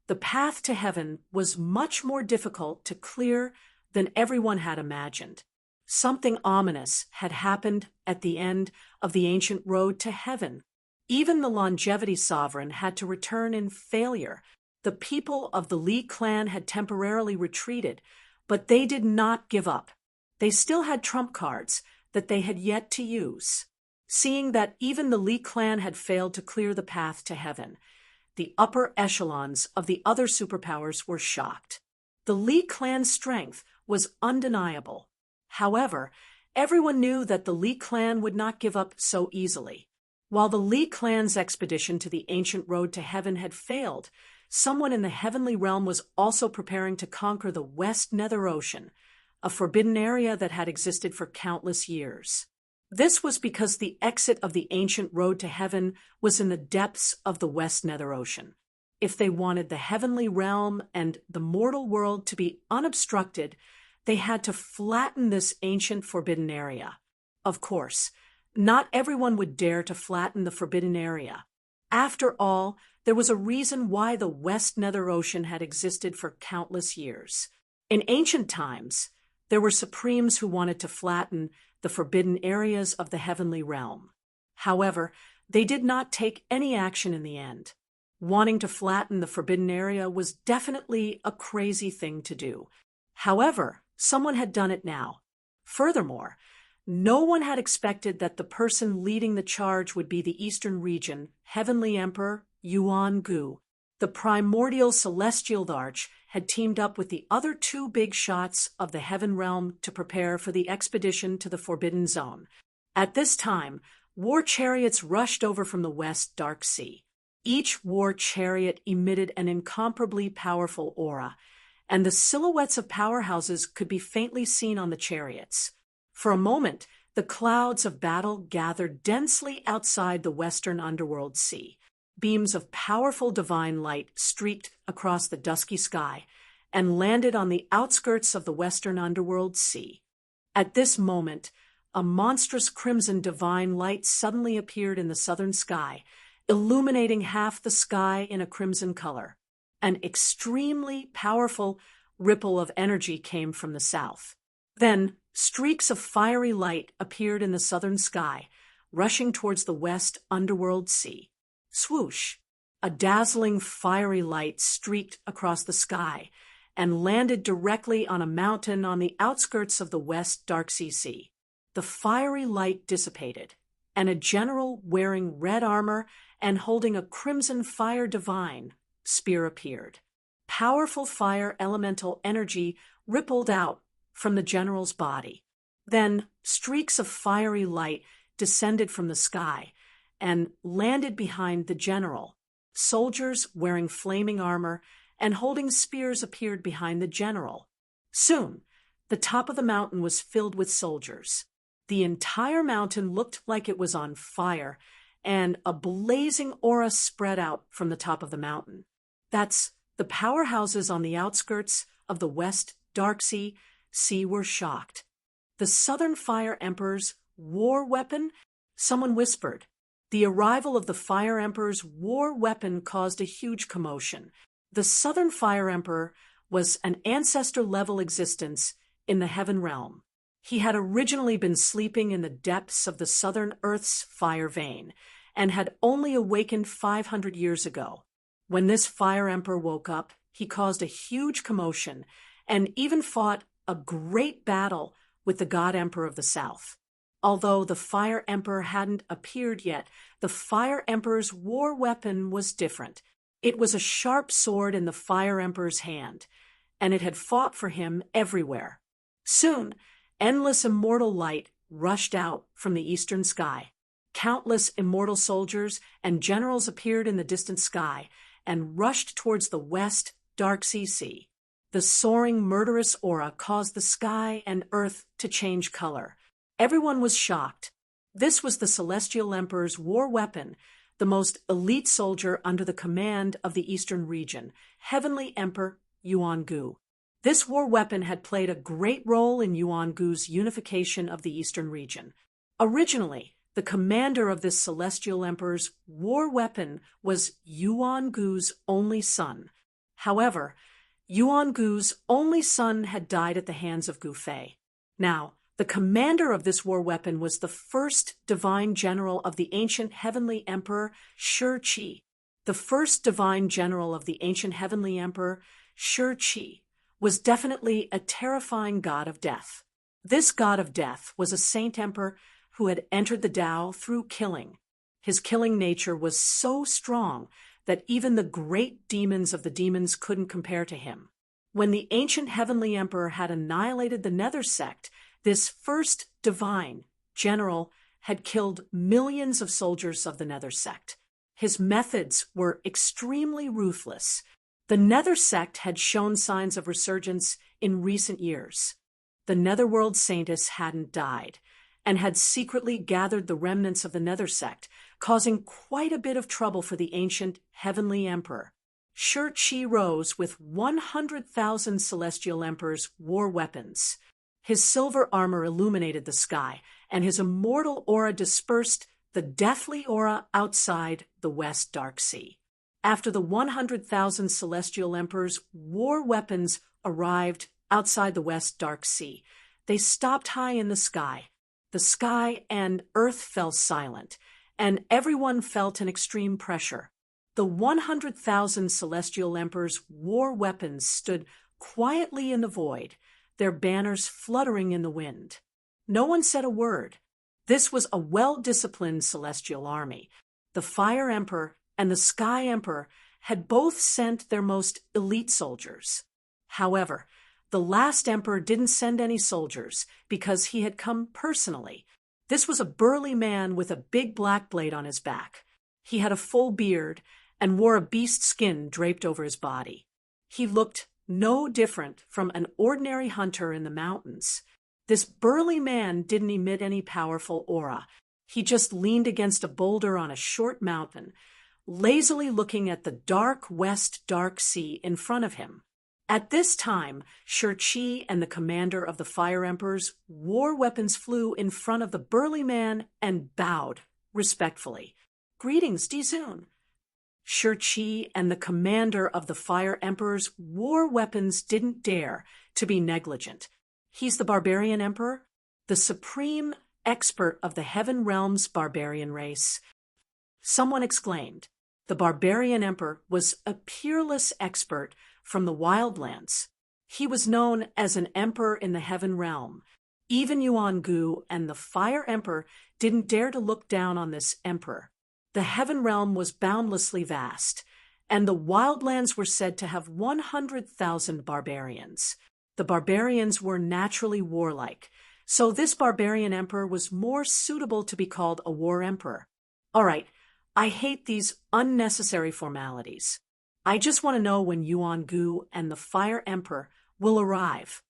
[SPEAKER 1] the path to heaven was much more difficult to clear than everyone had imagined. Something ominous had happened at the end of the ancient road to heaven. Even the longevity sovereign had to return in failure. The people of the Li clan had temporarily retreated, but they did not give up. They still had trump cards that they had yet to use. Seeing that even the Li clan had failed to clear the path to heaven, the upper echelons of the other superpowers were shocked. The Li clan's strength was undeniable. However, everyone knew that the Li clan would not give up so easily. While the Li clan's expedition to the ancient road to heaven had failed, someone in the heavenly realm was also preparing to conquer the West Nether Ocean, a forbidden area that had existed for countless years. This was because the exit of the ancient road to heaven was in the depths of the West Nether Ocean. If they wanted the heavenly realm and the mortal world to be unobstructed, they had to flatten this ancient forbidden area. Of course, not everyone would dare to flatten the forbidden area. After all, there was a reason why the West Nether Ocean had existed for countless years. In ancient times, there were supremes who wanted to flatten the forbidden areas of the heavenly realm. However, they did not take any action in the end. Wanting to flatten the forbidden area was definitely a crazy thing to do. However, someone had done it now. Furthermore, no one had expected that the person leading the charge would be the Eastern region, Heavenly Emperor Yuan Gu. The primordial celestial arch had teamed up with the other two big shots of the heaven realm to prepare for the expedition to the Forbidden Zone. At this time, war chariots rushed over from the West Dark Sea. Each war chariot emitted an incomparably powerful aura, and the silhouettes of powerhouses could be faintly seen on the chariots. For a moment, the clouds of battle gathered densely outside the western underworld sea. Beams of powerful divine light streaked across the dusky sky and landed on the outskirts of the western underworld sea. At this moment, a monstrous crimson divine light suddenly appeared in the southern sky, illuminating half the sky in a crimson color. An extremely powerful ripple of energy came from the south. Then, streaks of fiery light appeared in the southern sky, rushing towards the west underworld sea. Swoosh! A dazzling fiery light streaked across the sky and landed directly on a mountain on the outskirts of the West Darksea Sea. The fiery light dissipated, and a general wearing red armor and holding a crimson fire divine spear appeared. Powerful fire elemental energy rippled out from the general's body. Then streaks of fiery light descended from the sky and landed behind the general. Soldiers wearing flaming armor and holding spears appeared behind the general. Soon, the top of the mountain was filled with soldiers. The entire mountain looked like it was on fire, and a blazing aura spread out from the top of the mountain. That's the powerhouses on the outskirts of the West Darksea Sea were shocked. The Southern Fire Emperor's war weapon? Someone whispered. The arrival of the Fire Emperor's war weapon caused a huge commotion. The Southern Fire Emperor was an ancestor-level existence in the Heaven Realm. He had originally been sleeping in the depths of the Southern Earth's fire vein and had only awakened 500 years ago. When this Fire Emperor woke up, he caused a huge commotion and even fought a great battle with the God Emperor of the South. Although the Fire Emperor hadn't appeared yet, the Fire Emperor's war weapon was different. It was a sharp sword in the Fire Emperor's hand, and it had fought for him everywhere. Soon, endless immortal light rushed out from the eastern sky. Countless immortal soldiers and generals appeared in the distant sky and rushed towards the West Darksea Sea. The soaring murderous aura caused the sky and earth to change color. Everyone was shocked. This was the Celestial Emperor's war weapon, the most elite soldier under the command of the Eastern region, Heavenly Emperor Yuan Gu. This war weapon had played a great role in Yuan Gu's unification of the Eastern region. Originally, the commander of this Celestial Emperor's war weapon was Yuan Gu's only son. However, Yuan Gu's only son had died at the hands of Gu Fei. Now, the commander of this war weapon was the first divine general of the ancient Heavenly Emperor, Shi Qi. The first divine general of the ancient Heavenly Emperor, Shi Qi, was definitely a terrifying god of death. This god of death was a saint emperor who had entered the Tao through killing. His killing nature was so strong that even the great demons of the demons couldn't compare to him. When the ancient heavenly emperor had annihilated the Nether sect, this first divine general had killed millions of soldiers of the Nether sect. His methods were extremely ruthless. The Nether sect had shown signs of resurgence in recent years. The Netherworld Saintess hadn't died, and had secretly gathered the remnants of the Nether sect, causing quite a bit of trouble for the ancient heavenly emperor. Shih rose with 100,000 celestial emperors' war weapons. His silver armor illuminated the sky, and his immortal aura dispersed the deathly aura outside the West Dark Sea. After the 100,000 celestial emperors' war weapons arrived outside the West Dark Sea, they stopped high in the sky. The sky and earth fell silent, and everyone felt an extreme pressure. The 100,000 celestial emperors' war weapons stood quietly in the void, their banners fluttering in the wind. No one said a word. This was a well-disciplined celestial army. The Fire Emperor and the Sky Emperor had both sent their most elite soldiers. However, the last emperor didn't send any soldiers because he had come personally. This was a burly man with a big black blade on his back. He had a full beard and wore a beast skin draped over his body. He looked no different from an ordinary hunter in the mountains. This burly man didn't emit any powerful aura. He just leaned against a boulder on a short mountain, lazily looking at the dark West Dark Sea in front of him. At this time, Shih and the commander of the Fire Emperor's war weapons flew in front of the burly man and bowed respectfully. "Greetings, Dizun." Shih and the commander of the Fire Emperor's war weapons didn't dare to be negligent. He's the Barbarian Emperor, the supreme expert of the Heaven Realm's barbarian race. Someone exclaimed. The Barbarian Emperor was a peerless expert from the wildlands. He was known as an emperor in the Heaven Realm. Even Yuan Gu and the Fire Emperor didn't dare to look down on this emperor. The Heaven Realm was boundlessly vast, and the wildlands were said to have 100,000 barbarians. The barbarians were naturally warlike, so this barbarian emperor was more suitable to be called a war emperor. All right, I hate these unnecessary formalities. I just want to know when Yuan Gu and the Fire Emperor will arrive.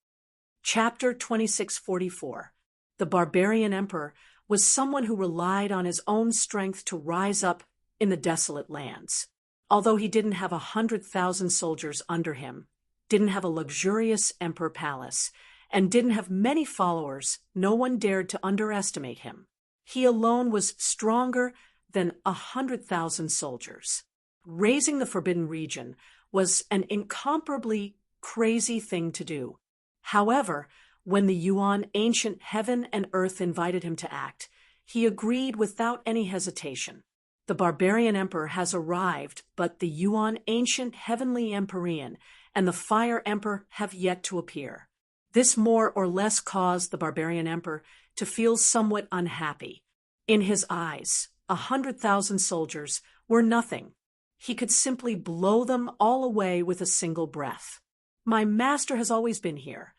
[SPEAKER 1] Chapter 2644. The Barbarian Emperor was someone who relied on his own strength to rise up in the desolate lands. Although he didn't have 100,000 soldiers under him, didn't have a luxurious emperor palace, and didn't have many followers, no one dared to underestimate him. He alone was stronger than 100,000 soldiers. Raising the Forbidden Region was an incomparably crazy thing to do. However, when the Yuan ancient heaven and earth invited him to act, he agreed without any hesitation. The Barbarian Emperor has arrived, but the Yuan ancient heavenly Empyrean and the Fire Emperor have yet to appear. This more or less caused the Barbarian Emperor to feel somewhat unhappy. In his eyes, 100,000 soldiers were nothing. He could simply blow them all away with a single breath. "My master has always been here."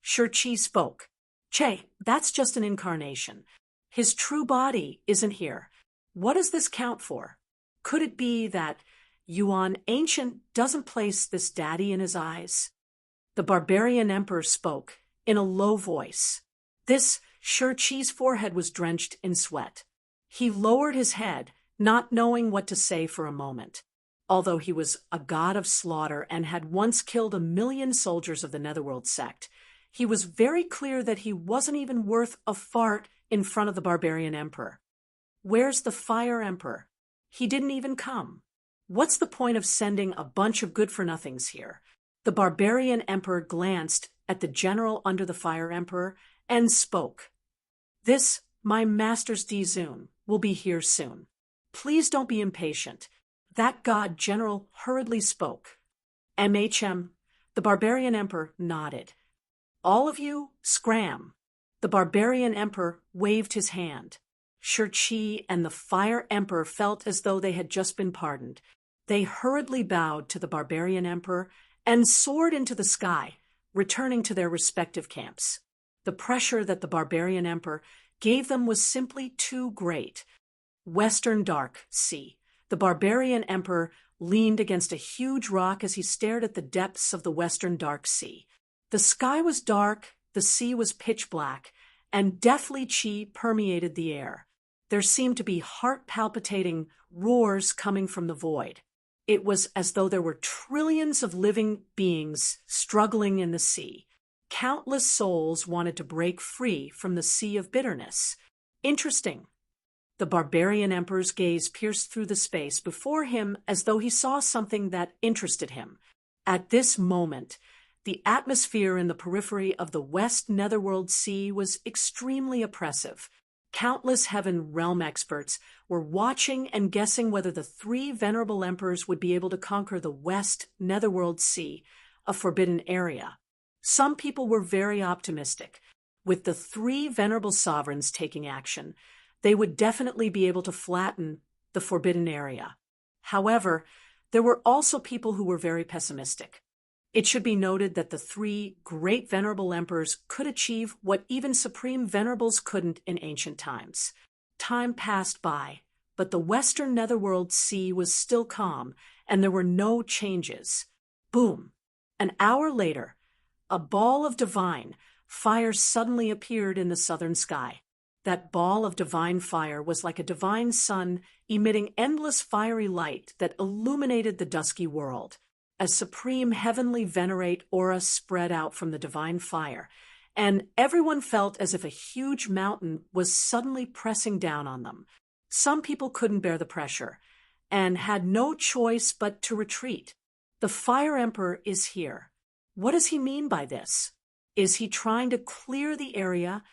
[SPEAKER 1] Shih spoke. "Che, that's just an incarnation. His true body isn't here. What does this count for? Could it be that Yuan Ancient doesn't place this daddy in his eyes?" The Barbarian Emperor spoke in a low voice. This Shih's forehead was drenched in sweat. He lowered his head, not knowing what to say for a moment. Although he was a god of slaughter and had once killed 1,000,000 soldiers of the Netherworld sect, he was very clear that he wasn't even worth a fart in front of the Barbarian Emperor. Where's the Fire Emperor? He didn't even come. What's the point of sending a bunch of good-for-nothings here? The Barbarian Emperor glanced at the general under the Fire Emperor and spoke. "This, my master's Dizun, will be here soon. Please don't be impatient." That god general hurriedly spoke. "MHM." The Barbarian Emperor nodded. "All of you, scram." The barbarian emperor waved his hand. Shih and the Fire Emperor felt as though they had just been pardoned. They hurriedly bowed to the barbarian emperor and soared into the sky, returning to their respective camps. The pressure that the barbarian emperor gave them was simply too great. Western Dark Sea. The barbarian emperor leaned against a huge rock as he stared at the depths of the Western Dark Sea. The sky was dark, the sea was pitch black, and deathly chi permeated the air. There seemed to be heart-palpitating roars coming from the void. It was as though there were trillions of living beings struggling in the sea. Countless souls wanted to break free from the sea of bitterness. Interesting. The barbarian emperor's gaze pierced through the space before him as though he saw something that interested him. At this moment, the atmosphere in the periphery of the West Netherworld Sea was extremely oppressive. Countless Heaven Realm experts were watching and guessing whether the three venerable emperors would be able to conquer the West Netherworld Sea, a forbidden area. Some people were very optimistic. With the three venerable sovereigns taking action, they would definitely be able to flatten the forbidden area. However, there were also people who were very pessimistic. It should be noted that the three great venerable emperors could achieve what even supreme venerables couldn't in ancient times. Time passed by, but the Western Netherworld Sea was still calm, and there were no changes. Boom! An hour later, a ball of divine fire suddenly appeared in the southern sky. That ball of divine fire was like a divine sun emitting endless fiery light that illuminated the dusky world. A supreme heavenly venerate aura spread out from the divine fire, and everyone felt as if a huge mountain was suddenly pressing down on them. Some people couldn't bear the pressure and had no choice but to retreat. The Fire Emperor is here. What does he mean by this? Is he trying to clear the area?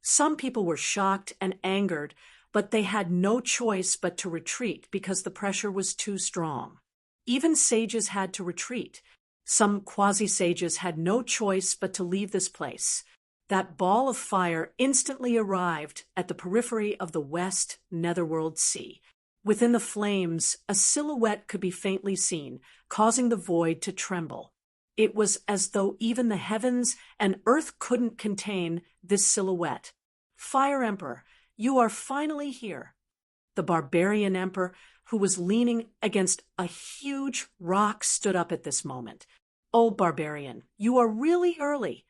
[SPEAKER 1] Some people were shocked and angered, but they had no choice but to retreat because the pressure was too strong. Even sages had to retreat. Some quasi-sages had no choice but to leave this place. That ball of fire instantly arrived at the periphery of the West Netherworld Sea. Within the flames, a silhouette could be faintly seen, causing the void to tremble. It was as though even the heavens and earth couldn't contain this silhouette. Fire Emperor, you are finally here. The barbarian emperor, who was leaning against a huge rock, stood up at this moment. "Oh, barbarian, you are really early."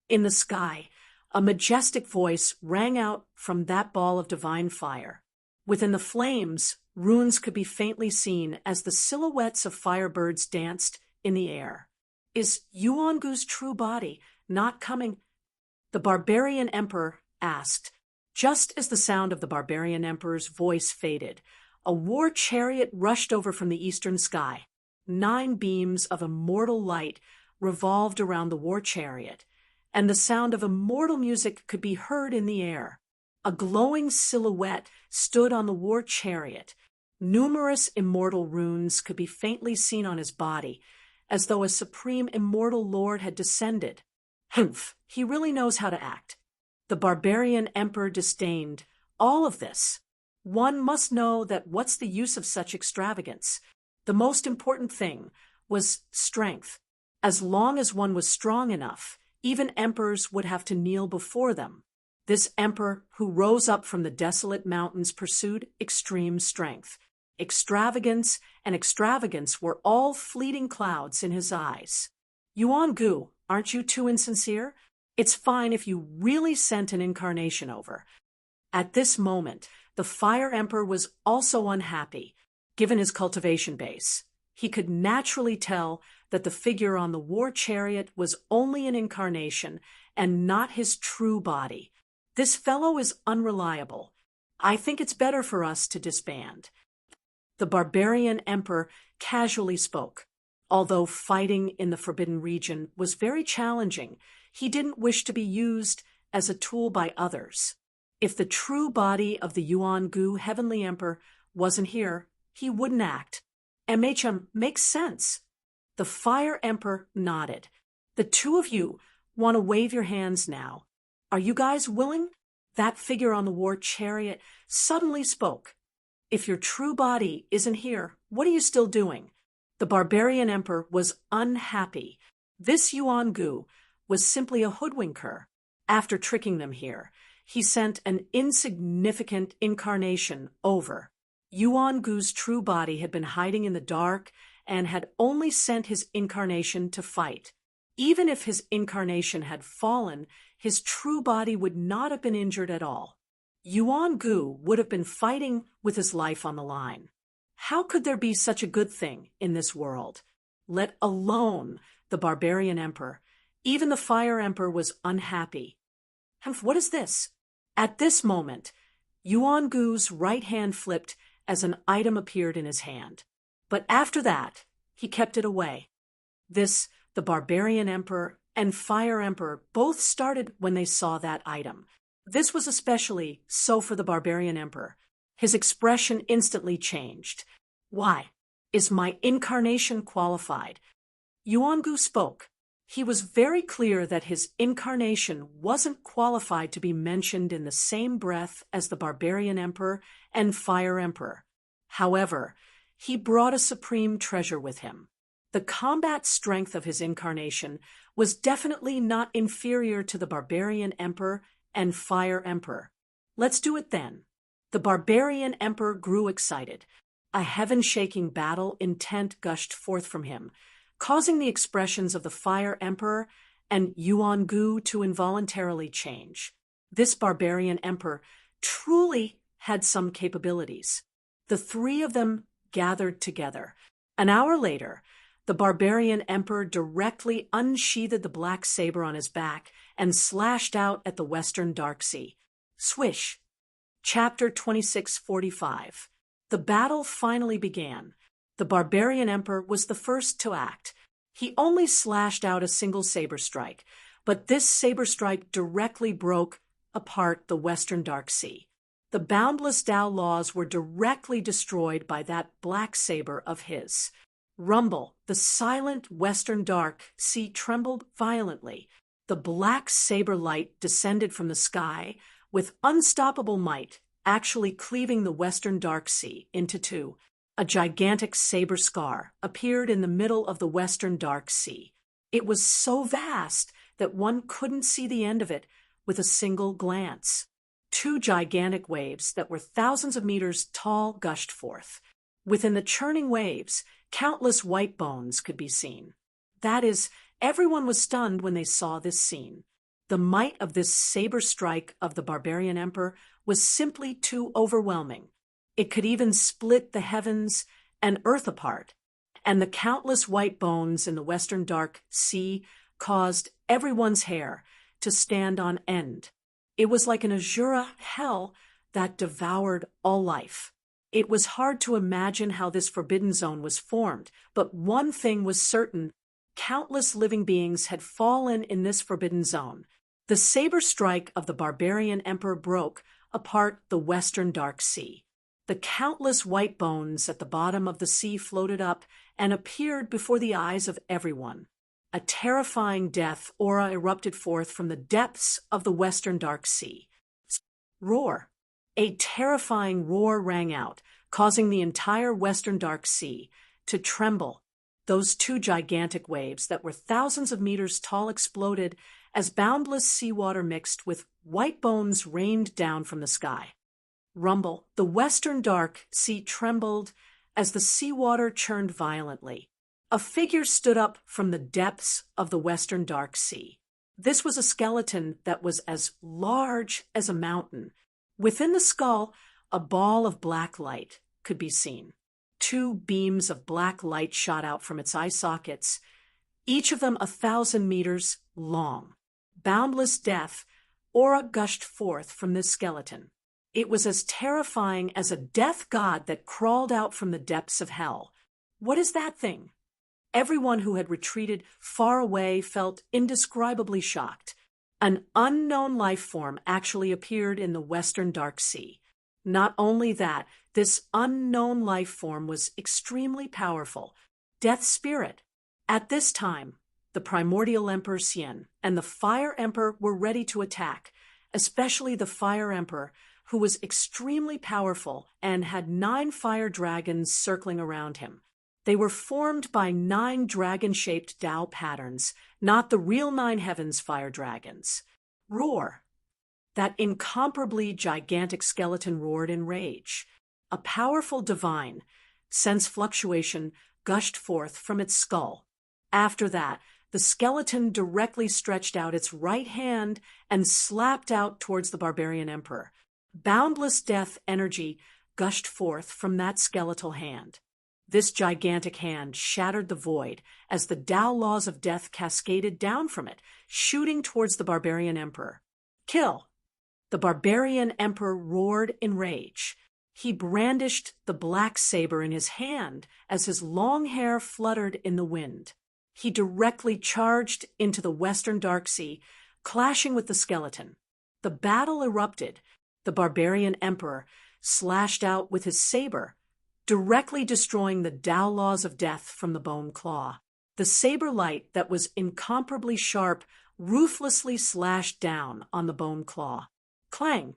[SPEAKER 1] In the sky, a majestic voice rang out from that ball of divine fire. Within the flames, runes could be faintly seen as the silhouettes of firebirds danced in the air. "Is Yuan-Gu's true body not coming?" the barbarian emperor asked. Just as the sound of the barbarian emperor's voice faded, a war chariot rushed over from the eastern sky. 9 beams of immortal light revolved around the war chariot, and the sound of immortal music could be heard in the air. A glowing silhouette stood on the war chariot. Numerous immortal runes could be faintly seen on his body, as though a supreme immortal lord had descended. Humph, he really knows how to act. The barbarian emperor disdained all of this. One must know that what's the use of such extravagance? The most important thing was strength. As long as one was strong enough, even emperors would have to kneel before them. This emperor who rose up from the desolate mountains pursued extreme strength. Extravagance and extravagance were all fleeting clouds in his eyes. "Yuan-Gu, aren't you too insincere? It's fine if you really sent an incarnation over." At this moment, the Fire Emperor was also unhappy. Given his cultivation base, he could naturally tell that the figure on the war chariot was only an incarnation and not his true body. "This fellow is unreliable. I think it's better for us to disband." The barbarian emperor casually spoke. Although fighting in the forbidden region was very challenging, he didn't wish to be used as a tool by others. If the true body of the Yuan-Gu Heavenly Emperor wasn't here, he wouldn't act. MHM makes sense. The Fire Emperor nodded. "The two of you want to wave your hands now. Are you guys willing? That figure on the war chariot suddenly spoke. If your true body isn't here, what are you still doing? The barbarian emperor was unhappy. This Yuan Gu was simply a hoodwinker. After tricking them here, he sent an insignificant incarnation over. Yuan Gu's true body had been hiding in the dark and had only sent his incarnation to fight. Even if his incarnation had fallen, his true body would not have been injured at all. Yuan Gu would have been fighting with his life on the line. How could there be such a good thing in this world? Let alone the barbarian emperor. Even the fire emperor was unhappy. Humph, what is this? At this moment, Yuan Gu's right hand flipped as an item appeared in his hand. But after that, he kept it away. This, the barbarian emperor and fire emperor both started when they saw that item. This was especially so for the barbarian emperor. His expression instantly changed. Why? Is my incarnation qualified? Yuan Gu spoke. He was very clear that his incarnation wasn't qualified to be mentioned in the same breath as the barbarian emperor and fire emperor. However, he brought a supreme treasure with him. The combat strength of his incarnation was definitely not inferior to the barbarian emperor and fire emperor. Let's do it then. The barbarian emperor grew excited. A heaven-shaking battle intent gushed forth from him, causing the expressions of the fire emperor and Yuan Gu to involuntarily change. This barbarian emperor truly had some capabilities. The three of them gathered together. An hour later, the barbarian emperor directly unsheathed the black saber on his back and slashed out at the western dark sea. Swish. Chapter 2645. The battle finally began. The barbarian emperor was the first to act. He only slashed out a single saber strike, but this saber strike directly broke apart the western dark sea. The boundless Tao laws were directly destroyed by that black saber of his. Rumble, the silent western dark sea trembled violently. The black saber light descended from the sky with unstoppable might, actually cleaving the western dark sea into two. A gigantic saber scar appeared in the middle of the western dark sea. It was so vast that one couldn't see the end of it with a single glance. Two gigantic waves that were thousands of meters tall gushed forth. Within the churning waves, countless white bones could be seen. That is, everyone was stunned when they saw this scene. The might of this saber strike of the barbarian emperor was simply too overwhelming. It could even split the heavens and earth apart, and the countless white bones in the western dark sea caused everyone's hair to stand on end. It was like an azura hell that devoured all life. It was hard to imagine how this forbidden zone was formed, but one thing was certain: countless living beings had fallen in this forbidden zone. The saber strike of the barbarian emperor broke apart the western dark sea. The countless white bones at the bottom of the sea floated up and appeared before the eyes of everyone. A terrifying death aura erupted forth from the depths of the western dark sea. Roar! A terrifying roar rang out, causing the entire western dark sea to tremble. Those two gigantic waves that were thousands of meters tall exploded as boundless seawater mixed with white bones rained down from the sky. Rumble, the western dark sea trembled as the seawater churned violently. A figure stood up from the depths of the western dark sea. This was a skeleton that was as large as a mountain. Within the skull, a ball of black light could be seen. Two beams of black light shot out from its eye sockets, each of them 1,000 meters long. Boundless death aura gushed forth from this skeleton. It was as terrifying as a death god that crawled out from the depths of hell. What is that thing? Everyone who had retreated far away felt indescribably shocked. An unknown life form actually appeared in the western dark sea. Not only that, this unknown life form was extremely powerful. Death's spirit. At this time, the primordial emperor Xian and the fire emperor were ready to attack. especially the Fire Emperor, who was extremely powerful and had 9 fire dragons circling around him. They were formed by 9 dragon-shaped Tao patterns, not the real 9 heavens fire dragons. Roar. That incomparably gigantic skeleton roared in rage. A powerful divine sense fluctuation gushed forth from its skull. After that, the skeleton directly stretched out its right hand and slapped out towards the barbarian emperor. Boundless death energy gushed forth from that skeletal hand. This gigantic hand shattered the void as the Tao laws of death cascaded down from it, shooting towards the barbarian emperor. Kill! The barbarian emperor roared in rage. He brandished the black saber in his hand as his long hair fluttered in the wind. He directly charged into the western dark sea, clashing with the skeleton. The battle erupted. The barbarian emperor slashed out with his saber, directly destroying the Tao laws of death from the bone claw. The saber light that was incomparably sharp ruthlessly slashed down on the bone claw. Clang!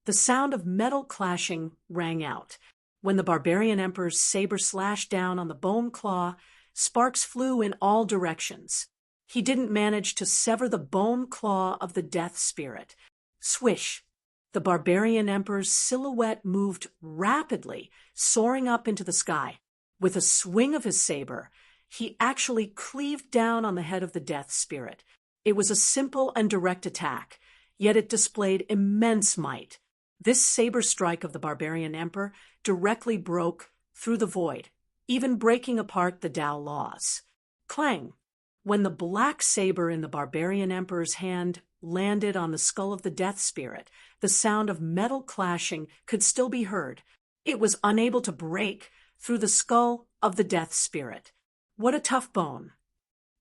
[SPEAKER 1] The sound of metal clashing rang out. When the barbarian emperor's saber slashed down on the bone claw, sparks flew in all directions. He didn't manage to sever the bone claw of the death spirit. Swish! The barbarian emperor's silhouette moved rapidly, soaring up into the sky. With a swing of his saber, he actually cleaved down on the head of the death spirit. It was a simple and direct attack, yet it displayed immense might. This saber strike of the barbarian emperor directly broke through the void, even breaking apart the Tao laws. Clang! When the black saber in the barbarian emperor's hand landed on the skull of the death spirit, the sound of metal clashing could still be heard. It was unable to break through the skull of the death spirit. What a tough bone!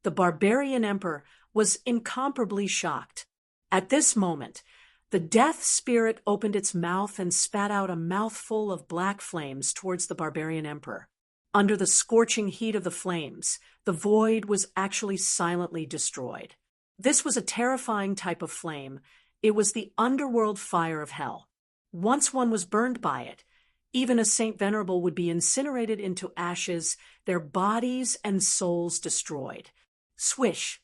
[SPEAKER 1] The barbarian emperor was incomparably shocked. At this moment, the death spirit opened its mouth and spat out a mouthful of black flames towards the barbarian emperor. Under the scorching heat of the flames, the void was actually silently destroyed. This was a terrifying type of flame. It was the underworld fire of hell. Once one was burned by it, even a Saint Venerable would be incinerated into ashes, their bodies and souls destroyed. Swish!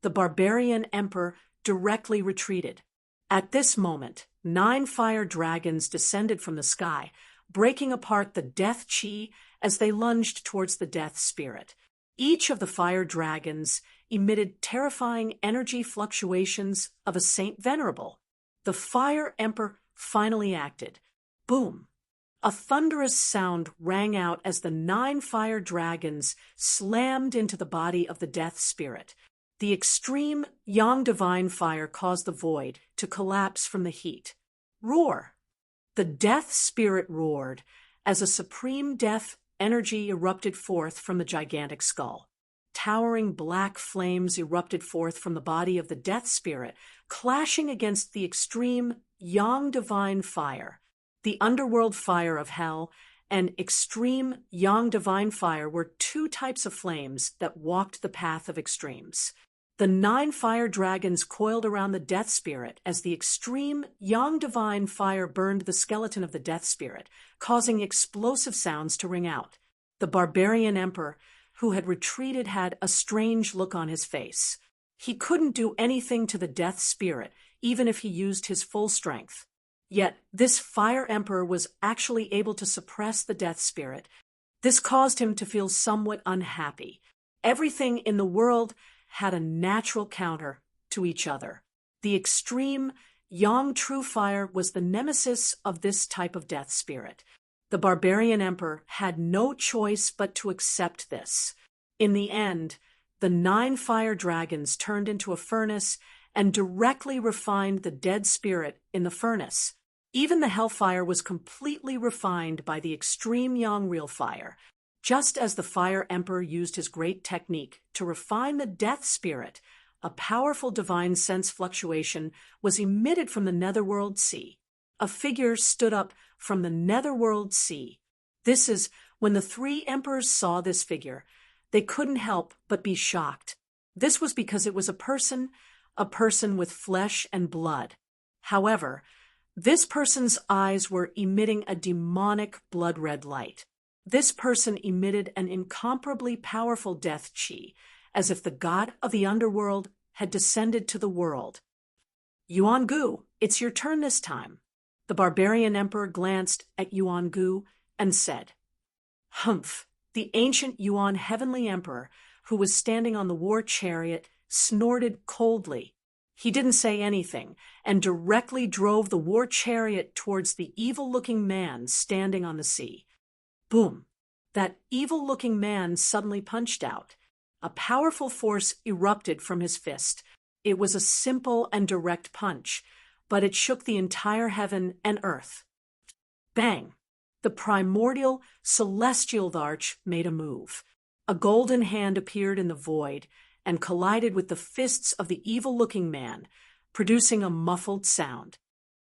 [SPEAKER 1] The barbarian emperor directly retreated. At this moment, 9 fire dragons descended from the sky, breaking apart the death chi as they lunged towards the death spirit. Each of the fire dragons emitted terrifying energy fluctuations of a Saint Venerable. The fire emperor finally acted. Boom! A thunderous sound rang out as the 9 fire dragons slammed into the body of the death spirit. The extreme yang divine fire caused the void to collapse from the heat. Roar! The death spirit roared as a supreme death energy erupted forth from the gigantic skull. Towering black flames erupted forth from the body of the death spirit, clashing against the extreme yang divine fire. The underworld fire of hell and extreme yang divine fire were 2 types of flames that walked the path of extremes. The 9 fire dragons coiled around the death spirit as the extreme yang divine fire burned the skeleton of the death spirit, causing explosive sounds to ring out. The barbarian emperor, who had retreated, had a strange look on his face. He couldn't do anything to the death spirit, even if he used his full strength. Yet this fire emperor was actually able to suppress the death spirit. This caused him to feel somewhat unhappy. Everything in the world had a natural counter to each other. The extreme yang true fire was the nemesis of this type of death spirit. The barbarian emperor had no choice but to accept this. In the end, the 9 fire dragons turned into a furnace and directly refined the dead spirit in the furnace. Even the hellfire was completely refined by the extreme yang real fire. Just as the fire emperor used his great technique to refine the death spirit, a powerful divine sense fluctuation was emitted from the netherworld sea. A figure stood up from the netherworld sea. This is when the 3 emperors saw this figure. They couldn't help but be shocked. This was because it was a person with flesh and blood. However, this person's eyes were emitting a demonic blood-red light. This person emitted an incomparably powerful death chi, as if the god of the underworld had descended to the world. Yuan Gu, it's your turn this time. The barbarian emperor glanced at Yuan Gu and said, "Humph." The ancient Yuan heavenly emperor, who was standing on the war chariot, snorted coldly. He didn't say anything and directly drove the war chariot towards the evil-looking man standing on the sea. Boom! That evil-looking man suddenly punched out. A powerful force erupted from his fist. It was a simple and direct punch, but it shook the entire heaven and earth. Bang! The primordial, celestial arch made a move. A golden hand appeared in the void and collided with the fists of the evil-looking man, producing a muffled sound.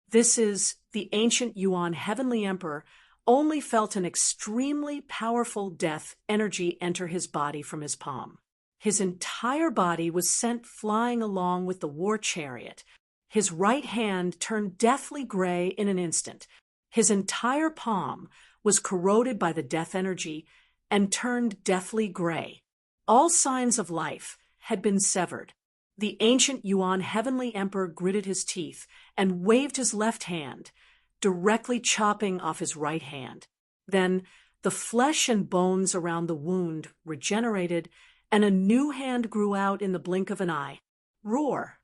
[SPEAKER 1] This is the ancient Yuan heavenly emperor only felt an extremely powerful death energy enter his body from his palm. His entire body was sent flying along with the war chariot. His right hand turned deathly gray in an instant. His entire palm was corroded by the death energy and turned deathly gray. All signs of life had been severed. The ancient Yuan heavenly emperor gritted his teeth and waved his left hand, directly chopping off his right hand. Then the flesh and bones around the wound regenerated, and a new hand grew out in the blink of an eye. Roar!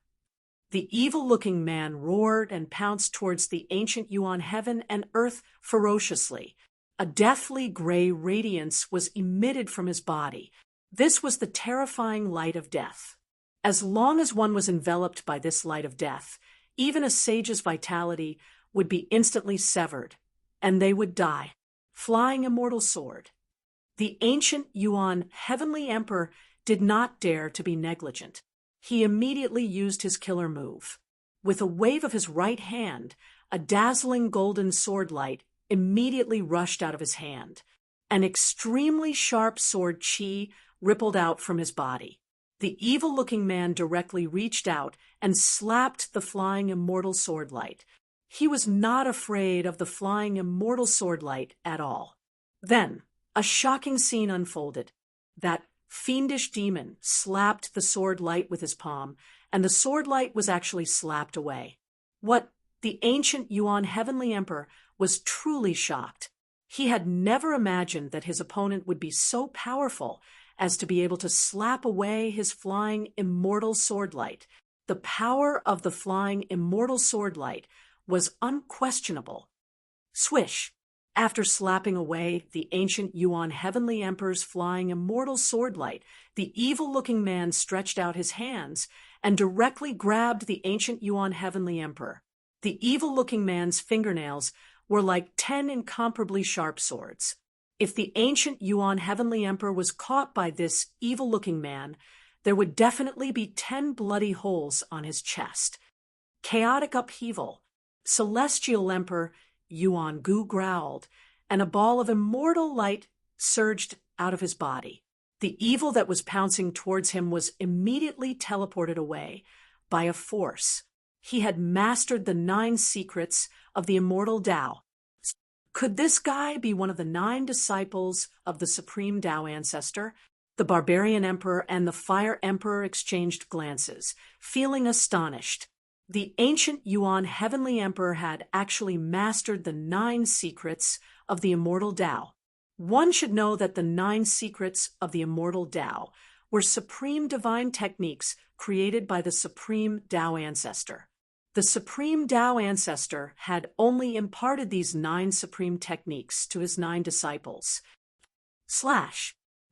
[SPEAKER 1] The evil-looking man roared and pounced towards the ancient Yuan heaven and earth ferociously. A deathly gray radiance was emitted from his body. This was the terrifying light of death. As long as one was enveloped by this light of death, even a sage's vitality would be instantly severed, and they would die. Flying immortal sword. The ancient Yuan heavenly emperor did not dare to be negligent. He immediately used his killer move. With a wave of his right hand, a dazzling golden sword light immediately rushed out of his hand. An extremely sharp sword chi rippled out from his body. The evil-looking man directly reached out and slapped the flying immortal sword light. He was not afraid of the flying immortal sword light at all. Then, a shocking scene unfolded. That fiendish demon slapped the sword light with his palm, and the sword light was actually slapped away. What the ancient Yuan heavenly emperor was truly shocked. He had never imagined that his opponent would be so powerful as to be able to slap away his flying immortal sword light. The power of the flying immortal sword light was unquestionable. Swish! After slapping away the ancient Yuan heavenly emperor's flying immortal sword light, the evil-looking man stretched out his hands and directly grabbed the ancient Yuan heavenly emperor. The evil-looking man's fingernails were like 10 incomparably sharp swords. If the ancient Yuan heavenly emperor was caught by this evil-looking man, there would definitely be 10 bloody holes on his chest. Chaotic upheaval. Celestial Emperor Yuan Gu growled, and a ball of immortal light surged out of his body. The evil that was pouncing towards him was immediately teleported away by a force. He had mastered the 9 secrets of the immortal Tao. Could this guy be one of the 9 disciples of the Supreme Tao Ancestor? The Barbarian Emperor and the Fire Emperor exchanged glances, feeling astonished. The ancient Yuan heavenly emperor had actually mastered the 9 secrets of the immortal Tao. One should know that the 9 secrets of the immortal Tao were supreme divine techniques created by the Supreme Tao Ancestor. The Supreme Tao Ancestor had only imparted these 9 supreme techniques to his 9 disciples.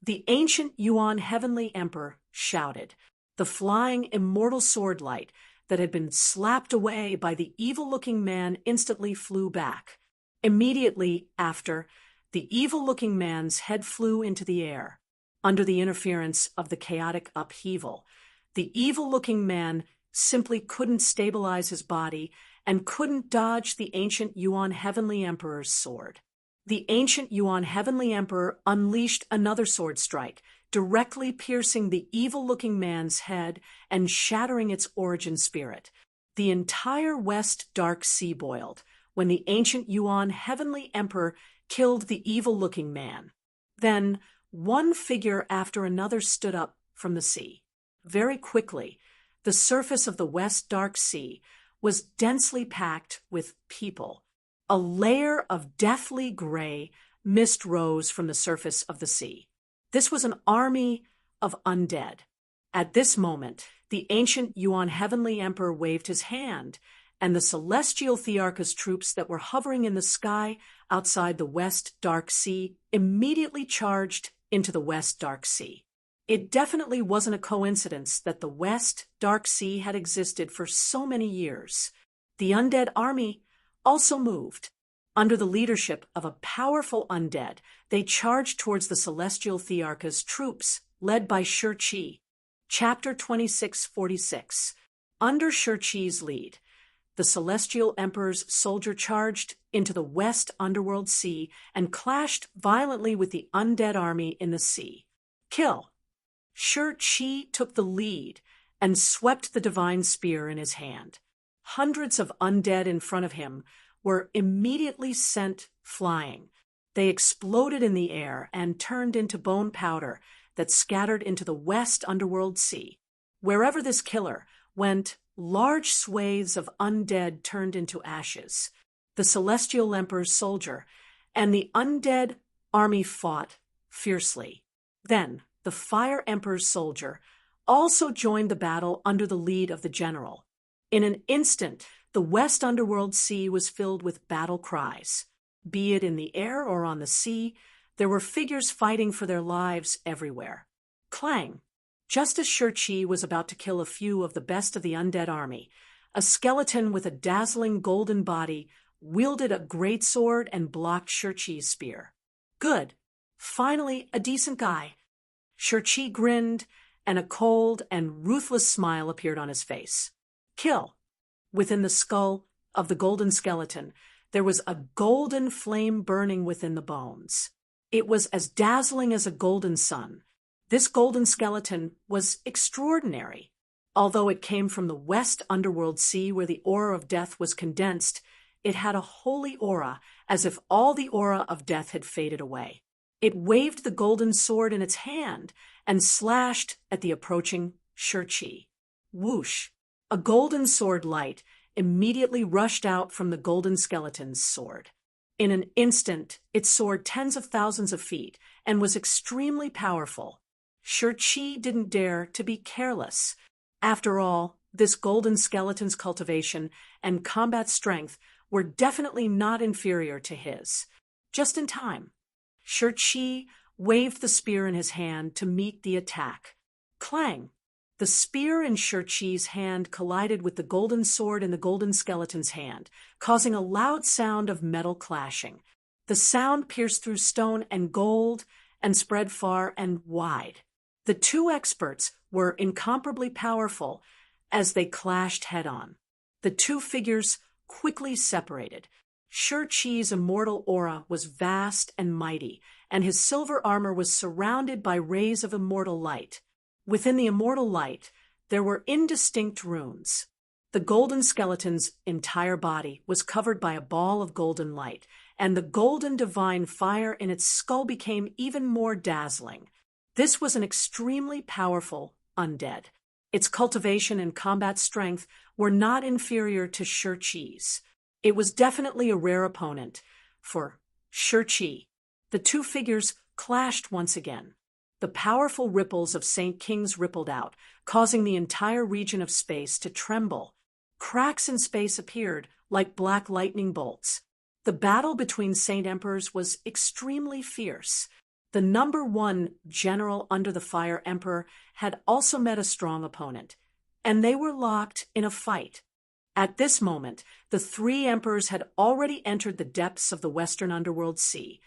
[SPEAKER 1] The ancient Yuan heavenly emperor shouted. The flying immortal sword light that had been slapped away by the evil-looking man instantly flew back. Immediately after, the evil-looking man's head flew into the air. Under the interference of the chaotic upheaval, the evil-looking man simply couldn't stabilize his body and couldn't dodge the ancient Yuan heavenly emperor's sword. The ancient Yuan heavenly emperor unleashed another sword strike, directly piercing the evil-looking man's head and shattering its origin spirit. The entire West Dark Sea boiled when the ancient Yuan heavenly emperor killed the evil-looking man. Then one figure after another stood up from the sea. Very quickly, the surface of the West Dark Sea was densely packed with people. A layer of deathly gray mist rose from the surface of the sea. This was an army of undead. At this moment, the ancient Yuan heavenly emperor waved his hand, and the celestial Thearchus troops that were hovering in the sky outside the West Dark Sea immediately charged into the West Dark Sea. It definitely wasn't a coincidence that the West Dark Sea had existed for so many years. The undead army also moved. Under the leadership of a powerful undead, they charged towards the celestial Thearchus troops, led by Shi. Chapter 2646. Under Shi's lead, the celestial emperor's soldier charged into the West Underworld Sea and clashed violently with the undead army in the sea. Kill. Shi took the lead and swept the divine spear in his hand. Hundreds of undead in front of him were immediately sent flying. They exploded in the air and turned into bone powder that scattered into the West Underworld Sea. Wherever this killer went, large swathes of undead turned into ashes. The celestial emperor's soldier and the undead army fought fiercely. Then the fire emperor's soldier also joined the battle under the lead of the general. In an instant, the West Underworld Sea was filled with battle cries. Be it in the air or on the sea, there were figures fighting for their lives everywhere. Clang! Just as Shi was about to kill a few of the best of the undead army, a skeleton with a dazzling golden body wielded a great sword and blocked Shi's spear. Good. Finally, a decent guy. Shi grinned, and a cold and ruthless smile appeared on his face. Kill. Within the skull of the golden skeleton, there was a golden flame burning within the bones. It was as dazzling as a golden sun. This golden skeleton was extraordinary. Although it came from the West Underworld Sea where the aura of death was condensed, it had a holy aura, as if all the aura of death had faded away. It waved the golden sword in its hand and slashed at the approaching Shi. Whoosh! A golden sword light immediately rushed out from the golden skeleton's sword. In an instant, it soared tens of thousands of feet and was extremely powerful. Shi didn't dare to be careless. After all, this golden skeleton's cultivation and combat strength were definitely not inferior to his. Just in time, Shi waved the spear in his hand to meet the attack. Clang! The spear in Shi's hand collided with the golden sword in the golden skeleton's hand, causing a loud sound of metal clashing. The sound pierced through stone and gold and spread far and wide. The two experts were incomparably powerful as they clashed head-on. The two figures quickly separated. Shi's immortal aura was vast and mighty, and his silver armor was surrounded by rays of immortal light. Within the immortal light, there were indistinct runes. The golden skeleton's entire body was covered by a ball of golden light, and the golden divine fire in its skull became even more dazzling. This was an extremely powerful undead. Its cultivation and combat strength were not inferior to Shi's. It was definitely a rare opponent for Shi. The two figures clashed once again. The powerful ripples of St. King's rippled out, causing the entire region of space to tremble. Cracks in space appeared like black lightning bolts. The battle between Saint Emperors was extremely fierce. The number one general under the Fire Emperor had also met a strong opponent, and they were locked in a fight. At this moment, the three emperors had already entered the depths of the Western Underworld Sea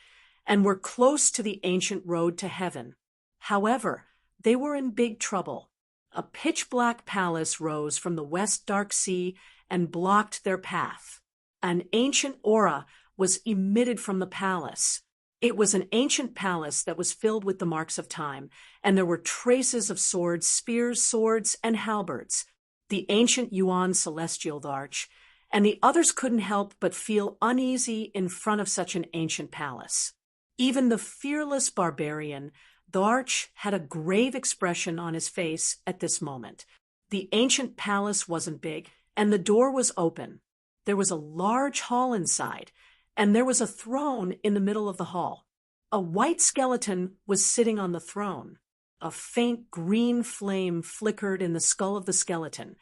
[SPEAKER 1] and were close to the ancient road to heaven. However, they were in big trouble. A pitch-black palace rose from the West Dark Sea and blocked their path. An ancient aura was emitted from the palace. It was an ancient palace that was filled with the marks of time, and there were traces of swords, spears, swords, and halberds. the ancient Yuan celestial arch, and the others couldn't help but feel uneasy in front of such an ancient palace. Even the fearless barbarian, the arch, had a grave expression on his face at this moment. The ancient palace wasn't big, and the door was open. There was a large hall inside, and there was a throne in the middle of the hall. A white skeleton was sitting on the throne. A faint green flame flickered in the skull of the skeleton,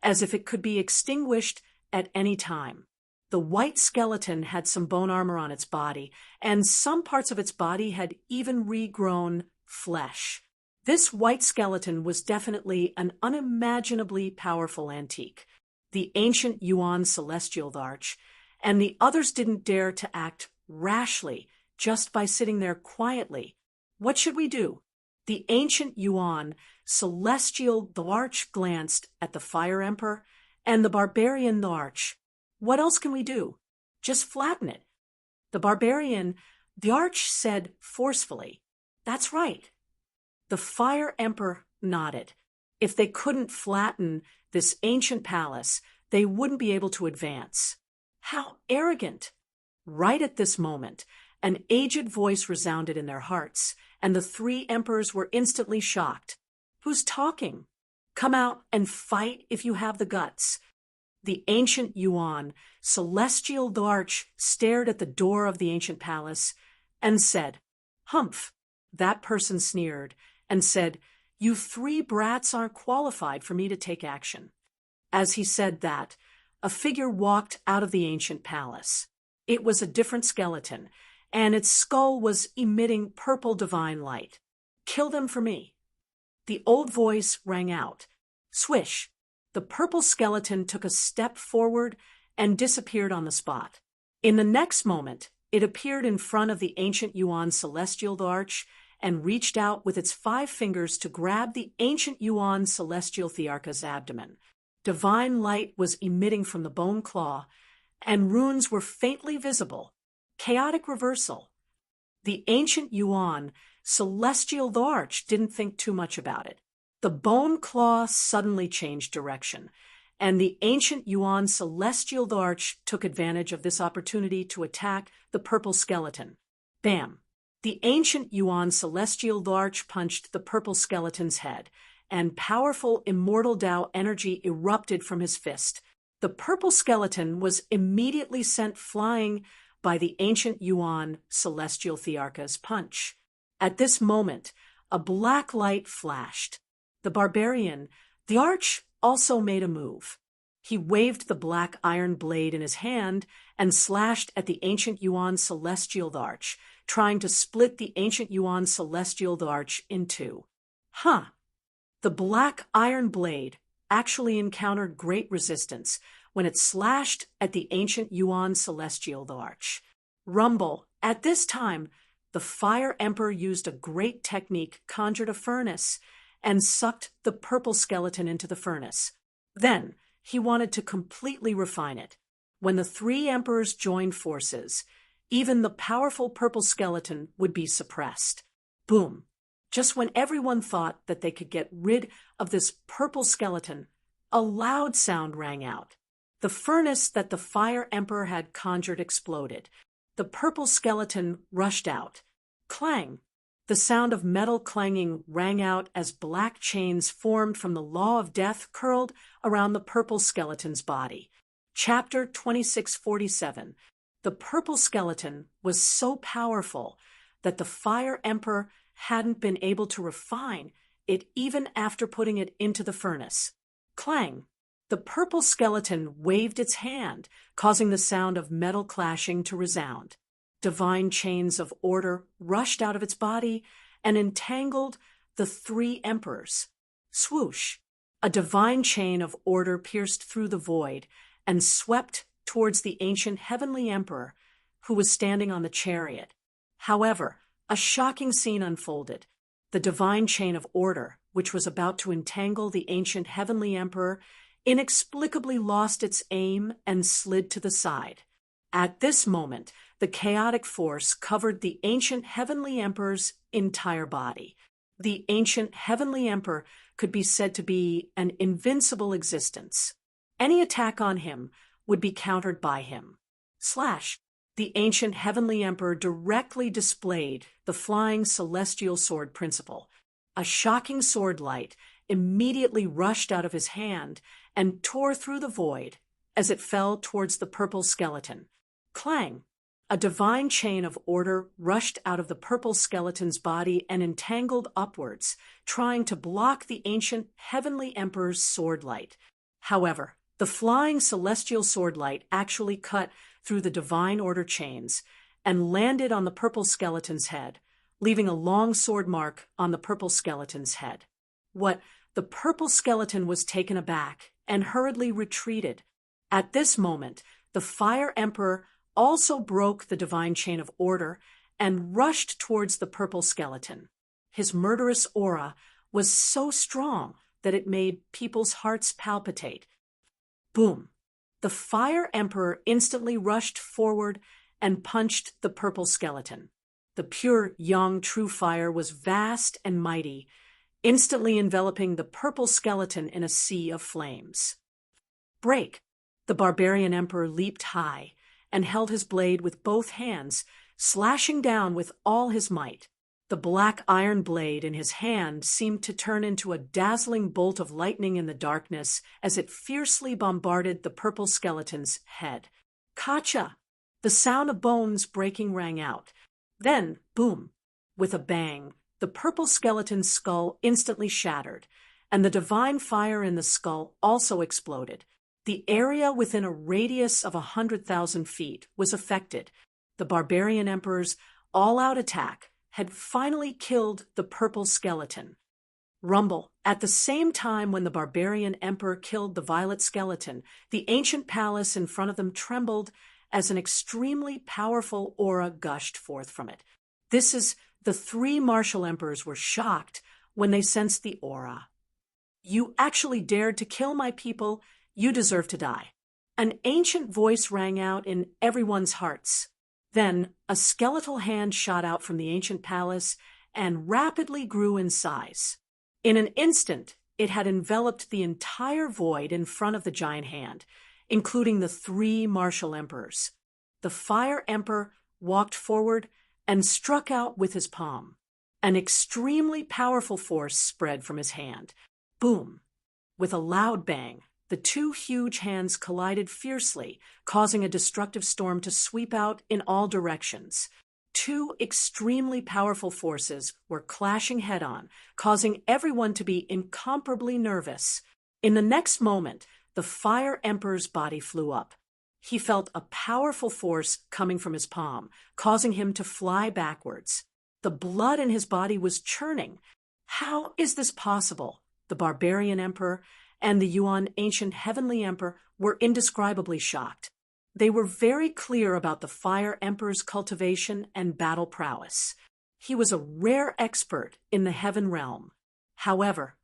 [SPEAKER 1] as if it could be extinguished at any time. The white skeleton had some bone armor on its body, and some parts of its body had even regrown flesh. This white skeleton was definitely an unimaginably powerful antique, the ancient Yuan celestial arch, and the others didn't dare to act rashly just by sitting there quietly. What should we do? The ancient Yuan celestial arch glanced at the Fire Emperor and the barbarian arch. What else can we do? Just flatten it. The barbarian, the arch, said forcefully, "That's right." The Fire Emperor nodded. If they couldn't flatten this ancient palace, they wouldn't be able to advance. How arrogant! Right at this moment, an aged voice resounded in their hearts, and the three emperors were instantly shocked. "Who's talking? Come out and fight if you have the guts." The ancient Yuan celestial arch stared at the door of the ancient palace and said, "Humph." That person sneered and said, "You three brats aren't qualified for me to take action." As he said that, a figure walked out of the ancient palace. It was a different skeleton, and its skull was emitting purple divine light. "Kill them for me." The old voice rang out. Swish! The purple skeleton took a step forward and disappeared on the spot. In the next moment, it appeared in front of the ancient Yuan celestial arch and reached out with its 5 fingers to grab the ancient Yuan celestial thearcha's abdomen. Divine light was emitting from the bone claw, and runes were faintly visible. Chaotic reversal. The ancient Yuan celestial arch didn't think too much about it. The bone claw suddenly changed direction, and the ancient Yuan celestial arch took advantage of this opportunity to attack the purple skeleton. Bam! The ancient Yuan celestial arch punched the purple skeleton's head, and powerful immortal Tao energy erupted from his fist. The purple skeleton was immediately sent flying by the ancient Yuan celestial thearcha's punch. At this moment, a black light flashed. The barbarian, the arch, also made a move. He waved the black iron blade in his hand and slashed at the ancient Yuan celestial arch, trying to split the ancient Yuan celestial arch in two. The black iron blade actually encountered great resistance when it slashed at the ancient Yuan celestial arch. Rumble! At this time, the Fire Emperor used a great technique, conjured a furnace, and sucked the purple skeleton into the furnace. Then, he wanted to completely refine it. When the 3 emperors joined forces, even the powerful purple skeleton would be suppressed. Boom! Just when everyone thought that they could get rid of this purple skeleton, a loud sound rang out. The furnace that the Fire Emperor had conjured exploded. The purple skeleton rushed out. Clang! The sound of metal clanging rang out as black chains formed from the law of death curled around the purple skeleton's body. Chapter 2647. The purple skeleton was so powerful that the Fire Emperor hadn't been able to refine it even after putting it into the furnace. Clang! The purple skeleton waved its hand, causing the sound of metal clashing to resound. Divine chains of order rushed out of its body and entangled the 3 emperors. Swoosh! A divine chain of order pierced through the void and swept towards the ancient heavenly emperor, who was standing on the chariot. However, a shocking scene unfolded. The divine chain of order, which was about to entangle the ancient heavenly emperor, inexplicably lost its aim and slid to the side. At this moment, the chaotic force covered the ancient heavenly emperor's entire body. The ancient heavenly emperor could be said to be an invincible existence. Any attack on him would be countered by him. The ancient heavenly emperor directly displayed the flying celestial sword principle. A shocking sword light immediately rushed out of his hand and tore through the void as it fell towards the purple skeleton. Clang! A divine chain of order rushed out of the purple skeleton's body and entangled upwards, trying to block the ancient heavenly emperor's sword light. However, the flying celestial sword light actually cut through the divine order chains and landed on the purple skeleton's head, leaving a long sword mark on the purple skeleton's head. The purple skeleton was taken aback and hurriedly retreated. At this moment, the Fire Emperor also broke the divine chain of order and rushed towards the purple skeleton. His murderous aura was so strong that it made people's hearts palpitate. Boom! The Fire Emperor instantly rushed forward and punched the purple skeleton. The pure, young, true fire was vast and mighty, instantly enveloping the purple skeleton in a sea of flames. Break! The barbarian emperor leaped high and held his blade with both hands, slashing down with all his might. The black iron blade in his hand seemed to turn into a dazzling bolt of lightning in the darkness as it fiercely bombarded the purple skeleton's head. Kacha! The sound of bones breaking rang out. Then, boom! With a bang, the purple skeleton's skull instantly shattered, and the divine fire in the skull also exploded. The area within a radius of 100,000 feet was affected. The barbarian emperor's all-out attack had finally killed the purple skeleton. Rumble. At the same time when the barbarian emperor killed the violet skeleton, the ancient palace in front of them trembled as an extremely powerful aura gushed forth from it. The three martial emperors were shocked when they sensed the aura. "You actually dared to kill my people. You deserve to die." An ancient voice rang out in everyone's hearts. Then a skeletal hand shot out from the ancient palace and rapidly grew in size. In an instant, it had enveloped the entire void in front of the giant hand, including the three martial emperors. The Fire Emperor walked forward and struck out with his palm. An extremely powerful force spread from his hand. Boom! With a loud bang, the two huge hands collided fiercely, causing a destructive storm to sweep out in all directions. Two extremely powerful forces were clashing head-on, causing everyone to be incomparably nervous. In the next moment, the Fire Emperor's body flew up. He felt a powerful force coming from his palm, causing him to fly backwards. The blood in his body was churning. How is this possible? The barbarian emperor and the Yuan ancient heavenly emperor were indescribably shocked. They were very clear about the Fire Emperor's cultivation and battle prowess. He was a rare expert in the heaven realm. However,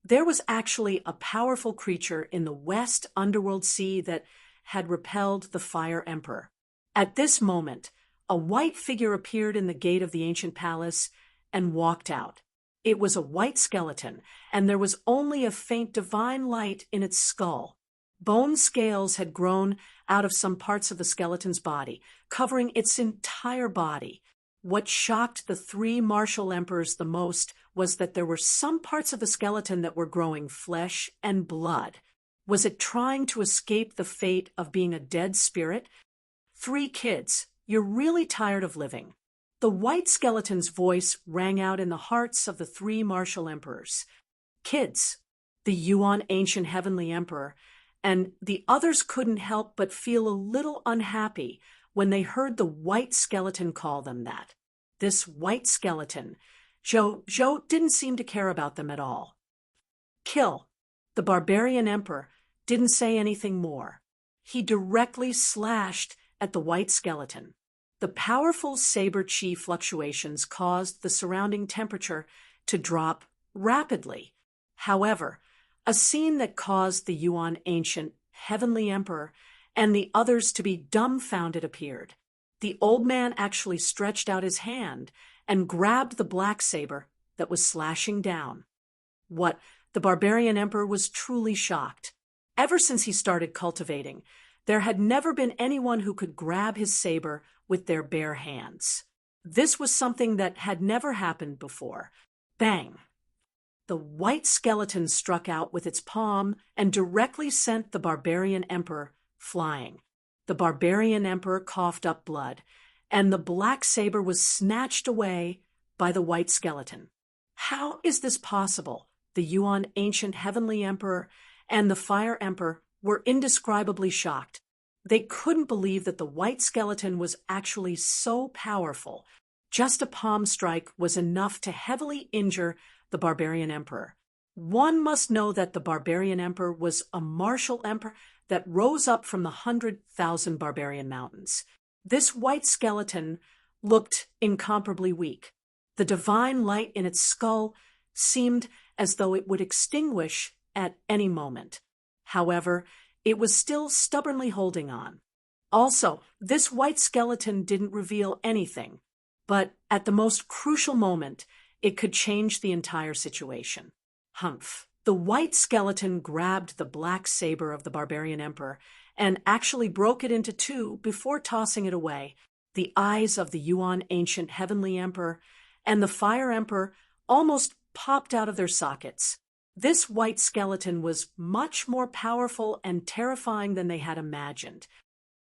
[SPEAKER 1] there was actually a powerful creature in the West Underworld Sea that had repelled the Fire Emperor. At this moment, a white figure appeared in the gate of the ancient palace and walked out. It was a white skeleton, and there was only a faint divine light in its skull. Bone scales had grown out of some parts of the skeleton's body, covering its entire body. What shocked the three martial emperors the most was that there were some parts of the skeleton that were growing flesh and blood. Was it trying to escape the fate of being a dead spirit? "Three kids, you're really tired of living." The white skeleton's voice rang out in the hearts of the three martial emperors. Kids, the Yuan ancient heavenly emperor, and the others couldn't help but feel a little unhappy when they heard the white skeleton call them that. This white skeleton, Zhou didn't seem to care about them at all. Kill. The barbarian emperor didn't say anything more. He directly slashed at the white skeleton. The powerful saber chi fluctuations caused the surrounding temperature to drop rapidly. However, a scene that caused the Yuan ancient heavenly emperor and the others to be dumbfounded appeared. The old man actually stretched out his hand and grabbed the black saber that was slashing down. What? The barbarian emperor was truly shocked. Ever since he started cultivating, there had never been anyone who could grab his saber with their bare hands. This was something that had never happened before. Bang! The white skeleton struck out with its palm and directly sent the barbarian emperor flying. The barbarian emperor coughed up blood, and the black saber was snatched away by the white skeleton. How is this possible? The Yuan ancient heavenly emperor and the fire emperor were indescribably shocked. They couldn't believe that the white skeleton was actually so powerful. Just a palm strike was enough to heavily injure the barbarian emperor. One must know that the barbarian emperor was a martial emperor that rose up from the 100,000 barbarian mountains. This white skeleton looked incomparably weak. The divine light in its skull seemed as though it would extinguish at any moment. However, it was still stubbornly holding on. Also, this white skeleton didn't reveal anything, but at the most crucial moment, it could change the entire situation. Humph! The white skeleton grabbed the black saber of the barbarian emperor and actually broke it into two before tossing it away. The eyes of the Yuan ancient heavenly emperor and the fire emperor almost popped out of their sockets. This white skeleton was much more powerful and terrifying than they had imagined.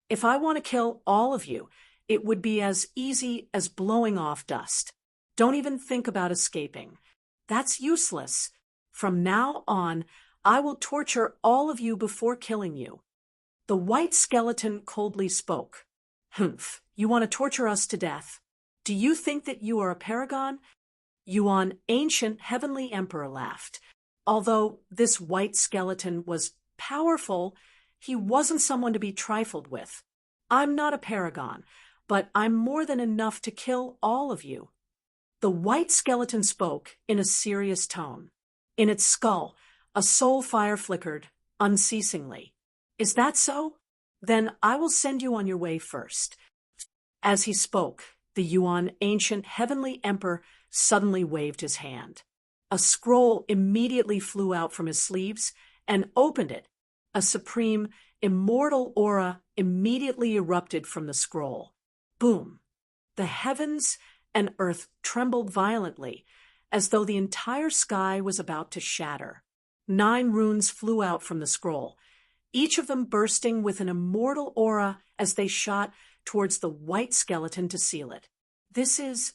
[SPEAKER 1] If I want to kill all of you, it would be as easy as blowing off dust. Don't even think about escaping. That's useless. From now on, I will torture all of you before killing you. The white skeleton coldly spoke. Humph, you want to torture us to death? Do you think that you are a paragon? Yuan ancient heavenly emperor laughed. Although this white skeleton was powerful, he wasn't someone to be trifled with. I'm not a paragon, but I'm more than enough to kill all of you. The white skeleton spoke in a serious tone. In its skull, a soul fire flickered unceasingly. Is that so? Then I will send you on your way first. As he spoke, the Yuan ancient heavenly emperor suddenly waved his hand. A scroll immediately flew out from his sleeves and opened it. A supreme, immortal aura immediately erupted from the scroll. Boom! The heavens and earth trembled violently, as though the entire sky was about to shatter. 9 runes flew out from the scroll, each of them bursting with an immortal aura as they shot towards the white skeleton to seal it. This is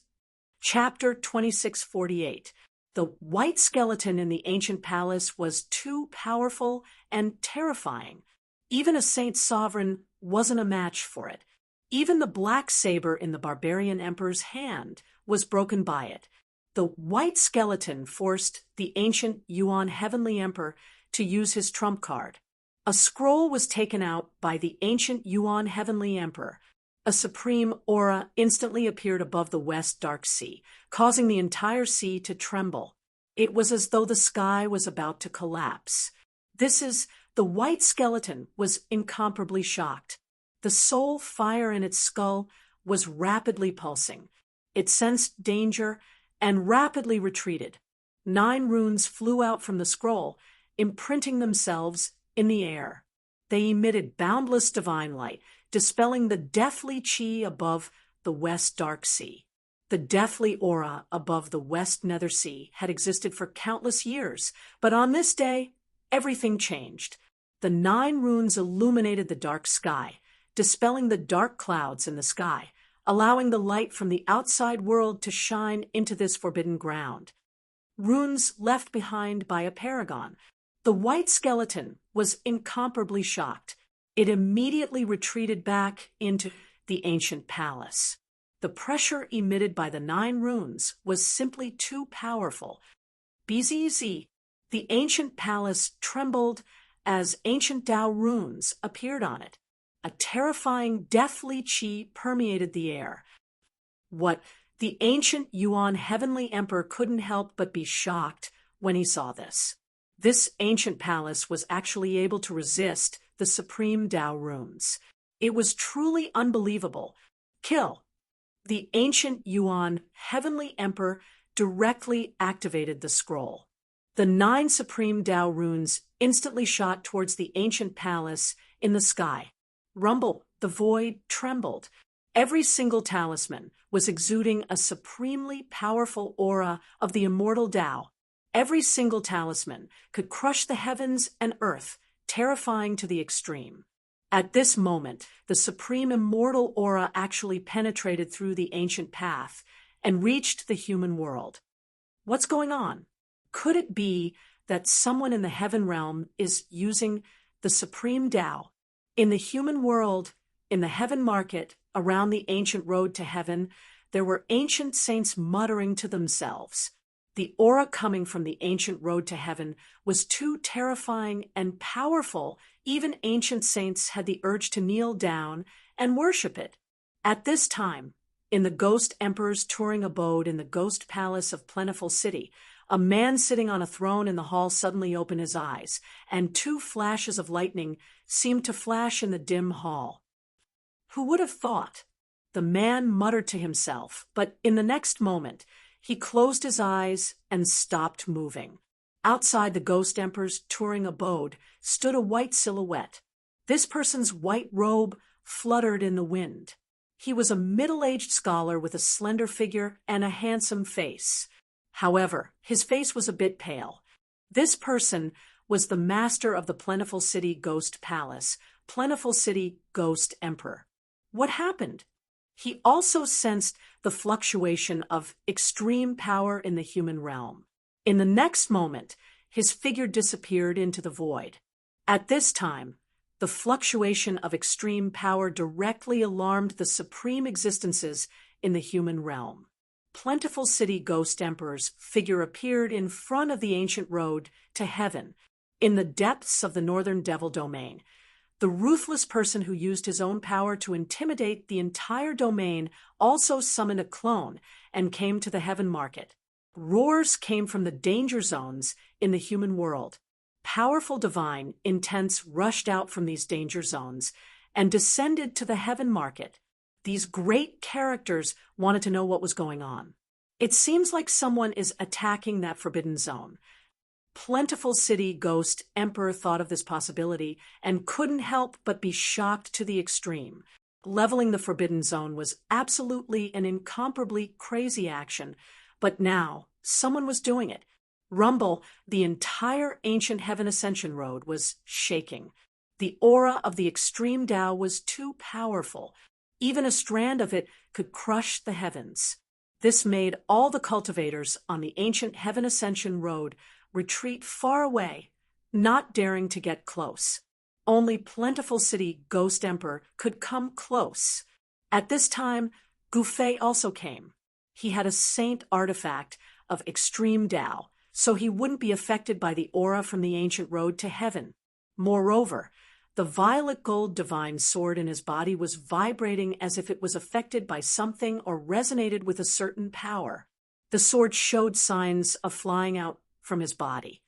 [SPEAKER 1] Chapter 2648. The white skeleton in the ancient palace was too powerful and terrifying. Even a saint sovereign wasn't a match for it. Even the black saber in the barbarian emperor's hand was broken by it. The white skeleton forced the ancient Yuan heavenly emperor to use his trump card. A scroll was taken out by the ancient Yuan heavenly emperor. A supreme aura instantly appeared above the West Dark Sea, causing the entire sea to tremble. It was as though the sky was about to collapse. The white skeleton was incomparably shocked. The soul fire in its skull was rapidly pulsing. It sensed danger and rapidly retreated. 9 runes flew out from the scroll, imprinting themselves in the air. They emitted boundless divine light, dispelling the deathly chi above the West Dark Sea. The deathly aura above the West Nether Sea had existed for countless years, but on this day, everything changed. The 9 runes illuminated the dark sky, dispelling the dark clouds in the sky, allowing the light from the outside world to shine into this forbidden ground. Runes left behind by a paragon. The white skeleton was incomparably shocked. It immediately retreated back into the ancient palace. The pressure emitted by the 9 runes was simply too powerful. BZZ, the ancient palace trembled as ancient Tao runes appeared on it. A terrifying deathly chi permeated the air. The ancient Yuan heavenly emperor couldn't help but be shocked when he saw this. This ancient palace was actually able to resist the supreme Tao runes. It was truly unbelievable. Kill! The ancient Yuan heavenly emperor directly activated the scroll. The 9 supreme Tao runes instantly shot towards the ancient palace in the sky. Rumble, the void trembled. Every single talisman was exuding a supremely powerful aura of the immortal Tao. Every single talisman could crush the heavens and earth, terrifying to the extreme. At this moment, the supreme immortal aura actually penetrated through the ancient path and reached the human world. What's going on? Could it be that someone in the heaven realm is using the supreme Tao? In the human world, in the heaven market, around the ancient road to heaven, there were ancient saints muttering to themselves. The aura coming from the ancient road to heaven was too terrifying and powerful. Even ancient saints had the urge to kneel down and worship it. At this time, in the Ghost Emperor's touring abode in the Ghost Palace of Plentiful City, a man sitting on a throne in the hall suddenly opened his eyes, and 2 flashes of lightning seemed to flash in the dim hall. Who would have thought? The man muttered to himself, but in the next moment, he closed his eyes and stopped moving. Outside the Ghost Emperor's touring abode stood a white silhouette. This person's white robe fluttered in the wind. He was a middle-aged scholar with a slender figure and a handsome face. However, his face was a bit pale. This person was the master of the Plentiful City Ghost Palace, Plentiful City Ghost Emperor. What happened? He also sensed the fluctuation of extreme power in the human realm. In the next moment, his figure disappeared into the void. At this time, the fluctuation of extreme power directly alarmed the supreme existences in the human realm. Plentiful City Ghost Emperor's figure appeared in front of the ancient road to heaven, in the depths of the Northern Devil Domain. The ruthless person who used his own power to intimidate the entire domain also summoned a clone and came to the heaven market. Roars came from the danger zones in the human world. Powerful divine intents rushed out from these danger zones and descended to the heaven market. These great characters wanted to know what was going on. It seems like someone is attacking that forbidden zone. Plentiful City Ghost Emperor thought of this possibility and couldn't help but be shocked to the extreme. Leveling the forbidden zone was absolutely and incomparably crazy action, but now someone was doing it. Rumble, the entire ancient Heaven Ascension Road was shaking. The aura of the extreme Tao was too powerful. Even a strand of it could crush the heavens. This made all the cultivators on the ancient Heaven Ascension Road retreat far away, not daring to get close. Only Plentiful City Ghost Emperor could come close. At this time, Gufei also came. He had a saint artifact of extreme Tao, so he wouldn't be affected by the aura from the ancient road to heaven. Moreover, the violet gold divine sword in his body was vibrating as if it was affected by something or resonated with a certain power. The sword showed signs of flying out from his body.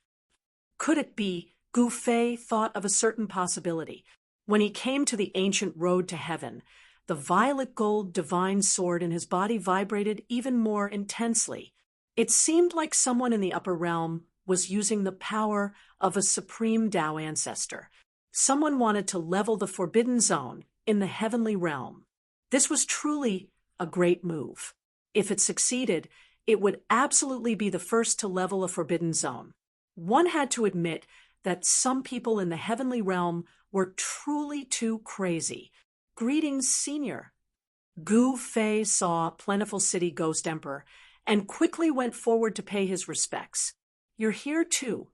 [SPEAKER 1] Could it be Gufei thought of a certain possibility? When he came to the ancient road to heaven, the violet gold divine sword in his body vibrated even more intensely. It seemed like someone in the upper realm was using the power of a supreme Tao ancestor. Someone wanted to level the forbidden zone in the heavenly realm. This was truly a great move. If it succeeded, it would absolutely be the first to level a forbidden zone. One had to admit that some people in the heavenly realm were truly too crazy. Greetings, Senior. Gufei saw Plentiful City Ghost Emperor and quickly went forward to pay his respects. You're here too.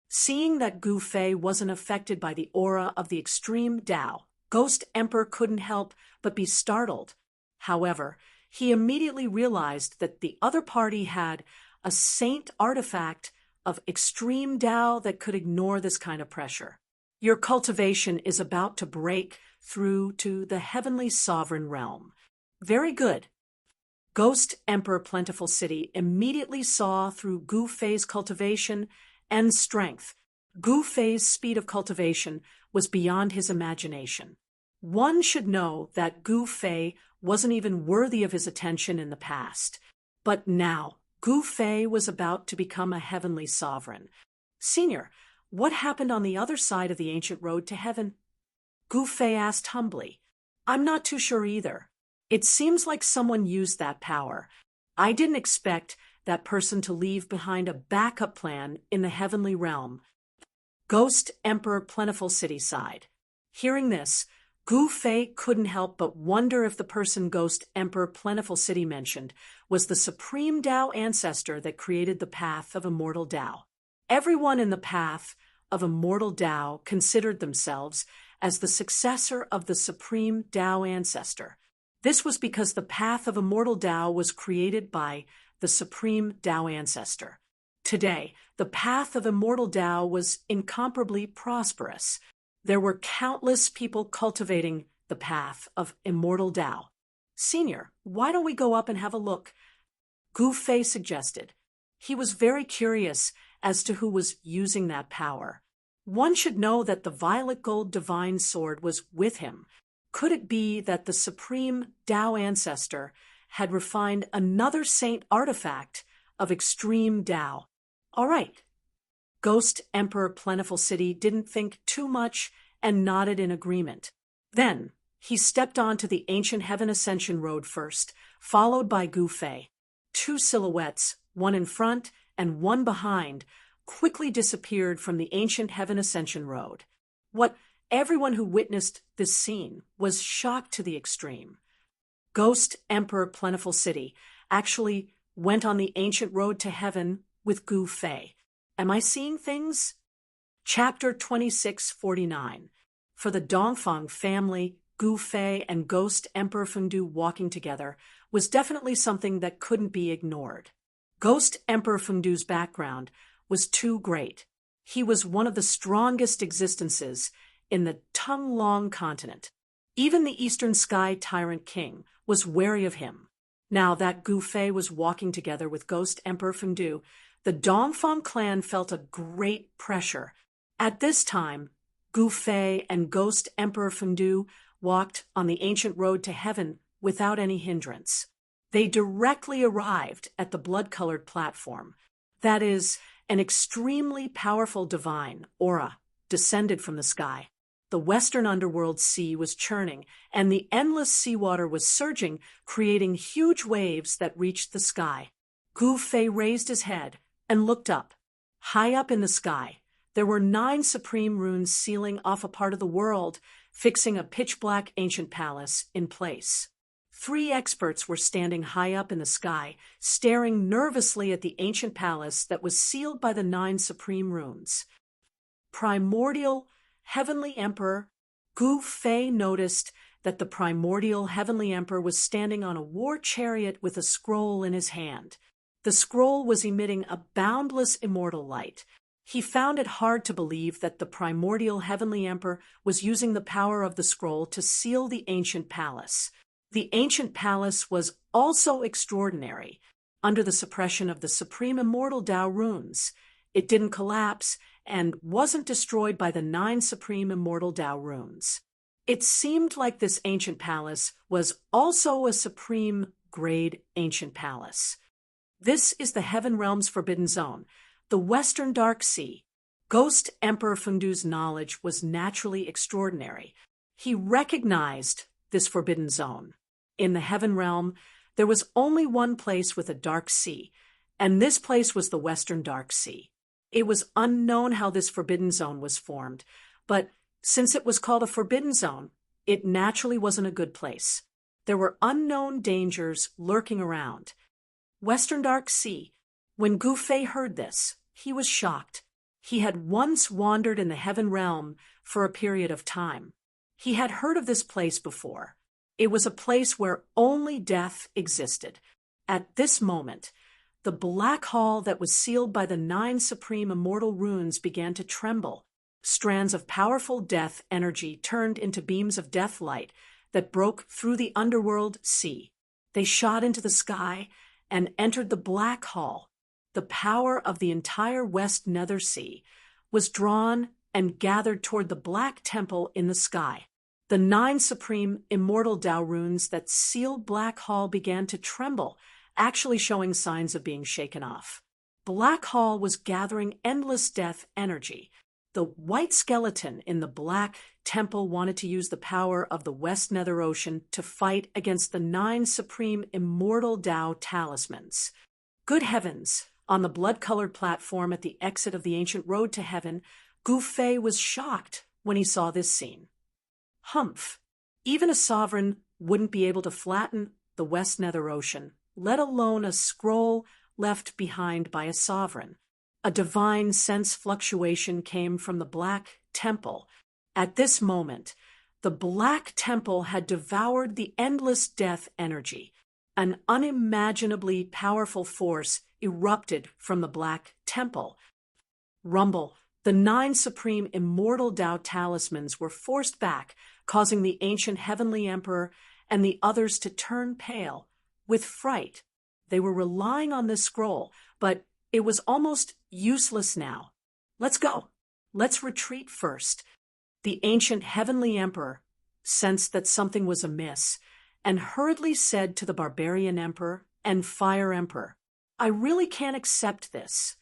[SPEAKER 1] Seeing that Gufei wasn't affected by the aura of the extreme Tao, Ghost Emperor couldn't help but be startled. However, he immediately realized that the other party had a saint artifact of extreme Tao that could ignore this kind of pressure. Your cultivation is about to break through to the heavenly sovereign realm. Very good. Ghost Emperor Plentiful City immediately saw through Gufei's cultivation and strength. Gufei's speed of cultivation was beyond his imagination. One should know that Gufei wasn't even worthy of his attention in the past. But now, Gu Fei was about to become a heavenly sovereign. Senior, what happened on the other side of the ancient road to heaven? Gu Fei asked humbly. I'm not too sure either. It seems like someone used that power. I didn't expect that person to leave behind a backup plan in the heavenly realm. Ghost Emperor Plentiful City sighed. Hearing this, Gu Fei couldn't help but wonder if the person Ghost Emperor Plentiful City mentioned was the supreme Tao ancestor that created the path of immortal Tao. Everyone in the path of immortal Tao considered themselves as the successor of the supreme Tao ancestor. This was because the path of immortal Tao was created by the supreme Tao ancestor. Today, the path of immortal Tao was incomparably prosperous. There were countless people cultivating the path of immortal Tao. Senior, why don't we go up and have a look? Gu Fei suggested. He was very curious as to who was using that power. One should know that the violet gold divine sword was with him. Could it be that the supreme Tao ancestor had refined another saint artifact of extreme Tao? All right. Ghost Emperor Plentiful City didn't think too much and nodded in agreement. Then he stepped onto the ancient Heaven Ascension Road first, followed by Gu Fei. Two silhouettes, one in front and one behind, quickly disappeared from the ancient Heaven Ascension Road. Everyone who witnessed this scene was shocked to the extreme. Ghost Emperor Plentiful City actually went on the ancient road to heaven with Gu Fei. Am I seeing things? Chapter 2649. For the Dongfang family, Gu Fei and Ghost Emperor Fengdu walking together was definitely something that couldn't be ignored. Ghost Emperor Fengdu's background was too great. He was one of the strongest existences in the Tonglong continent. Even the Eastern Sky Tyrant King was wary of him. Now that Gu Fei was walking together with Ghost Emperor Fengdu, the Dongfang clan felt a great pressure. At this time, Gu Fei and Ghost Emperor Fengdu walked on the ancient road to heaven without any hindrance. They directly arrived at the blood-colored platform. That is, an extremely powerful divine aura descended from the sky. The western underworld sea was churning, and the endless seawater was surging, creating huge waves that reached the sky. Gu Fei raised his head and looked up. High up in the sky, there were 9 supreme runes sealing off a part of the world, fixing a pitch-black ancient palace in place. 3 experts were standing high up in the sky, staring nervously at the ancient palace that was sealed by the 9 supreme runes. Primordial Heavenly Emperor. Gu Fei noticed that the primordial Heavenly Emperor was standing on a war chariot with a scroll in his hand. The scroll was emitting a boundless immortal light. He found it hard to believe that the primordial Heavenly Emperor was using the power of the scroll to seal the ancient palace. The ancient palace was also extraordinary. Under the suppression of the supreme immortal Tao runes, it didn't collapse and wasn't destroyed by the 9 supreme immortal Tao runes. It seemed like this ancient palace was also a supreme grade ancient palace. This is the Heaven Realm's Forbidden Zone, the Western Dark Sea. Ghost Emperor Fengdu's knowledge was naturally extraordinary. He recognized this Forbidden Zone. In the Heaven Realm, there was only one place with a dark sea, and this place was the Western Dark Sea. It was unknown how this Forbidden Zone was formed, but since it was called a Forbidden Zone, it naturally wasn't a good place. There were unknown dangers lurking around. Western Dark Sea. When Gu Fei heard this, he was shocked. He had once wandered in the Heaven Realm for a period of time. He had heard of this place before. It was a place where only death existed. At this moment, the black hall that was sealed by the 9 supreme immortal runes began to tremble. Strands of powerful death energy turned into beams of death light that broke through the underworld sea. They shot into the sky and entered the black hall. The power of the entire West Nether Sea was drawn and gathered toward the black temple in the sky. The 9 supreme immortal Tao runes that sealed Black Hall began to tremble actually showing signs of being shaken off. Black Hall was gathering endless death energy. The white skeleton in the Black Temple wanted to use the power of the West Nether Ocean to fight against the 9 supreme immortal Tao talismans. Good heavens! On the blood-colored platform at the exit of the ancient road to heaven, Gu Fei was shocked when he saw this scene. Humph! Even a sovereign wouldn't be able to flatten the West Nether Ocean, let alone a scroll left behind by a sovereign. A divine sense fluctuation came from the Black Temple. At this moment, the Black Temple had devoured the endless death energy. An unimaginably powerful force erupted from the Black Temple. Rumble! The 9 supreme immortal Tao talismans were forced back, causing the ancient heavenly emperor and the others to turn pale with fright. They were relying on this scroll, but it was almost useless now. Let's go. Let's retreat first. The ancient heavenly emperor sensed that something was amiss and hurriedly said to the barbarian emperor and fire emperor, "I really can't accept this."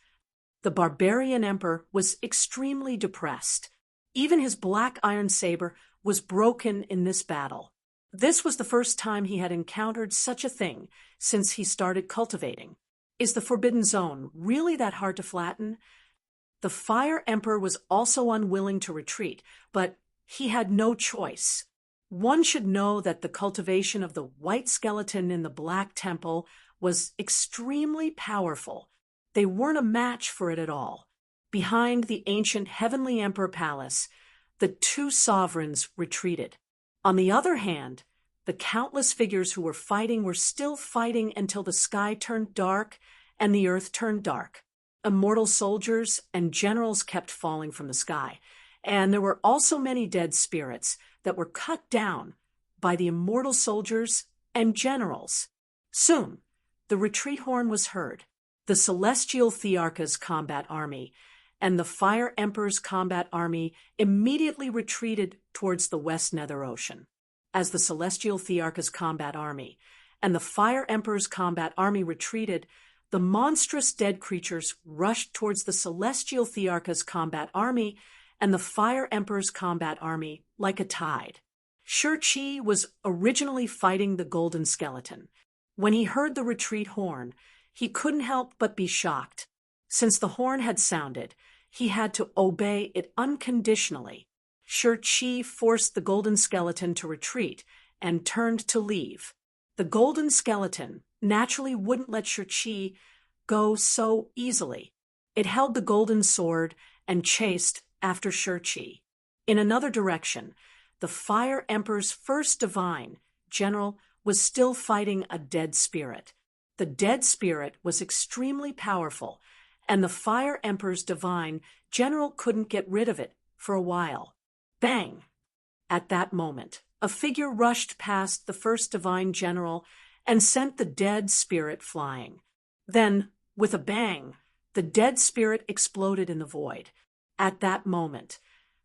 [SPEAKER 1] The barbarian emperor was extremely depressed. Even his black iron saber was broken in this battle. This was the first time he had encountered such a thing since he started cultivating. Is the Forbidden Zone really that hard to flatten? The Fire Emperor was also unwilling to retreat, but he had no choice. One should know that the cultivation of the white skeleton in the Black Temple was extremely powerful. They weren't a match for it at all. Behind the ancient Heavenly Emperor Palace, the 2 sovereigns retreated. On the other hand, the countless figures who were still fighting until the sky turned dark and the earth turned dark. Immortal soldiers and generals kept falling from the sky, and there were also many dead spirits that were cut down by the immortal soldiers and generals. Soon, the retreat horn was heard. The Celestial Thearcha's combat army and the Fire Emperor's combat army immediately retreated towards the West Nether Ocean. As the Celestial Thearcha's combat army and the Fire Emperor's combat army retreated, the monstrous dead creatures rushed towards the Celestial Thearcha's combat army and the Fire Emperor's combat army like a tide. Shih-Chi was originally fighting the Golden Skeleton. When he heard the retreat horn, he couldn't help but be shocked. Since the horn had sounded, he had to obey it unconditionally. Shih-Chi forced the Golden Skeleton to retreat and turned to leave. The Golden Skeleton naturally wouldn't let Shih-Chi go so easily. It held the golden sword and chased after Shih-Chi. In another direction, the Fire Emperor's first divine, General, was still fighting a dead spirit. The dead spirit was extremely powerful, and the Fire Emperor's divine, General, couldn't get rid of it for a while. Bang! At that moment, a figure rushed past the first divine general and sent the dead spirit flying. Then, with a bang, the dead spirit exploded in the void. At that moment,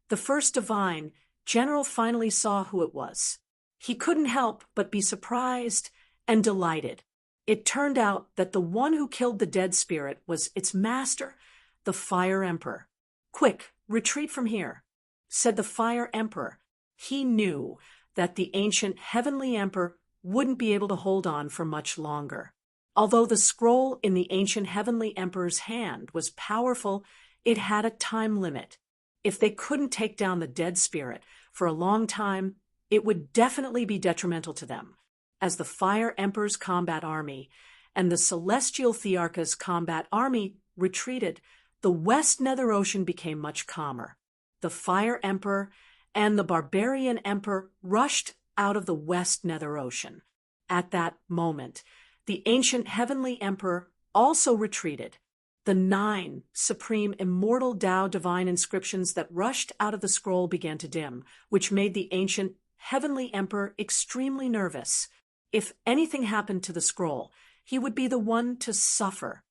[SPEAKER 1] the first divine general finally saw who it was. He couldn't help but be surprised and delighted. It turned out that the one who killed the dead spirit was its master, the Fire Emperor. "Quick, retreat from here," said the Fire Emperor. He knew that the ancient Heavenly Emperor wouldn't be able to hold on for much longer. Although the scroll in the ancient Heavenly Emperor's hand was powerful, it had a time limit. If they couldn't take down the dead spirit for a long time, it would definitely be detrimental to them. As the Fire Emperor's combat army and the Celestial Thearcha's combat army retreated, the West Nether Ocean became much calmer. The Fire Emperor and the Barbarian Emperor rushed out of the West Nether Ocean. At that moment, the ancient Heavenly Emperor also retreated. The 9 supreme immortal Tao divine inscriptions that rushed out of the scroll began to dim, which made the ancient Heavenly Emperor extremely nervous. If anything happened to the scroll, he would be the one to suffer.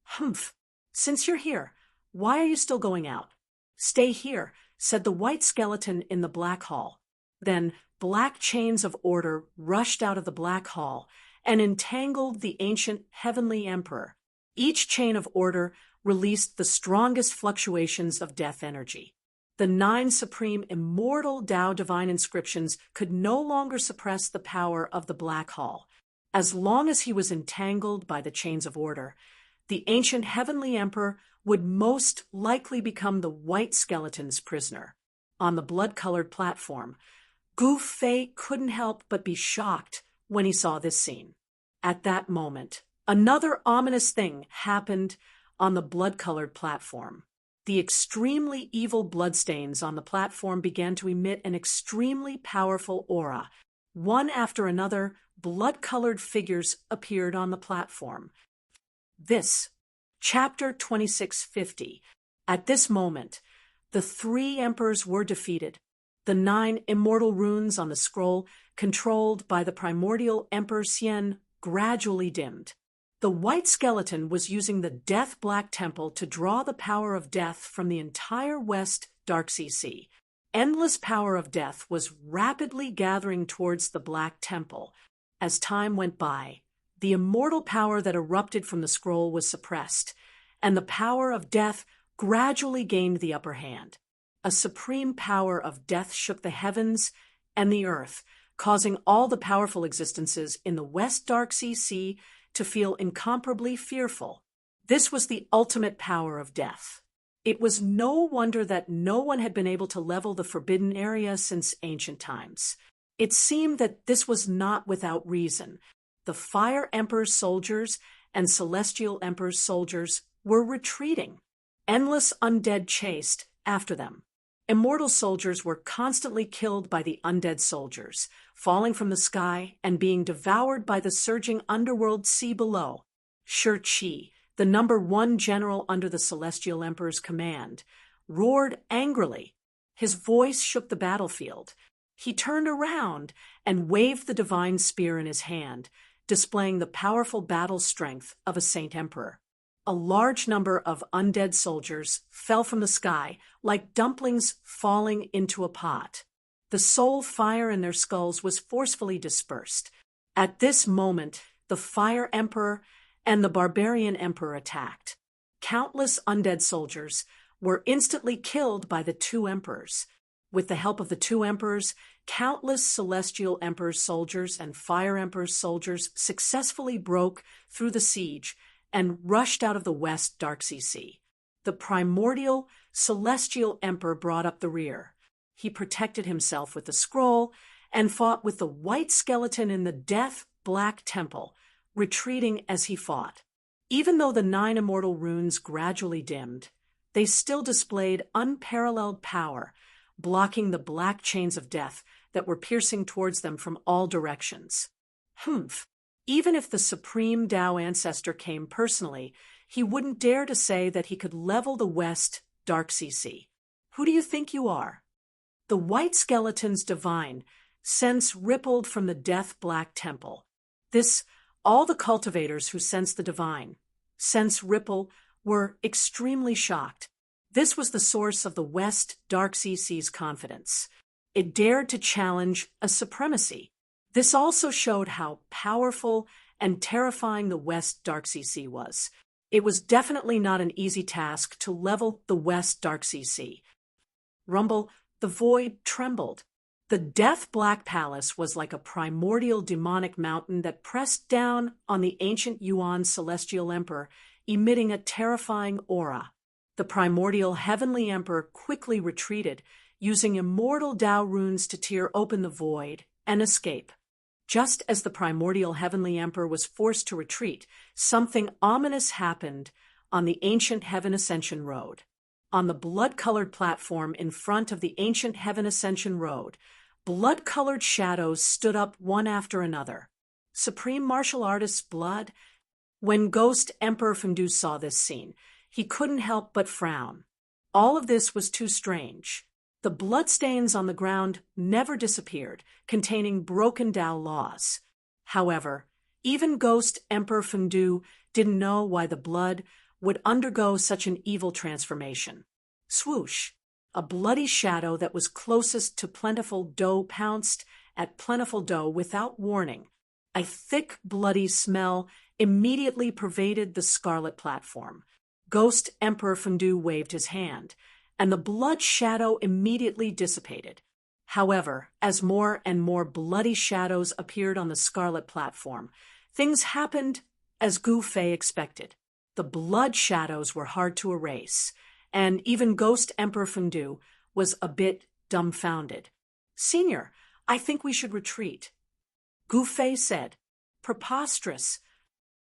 [SPEAKER 1] "Humph! Since you're here, why are you still going out?" "Stay here," said the white skeleton in the Black Hall. Then black chains of order rushed out of the Black Hall, and entangled the ancient heavenly emperor. Each chain of order released the strongest fluctuations of death energy. The 9 supreme immortal Tao divine inscriptions could no longer suppress the power of the black hall. As long as he was entangled by the chains of order, the ancient heavenly emperor would most likely become the white skeleton's prisoner. On the blood-colored platform, Gu Fei couldn't help but be shocked when he saw this scene. At that moment, another ominous thing happened on the blood-colored platform. The extremely evil bloodstains on the platform began to emit an extremely powerful aura. One after another, blood-colored figures appeared on the platform. This, Chapter 2650. At this moment, the 3 emperors were defeated. The 9 immortal runes on the scroll, controlled by the primordial Emperor Xian, gradually dimmed. The white skeleton was using the Death Black Temple to draw the power of death from the entire West Darksea Sea. Endless power of death was rapidly gathering towards the Black Temple. As time went by, the immortal power that erupted from the scroll was suppressed, and the power of death gradually gained the upper hand. A supreme power of death shook the heavens and the earth, causing all the powerful existences in the West Darksea Sea to feel incomparably fearful. This was the ultimate power of death. It was no wonder that no one had been able to level the forbidden area since ancient times. It seemed that this was not without reason. The Fire Emperor's soldiers and Celestial Emperor's soldiers were retreating. Endless undead chased after them. Immortal soldiers were constantly killed by the undead soldiers, falling from the sky and being devoured by the surging underworld sea below. Shi, the #1 general under the Celestial Emperor's command, roared angrily. His voice shook the battlefield. He turned around and waved the divine spear in his hand, displaying the powerful battle strength of a Saint Emperor. A large number of undead soldiers fell from the sky like dumplings falling into a pot. The soul fire in their skulls was forcefully dispersed. At this moment, the Fire Emperor and the Barbarian Emperor attacked. Countless undead soldiers were instantly killed by the 2 emperors. With the help of the 2 emperors, countless Celestial Emperor's soldiers and Fire Emperor's soldiers successfully broke through the siege and rushed out of the West Darksea Sea. The primordial Celestial Emperor brought up the rear. He protected himself with the scroll and fought with the white skeleton in the Death Black Temple, retreating as he fought. Even though the 9 immortal runes gradually dimmed, they still displayed unparalleled power, blocking the black chains of death that were piercing towards them from all directions. Even if the Supreme Tao Ancestor came personally, he wouldn't dare to say that he could level the West Darksea Sea. Who do you think you are? The white skeleton's divine sense rippled from the Death Black Temple. All the cultivators who sensed the divine sense ripple were extremely shocked. This was the source of the West Darksea Sea's confidence. It dared to challenge a supremacy. This also showed how powerful and terrifying the West Darksea Sea was. It was definitely not an easy task to level the West Darksea Sea. Rumble, the void trembled. The Death Black Palace was like a primordial demonic mountain that pressed down on the ancient Yuan Celestial Emperor, emitting a terrifying aura. The primordial Heavenly Emperor quickly retreated, using immortal Tao runes to tear open the void and escape. Just as the primordial Heavenly Emperor was forced to retreat, something ominous happened on the ancient Heaven Ascension Road. On the blood-colored platform in front of the ancient Heaven Ascension Road, blood-colored shadows stood up one after another. Supreme Martial Artist's blood? When Ghost Emperor Fengdu saw this scene, he couldn't help but frown. All of this was too strange. The bloodstains on the ground never disappeared, containing broken Tao laws. However, even Ghost Emperor Fengdu didn't know why the blood would undergo such an evil transformation. Swoosh! A bloody shadow that was closest to Plentiful Dough pounced at Plentiful Dough without warning. A thick, bloody smell immediately pervaded the scarlet platform. Ghost Emperor Fondue waved his hand, and the blood shadow immediately dissipated. However, as more and more bloody shadows appeared on the scarlet platform, things happened as Gu Fei expected. The blood shadows were hard to erase, and even Ghost Emperor Fondue was a bit dumbfounded. "Senior, I think we should retreat," Gu Fei said. "Preposterous."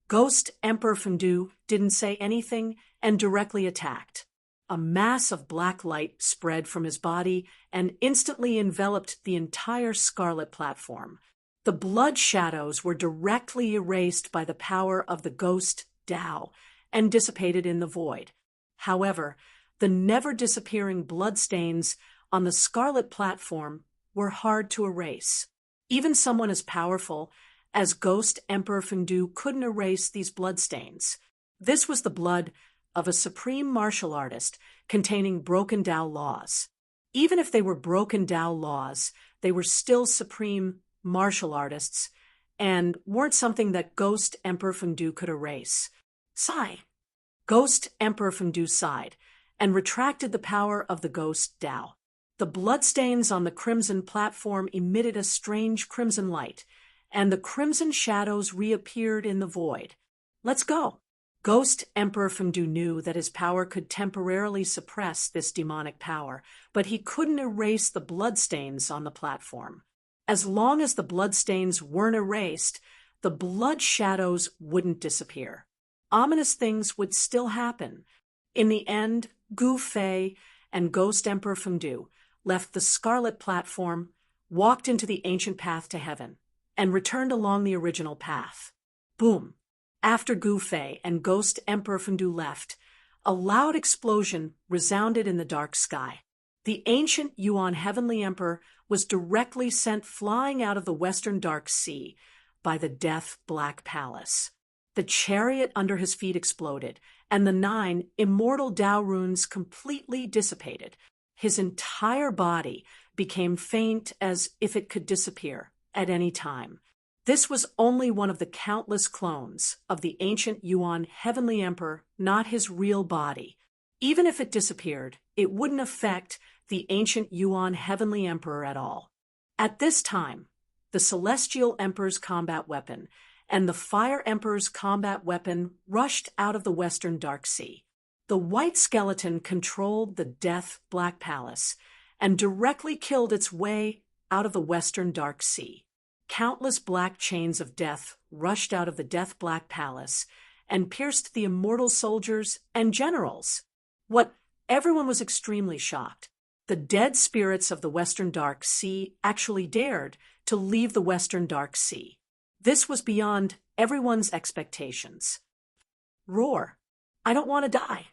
[SPEAKER 1] Ghost Emperor Fondue didn't say anything and directly attacked. A mass of black light spread from his body and instantly enveloped the entire scarlet platform. The blood shadows were directly erased by the power of the ghost Tao and dissipated in the void. However, the never-disappearing bloodstains on the scarlet platform were hard to erase. Even someone as powerful as Ghost Emperor Fondue couldn't erase these bloodstains. This was the blood of a supreme martial artist containing broken Tao laws. Even if they were broken Tao laws, they were still supreme martial artists and weren't something that Ghost Emperor Fondue could erase. Sigh. Ghost Emperor Fondue sighed and retracted the power of the ghost Tao. The bloodstains on the crimson platform emitted a strange crimson light, and the crimson shadows reappeared in the void. "Let's go." Ghost Emperor Fondue knew that his power could temporarily suppress this demonic power, but he couldn't erase the bloodstains on the platform. As long as the bloodstains weren't erased, the blood shadows wouldn't disappear. Ominous things would still happen. In the end, Gu Fei and Ghost Emperor Fondue left the scarlet platform, walked into the ancient path to heaven, and returned along the original path. Boom! After Gu Fei and Ghost Emperor Fondue left, a loud explosion resounded in the dark sky. The ancient Yuan Heavenly Emperor was directly sent flying out of the western Dark Sea by the Death Black Palace. The chariot under his feet exploded, and the 9 immortal Tao runes completely dissipated. His entire body became faint as if it could disappear at any time. This was only one of the countless clones of the ancient Yuan Heavenly Emperor, not his real body. Even if it disappeared, it wouldn't affect the ancient Yuan Heavenly Emperor at all. At this time, the Celestial Emperor's combat weapon and the Fire Emperor's combat weapon rushed out of the western Dark Sea. The white skeleton controlled the Death Black Palace and directly killed its way out of the western Dark Sea. Countless black chains of death rushed out of the Death Black Palace and pierced the immortal soldiers and generals. Everyone was extremely shocked. The dead spirits of the Western Dark Sea actually dared to leave the Western Dark Sea. This was beyond everyone's expectations. Roar. "I don't want to die.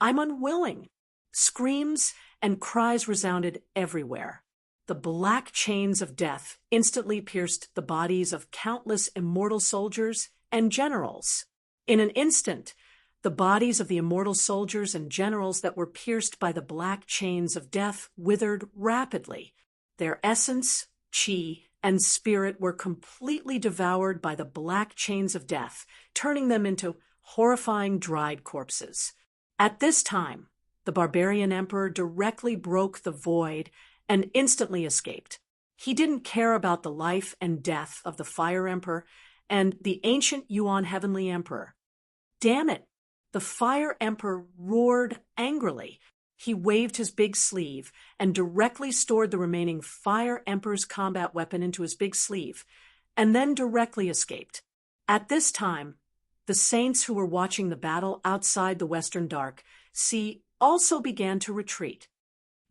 [SPEAKER 1] I'm unwilling." Screams and cries resounded everywhere. The black chains of death instantly pierced the bodies of countless immortal soldiers and generals. In an instant, the bodies of the immortal soldiers and generals that were pierced by the black chains of death withered rapidly. Their essence, chi, and spirit were completely devoured by the black chains of death, turning them into horrifying dried corpses. At this time, the barbarian emperor directly broke the void and instantly escaped. He didn't care about the life and death of the Fire Emperor and the ancient Yuan Heavenly Emperor. Damn it! The Fire Emperor roared angrily. He waved his big sleeve and directly stored the remaining Fire Emperor's combat weapon into his big sleeve, and then directly escaped. At this time, the saints who were watching the battle outside the Western Dark Sea also began to retreat.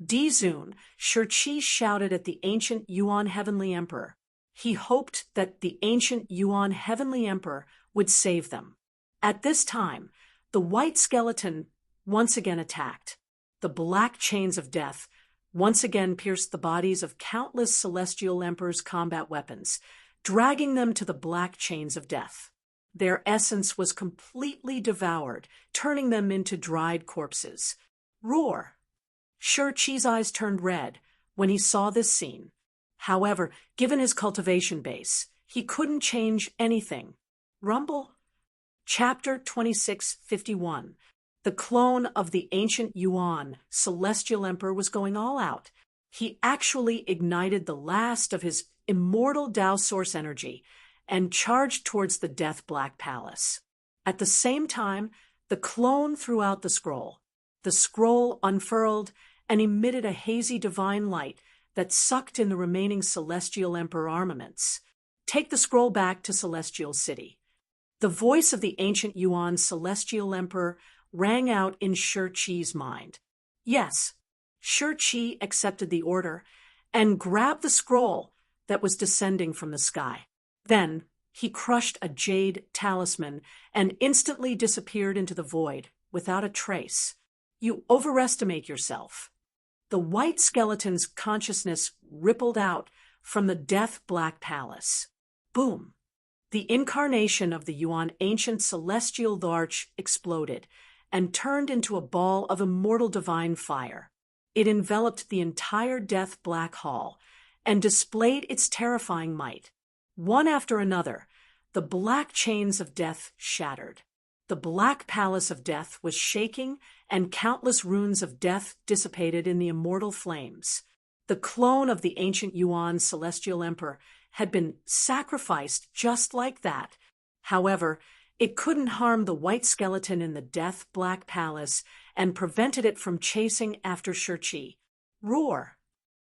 [SPEAKER 1] Dizun, Shurqi shouted at the ancient Yuan Heavenly Emperor. He hoped that the ancient Yuan Heavenly Emperor would save them. At this time, the white skeleton once again attacked. The black chains of death once again pierced the bodies of countless celestial emperors' combat weapons, dragging them to the black chains of death. Their essence was completely devoured, turning them into dried corpses. Roar! Shurqi's eyes turned red when he saw this scene. However, given his cultivation base, He couldn't change anything. Rumble? Chapter 2651. The clone of the ancient Yuan, Celestial Emperor, was going all out. He actually ignited the last of his immortal Tao Source energy and charged towards the Death Black Palace. At the same time, the clone threw out the scroll. The scroll unfurled and emitted a hazy divine light that sucked in the remaining Celestial Emperor armaments. Take the scroll back to Celestial City. The voice of the ancient Yuan Celestial Emperor rang out in Shi-Chi's mind. Yes, Shi-Chi accepted the order and grabbed the scroll that was descending from the sky. Then he crushed a jade talisman and instantly disappeared into the void without a trace. You overestimate yourself. The white skeleton's consciousness rippled out from the Death Black Palace. Boom! The incarnation of the Yuan ancient celestial Larch exploded and turned into a ball of immortal divine fire. It enveloped the entire Death Black Hall and displayed its terrifying might. One after another, the black chains of death shattered. The Black Palace of Death was shaking, and countless runes of death dissipated in the immortal flames. The clone of the ancient Yuan Celestial Emperor had been sacrificed just like that. However, it couldn't harm the white skeleton in the Death Black Palace and prevented it from chasing after Shi-Chi. Roar!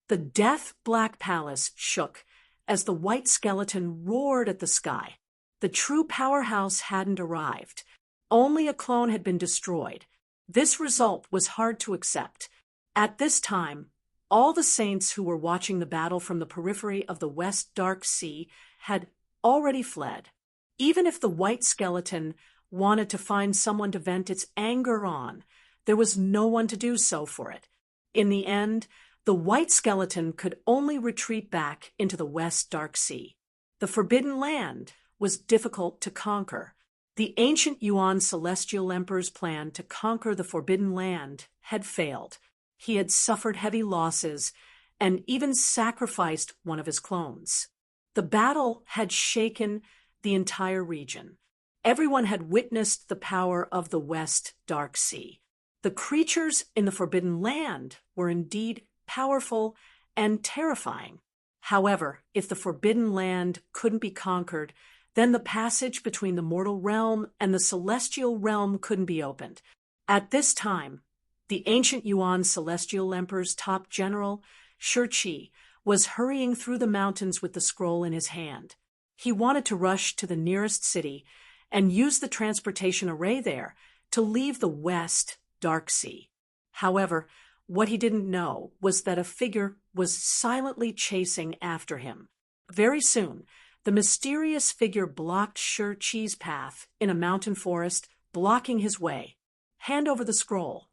[SPEAKER 1] The Death Black Palace shook as the white skeleton roared at the sky. The true powerhouse hadn't arrived. Only a clone had been destroyed. This result was hard to accept. At this time, all the saints who were watching the battle from the periphery of the West Dark Sea had already fled. Even if the white skeleton wanted to find someone to vent its anger on, there was no one to do so for it. In the end, the white skeleton could only retreat back into the West Dark Sea. The Forbidden Land was difficult to conquer. The ancient Yuan Celestial Emperor's plan to conquer the Forbidden Land had failed. He had suffered heavy losses and even sacrificed one of his clones. The battle had shaken the entire region. Everyone had witnessed the power of the West Dark Sea. The creatures in the Forbidden Land were indeed powerful and terrifying. However, if the Forbidden Land couldn't be conquered, then the passage between the mortal realm and the celestial realm couldn't be opened. At this time, the ancient Yuan Celestial Emperor's top general, Shi-Chi, was hurrying through the mountains with the scroll in his hand. He wanted to rush to the nearest city and use the transportation array there to leave the West Dark Sea. However, what he didn't know was that a figure was silently chasing after him. Very soon, the mysterious figure blocked Shi-Chi's path in a mountain forest, blocking his way. Hand over the scroll.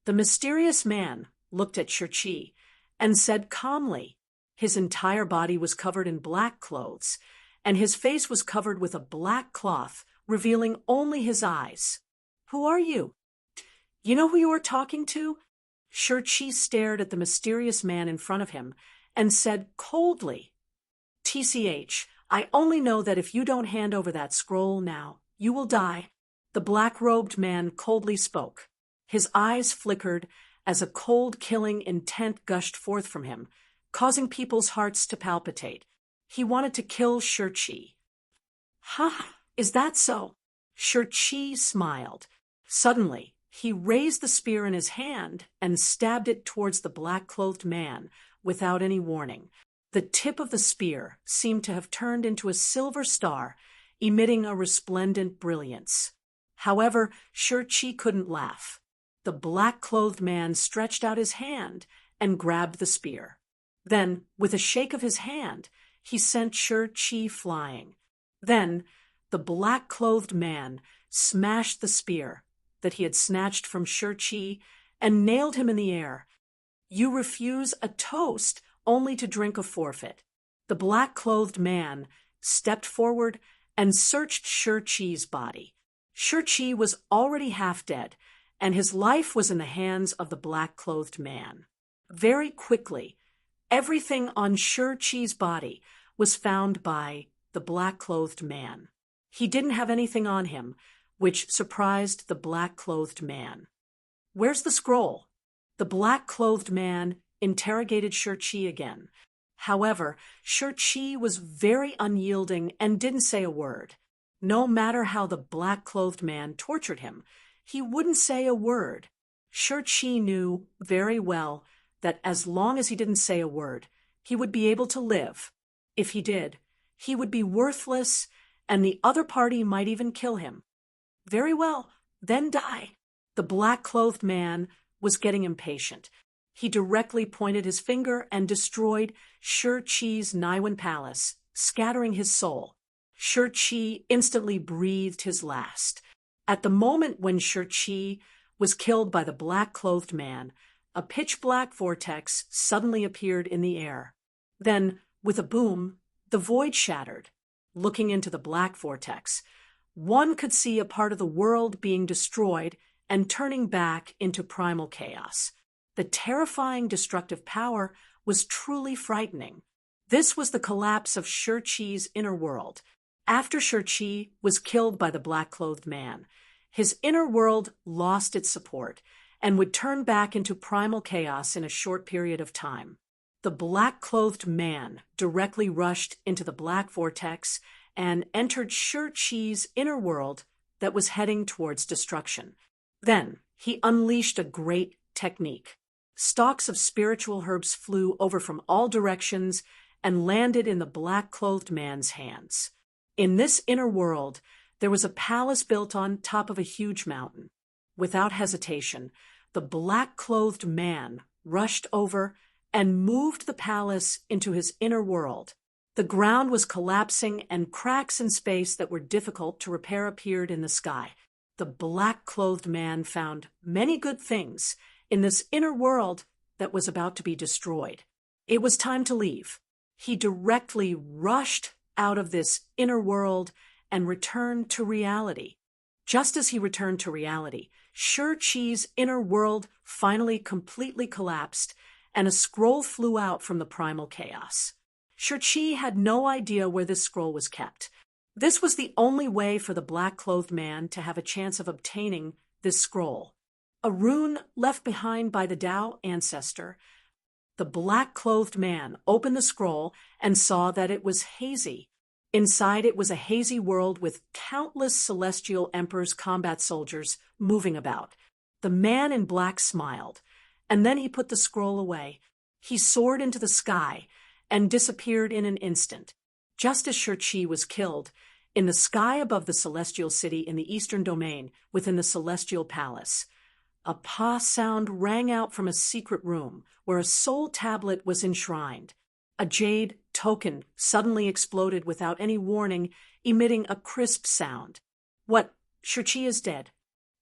[SPEAKER 1] The mysterious man looked at Shi-Chi and said calmly. His entire body was covered in black clothes, and his face was covered with a black cloth, revealing only his eyes. Who are you? You know who you are talking to? Shi-Chi stared at the mysterious man in front of him and said coldly, TCH, I only know that if you don't hand over that scroll now, you will die. The black-robed man coldly spoke. His eyes flickered as a cold, killing intent gushed forth from him, causing people's hearts to palpitate. He wanted to kill Shi-Chi. Ha! Is that so? Shi-Chi smiled. Suddenly, he raised the spear in his hand and stabbed it towards the black-clothed man without any warning. The tip of the spear seemed to have turned into a silver star, emitting a resplendent brilliance. However, Shi-Chi couldn't laugh. The black-clothed man stretched out his hand and grabbed the spear. Then, with a shake of his hand, he sent Shi-Chi flying. Then, the black-clothed man smashed the spear that he had snatched from Shi-Chi and nailed him in the air. You refuse a toast only to drink a forfeit. The black-clothed man stepped forward and searched Shi-Chi's body. Shi-Chi was already half dead, and his life was in the hands of the black-clothed man. Very quickly, everything on Shi-Chi's body was found by the black-clothed man. He didn't have anything on him, which surprised the black-clothed man. "Where's the scroll?" The black-clothed man interrogated Shih-Chi again. However, Shih-Chi was very unyielding and didn't say a word. No matter how the black-clothed man tortured him, he wouldn't say a word. Shih-Chi knew very well that as long as he didn't say a word, he would be able to live. If he did, he would be worthless, and the other party might even kill him. Very well, then die. The black-clothed man was getting impatient. He directly pointed his finger and destroyed Shih-Chi's Niwen palace, scattering his soul. Shih-Chi instantly breathed his last. At the moment when Shih-Chi was killed by the black-clothed man, a pitch-black vortex suddenly appeared in the air. Then, with a boom, the void shattered. Looking into the black vortex, one could see a part of the world being destroyed and turning back into primal chaos. The terrifying destructive power was truly frightening. This was the collapse of Shih-Chi's inner world. After Shih-Chi was killed by the black-clothed man, his inner world lost its support and would turn back into primal chaos in a short period of time. The black-clothed man directly rushed into the black vortex and entered Shih-Chi's inner world that was heading towards destruction. Then he unleashed a great technique. Stalks of spiritual herbs flew over from all directions and landed in the black-clothed man's hands. In this inner world, there was a palace built on top of a huge mountain. Without hesitation, the black-clothed man rushed over and moved the palace into his inner world. The ground was collapsing and cracks in space that were difficult to repair appeared in the sky. The black-clothed man found many good things in this inner world that was about to be destroyed. It was time to leave. He directly rushed out of this inner world and returned to reality. Just as he returned to reality, Shih-Chi's inner world finally completely collapsed, and a scroll flew out from the primal chaos. Shih-Chi had no idea where this scroll was kept. This was the only way for the black-clothed man to have a chance of obtaining this scroll. A rune left behind by the Tao ancestor. The black-clothed man opened the scroll and saw that it was hazy. Inside it was a hazy world with countless celestial emperor's combat soldiers moving about. The man in black smiled, and then he put the scroll away. He soared into the sky and disappeared in an instant. Just as Shih-Chi was killed, in the sky above the celestial city in the eastern domain within the celestial palace, a pa sound rang out from a secret room where a soul tablet was enshrined. A jade token suddenly exploded without any warning, emitting a crisp sound. "What? Shih-Chi is dead."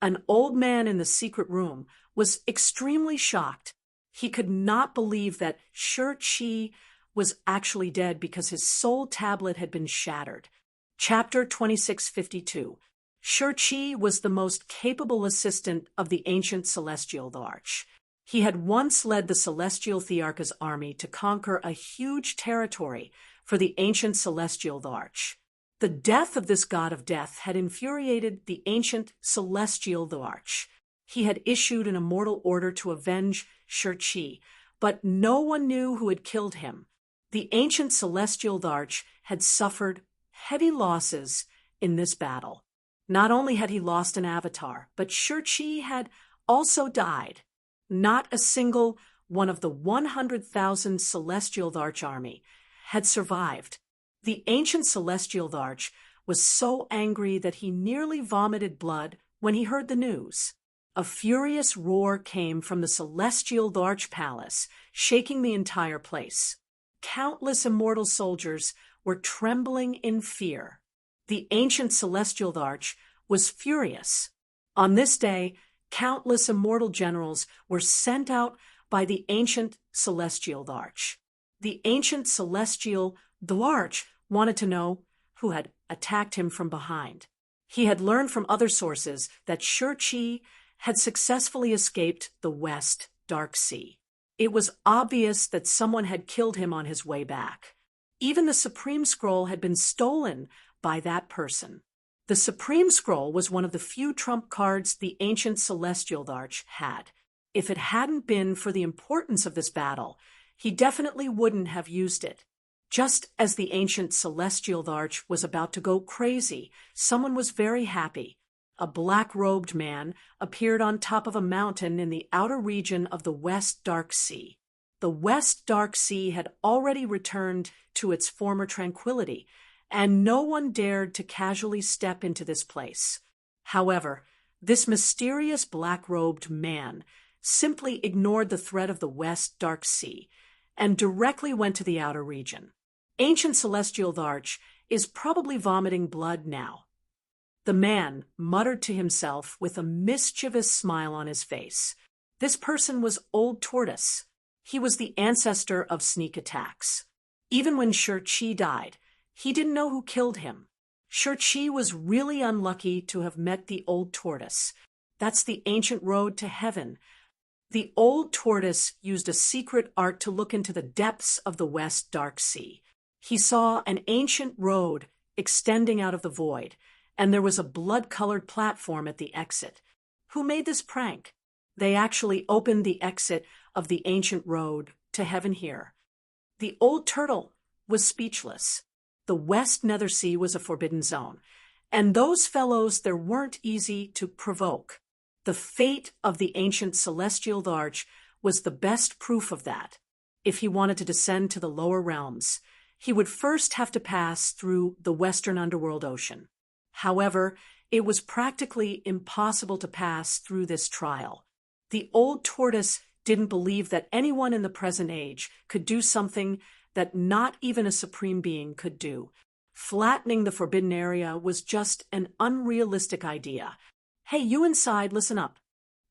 [SPEAKER 1] An old man in the secret room was extremely shocked. He could not believe that Shih-Chi was actually dead because his soul tablet had been shattered. Chapter 2652. Shih-Chi was the most capable assistant of the ancient celestial Tharch. He had once led the celestial Thearka's army to conquer a huge territory for the ancient celestial Tharch. The death of this god of death had infuriated the ancient celestial Tharch. He had issued an immortal order to avenge Shih-Chi, but no one knew who had killed him. The ancient celestial Tharch had suffered heavy losses in this battle. Not only had he lost an avatar, but Shih-Chi had also died. Not a single one of the 100,000 celestial Tharch army had survived. The ancient celestial Tharch was so angry that he nearly vomited blood when he heard the news. A furious roar came from the celestial Tharch palace, shaking the entire place. Countless immortal soldiers were trembling in fear. The ancient celestial Tharch was furious. On this day, countless immortal generals were sent out by the ancient celestial Tharch. The ancient celestial Tharch wanted to know who had attacked him from behind. He had learned from other sources that Shih-Chi had successfully escaped the West Dark Sea. It was obvious that someone had killed him on his way back. Even the Supreme Scroll had been stolen by that person. The Supreme Scroll was one of the few trump cards the ancient Celestial Arch had. If it hadn't been for the importance of this battle, he definitely wouldn't have used it. Just as the ancient Celestial Arch was about to go crazy, someone was very happy. A black-robed man appeared on top of a mountain in the outer region of the West Dark Sea. The West Dark Sea had already returned to its former tranquility, and no one dared to casually step into this place. However, this mysterious black-robed man simply ignored the threat of the West Dark Sea and directly went to the outer region. Ancient Celestial Arch is probably vomiting blood now. The man muttered to himself with a mischievous smile on his face. This person was Old Tortoise. He was the ancestor of sneak attacks. Even when Shih-Chi died, he didn't know who killed him. Shih-Chi was really unlucky to have met the Old Tortoise. That's the ancient road to heaven. The Old Tortoise used a secret art to look into the depths of the West Dark Sea. He saw an ancient road extending out of the void, and there was a blood-colored platform at the exit. Who made this prank? They actually opened the exit of the ancient road to heaven here. The old turtle was speechless. The West Nether Sea was a forbidden zone, and those fellows there weren't easy to provoke. The fate of the ancient Celestial Arch was the best proof of that. If he wanted to descend to the lower realms, he would first have to pass through the Western Underworld Ocean. However, it was practically impossible to pass through this trial. The Old Tortoise didn't believe that anyone in the present age could do something that not even a supreme being could do. Flattening the forbidden area was just an unrealistic idea. Hey, you inside, listen up.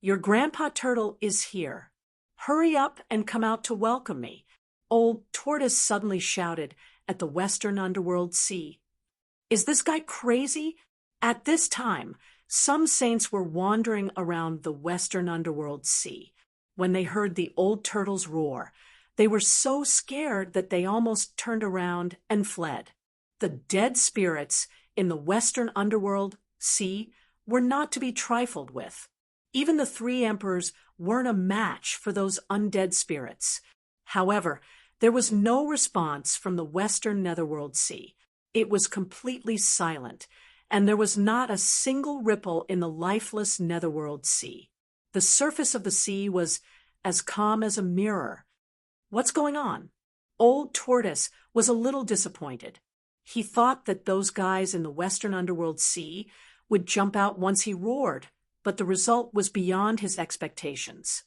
[SPEAKER 1] Your Grandpa Turtle is here. Hurry up and come out to welcome me. Old Tortoise suddenly shouted at the Western Underworld Sea. Is this guy crazy? At this time, some saints were wandering around the Western Underworld Sea. When they heard the old turtle's roar, they were so scared that they almost turned around and fled. The dead spirits in the Western Underworld Sea were not to be trifled with. Even the three emperors weren't a match for those undead spirits. However, there was no response from the Western Netherworld Sea. It was completely silent, and there was not a single ripple in the lifeless Netherworld Sea. The surface of the sea was as calm as a mirror. What's going on? Old Tortoise was a little disappointed. He thought that those guys in the Western Underworld Sea would jump out once he roared, but the result was beyond his expectations.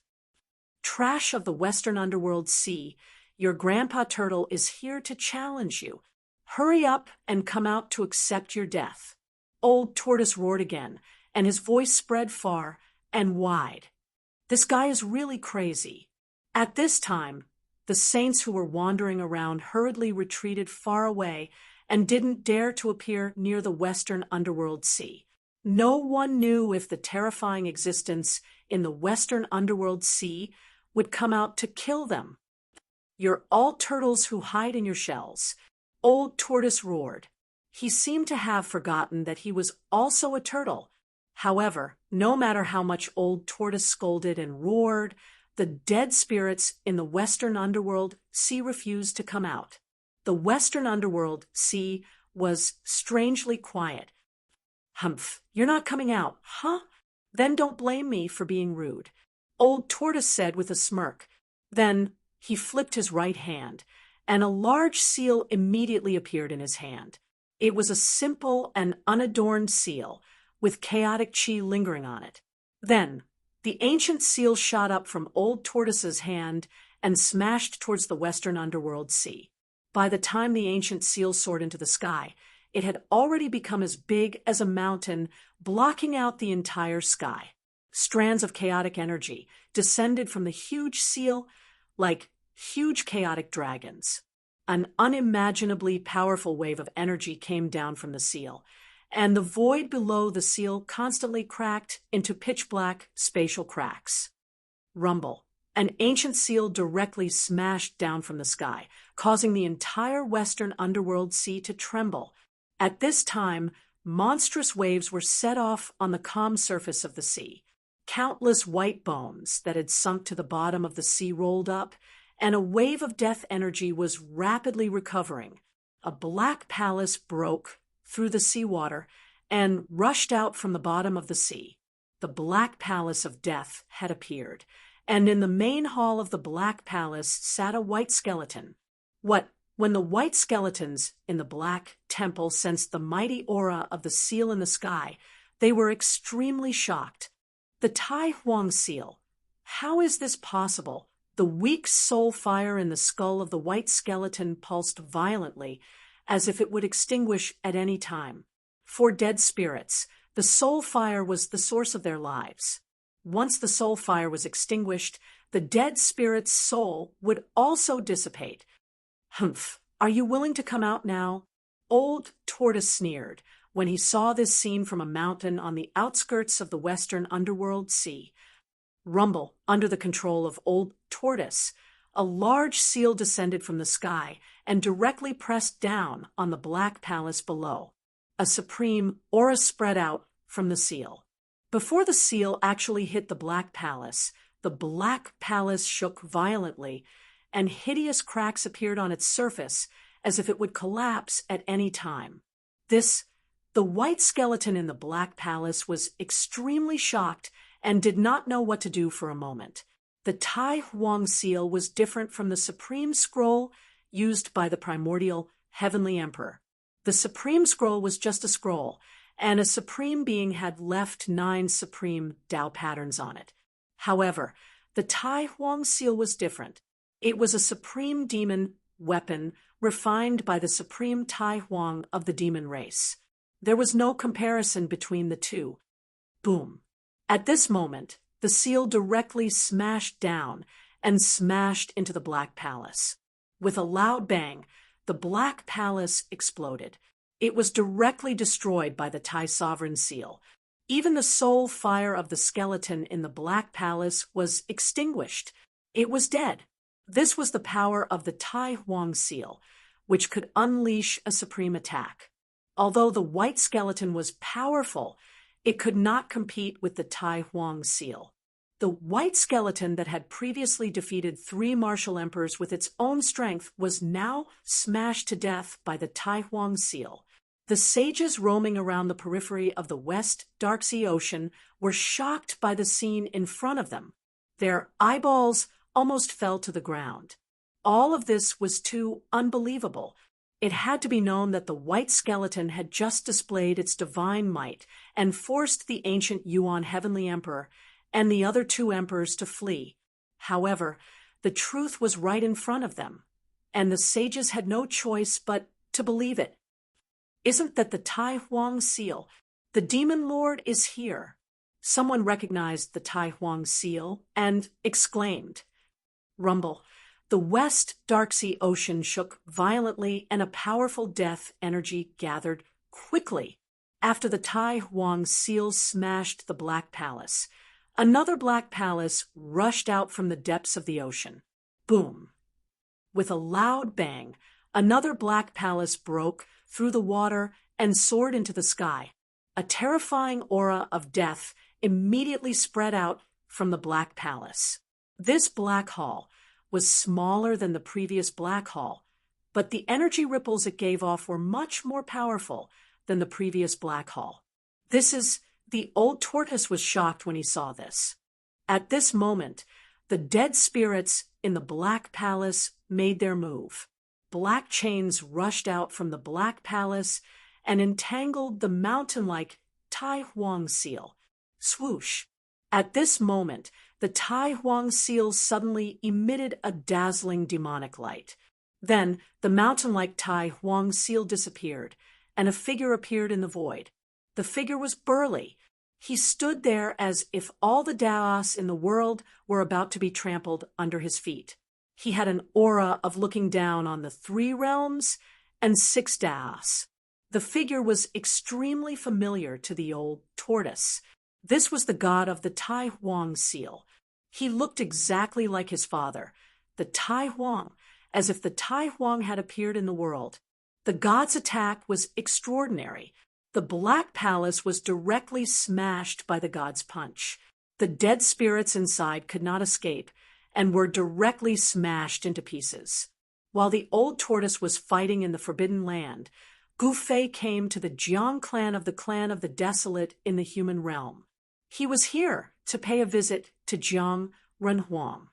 [SPEAKER 1] Trash of the Western Underworld Sea, your Grandpa Turtle is here to challenge you. Hurry up and come out to accept your death. Old Tortoise roared again, and his voice spread far and wide. This guy is really crazy. At this time, the saints who were wandering around hurriedly retreated far away and didn't dare to appear near the Western Underworld Sea. No one knew if the terrifying existence in the Western Underworld Sea would come out to kill them. You're all turtles who hide in your shells. Old Tortoise roared. He seemed to have forgotten that he was also a turtle. However, no matter how much Old Tortoise scolded and roared, the dead spirits in the Western Underworld Sea refused to come out. The Western Underworld Sea was strangely quiet. Humph, you're not coming out, huh? Then don't blame me for being rude, Old Tortoise said with a smirk. Then he flipped his right hand, and a large seal immediately appeared in his hand. It was a simple and unadorned seal, with chaotic chi lingering on it. Then, the ancient seal shot up from Old Tortoise's hand and smashed towards the Western Underworld Sea. By the time the ancient seal soared into the sky, it had already become as big as a mountain, blocking out the entire sky. Strands of chaotic energy descended from the huge seal like huge chaotic dragons. An unimaginably powerful wave of energy came down from the seal, and the void below the seal constantly cracked into pitch-black spatial cracks. Rumble. An ancient seal directly smashed down from the sky, causing the entire western underworld sea to tremble. At this time, monstrous waves were set off on the calm surface of the sea. Countless white bones that had sunk to the bottom of the sea rolled up, and a wave of death energy was rapidly recovering. A black palace broke through the seawater and rushed out from the bottom of the sea. The Black Palace of Death had appeared, and in the main hall of the Black Palace sat a white skeleton. When the white skeletons in the Black Temple sensed the mighty aura of the seal in the sky, they were extremely shocked. The Tai Huang seal. How is this possible? The weak soul fire in the skull of the white skeleton pulsed violently, as if it would extinguish at any time. For dead spirits, the soul fire was the source of their lives. Once the soul fire was extinguished, the dead spirit's soul would also dissipate. Humph, are you willing to come out now? Old Tortoise sneered when he saw this scene from a mountain on the outskirts of the western underworld sea. Rumble, under the control of Old Tortoise, a large seal descended from the sky and directly pressed down on the Black Palace below. A supreme aura spread out from the seal. Before the seal actually hit the Black Palace shook violently, and hideous cracks appeared on its surface as if it would collapse at any time. The white skeleton in the Black Palace was extremely shocked and did not know what to do for a moment. The Tai Huang seal was different from the supreme scroll used by the primordial heavenly emperor. The supreme scroll was just a scroll, and a supreme being had left 9 supreme Tao patterns on it. However, the Tai Huang seal was different. It was a supreme demon weapon refined by the supreme Tai Huang of the demon race. There was no comparison between the two. Boom. At this moment, the seal directly smashed down and smashed into the Black Palace. With a loud bang, the Black Palace exploded. It was directly destroyed by the Tai Sovereign seal. Even the soul fire of the skeleton in the Black Palace was extinguished. It was dead. This was the power of the Tai Huang seal, which could unleash a supreme attack. Although the white skeleton was powerful, it could not compete with the Tai Huang seal. The white skeleton that had previously defeated 3 martial emperors with its own strength was now smashed to death by the Tai Huang seal. The sages roaming around the periphery of the West Dark Sea Ocean were shocked by the scene in front of them. Their eyeballs almost fell to the ground. All of this was too unbelievable. It had to be known that the white skeleton had just displayed its divine might and forced the ancient Yuan heavenly emperor and the other 2 emperors to flee. However, the truth was right in front of them, and the sages had no choice but to believe it. Isn't that the Tai Huang seal? The demon lord is here. Someone recognized the Tai Huang seal and exclaimed. Rumble. The West Dark Sea Ocean shook violently, and a powerful death energy gathered quickly. After the Tai Huang seal smashed the Black Palace, another Black Palace rushed out from the depths of the ocean. Boom. With a loud bang, another Black Palace broke through the water and soared into the sky. A terrifying aura of death immediately spread out from the Black Palace. This black hall was smaller than the previous black hall, but the energy ripples it gave off were much more powerful than the previous black hall. The Old Tortoise was shocked when he saw this. At this moment, the dead spirits in the Black Palace made their move. Black chains rushed out from the Black Palace and entangled the mountain-like Tai Huang seal. Swoosh! At this moment, the Tai Huang seal suddenly emitted a dazzling demonic light. Then, the mountain-like Tai Huang seal disappeared, and a figure appeared in the void. The figure was burly. He stood there as if all the Daos in the world were about to be trampled under his feet. He had an aura of looking down on the 3 realms and 6 Daos. The figure was extremely familiar to the Old Tortoise. This was the god of the Tai Huang seal. He looked exactly like his father, the Tai Huang, as if the Tai Huang had appeared in the world. The god's attack was extraordinary. The Black Palace was directly smashed by the god's punch. The dead spirits inside could not escape and were directly smashed into pieces. While the old tortoise was fighting in the Forbidden Land, Gu Fei came to the Jiang clan of the Desolate in the human realm. He was here to pay a visit to Jiang Renhuang.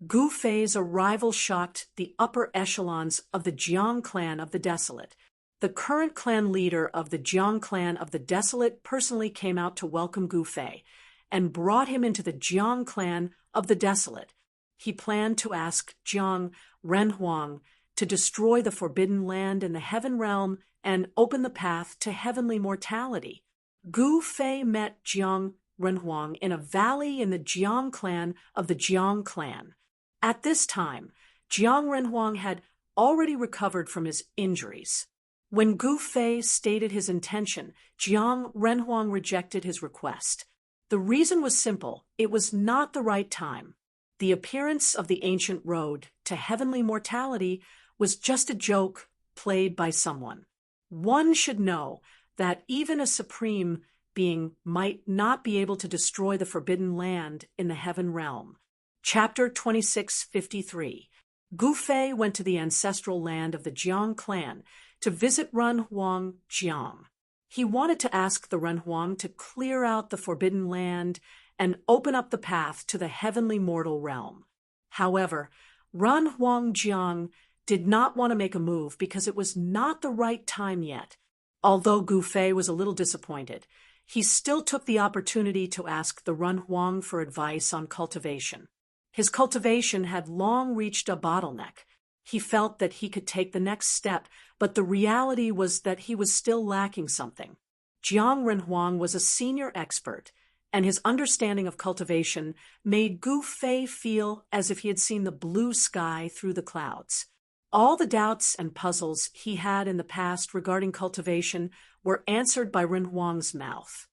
[SPEAKER 1] Gu Fei's arrival shocked the upper echelons of the Jiang clan of the Desolate. The current clan leader of the Jiang clan of the Desolate personally came out to welcome Gu Fei and brought him into the Jiang clan of the Desolate. He planned to ask Jiang Renhuang to destroy the Forbidden Land in the Heaven Realm and open the path to heavenly mortality. Gu Fei met Jiang Renhuang in a valley in the Jiang clan of the Jiang clan. At this time, Jiang Renhuang had already recovered from his injuries. When Gu Fei stated his intention, Jiang Renhuang rejected his request. The reason was simple: it was not the right time. The appearance of the ancient road to heavenly mortality was just a joke played by someone. One should know that even a supreme being might not be able to destroy the Forbidden Land in the Heaven Realm. Chapter 2653. Gu Fei went to the ancestral land of the Jiang clan to visit Renhuang Jiang. He wanted to ask the Renhuang to clear out the Forbidden Land and open up the path to the heavenly mortal realm. However, Renhuang Jiang did not want to make a move because it was not the right time yet. Although Gu Fei was a little disappointed, he still took the opportunity to ask the Renhuang for advice on cultivation. His cultivation had long reached a bottleneck. He felt that he could take the next step, but the reality was that he was still lacking something. Jiang Renhuang was a senior expert, and his understanding of cultivation made Gu Fei feel as if he had seen the blue sky through the clouds. All the doubts and puzzles he had in the past regarding cultivation were answered by Renhuang's mouth.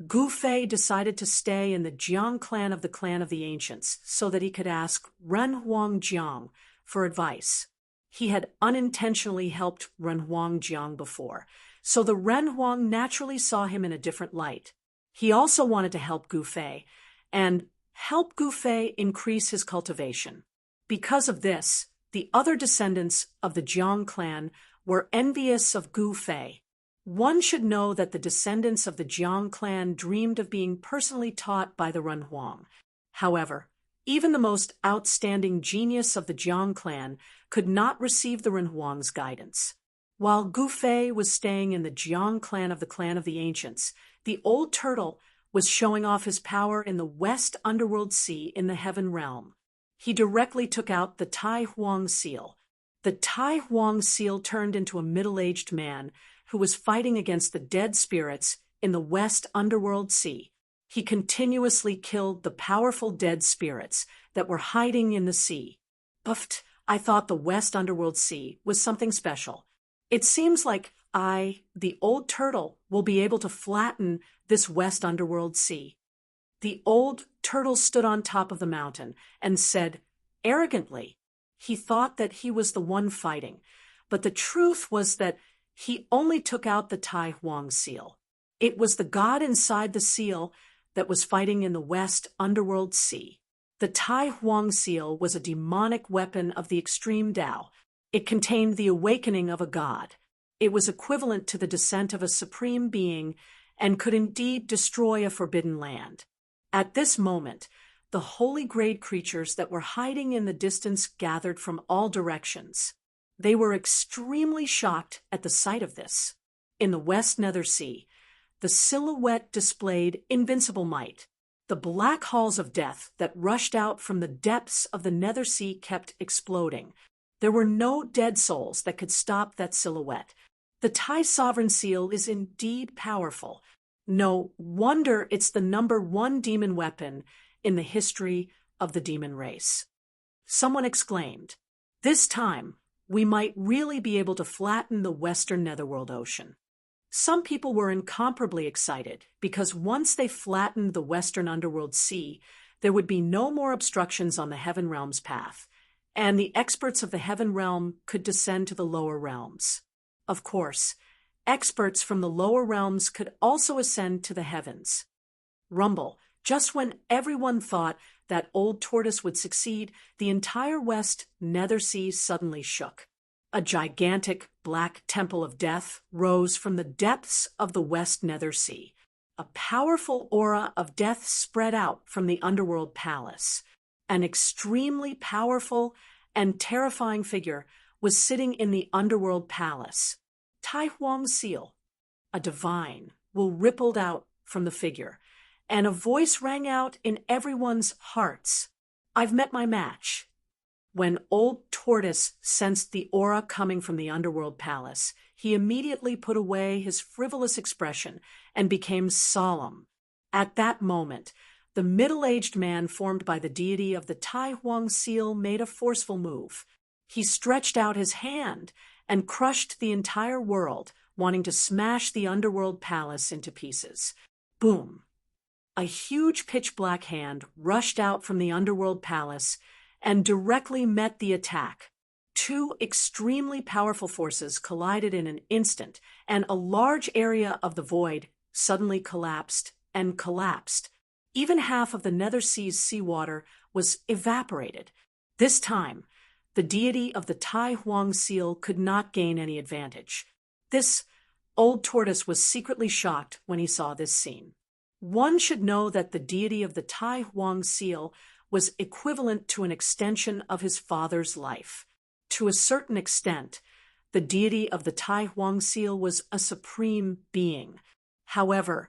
[SPEAKER 1] Gu Fei decided to stay in the Jiang clan of the Ancients so that he could ask Renhuang Jiang for advice. He had unintentionally helped Renhuang Jiang before, so the Renhuang naturally saw him in a different light. He also wanted to help Gu Fei and help Gu Fei increase his cultivation. Because of this, the other descendants of the Jiang clan were envious of Gu Fei. One should know that the descendants of the Jiang clan dreamed of being personally taught by the Renhuang. However, even the most outstanding genius of the Jiang clan could not receive the Renhuang's guidance. While Gu Fei was staying in the Jiang clan of the Ancients, the old turtle was showing off his power in the West Underworld Sea in the Heaven Realm. He directly took out the Tai Huang seal. The Tai Huang seal turned into a middle-aged man who was fighting against the dead spirits in the West Underworld Sea. He continuously killed the powerful dead spirits that were hiding in the sea. Buffed, I thought the West Underworld Sea was something special. It seems like I, the old turtle, will be able to flatten this West Underworld Sea. The old turtle stood on top of the mountain and said arrogantly he thought that he was the one fighting, but the truth was that he only took out the Tai Huang seal. It was the god inside the seal that was fighting in the West Underworld Sea. The Tai Huang seal was a demonic weapon of the extreme Tao. It contained the awakening of a god. It was equivalent to the descent of a supreme being and could indeed destroy a forbidden land. At this moment, the holy grade creatures that were hiding in the distance gathered from all directions. They were extremely shocked at the sight of this. In the West Nether Sea, the silhouette displayed invincible might. The black halls of death that rushed out from the depths of the Nether Sea kept exploding. There were no dead souls that could stop that silhouette. The Tai Sovereign Seal is indeed powerful. No wonder it's the #1 demon weapon in the history of the demon race. Someone exclaimed, "This time, we might really be able to flatten the Western Netherworld Ocean." Some people were incomparably excited because once they flattened the Western Underworld Sea, there would be no more obstructions on the heaven realm's path, and the experts of the heaven realm could descend to the lower realms. Of course, experts from the lower realms could also ascend to the heavens. Rumble, just when everyone thought that Old Tortoise would succeed, the entire West Nether Sea suddenly shook. A gigantic black temple of death rose from the depths of the West Nether Sea. A powerful aura of death spread out from the underworld palace. An extremely powerful and terrifying figure was sitting in the underworld palace. Tai Huang's seal. A divine will rippled out from the figure, and a voice rang out in everyone's hearts. I've met my match. When Old Tortoise sensed the aura coming from the underworld palace, he immediately put away his frivolous expression and became solemn. At that moment, the middle-aged man formed by the deity of the Tai Huang seal made a forceful move. He stretched out his hand and crushed the entire world, wanting to smash the underworld palace into pieces. Boom! A huge pitch-black hand rushed out from the underworld palace and directly met the attack. Two extremely powerful forces collided in an instant, and a large area of the void suddenly collapsed and collapsed. Even half of the Nether Sea's seawater was evaporated. This time, the deity of the Tai Huang seal could not gain any advantage. This Old Tortoise was secretly shocked when he saw this scene. One should know that the deity of the Tai Huang seal was equivalent to an extension of his father's life. To a certain extent, the deity of the Tai Huang seal was a supreme being. However,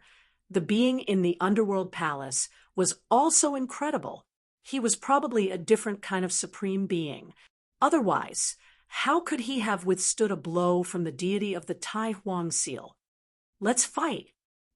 [SPEAKER 1] the being in the underworld palace was also incredible. He was probably a different kind of supreme being. Otherwise, how could he have withstood a blow from the deity of the Tai Huang seal? Let's fight.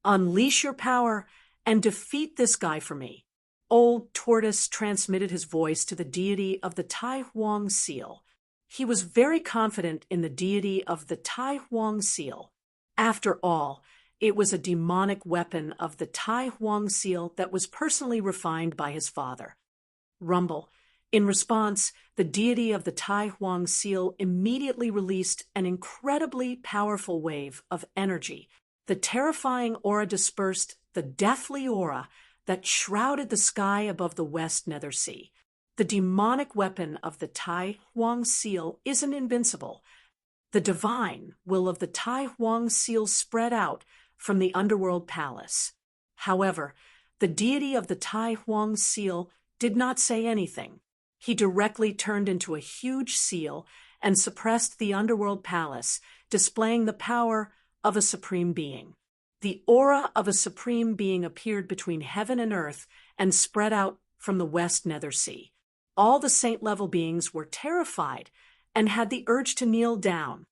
[SPEAKER 1] Unleash your power and defeat this guy for me. Old Tortoise transmitted his voice to the deity of the Tai Huang seal. He was very confident in the deity of the Tai Huang seal. After all, it was a demonic weapon of the Tai Huang seal that was personally refined by his father. Rumble. In response, the deity of the Tai Huang seal immediately released an incredibly powerful wave of energy. The terrifying aura dispersed the deathly aura that shrouded the sky above the West Nether Sea. The demonic weapon of the Tai Huang seal isn't invincible. The divine will of the Tai Huang seal spread out from the underworld palace. However, the deity of the Tai Huang seal did not say anything. He directly turned into a huge seal and suppressed the underworld palace, displaying the power of a supreme being. The aura of a supreme being appeared between heaven and earth and spread out from the West Nether Sea. All the saint-level beings were terrified and had the urge to kneel down.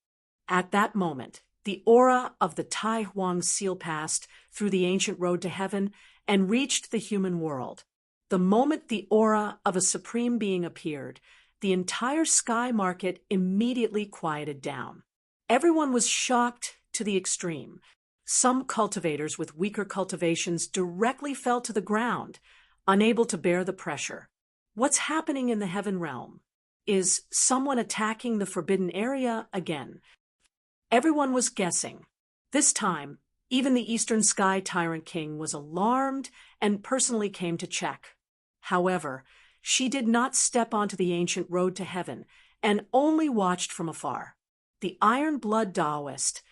[SPEAKER 1] At that moment, the aura of the Tai Huang seal passed through the ancient road to heaven and reached the human world. The moment the aura of a supreme being appeared, the entire sky market immediately quieted down. Everyone was shocked to the extreme. Some cultivators with weaker cultivations directly fell to the ground, unable to bear the pressure. What's happening in the heaven realm? Is someone attacking the forbidden area again? Everyone was guessing. This time, even the Eastern Sky Tyrant King was alarmed and personally came to check. However, she did not step onto the ancient road to heaven and only watched from afar. The Iron Blood Taoist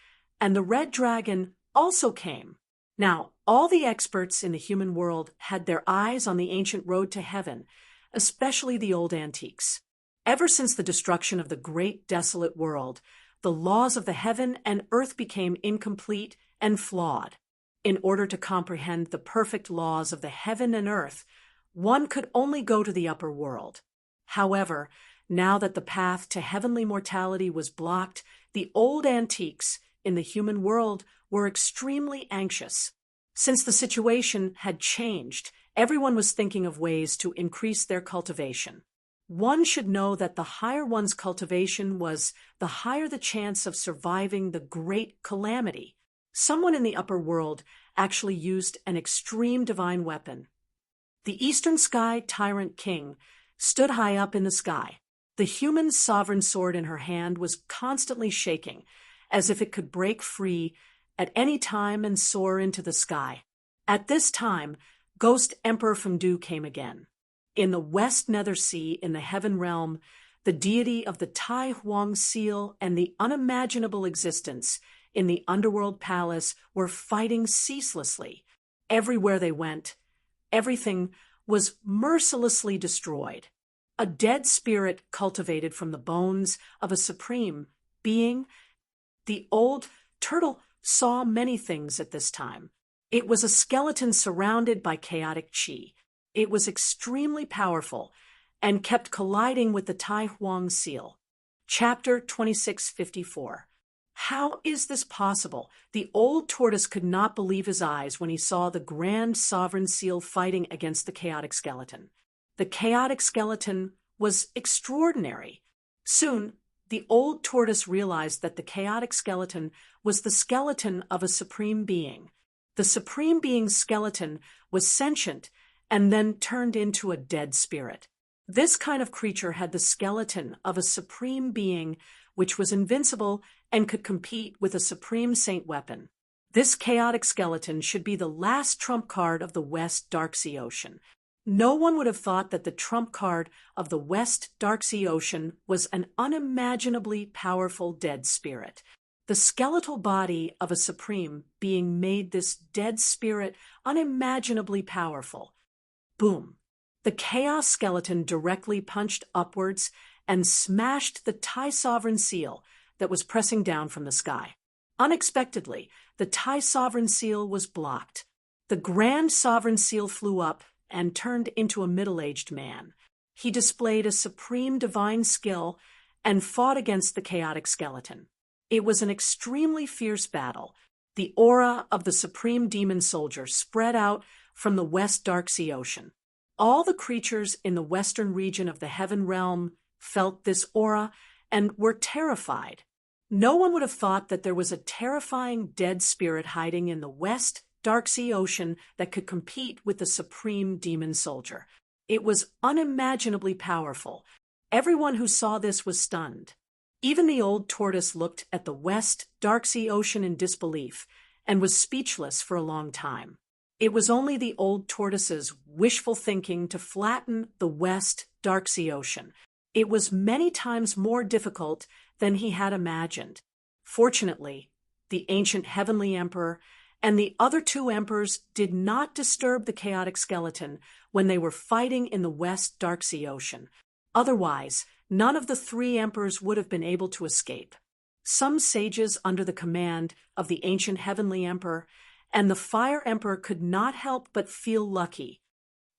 [SPEAKER 1] and the Red Dragon also came. Now, all the experts in the human world had their eyes on the ancient road to heaven, especially the old antiques. Ever since the destruction of the great desolate world, the laws of the heaven and earth became incomplete and flawed. In order to comprehend the perfect laws of the heaven and earth, one could only go to the upper world. However, now that the path to heavenly mortality was blocked, the old antiques in the human world were extremely anxious. Since the situation had changed, everyone was thinking of ways to increase their cultivation. One should know that the higher one's cultivation was, the higher the chance of surviving the great calamity. Someone in the upper world actually used an extreme divine weapon. The Eastern Sky Tyrant King stood high up in the sky. The human sovereign sword in her hand was constantly shaking, as if it could break free at any time and soar into the sky. At this time, Ghost Emperor Fengdu came again. In the West Nether Sea, in the Heaven Realm, the deity of the Tai Huang Seal and the unimaginable existence in the Underworld Palace were fighting ceaselessly. Everywhere they went, everything was mercilessly destroyed. A dead spirit cultivated from the bones of a supreme being. The old turtle saw many things at this time. It was a skeleton surrounded by chaotic chi. It was extremely powerful and kept colliding with the Tai Huang Seal. Chapter 2654. How is this possible? The old tortoise could not believe his eyes when he saw the grand sovereign seal fighting against the chaotic skeleton. The chaotic skeleton was extraordinary. Soon, the old tortoise realized that the chaotic skeleton was the skeleton of a supreme being. The supreme being's skeleton was sentient and then turned into a dead spirit. This kind of creature had the skeleton of a supreme being which was invincible and could compete with a supreme saint weapon. This chaotic skeleton should be the last trump card of the West Darksea Ocean. No one would have thought that the trump card of the West Darksea Ocean was an unimaginably powerful dead spirit. The skeletal body of a supreme being made this dead spirit unimaginably powerful. Boom! The chaos skeleton directly punched upwards and smashed the Tai Sovereign Seal that was pressing down from the sky. Unexpectedly, the Tai Sovereign Seal was blocked. The Grand Sovereign Seal flew up and turned into a middle-aged man. He displayed a supreme divine skill and fought against the chaotic skeleton. It was an extremely fierce battle. The aura of the supreme demon soldier spread out from the West Darksea Ocean. All the creatures in the western region of the Heaven Realm felt this aura and were terrified. No one would have thought that there was a terrifying dead spirit hiding in the West Darksea Ocean that could compete with the supreme demon soldier. It was unimaginably powerful. Everyone who saw this was stunned. Even the old tortoise looked at the West Darksea Ocean in disbelief and was speechless for a long time. It was only the old tortoise's wishful thinking to flatten the West Darksea Ocean. It was many times more difficult than he had imagined. Fortunately, the ancient heavenly emperor and the other two emperors did not disturb the chaotic skeleton when they were fighting in the West Darksea Ocean. Otherwise, none of the three emperors would have been able to escape. Some sages under the command of the ancient heavenly emperor and the fire emperor could not help but feel lucky.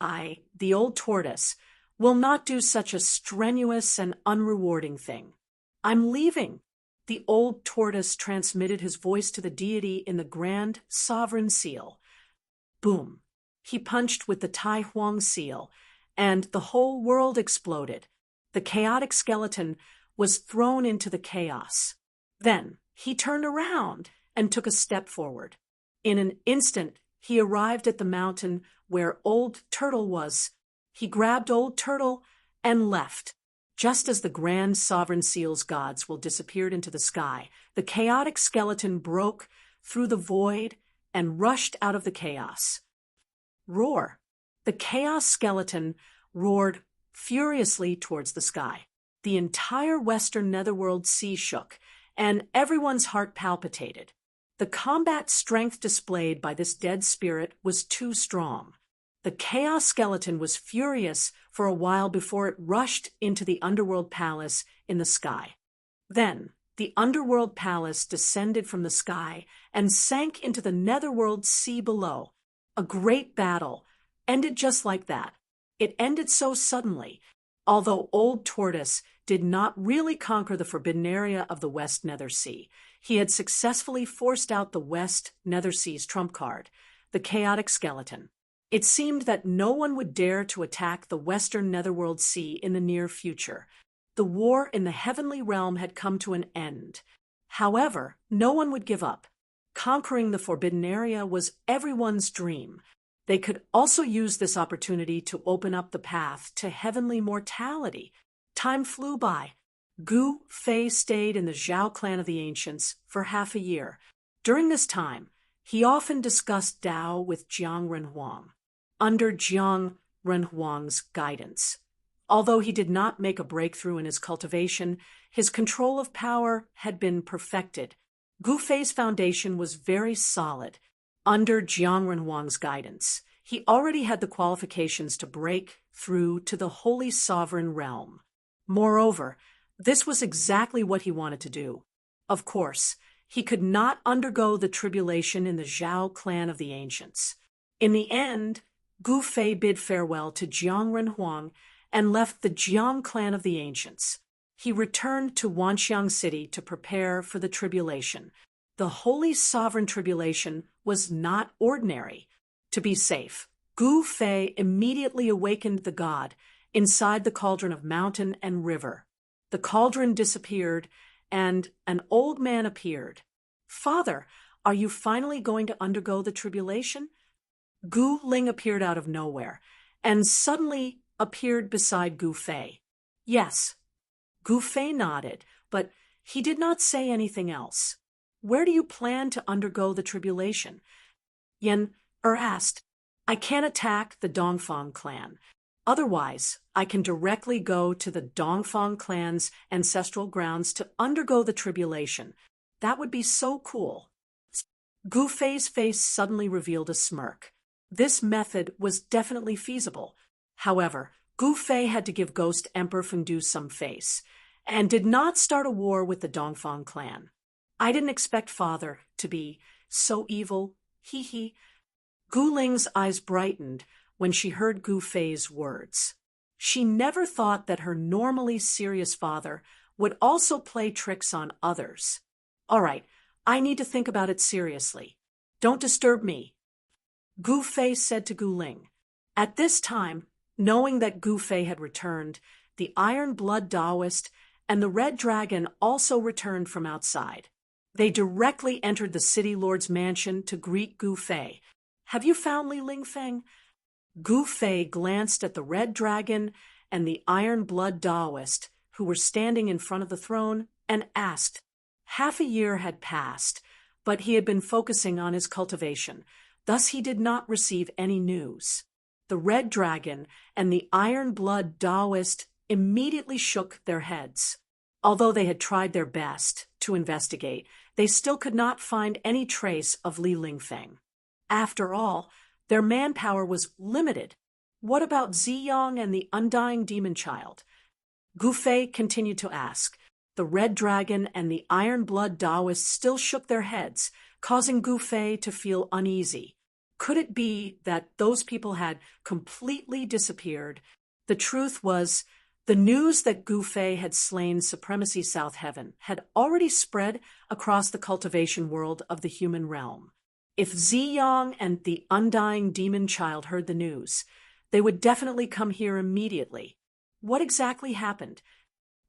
[SPEAKER 1] I, the old tortoise, will not do such a strenuous and unrewarding thing. I'm leaving. The old tortoise transmitted his voice to the deity in the Grand Sovereign Seal. Boom! He punched with the Tai Huang Seal, and the whole world exploded. The chaotic skeleton was thrown into the chaos. Then he turned around and took a step forward. In an instant, he arrived at the mountain where Old Turtle was. He grabbed Old Turtle and left. Just as the Grand Sovereign Seal's gods will disappeared into the sky, the chaotic skeleton broke through the void and rushed out of the chaos. Roar! The chaos skeleton roared furiously towards the sky. The entire western netherworld sea shook, and everyone's heart palpitated. The combat strength displayed by this dead spirit was too strong. The chaos skeleton was furious for a while before it rushed into the underworld palace in the sky. Then, the underworld palace descended from the sky and sank into the netherworld sea below. A great battle ended just like that. It ended so suddenly. Although Old Tortoise did not really conquer the forbidden area of the West Nether Sea, he had successfully forced out the West Nether Sea's trump card, the chaotic skeleton. It seemed that no one would dare to attack the western netherworld sea in the near future. The war in the heavenly realm had come to an end. However, no one would give up. Conquering the forbidden area was everyone's dream. They could also use this opportunity to open up the path to heavenly mortality. Time flew by. Gu Fei stayed in the Zhao clan of the ancients for half a year. During this time, he often discussed Tao with Jiang Renhuang, under Jiang Renhuang's guidance. Although he did not make a breakthrough in his cultivation, his control of power had been perfected. Gu Fei's foundation was very solid. Under Jiang Renhuang's guidance, he already had the qualifications to break through to the Holy Sovereign Realm. Moreover, this was exactly what he wanted to do. Of course, he could not undergo the tribulation in the Zhao clan of the ancients. In the end, Gu Fei bid farewell to Jiang Renhuang and left the Jiang clan of the ancients. He returned to Wanxiang City to prepare for the tribulation. The Holy Sovereign Tribulation was not ordinary. To be safe, Gu Fei immediately awakened the god inside the cauldron of mountain and river. The cauldron disappeared, and an old man appeared. "Father, are you finally going to undergo the tribulation?" Gu Ling appeared out of nowhere, and suddenly appeared beside Gu Fei. "Yes." Gu Fei nodded, but he did not say anything else. "Where do you plan to undergo the tribulation?" Yan asked. "I can't attack the Dongfang clan. Otherwise, I can directly go to the Dongfang clan's ancestral grounds to undergo the tribulation. That would be so cool." Gu Fei's face suddenly revealed a smirk. This method was definitely feasible. However, Gu Fei had to give Ghost Emperor Fengdu some face, and did not start a war with the Dongfang clan. "I didn't expect father to be so evil, hee hee." Gu Ling's eyes brightened when she heard Gu Fei's words. She never thought that her normally serious father would also play tricks on others. "All right, I need to think about it seriously. Don't disturb me," Gu Fei said to Gu Ling. At this time, knowing that Gu Fei had returned, the Iron Blood Taoist and the Red Dragon also returned from outside. They directly entered the city lord's mansion to greet Gu Fei. "Have you found Li Lingfeng?" Gu Fei glanced at the Red Dragon and the Iron Blood Taoist, who were standing in front of the throne, and asked. Half a year had passed, but he had been focusing on his cultivation, thus he did not receive any news. The Red Dragon and the Iron Blood Taoist immediately shook their heads. Although they had tried their best to investigate, they still could not find any trace of Li Lingfeng. After all, their manpower was limited. What about Ziyang and the Undying Demon Child? Gu Fei continued to ask. The Red Dragon and the Iron Blood Taoist still shook their heads, causing Gu Fei to feel uneasy. Could it be that those people had completely disappeared? The truth was, the news that Gu Fei had slain Supremacy South Heaven had already spread across the cultivation world of the human realm. If Ziyang and the Undying Demon Child heard the news, they would definitely come here immediately. What exactly happened?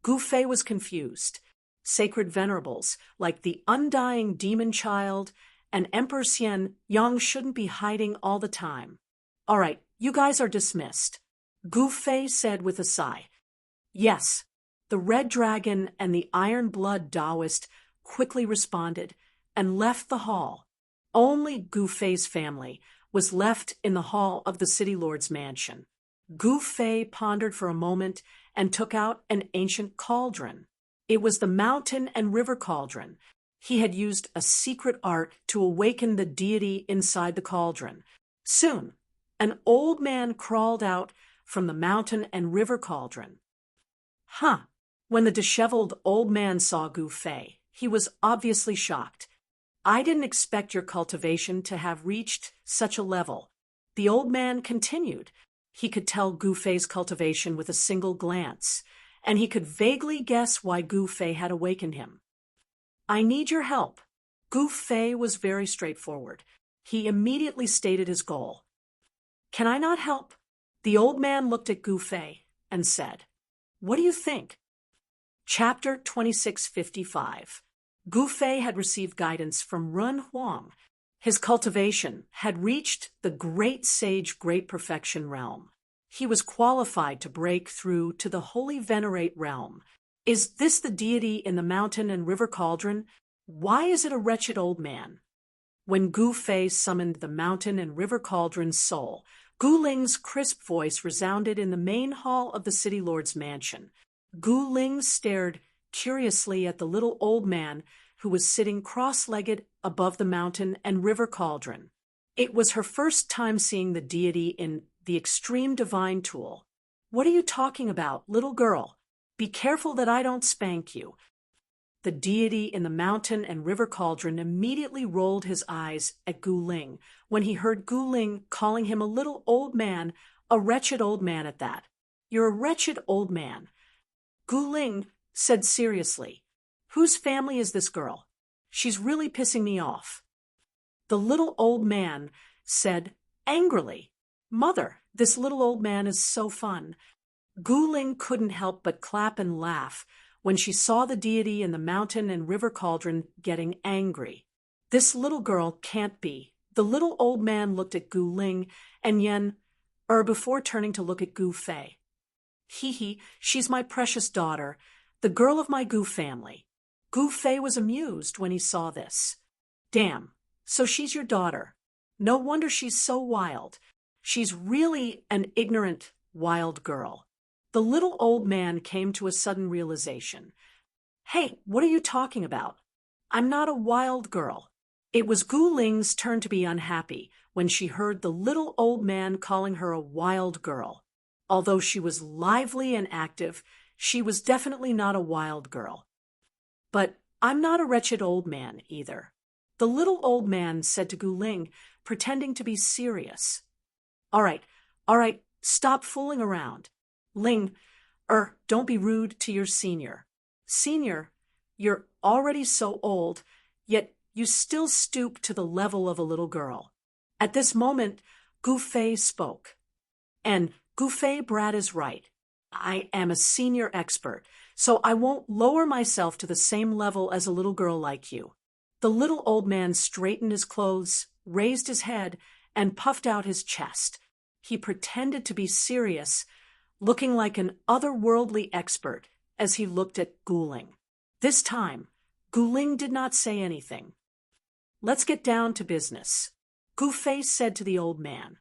[SPEAKER 1] Gu Fei was confused. Sacred venerables, like the Undying Demon Child and Emperor Xian Yang, shouldn't be hiding all the time. "All right, you guys are dismissed," Gu Fei said with a sigh. "Yes." The Red Dragon and the Iron Blood Taoist quickly responded and left the hall. Only Gu Fei's family was left in the hall of the city lord's mansion. Gu Fei pondered for a moment and took out an ancient cauldron. It was the mountain and river cauldron. He had used a secret art to awaken the deity inside the cauldron. Soon, an old man crawled out from the mountain and river cauldron. When the disheveled old man saw Gu Fei, he was obviously shocked. "I didn't expect your cultivation to have reached such a level," the old man continued. He could tell Gu Fei's cultivation with a single glance, and he could vaguely guess why Gu Fei had awakened him. "I need your help." Gu Fei was very straightforward. He immediately stated his goal. "Can I not help?" The old man looked at Gu Fei and said, "What do you think?" Chapter 2655. Gu Fei had received guidance from Ren Huang. His cultivation had reached the great sage great perfection realm. He was qualified to break through to the holy venerate realm. Is this the deity in the mountain and river cauldron? Why is it a wretched old man? When Gu Fei summoned the mountain and river cauldron's soul, Gu Ling's crisp voice resounded in the main hall of the city lord's mansion. Gu Ling stared curiously at the little old man who was sitting cross-legged above the mountain and river cauldron. It was her first time seeing the deity in the extreme divine tool. "What are you talking about, little girl? Be careful that I don't spank you." The deity in the mountain and river cauldron immediately rolled his eyes at Gu Ling when he heard Gu Ling calling him a little old man, a wretched old man at that. "You're a wretched old man." Gu Ling said seriously, "Whose family is this girl? She's really pissing me off." The little old man said angrily, "Mother, this little old man is so fun." Gu Ling couldn't help but clap and laugh when she saw the deity in the mountain and river cauldron getting angry. This little girl can't be. The little old man looked at Gu Ling and before turning to look at Gu Fei. "Hee, she's my precious daughter, the girl of my Gu family." Gu Fei was amused when he saw this. "Damn, so she's your daughter. No wonder she's so wild. She's really an ignorant, wild girl." The little old man came to a sudden realization. "Hey, what are you talking about? I'm not a wild girl." It was Gu Ling's turn to be unhappy when she heard the little old man calling her a wild girl. Although she was lively and active, she was definitely not a wild girl. "But I'm not a wretched old man either," the little old man said to Gu Ling, pretending to be serious. All right, stop fooling around. Ling, don't be rude to your senior. Senior, you're already so old, yet you still stoop to the level of a little girl." At this moment, Gu Fei spoke. "And Gu Fei Brat is right. I am a senior expert, so I won't lower myself to the same level as a little girl like you." The little old man straightened his clothes, raised his head, and puffed out his chest. He pretended to be serious, looking like an otherworldly expert as he looked at Gu Ling. This time, Gu Ling did not say anything. "Let's get down to business," Gu Fei said to the old man.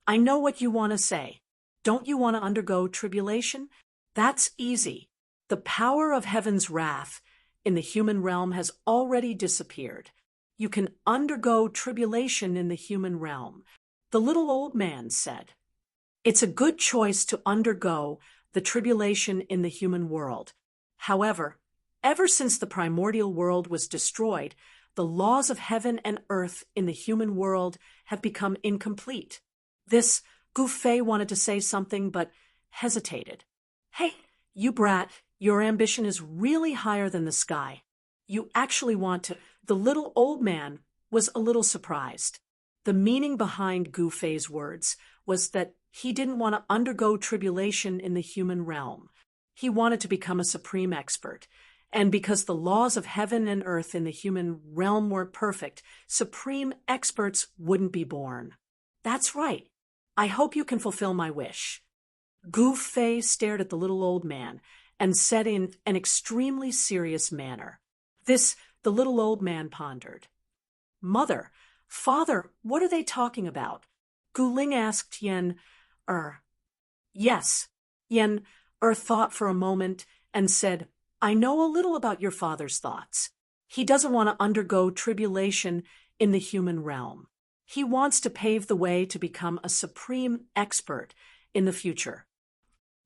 [SPEAKER 1] "I know what you want to say. Don't you want to undergo tribulation? That's easy. The power of heaven's wrath in the human realm has already disappeared. You can undergo tribulation in the human realm," the little old man said. "It's a good choice to undergo the tribulation in the human world. However, ever since the primordial world was destroyed, the laws of heaven and earth in the human world have become incomplete." This Gu Fei wanted to say something but hesitated. "Hey, you brat, your ambition is really higher than the sky. You actually want to—" The little old man was a little surprised. The meaning behind Gu Fei's words was that he didn't want to undergo tribulation in the human realm. He wanted to become a supreme expert. And because the laws of heaven and earth in the human realm were perfect, supreme experts wouldn't be born. "That's right. I hope you can fulfill my wish." Gu Fei stared at the little old man and said in an extremely serious manner. This, the little old man pondered. "Mother, father, what are they talking about?" Gu Ling asked Yes. Thought for a moment and said, "I know a little about your father's thoughts. He doesn't want to undergo tribulation in the human realm. He wants to pave the way to become a supreme expert in the future."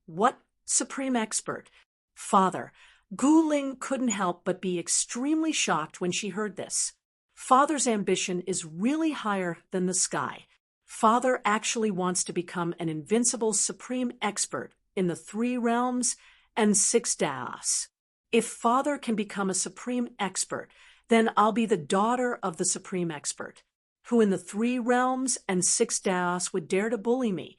[SPEAKER 1] "What supreme expert?" "Father." Gu Ling couldn't help but be extremely shocked when she heard this. Father's ambition is really higher than the sky. Father actually wants to become an invincible supreme expert in the 3 realms and 6 daos. If Father can become a supreme expert, then I'll be the daughter of the supreme expert, who in the 3 realms and 6 daos would dare to bully me.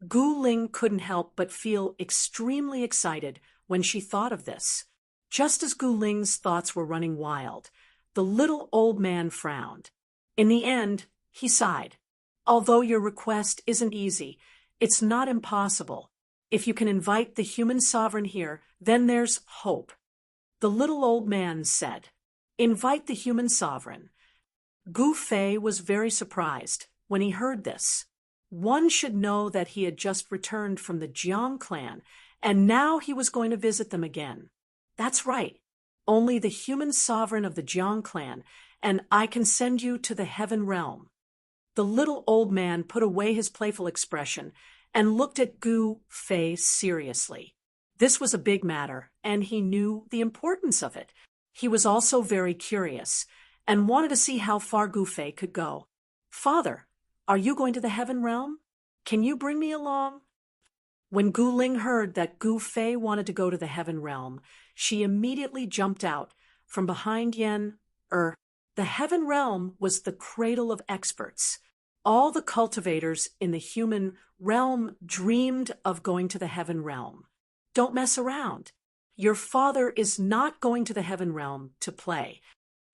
[SPEAKER 1] Gu Ling couldn't help but feel extremely excited when she thought of this. Just as Gu Ling's thoughts were running wild, the little old man frowned. In the end, he sighed. Although your request isn't easy, it's not impossible. If you can invite the human sovereign here, then there's hope. The little old man said, "Invite the human sovereign." Gu Fei was very surprised when he heard this. One should know that he had just returned from the Jiang clan, and now he was going to visit them again. That's right. Only the human sovereign of the Jiang clan, and I can send you to the heaven realm. The little old man put away his playful expression and looked at Gu Fei seriously. This was a big matter, and he knew the importance of it. He was also very curious and wanted to see how far Gu Fei could go. "Father, are you going to the heaven realm? Can you bring me along?" When Gu Ling heard that Gu Fei wanted to go to the heaven realm, she immediately jumped out from behind Yen. The heaven realm was the cradle of experts. All the cultivators in the human realm dreamed of going to the heaven realm. Don't mess around. Your father is not going to the heaven realm to play.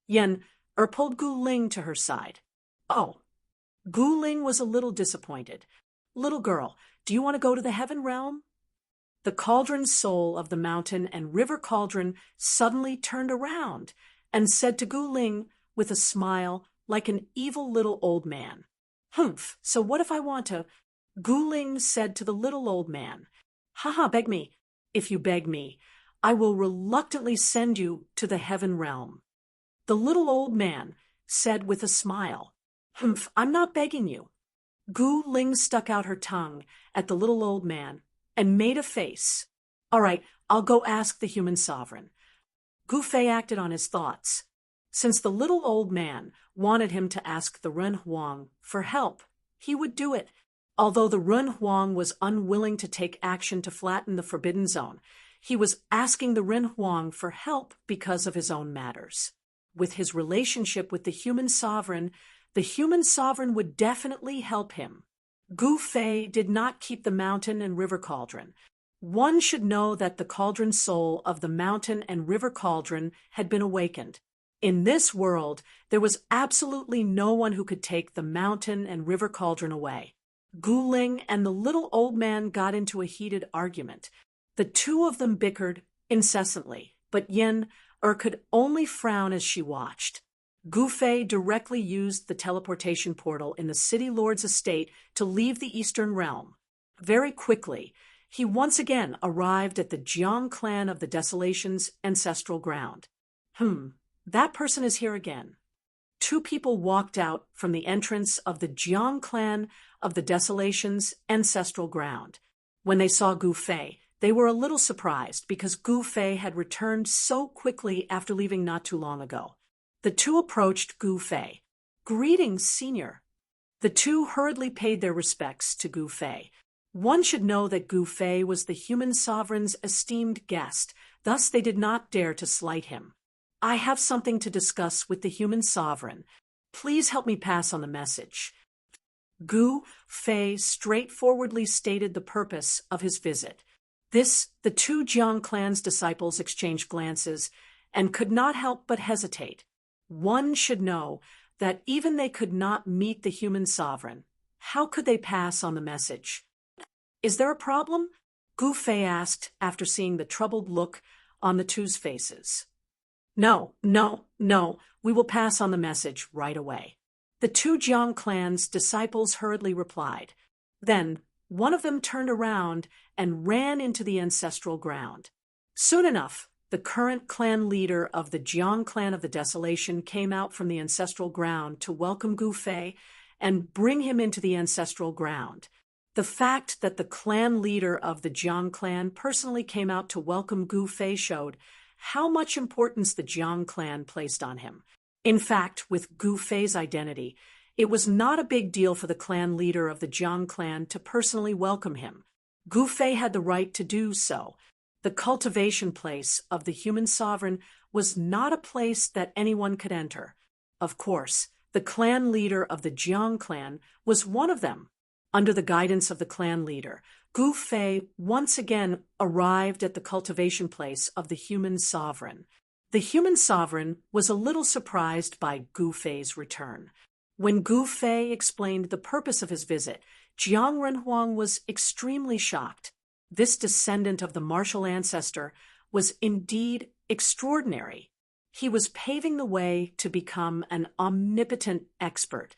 [SPEAKER 1] Yen pulled Gu Ling to her side. Oh. Gu Ling was a little disappointed. "Little girl, do you want to go to the heaven realm?" The cauldron soul of the mountain and river cauldron suddenly turned around and said to Gu Ling with a smile like an evil little old man, "Humph, so what if I want to?" Gu Ling said to the little old man, "Haha, beg me. If you beg me, I will reluctantly send you to the heaven realm." The little old man said with a smile, "Humph, I'm not begging you." Gu Ling stuck out her tongue at the little old man and made a face. "All right, I'll go ask the human sovereign." Gu Fei acted on his thoughts. Since the little old man wanted him to ask the Ren Huang for help, he would do it. Although the Ren Huang was unwilling to take action to flatten the Forbidden Zone, he was asking the Ren Huang for help because of his own matters. With his relationship with the human sovereign would definitely help him. Gu Fei did not keep the mountain and river cauldron. One should know that the cauldron soul of the mountain and river cauldron had been awakened. In this world, there was absolutely no one who could take the mountain and river cauldron away. Gu Ling and the little old man got into a heated argument. The two of them bickered incessantly, but Yen could only frown as she watched. Gu Fei directly used the teleportation portal in the city lord's estate to leave the Eastern Realm. Very quickly, he once again arrived at the Jiang clan of the Desolation's ancestral ground. That person is here again. Two people walked out from the entrance of the Jiang clan of the Desolation's ancestral ground. When they saw Gu Fei, they were a little surprised because Gu Fei had returned so quickly after leaving not too long ago. The two approached Gu Fei. "Greetings, senior." The two hurriedly paid their respects to Gu Fei. One should know that Gu Fei was the human sovereign's esteemed guest, thus they did not dare to slight him. "I have something to discuss with the human sovereign. Please help me pass on the message." Gu Fei straightforwardly stated the purpose of his visit. The two Jiang clan's disciples exchanged glances and could not help but hesitate. One should know that even they could not meet the human sovereign. How could they pass on the message? "Is there a problem?" Gu Fei asked after seeing the troubled look on the two's faces. No, we will pass on the message right away." The two Jiang clan's disciples hurriedly replied. Then one of them turned around and ran into the ancestral ground. Soon enough, the current clan leader of the Jiang clan of the Desolation came out from the ancestral ground to welcome Gu Fei and bring him into the ancestral ground. The fact that the clan leader of the Jiang clan personally came out to welcome Gu Fei showed how much importance the Jiang clan placed on him. In fact, with Gu Fei's identity, it was not a big deal for the clan leader of the Jiang clan to personally welcome him. Gu Fei had the right to do so. The cultivation place of the human sovereign was not a place that anyone could enter. Of course, the clan leader of the Jiang clan was one of them. Under the guidance of the clan leader, Gu Fei once again arrived at the cultivation place of the human sovereign. The human sovereign was a little surprised by Gu Fei's return. When Gu Fei explained the purpose of his visit, Jiang Renhuang was extremely shocked. This descendant of the martial ancestor was indeed extraordinary. He was paving the way to become an omnipotent expert.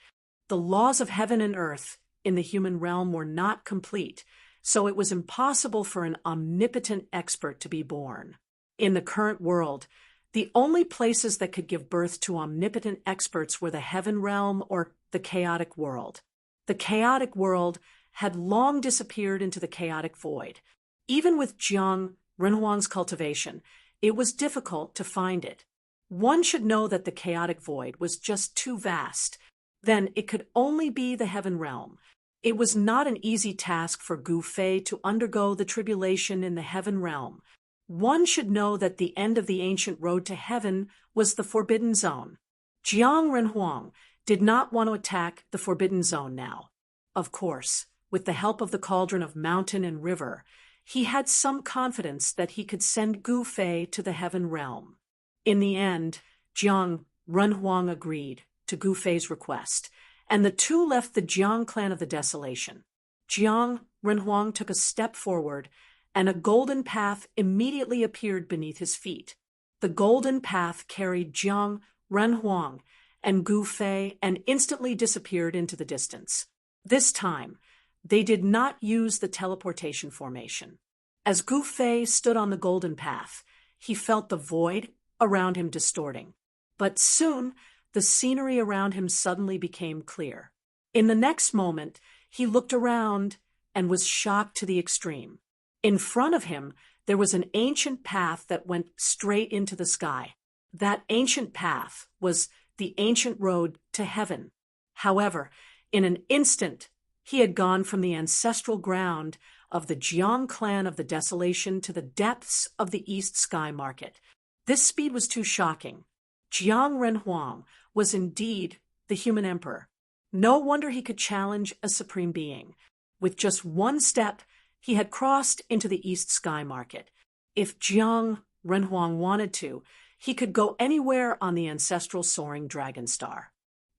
[SPEAKER 1] The laws of heaven and earth in the human realm were not complete, so it was impossible for an omnipotent expert to be born. In the current world, the only places that could give birth to omnipotent experts were the heaven realm or the chaotic world. The chaotic world had long disappeared into the chaotic void. Even with Jiang Renhuang's cultivation, it was difficult to find it. One should know that the chaotic void was just too vast. Then it could only be the heaven realm. It was not an easy task for Gu Fei to undergo the tribulation in the heaven realm. One should know that the end of the ancient road to heaven was the forbidden zone. Jiang Renhuang did not want to attack the forbidden zone now. Of course, with the help of the cauldron of mountain and river, he had some confidence that he could send Gu Fei to the heaven realm. In the end, Jiang Renhuang agreed to Gu Fei's request, and the two left the Jiang clan of the desolation. Jiang Renhuang took a step forward, and a golden path immediately appeared beneath his feet. The golden path carried Jiang Renhuang and Gu Fei and instantly disappeared into the distance. This time, they did not use the teleportation formation. As Gu Fei stood on the golden path, he felt the void around him distorting. But soon, the scenery around him suddenly became clear. In the next moment, he looked around and was shocked to the extreme. In front of him, there was an ancient path that went straight into the sky. That ancient path was the ancient road to heaven. However, in an instant, he had gone from the ancestral ground of the Jiang clan of the desolation to the depths of the East Sky Market. This speed was too shocking. Jiang Renhuang was indeed the human emperor. No wonder he could challenge a supreme being. With just one step, he had crossed into the East Sky Market. If Jiang Renhuang wanted to, he could go anywhere on the ancestral soaring dragon star.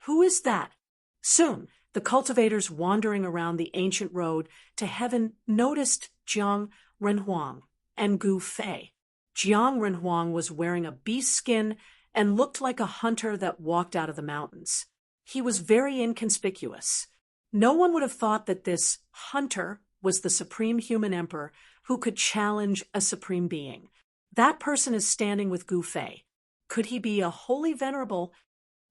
[SPEAKER 1] Who is that? Soon, the cultivators wandering around the ancient road to heaven noticed Jiang Renhuang and Gu Fei. Jiang Renhuang was wearing a beast skin and looked like a hunter that walked out of the mountains. He was very inconspicuous. No one would have thought that this hunter was the supreme human emperor who could challenge a supreme being. That person is standing with Gu Fei. Could he be a holy venerable?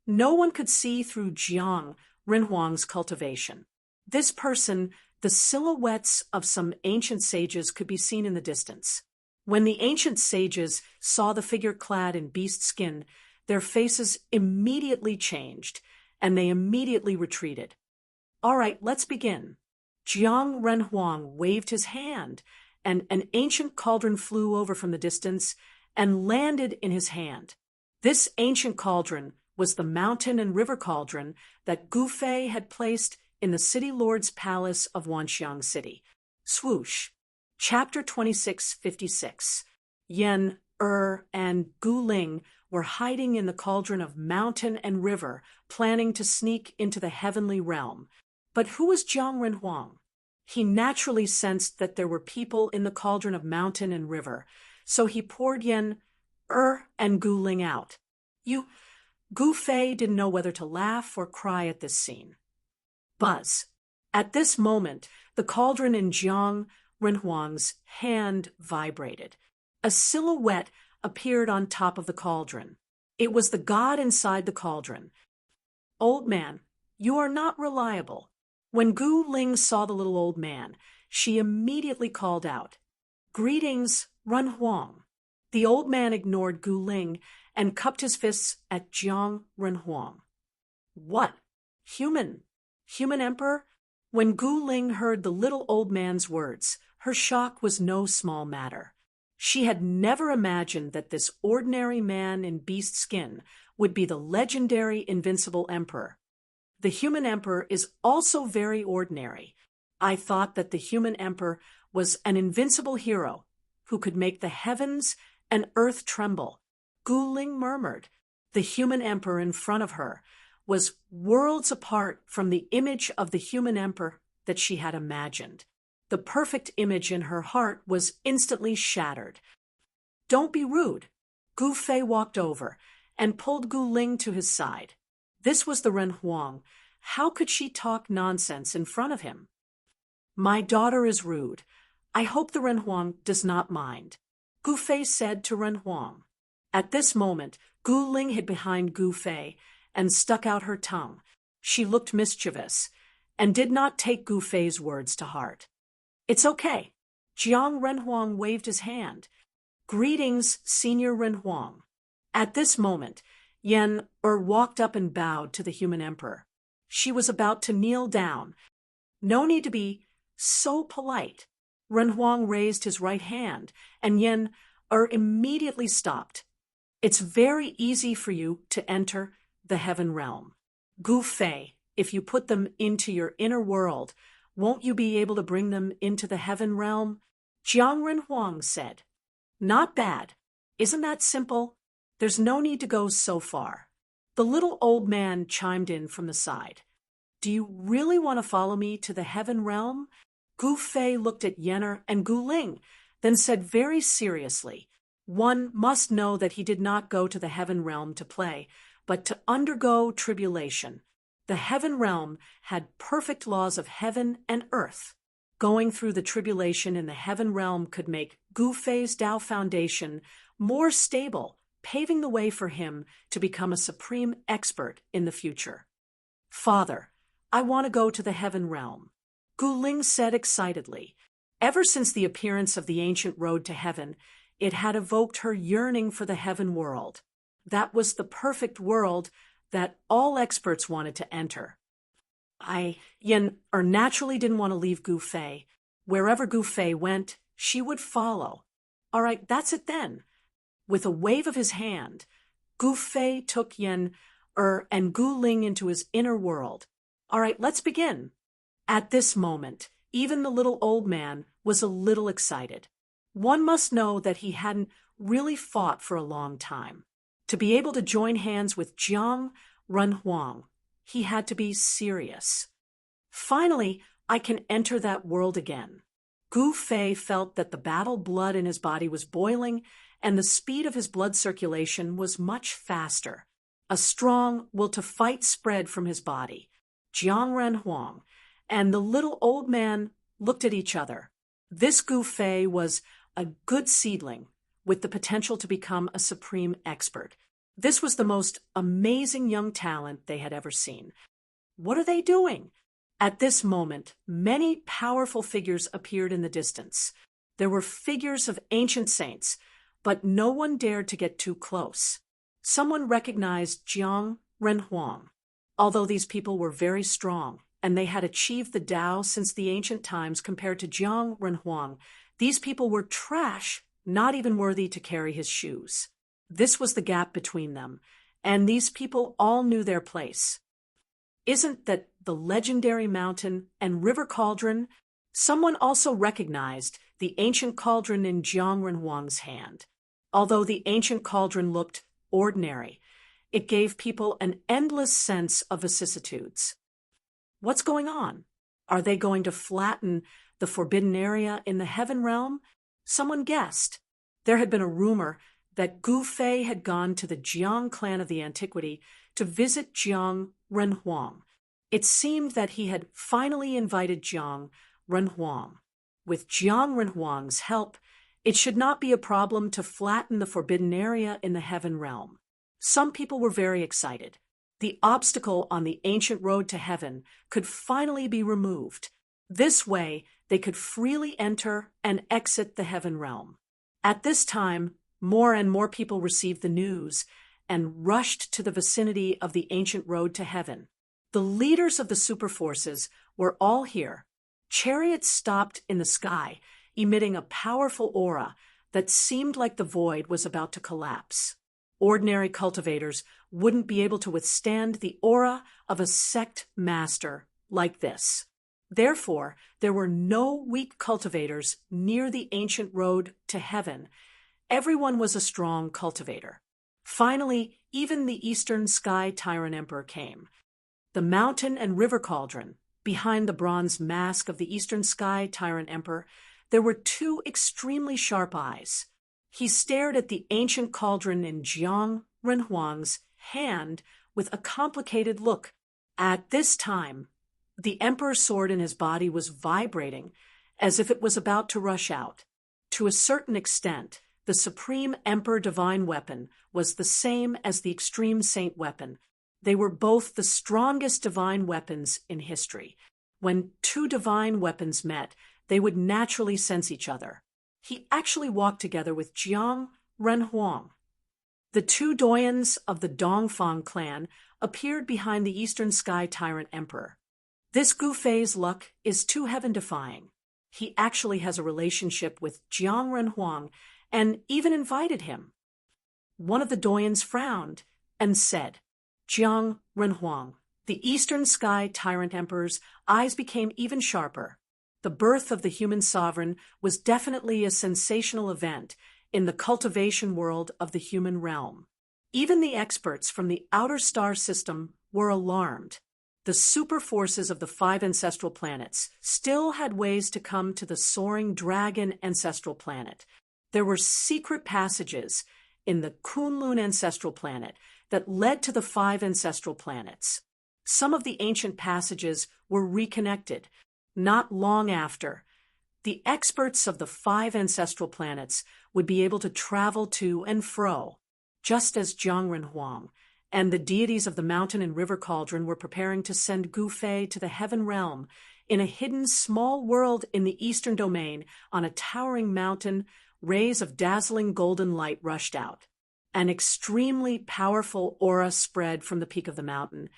[SPEAKER 1] No one could see through Jiang Renhuang's cultivation. This person, the silhouettes of some ancient sages could be seen in the distance. When the ancient sages saw the figure clad in beast skin, their faces immediately changed, and they immediately retreated. All right, let's begin. Jiang Renhuang waved his hand, and an ancient cauldron flew over from the distance and landed in his hand. This ancient cauldron was the mountain and river cauldron that Gu Fei had placed in the city lord's palace of Wanxiang City. Swoosh. Chapter 2656. Yan, and Gu Ling were hiding in the cauldron of mountain and river, planning to sneak into the heavenly realm. But who was Jiang Renhuang? He naturally sensed that there were people in the cauldron of mountain and river, so he poured Yan, and Gu Ling out. Gu Fei didn't know whether to laugh or cry at this scene. Buzz. At this moment, the cauldron in Jiang Renhuang's hand vibrated. A silhouette appeared on top of the cauldron. It was the god inside the cauldron. Old man, you are not reliable. When Gu Ling saw the little old man, she immediately called out, Greetings, Renhuang. The old man ignored Gu Ling and cupped his fists at Jiang Renhuang. What? Human emperor? When Gu Ling heard the little old man's words, her shock was no small matter. She had never imagined that this ordinary man in beast skin would be the legendary invincible emperor. The human emperor is also very ordinary. I thought that the human emperor was an invincible hero who could make the heavens and earth tremble. Gu Ling murmured. The human emperor in front of her was worlds apart from the image of the human emperor that she had imagined. The perfect image in her heart was instantly shattered. "Don't be rude." Gu Fei walked over and pulled Gu Ling to his side. This was the Ren Huang. How could she talk nonsense in front of him? "My daughter is rude. I hope the Ren Huang does not mind," Gu Fei said to Ren Huang. At this moment, Gu Ling hid behind Gu Fei and stuck out her tongue. She looked mischievous and did not take Gu Fei's words to heart. "It's okay." Jiang Ren Huang waved his hand. "Greetings, Senior Ren Huang." At this moment, Yen walked up and bowed to the human emperor. She was about to kneel down. No need to be so polite. Ren Huang raised his right hand, and Yen immediately stopped. "It's very easy for you to enter the heaven realm. Gu Fei, if you put them into your inner world, won't you be able to bring them into the heaven realm?" Jiang Ren Huang said. "Not bad. Isn't that simple? There's no need to go so far." The little old man chimed in from the side. "Do you really want to follow me to the heaven realm?" Gu Fei looked at Yenner and Gu Ling, then said very seriously, "One must know that he did not go to the heaven realm to play, but to undergo tribulation. The heaven realm had perfect laws of heaven and earth. Going through the tribulation in the heaven realm could make Gu Fei's Tao foundation more stable, paving the way for him to become a supreme expert in the future." "Father, I want to go to the heaven realm," Gu Ling said excitedly. Ever since the appearance of the ancient road to heaven, it had evoked her yearning for the heaven world. That was the perfect world that all experts wanted to enter. Yen naturally didn't want to leave Gu Fei. Wherever Gu Fei went, she would follow. "All right, that's it then." With a wave of his hand, Gu Fei took Yen and Gu Ling into his inner world. "All right, let's begin." At this moment, even the little old man was a little excited. One must know that he hadn't really fought for a long time. To be able to join hands with Jiang Ren Huang, he had to be serious. "Finally, I can enter that world again." Gu Fei felt that the battle blood in his body was boiling, and the speed of his blood circulation was much faster. A strong will to fight spread from his body. Jiang Ren Huang and the little old man looked at each other. This Gu Fei was a good seedling with the potential to become a supreme expert. This was the most amazing young talent they had ever seen. What are they doing? At this moment, many powerful figures appeared in the distance. There were figures of ancient saints, but no one dared to get too close. Someone recognized Jiang Ren Huang. Although these people were very strong, and they had achieved the Tao since the ancient times compared to Jiang Ren Huang, these people were trash, not even worthy to carry his shoes. This was the gap between them, and these people all knew their place. Isn't that the legendary mountain and river cauldron? Someone also recognized the ancient cauldron in Jiang Ren Huang's hand. Although the ancient cauldron looked ordinary, it gave people an endless sense of vicissitudes. What's going on? Are they going to flatten the forbidden area in the heaven realm? Someone guessed. There had been a rumor that Gu Fei had gone to the Jiang clan of the antiquity to visit Jiang Ren Huang. It seemed that he had finally invited Jiang Ren Huang. With Jiang Ren Huang's help, it should not be a problem to flatten the forbidden area in the heaven realm. Some people were very excited. The obstacle on the ancient road to heaven could finally be removed. This way, they could freely enter and exit the heaven realm. At this time, more and more people received the news and rushed to the vicinity of the ancient road to heaven. The leaders of the superforces were all here. Chariots stopped in the sky, emitting a powerful aura that seemed like the void was about to collapse. Ordinary cultivators wouldn't be able to withstand the aura of a sect master like this. Therefore, there were no weak cultivators near the ancient road to heaven. Everyone was a strong cultivator. Finally, even the Eastern Sky Tyrant Emperor came. The mountain and river cauldron, behind the bronze mask of the Eastern Sky Tyrant Emperor, there were two extremely sharp eyes. He stared at the ancient cauldron in Jiang Renhuang's hand with a complicated look. At this time, the emperor's sword in his body was vibrating as if it was about to rush out. To a certain extent, the Supreme Emperor Divine Weapon was the same as the Extreme Saint Weapon. They were both the strongest divine weapons in history. When two divine weapons met, they would naturally sense each other. He actually walked together with Jiang Renhuang. The two doyens of the Dongfang clan appeared behind the Eastern Sky Tyrant Emperor. This Gu Fei's luck is too heaven-defying. He actually has a relationship with Jiang Renhuang and even invited him. One of the doyens frowned and said, "Jiang Renhuang." The Eastern Sky Tyrant Emperor's eyes became even sharper. The birth of the human sovereign was definitely a sensational event in the cultivation world of the human realm. Even the experts from the outer star system were alarmed. The super forces of the 5 ancestral planets still had ways to come to the soaring dragon ancestral planet. There were secret passages in the Kunlun ancestral planet that led to the 5 ancestral planets. Some of the ancient passages were reconnected. Not long after, the experts of the 5 ancestral planets would be able to travel to and fro, just as Jiang Renhuang and the deities of the mountain and river cauldron were preparing to send Gu Fei to the heaven realm. In a hidden small world in the eastern domain, on a towering mountain, rays of dazzling golden light rushed out. An extremely powerful aura spread from the peak of the mountain,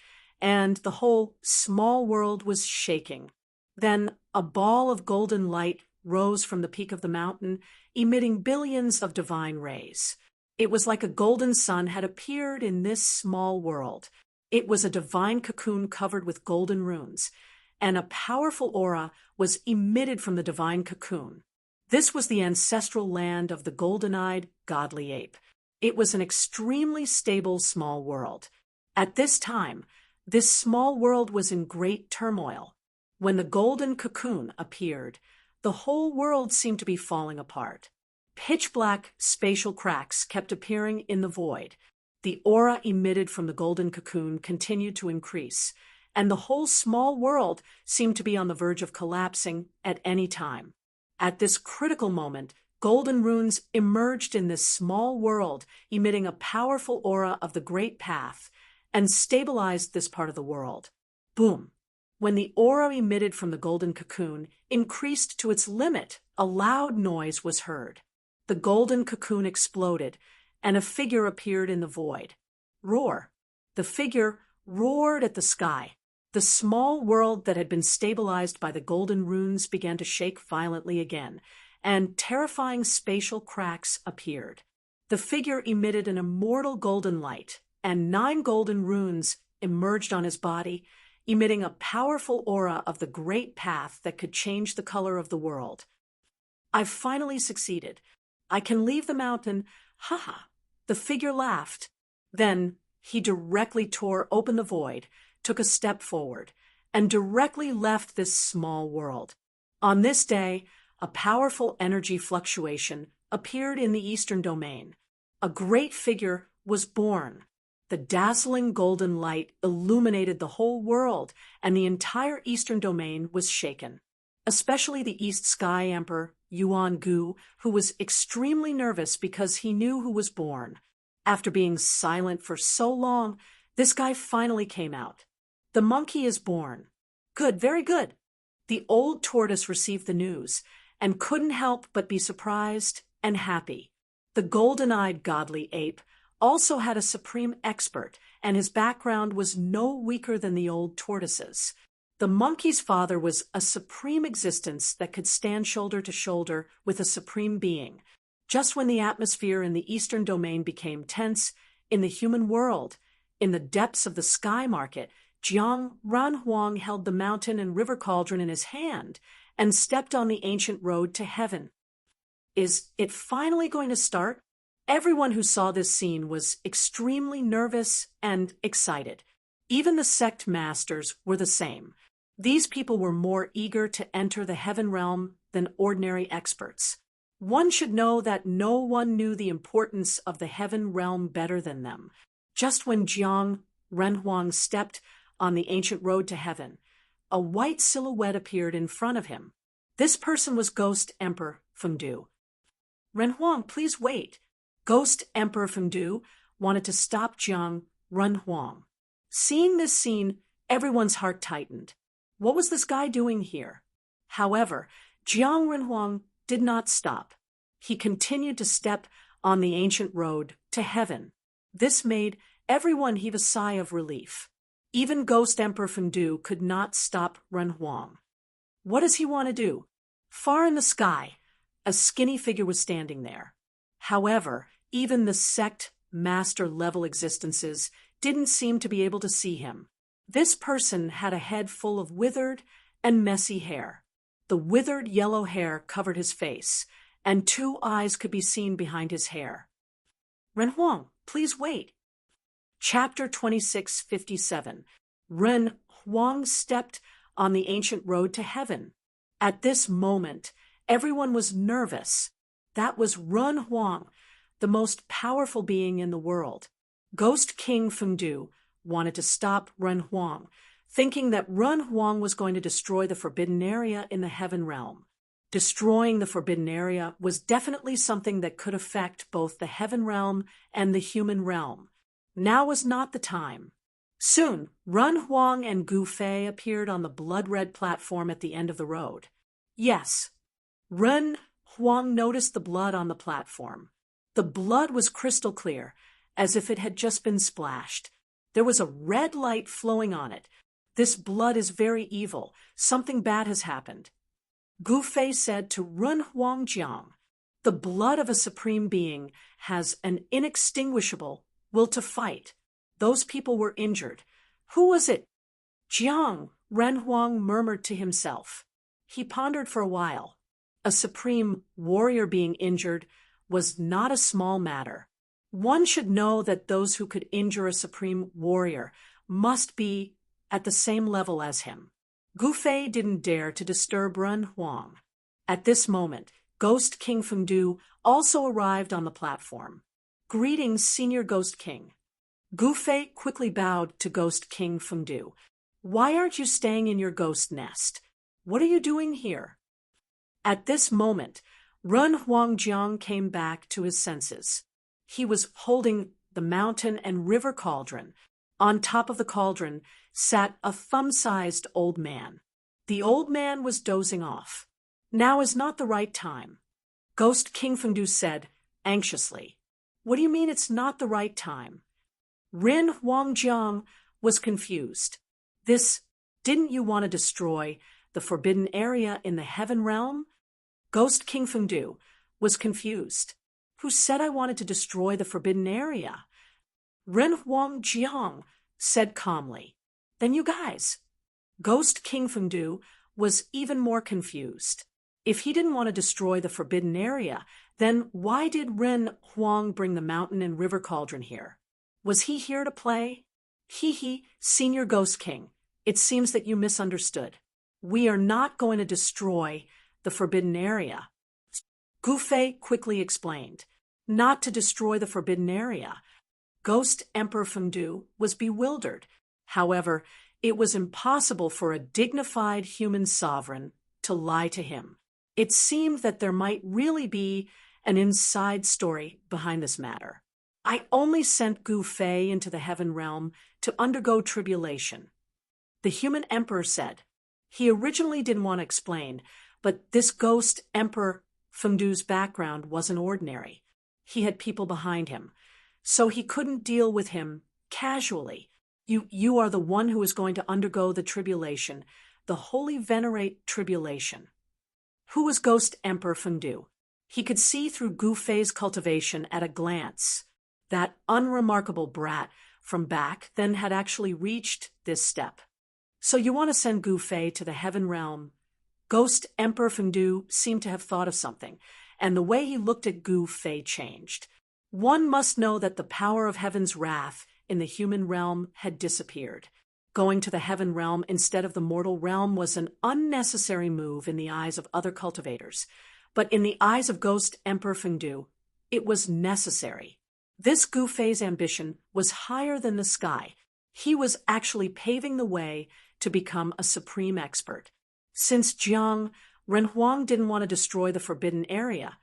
[SPEAKER 1] and the whole small world was shaking. Then a ball of golden light rose from the peak of the mountain, emitting billions of divine rays. It was like a golden sun had appeared in this small world. It was a divine cocoon covered with golden runes, and a powerful aura was emitted from the divine cocoon. This was the ancestral land of the golden-eyed, godly ape. It was an extremely stable small world. At this time, this small world was in great turmoil. When the golden cocoon appeared, the whole world seemed to be falling apart. Pitch-black spatial cracks kept appearing in the void. The aura emitted from the golden cocoon continued to increase, and the whole small world seemed to be on the verge of collapsing at any time. At this critical moment, golden runes emerged in this small world, emitting a powerful aura of the Great Path, and stabilized this part of the world. Boom! When the aura emitted from the golden cocoon increased to its limit, a loud noise was heard. The golden cocoon exploded, and a figure appeared in the void. Roar! The figure roared at the sky. The small world that had been stabilized by the golden runes began to shake violently again, and terrifying spatial cracks appeared. The figure emitted an immortal golden light, and 9 golden runes emerged on his body, emitting a powerful aura of the Great Path that could change the color of the world. "I've finally succeeded. I can leave the mountain. Ha ha!" The figure laughed. Then he directly tore open the void, took a step forward, and directly left this small world. On this day, a powerful energy fluctuation appeared in the eastern domain. A great figure was born. The dazzling golden light illuminated the whole world, and the entire eastern domain was shaken. Especially the East Sky Emperor, Yuan Gu, who was extremely nervous because he knew who was born. After being silent for so long, this guy finally came out. "The monkey is born." "Good, very good." The old tortoise received the news and couldn't help but be surprised and happy. The golden-eyed godly ape also had a supreme expert, and his background was no weaker than the old tortoise's. The monkey's father was a supreme existence that could stand shoulder to shoulder with a supreme being. Just when the atmosphere in the eastern domain became tense, in the human world, in the depths of the sky market, Jiang Renhuang held the mountain and river cauldron in his hand and stepped on the ancient road to heaven. Is it finally going to start? Everyone who saw this scene was extremely nervous and excited. Even the sect masters were the same. These people were more eager to enter the heaven realm than ordinary experts. One should know that no one knew the importance of the heaven realm better than them. Just when Jiang Renhuang stepped on the ancient road to heaven, a white silhouette appeared in front of him. This person was Ghost Emperor Fengdu. Renhuang, please wait. Ghost Emperor Fengdu wanted to stop Jiang Renhuang. Seeing this scene, everyone's heart tightened. What was this guy doing here? However, Jiang Renhuang did not stop. He continued to step on the ancient road to heaven. This made everyone heave a sigh of relief. Even Ghost Emperor Fengdu could not stop Renhuang. What does he want to do? Far in the sky, a skinny figure was standing there. However, even the sect master-level existences didn't seem to be able to see him. This person had a head full of withered and messy hair. The withered yellow hair covered his face, and 2 eyes could be seen behind his hair. Renhuang, please wait. Chapter 2657. Renhuang stepped on the ancient road to heaven. At this moment, everyone was nervous. That was Renhuang, the most powerful being in the world. Ghost King Fengdu wanted to stop Renhuang, thinking that Renhuang was going to destroy the forbidden area in the heaven realm. Destroying the forbidden area was definitely something that could affect both the heaven realm and the human realm. Now was not the time. Soon, Renhuang and Gu Fei appeared on the blood-red platform at the end of the road. Yes, Renhuang noticed the blood on the platform. The blood was crystal clear, as if it had just been splashed. There was a red light flowing on it. This blood is very evil. Something bad has happened. Gu Fei said to Renhuang Jiang, the blood of a supreme being has an inextinguishable will to fight. Those people were injured. Who was it? Jiang, Renhuang murmured to himself. He pondered for a while. A supreme warrior being injured was not a small matter. One should know that those who could injure a supreme warrior must be at the same level as him. Gu Fei didn't dare to disturb Renhuang. At this moment, Ghost King Fengdu also arrived on the platform. Greetings, Senior Ghost King. Gu Fei quickly bowed to Ghost King Fengdu. Why aren't you staying in your ghost nest? What are you doing here? At this moment, Renhuang Jiang came back to his senses. He was holding the mountain and river cauldron. On top of the cauldron sat a thumb-sized old man. The old man was dozing off. Now is not the right time. Ghost King Fengdu said, anxiously. What do you mean it's not the right time? Renhuang Jiang was confused. Didn't you want to destroy the forbidden area in the heaven realm? Ghost King Fengdu was confused. Who said I wanted to destroy the forbidden area? Renhuang Jiang said calmly. Then you guys. Ghost King Fengdu was even more confused. If he didn't want to destroy the forbidden area, then why did Renhuang bring the mountain and river cauldron here? Was he here to play? Senior Ghost King, it seems that you misunderstood. We are not going to destroy the forbidden area. Gu Fei quickly explained. Not to destroy the forbidden area. Ghost Emperor Fengdu was bewildered. However, it was impossible for a dignified human sovereign to lie to him. It seemed that there might really be an inside story behind this matter. I only sent Gu Fei into the heaven realm to undergo tribulation. The human emperor said. He originally didn't want to explain, but this Ghost Emperor Fengdu's background wasn't ordinary. He had people behind him, so he couldn't deal with him casually. You are the one who is going to undergo the tribulation, the holy venerate tribulation. Who was Ghost Emperor Fengdu? He could see through Gu Fei's cultivation at a glance. That unremarkable brat from back then had actually reached this step. So you want to send Gu Fei to the heaven realm? Ghost Emperor Fengdu seemed to have thought of something, and the way he looked at Gu Fei changed. One must know that the power of heaven's wrath in the human realm had disappeared. Going to the heaven realm instead of the mortal realm was an unnecessary move in the eyes of other cultivators, but in the eyes of Ghost Emperor Fengdu, it was necessary. This Gu Fei's ambition was higher than the sky. He was actually paving the way to become a supreme expert. Since Jiang Renhuang didn't want to destroy the forbidden area,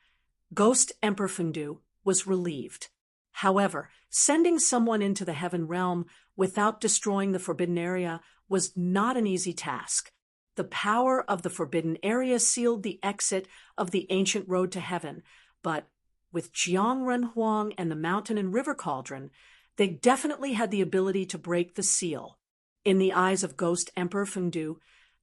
[SPEAKER 1] Ghost Emperor Fengdu was relieved. However, sending someone into the heaven realm without destroying the forbidden area was not an easy task. The power of the forbidden area sealed the exit of the ancient road to heaven, but with Jiang Renhuang and the mountain and river cauldron, they definitely had the ability to break the seal. In the eyes of Ghost Emperor Fengdu,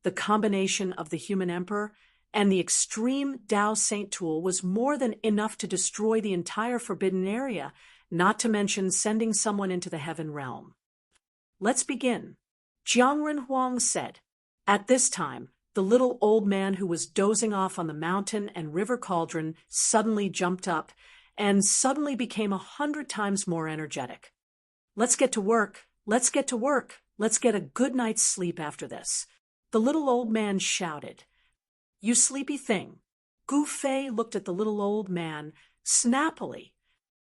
[SPEAKER 1] the combination of the human emperor and the extreme Dao Saint tool was more than enough to destroy the entire forbidden area, not to mention sending someone into the heaven realm. Let's begin. Jiang Renhuang said. At this time, the little old man who was dozing off on the mountain and river cauldron suddenly jumped up and suddenly became 100 times more energetic. Let's get to work. Let's get to work. Let's get a good night's sleep after this. The little old man shouted. You sleepy thing. Gu Fei looked at the little old man snappily.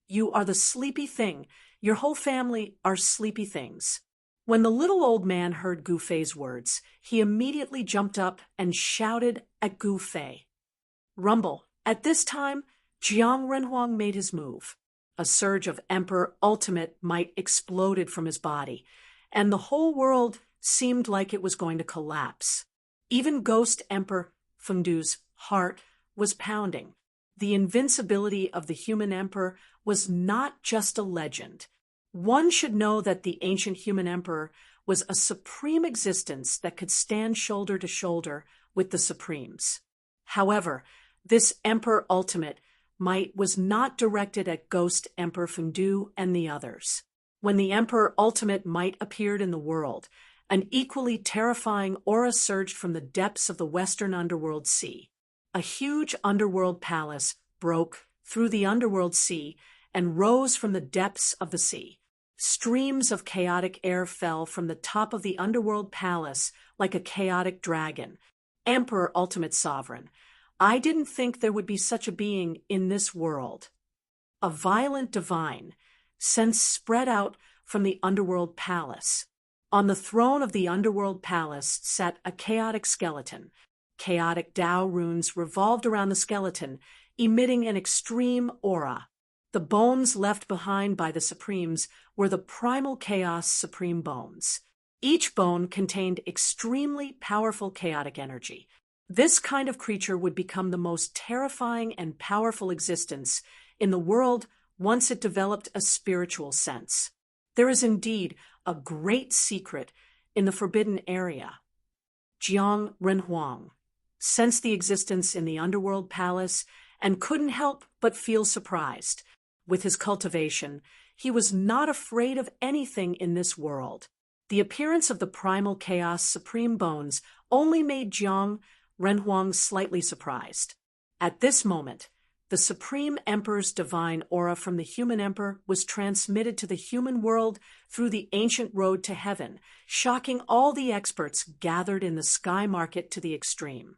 [SPEAKER 1] You are the sleepy thing. Your whole family are sleepy things. When the little old man heard Gu Fei's words, he immediately jumped up and shouted at Gu Fei. Rumble. At this time, Jiang Renhuang made his move. A surge of Emperor Ultimate Might exploded from his body, and the whole world seemed like it was going to collapse. Even Ghost Emperor Fengdu's heart was pounding. The invincibility of the human emperor was not just a legend. One should know that the ancient human emperor was a supreme existence that could stand shoulder to shoulder with the supremes. However, this Emperor Ultimate Might was not directed at Ghost Emperor Fengdu and the others. When the Emperor Ultimate Might appeared in the world, an equally terrifying aura surged from the depths of the western underworld sea. A huge underworld palace broke through the underworld sea and rose from the depths of the sea. Streams of chaotic air fell from the top of the underworld palace like a chaotic dragon. Emperor Ultimate Sovereign, I didn't think there would be such a being in this world. A violent divine sense spread out from the underworld palace. On the throne of the underworld palace sat a chaotic skeleton. Chaotic Dao runes revolved around the skeleton, emitting an extreme aura. The bones left behind by the Supremes were the primal chaos supreme bones. Each bone contained extremely powerful chaotic energy. This kind of creature would become the most terrifying and powerful existence in the world once it developed a spiritual sense. There is indeed a great secret in the forbidden area. Jiang Renhuang sensed the existence in the underworld palace and couldn't help but feel surprised. With his cultivation, he was not afraid of anything in this world. The appearance of the primal chaos supreme bones only made Jiang Renhuang slightly surprised. At this moment, the Supreme Emperor's divine aura from the human emperor was transmitted to the human world through the ancient road to heaven, shocking all the experts gathered in the sky market to the extreme.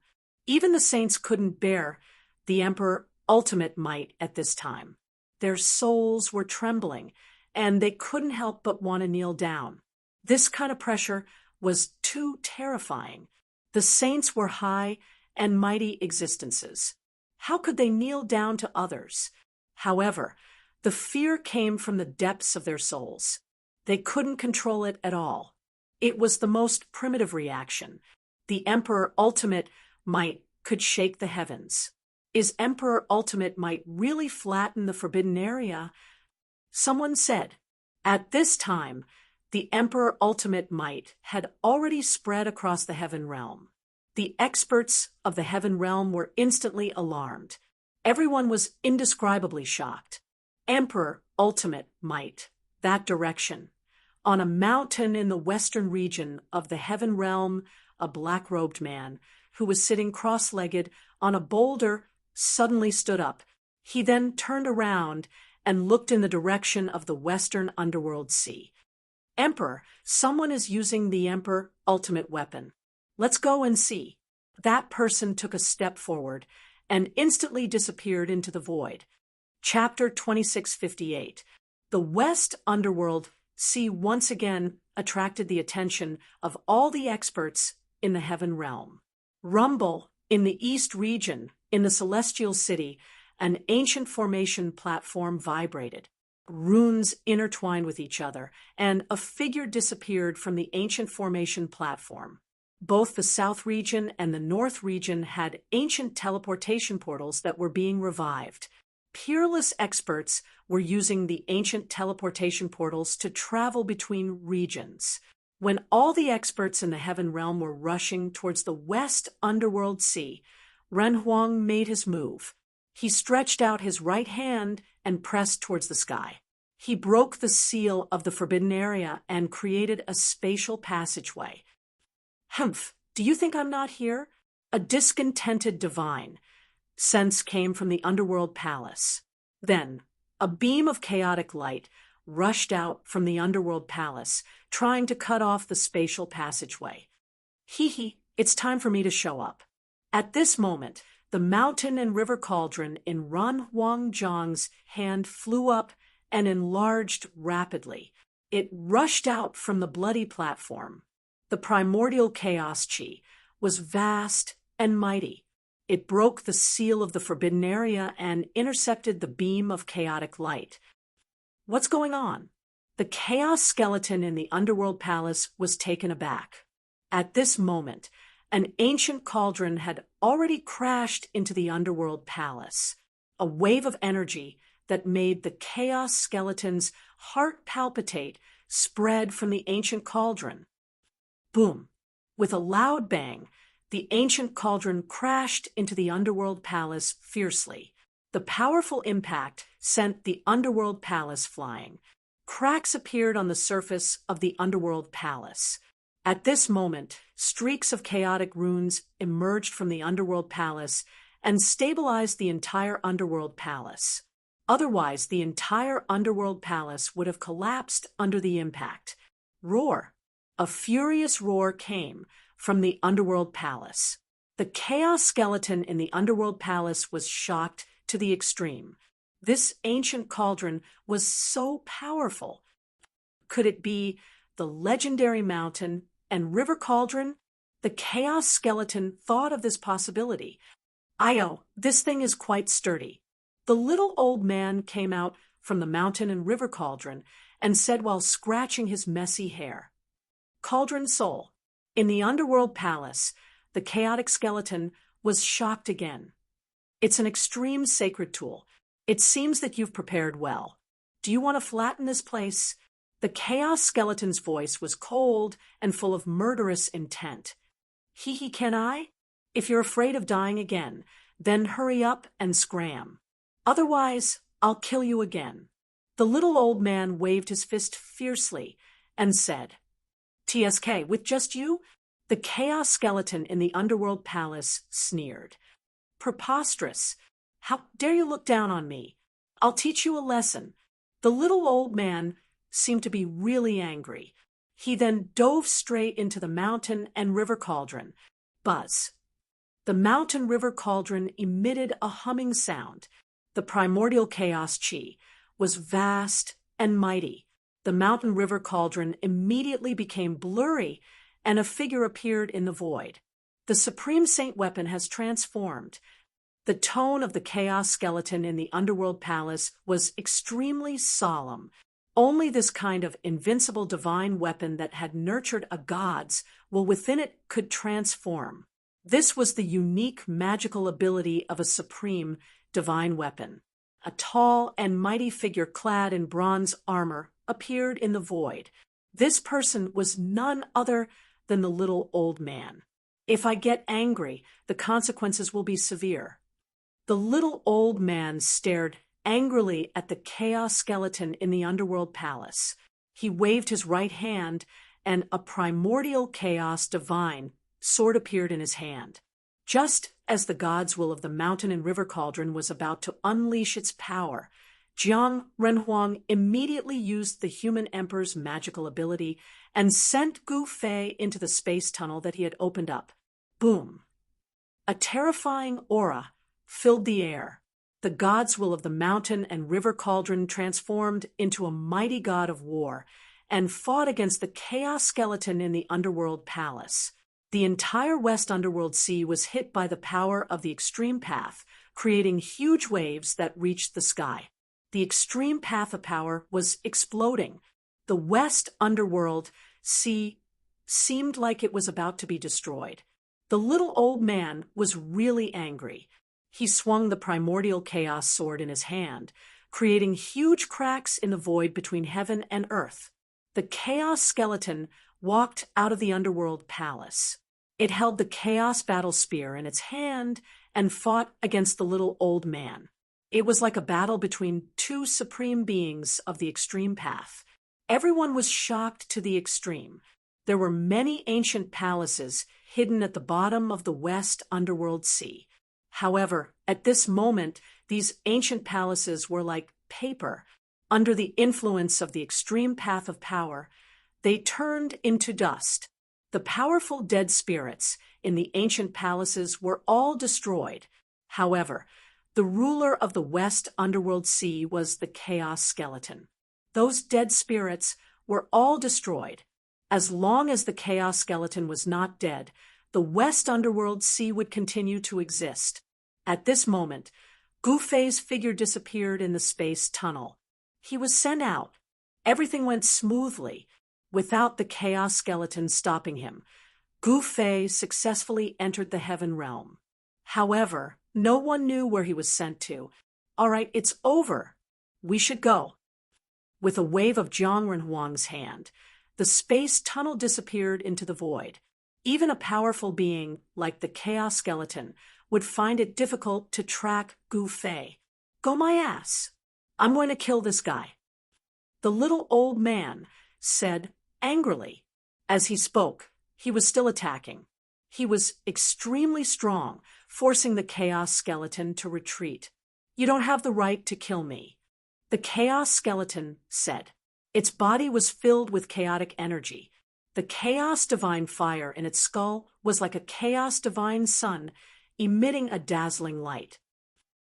[SPEAKER 1] Even the saints couldn't bear the Emperor Ultimate Might at this time. Their souls were trembling, and they couldn't help but want to kneel down. This kind of pressure was too terrifying. The saints were high and mighty existences. How could they kneel down to others? However, the fear came from the depths of their souls. They couldn't control it at all. It was the most primitive reaction. The Emperor Ultimate Might could shake the heavens. Is Emperor Ultimate Might really flatten the forbidden area? Someone said. At this time, the Emperor Ultimate Might had already spread across the heaven realm. The experts of the heaven realm were instantly alarmed. Everyone was indescribably shocked. Emperor Ultimate Might, that direction. On a mountain in the western region of the heaven realm, a black-robed man, who was sitting cross-legged on a boulder, suddenly stood up. He then turned around and looked in the direction of the western underworld sea. Emperor, someone is using the Emperor ultimate weapon. Let's go and see. That person took a step forward and instantly disappeared into the void. Chapter 2658. The West Underworld Sea once again attracted the attention of all the experts in the heaven realm. Rumble, in the East region, in the Celestial City, an ancient formation platform vibrated. Runes intertwined with each other, and a figure disappeared from the ancient formation platform. Both the South region and the North region had ancient teleportation portals that were being revived. Peerless experts were using the ancient teleportation portals to travel between regions. When all the experts in the heaven realm were rushing towards the West Underworld Sea, Ren Huang made his move. He stretched out his right hand and pressed towards the sky. He broke the seal of the forbidden area and created a spatial passageway. Humph, do you think I'm not here? A discontented divine sense came from the underworld palace. Then, a beam of chaotic light rushed out from the underworld palace, trying to cut off the spatial passageway. Hee, it's time for me to show up. At this moment, the mountain and river cauldron in Ren Huang's hand flew up and enlarged rapidly. It rushed out from the bloody platform. The primordial chaos chi was vast and mighty. It broke the seal of the forbidden area and intercepted the beam of chaotic light. What's going on? The chaos skeleton in the underworld palace was taken aback. At this moment, an ancient cauldron had already crashed into the underworld palace. A wave of energy that made the chaos skeleton's heart palpitate spread from the ancient cauldron. Boom! With a loud bang, the ancient cauldron crashed into the underworld palace fiercely. The powerful impact sent the underworld palace flying. Cracks appeared on the surface of the underworld palace. At this moment, streaks of chaotic runes emerged from the underworld palace and stabilized the entire underworld palace. Otherwise, the entire underworld palace would have collapsed under the impact. Roar! A furious roar came from the underworld palace. The chaos skeleton in the underworld palace was shocked to the extreme. This ancient cauldron was so powerful. Could it be the legendary mountain and river cauldron? The chaos skeleton thought of this possibility. Io, this thing is quite sturdy. The little old man came out from the mountain and river cauldron and said while scratching his messy hair, Cauldron Soul, in the underworld palace, the chaotic skeleton was shocked again. It's an extreme sacred tool. It seems that you've prepared well. Do you want to flatten this place? The chaos skeleton's voice was cold and full of murderous intent. Hee, can I? If you're afraid of dying again, then hurry up and scram. Otherwise, I'll kill you again. The little old man waved his fist fiercely and said, TSK, with just you? The chaos skeleton in the underworld palace sneered. Preposterous. How dare you look down on me? I'll teach you a lesson. The little old man seemed to be really angry. He then dove straight into the mountain and river cauldron. Buzz. The mountain river cauldron emitted a humming sound. The primordial chaos chi was vast and mighty. The mountain river cauldron immediately became blurry, and a figure appeared in the void. The Supreme Saint weapon has transformed. The tone of the chaos skeleton in the underworld palace was extremely solemn. Only this kind of invincible divine weapon that had nurtured a god's will within it could transform. This was the unique magical ability of a supreme divine weapon. A tall and mighty figure clad in bronze armor appeared in the void. This person was none other than the little old man. If I get angry, the consequences will be severe. The little old man stared angrily at the chaos skeleton in the underworld palace. He waved his right hand, and a primordial chaos divine sword appeared in his hand. Just as the god's will of the mountain and river cauldron was about to unleash its power, Jiang Renhuang immediately used the human emperor's magical ability and sent Gu Fei into the space tunnel that he had opened up. Boom! A terrifying aura filled the air. The god's will of the mountain and river cauldron transformed into a mighty god of war and fought against the chaos skeleton in the underworld palace. The entire West Underworld Sea was hit by the power of the extreme path, creating huge waves that reached the sky. The extreme path of power was exploding. The West Underworld Sea seemed like it was about to be destroyed. The little old man was really angry. He swung the primordial chaos sword in his hand, creating huge cracks in the void between heaven and earth. The chaos skeleton walked out of the underworld palace. It held the chaos battle spear in its hand and fought against the little old man. It was like a battle between two supreme beings of the extreme path. Everyone was shocked to the extreme. There were many ancient palaces hidden at the bottom of the West Underworld Sea. However, at this moment, these ancient palaces were like paper. Under the influence of the extreme path of power, they turned into dust. The powerful dead spirits in the ancient palaces were all destroyed. However, the ruler of the West Underworld Sea was the Chaos Skeleton. Those dead spirits were all destroyed. As long as the Chaos Skeleton was not dead, the West Underworld Sea would continue to exist. At this moment, Gu Fei's figure disappeared in the space tunnel. He was sent out. Everything went smoothly, without the Chaos Skeleton stopping him. Gu Fei successfully entered the Heaven Realm. However, no one knew where he was sent to. All right, it's over. We should go. With a wave of Jiang Renhuang's hand, the space tunnel disappeared into the void. Even a powerful being like the Chaos Skeleton would find it difficult to track Gu Fei. Go my ass. I'm going to kill this guy. The little old man said angrily. As he spoke, he was still attacking. He was extremely strong, forcing the Chaos Skeleton to retreat. You don't have the right to kill me. The Chaos Skeleton said. Its body was filled with chaotic energy. The Chaos Divine fire in its skull was like a Chaos Divine sun, emitting a dazzling light.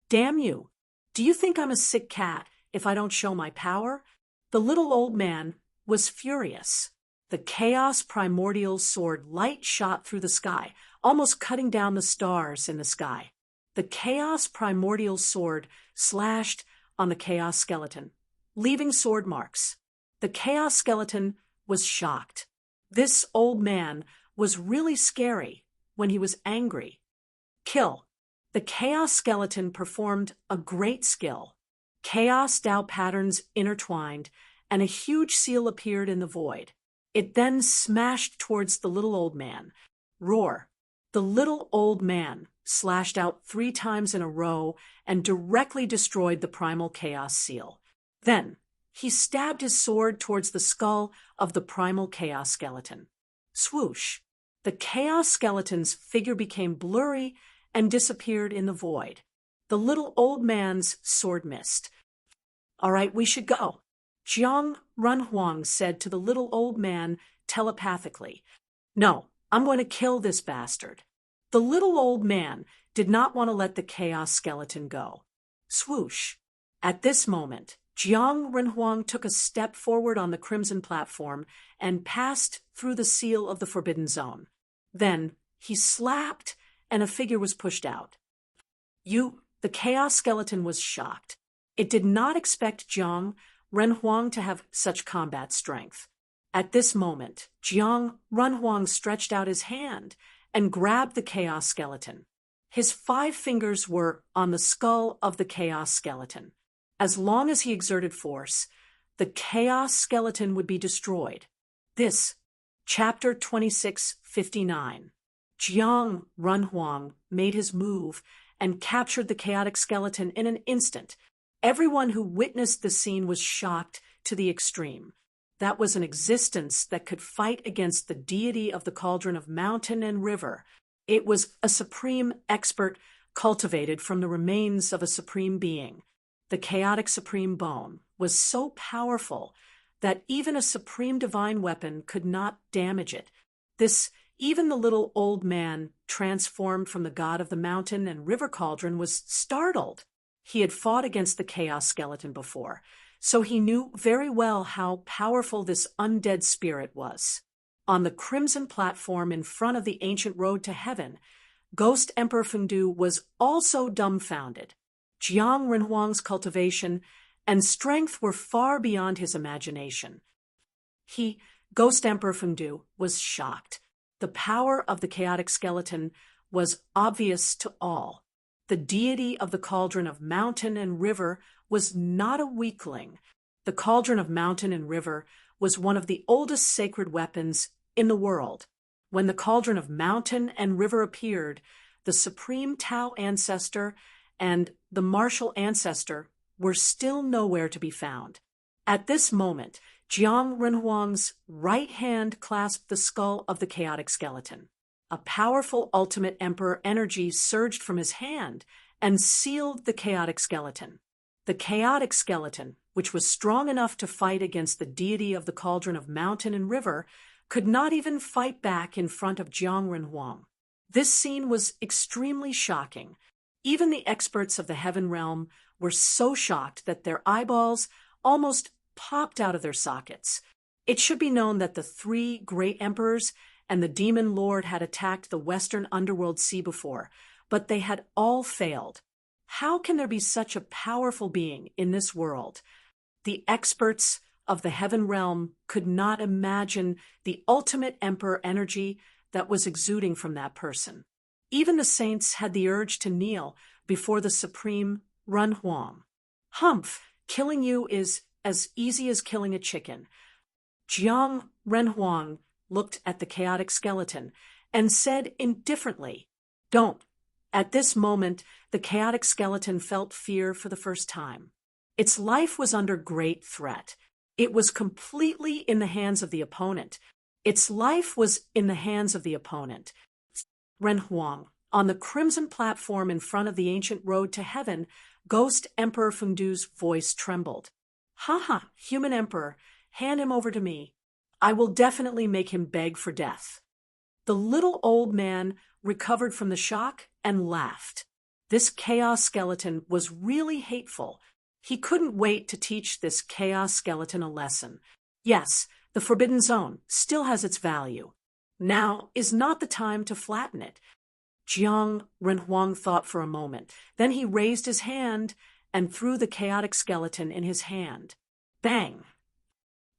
[SPEAKER 1] Damn you! Do you think I'm a sick cat if I don't show my power? The little old man was furious. The Chaos Primordial Sword light shot through the sky, almost cutting down the stars in the sky. The Chaos Primordial Sword slashed on the Chaos Skeleton, leaving sword marks. The Chaos Skeleton was shocked. This old man was really scary when he was angry. Kill. The Chaos Skeleton performed a great skill. Chaos Tao patterns intertwined, and a huge seal appeared in the void. It then smashed towards the little old man. Roar. The little old man slashed out 3 times in a row and directly destroyed the primal chaos seal. Then, he stabbed his sword towards the skull of the primal chaos skeleton. Swoosh! The chaos skeleton's figure became blurry and disappeared in the void. The little old man's sword missed. All right, we should go. Jiang Renhuang said to the little old man telepathically. No, I'm going to kill this bastard. The little old man did not want to let the chaos skeleton go. Swoosh! At this moment, Jiang Renhuang took a step forward on the crimson platform and passed through the seal of the Forbidden Zone. Then he slapped, and a figure was pushed out. The chaos skeleton was shocked. It did not expect Jiang Renhuang to have such combat strength. At this moment, Jiang Renhuang stretched out his hand and grabbed the chaos skeleton. His 5 fingers were on the skull of the chaos skeleton. As long as he exerted force, the chaos skeleton would be destroyed. This, Chapter 2659. Jiang Renhuang made his move and captured the chaotic skeleton in an instant. Everyone who witnessed the scene was shocked to the extreme. That was an existence that could fight against the deity of the cauldron of mountain and river. It was a supreme expert cultivated from the remains of a supreme being. the chaotic supreme bone, was so powerful that even a supreme divine weapon could not damage it. Even the little old man, transformed from the god of the mountain and river cauldron, was startled. He had fought against the chaos skeleton before, so he knew very well how powerful this undead spirit was. On the crimson platform in front of the ancient road to heaven, Ghost Emperor Fengdu was also dumbfounded. Jiang Renhuang's cultivation and strength were far beyond his imagination. Ghost Emperor Fengdu, was shocked. The power of the chaotic skeleton was obvious to all. The deity of the cauldron of mountain and river was not a weakling. The cauldron of mountain and river was one of the oldest sacred weapons in the world. When the cauldron of mountain and river appeared, the supreme Tao ancestor and the martial ancestor were still nowhere to be found. At this moment, Jiang Renhuang's right hand clasped the skull of the chaotic skeleton. A powerful ultimate emperor energy surged from his hand and sealed the chaotic skeleton. The chaotic skeleton, which was strong enough to fight against the deity of the cauldron of mountain and river, could not even fight back in front of Jiang Renhuang. This scene was extremely shocking. Even the experts of the heaven realm were so shocked that their eyeballs almost popped out of their sockets. It should be known that the three great emperors and the demon lord had attacked the western underworld sea before, but they had all failed. How can there be such a powerful being in this world? The experts of the heaven realm could not imagine the ultimate emperor energy that was exuding from that person. Even the saints had the urge to kneel before the supreme Renhuang. Humph, killing you is as easy as killing a chicken. Jiang Renhuang looked at the chaotic skeleton and said indifferently, "Don't." At this moment, the chaotic skeleton felt fear for the first time. Its life was under great threat. It was completely in the hands of the opponent. Its life was in the hands of the opponent. Renhuang, on the crimson platform in front of the ancient road to heaven, Ghost Emperor Fengdu's voice trembled. "Ha, human emperor, hand him over to me. I will definitely make him beg for death." The little old man recovered from the shock and laughed. This chaos skeleton was really hateful. He couldn't wait to teach this chaos skeleton a lesson. Yes, the Forbidden Zone still has its value. Now is not the time to flatten it. Jiang Renhuang thought for a moment. Then he raised his hand and threw the chaotic skeleton in his hand. Bang!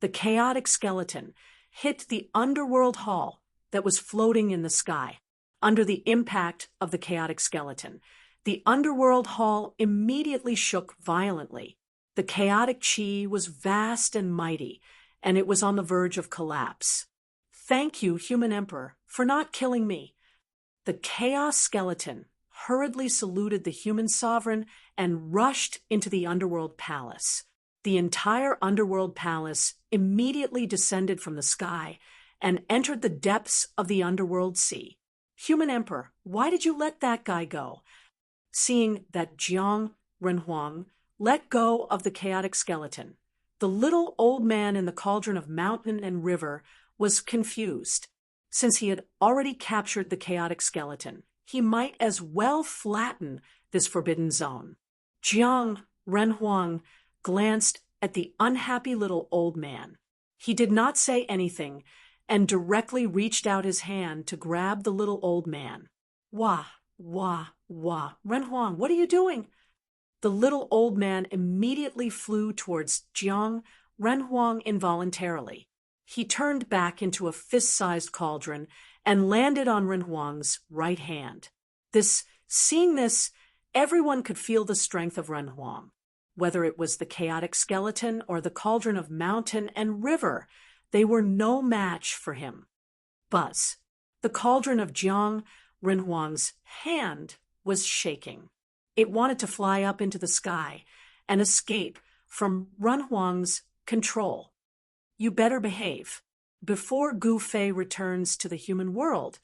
[SPEAKER 1] The chaotic skeleton hit the underworld hall that was floating in the sky. Under the impact of the chaotic skeleton, the underworld hall immediately shook violently. The chaotic chi was vast and mighty, and it was on the verge of collapse. "Thank you, human emperor, for not killing me." The chaos skeleton hurriedly saluted the human sovereign and rushed into the underworld palace. The entire underworld palace immediately descended from the sky and entered the depths of the underworld sea. "Human emperor, why did you let that guy go?" Seeing that Jiang Renhuang let go of the chaotic skeleton, the little old man in the cauldron of mountain and river was confused. Since he had already captured the chaotic skeleton, he might as well flatten this forbidden zone. Jiang Renhuang glanced at the unhappy little old man. He did not say anything and directly reached out his hand to grab the little old man. Wah, Renhuang, what are you doing?" The little old man immediately flew towards Jiang Renhuang involuntarily. He turned back into a fist-sized cauldron and landed on Renhuang's right hand. Seeing this, everyone could feel the strength of Renhuang. Whether it was the chaotic skeleton or the cauldron of mountain and river, they were no match for him. Buzz. The cauldron of Jiang Renhuang's hand was shaking. It wanted to fly up into the sky and escape from Renhuang's control. "You better behave. Before Gu Fei returns to the human world,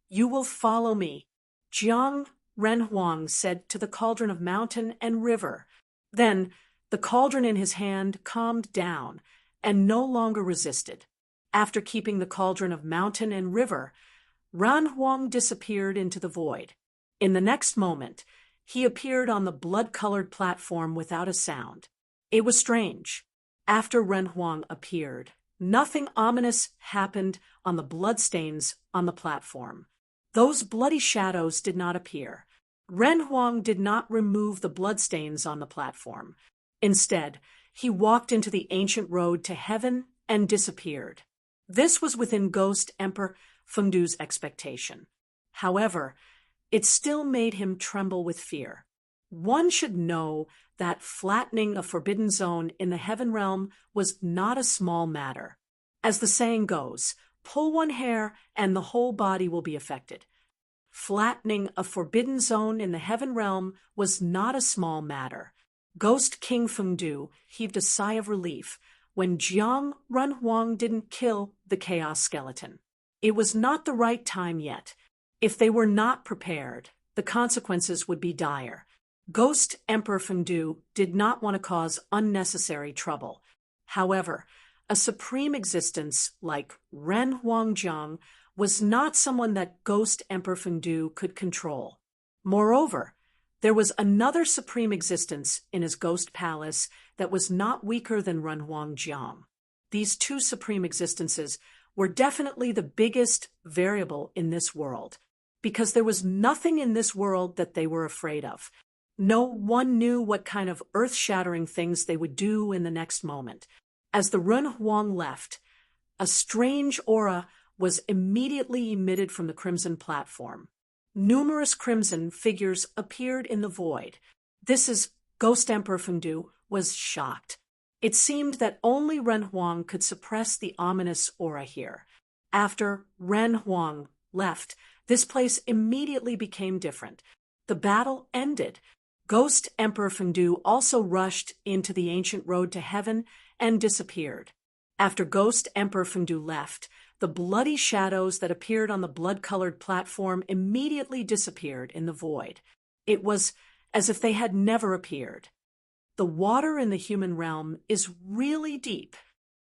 [SPEAKER 1] you will follow me," Jiang Renhuang said to the cauldron of mountain and river. Then the cauldron in his hand calmed down and no longer resisted. After keeping the cauldron of mountain and river, Ran Huang disappeared into the void. In the next moment, he appeared on the blood-colored platform without a sound. It was strange. After Ren Huang appeared, nothing ominous happened on the bloodstains on the platform. Those bloody shadows did not appear. Ren Huang did not remove the bloodstains on the platform. Instead, he walked into the ancient road to heaven and disappeared. This was within Ghost Emperor Fengdu's expectation. However, it still made him tremble with fear. One should know that flattening a forbidden zone in the heaven realm was not a small matter. As the saying goes, pull one hair and the whole body will be affected. Flattening a forbidden zone in the heaven realm was not a small matter. Ghost King Fengdu heaved a sigh of relief when Jiang Runhuang didn't kill the Chaos Skeleton. It was not the right time yet. If they were not prepared, the consequences would be dire. Ghost Emperor Fengdu did not want to cause unnecessary trouble. However, a supreme existence like Ren Huangjiang was not someone that Ghost Emperor Fengdu could control. Moreover, there was another supreme existence in his ghost palace that was not weaker than Ren Huangjiang. These two supreme existences were definitely the biggest variable in this world, because there was nothing in this world that they were afraid of. No one knew what kind of earth-shattering things they would do in the next moment. As the Ren Huang left, a strange aura was immediately emitted from the crimson platform. Numerous crimson figures appeared in the void. This is Ghost Emperor Fengdu was shocked. It seemed that only Ren Huang could suppress the ominous aura here. After Ren Huang left, this place immediately became different. The battle ended. Ghost Emperor Fengdu also rushed into the ancient road to heaven and disappeared. After Ghost Emperor Fengdu left, the bloody shadows that appeared on the blood-colored platform immediately disappeared in the void. It was as if they had never appeared. The water in the human realm is really deep.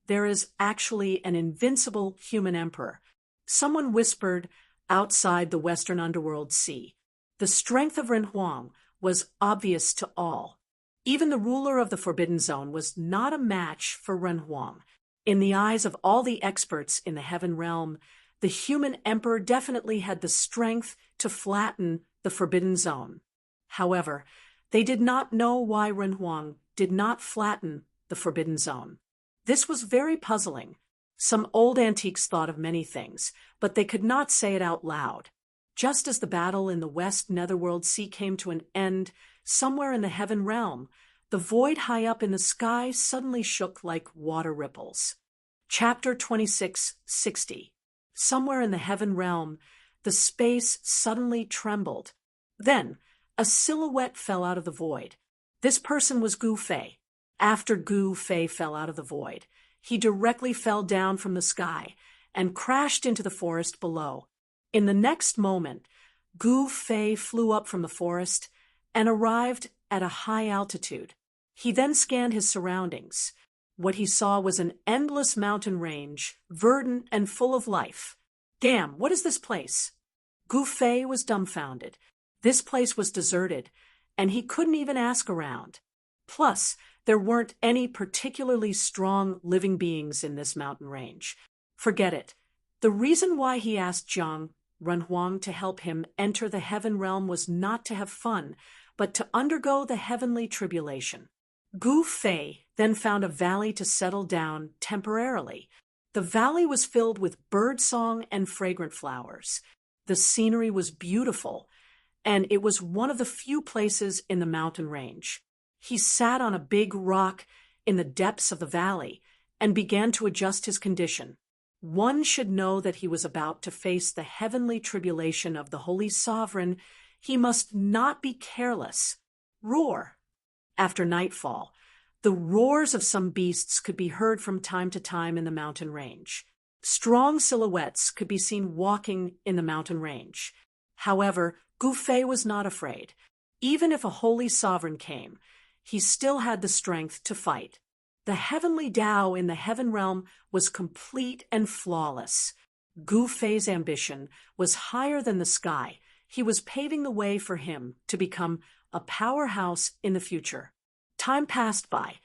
[SPEAKER 1] There is actually an invincible human emperor. Someone whispered outside the western underworld sea. The strength of Ren Huang was obvious to all. Even the ruler of the Forbidden Zone was not a match for Ren Huang. In the eyes of all the experts in the heaven realm, the human emperor definitely had the strength to flatten the Forbidden Zone. However, they did not know why Ren Huang did not flatten the Forbidden Zone. This was very puzzling. Some old antiques thought of many things, but they could not say it out loud. Just as the battle in the West Netherworld Sea came to an end, somewhere in the heaven realm, the void high up in the sky suddenly shook like water ripples. Chapter 2660. Somewhere in the heaven realm, the space suddenly trembled. Then, a silhouette fell out of the void. This person was Gu Fei. After Gu Fei fell out of the void, he directly fell down from the sky and crashed into the forest below. In the next moment, Gu Fei flew up from the forest and arrived at a high altitude. He then scanned his surroundings. What he saw was an endless mountain range, verdant and full of life. Damn, what is this place? Gu Fei was dumbfounded. This place was deserted, and he couldn't even ask around. Plus, there weren't any particularly strong living beings in this mountain range. Forget it. The reason why he asked Jiang Runhuang to help him enter the heaven realm was not to have fun, but to undergo the heavenly tribulation. Gu Fei then found a valley to settle down temporarily. The valley was filled with birdsong and fragrant flowers. The scenery was beautiful, and it was one of the few places in the mountain range. He sat on a big rock in the depths of the valley and began to adjust his condition. One should know that he was about to face the heavenly tribulation of the Holy Sovereign. He must not be careless. Roar. After nightfall, the roars of some beasts could be heard from time to time in the mountain range. Strong silhouettes could be seen walking in the mountain range. However, Gu Fei was not afraid. Even if a holy sovereign came, he still had the strength to fight. The heavenly Tao in the heaven realm was complete and flawless. Gu Fei's ambition was higher than the sky. He was paving the way for him to become a powerhouse in the future. Time passed by.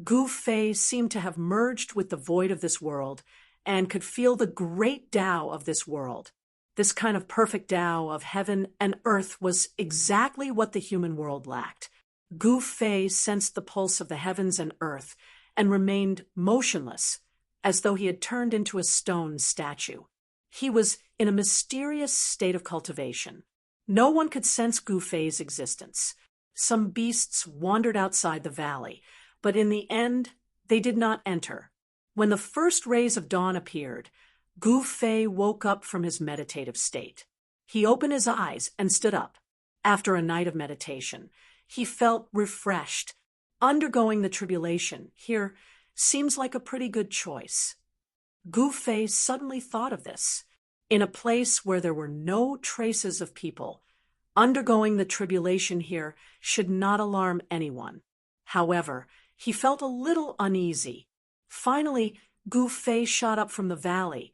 [SPEAKER 1] Gu Fei seemed to have merged with the void of this world and could feel the great Tao of this world. This kind of perfect Tao of heaven and earth was exactly what the human world lacked. Gu Fei sensed the pulse of the heavens and earth and remained motionless, as though he had turned into a stone statue. He was in a mysterious state of cultivation. No one could sense Gu Fei's existence. Some beasts wandered outside the valley, but in the end, they did not enter. When the first rays of dawn appeared, Gu Fei woke up from his meditative state. He opened his eyes and stood up. After a night of meditation, he felt refreshed. Undergoing the tribulation here seems like a pretty good choice. Gu Fei suddenly thought of this. In a place where there were no traces of people, undergoing the tribulation here should not alarm anyone. However, he felt a little uneasy. Finally, Gu Fei shot up from the valley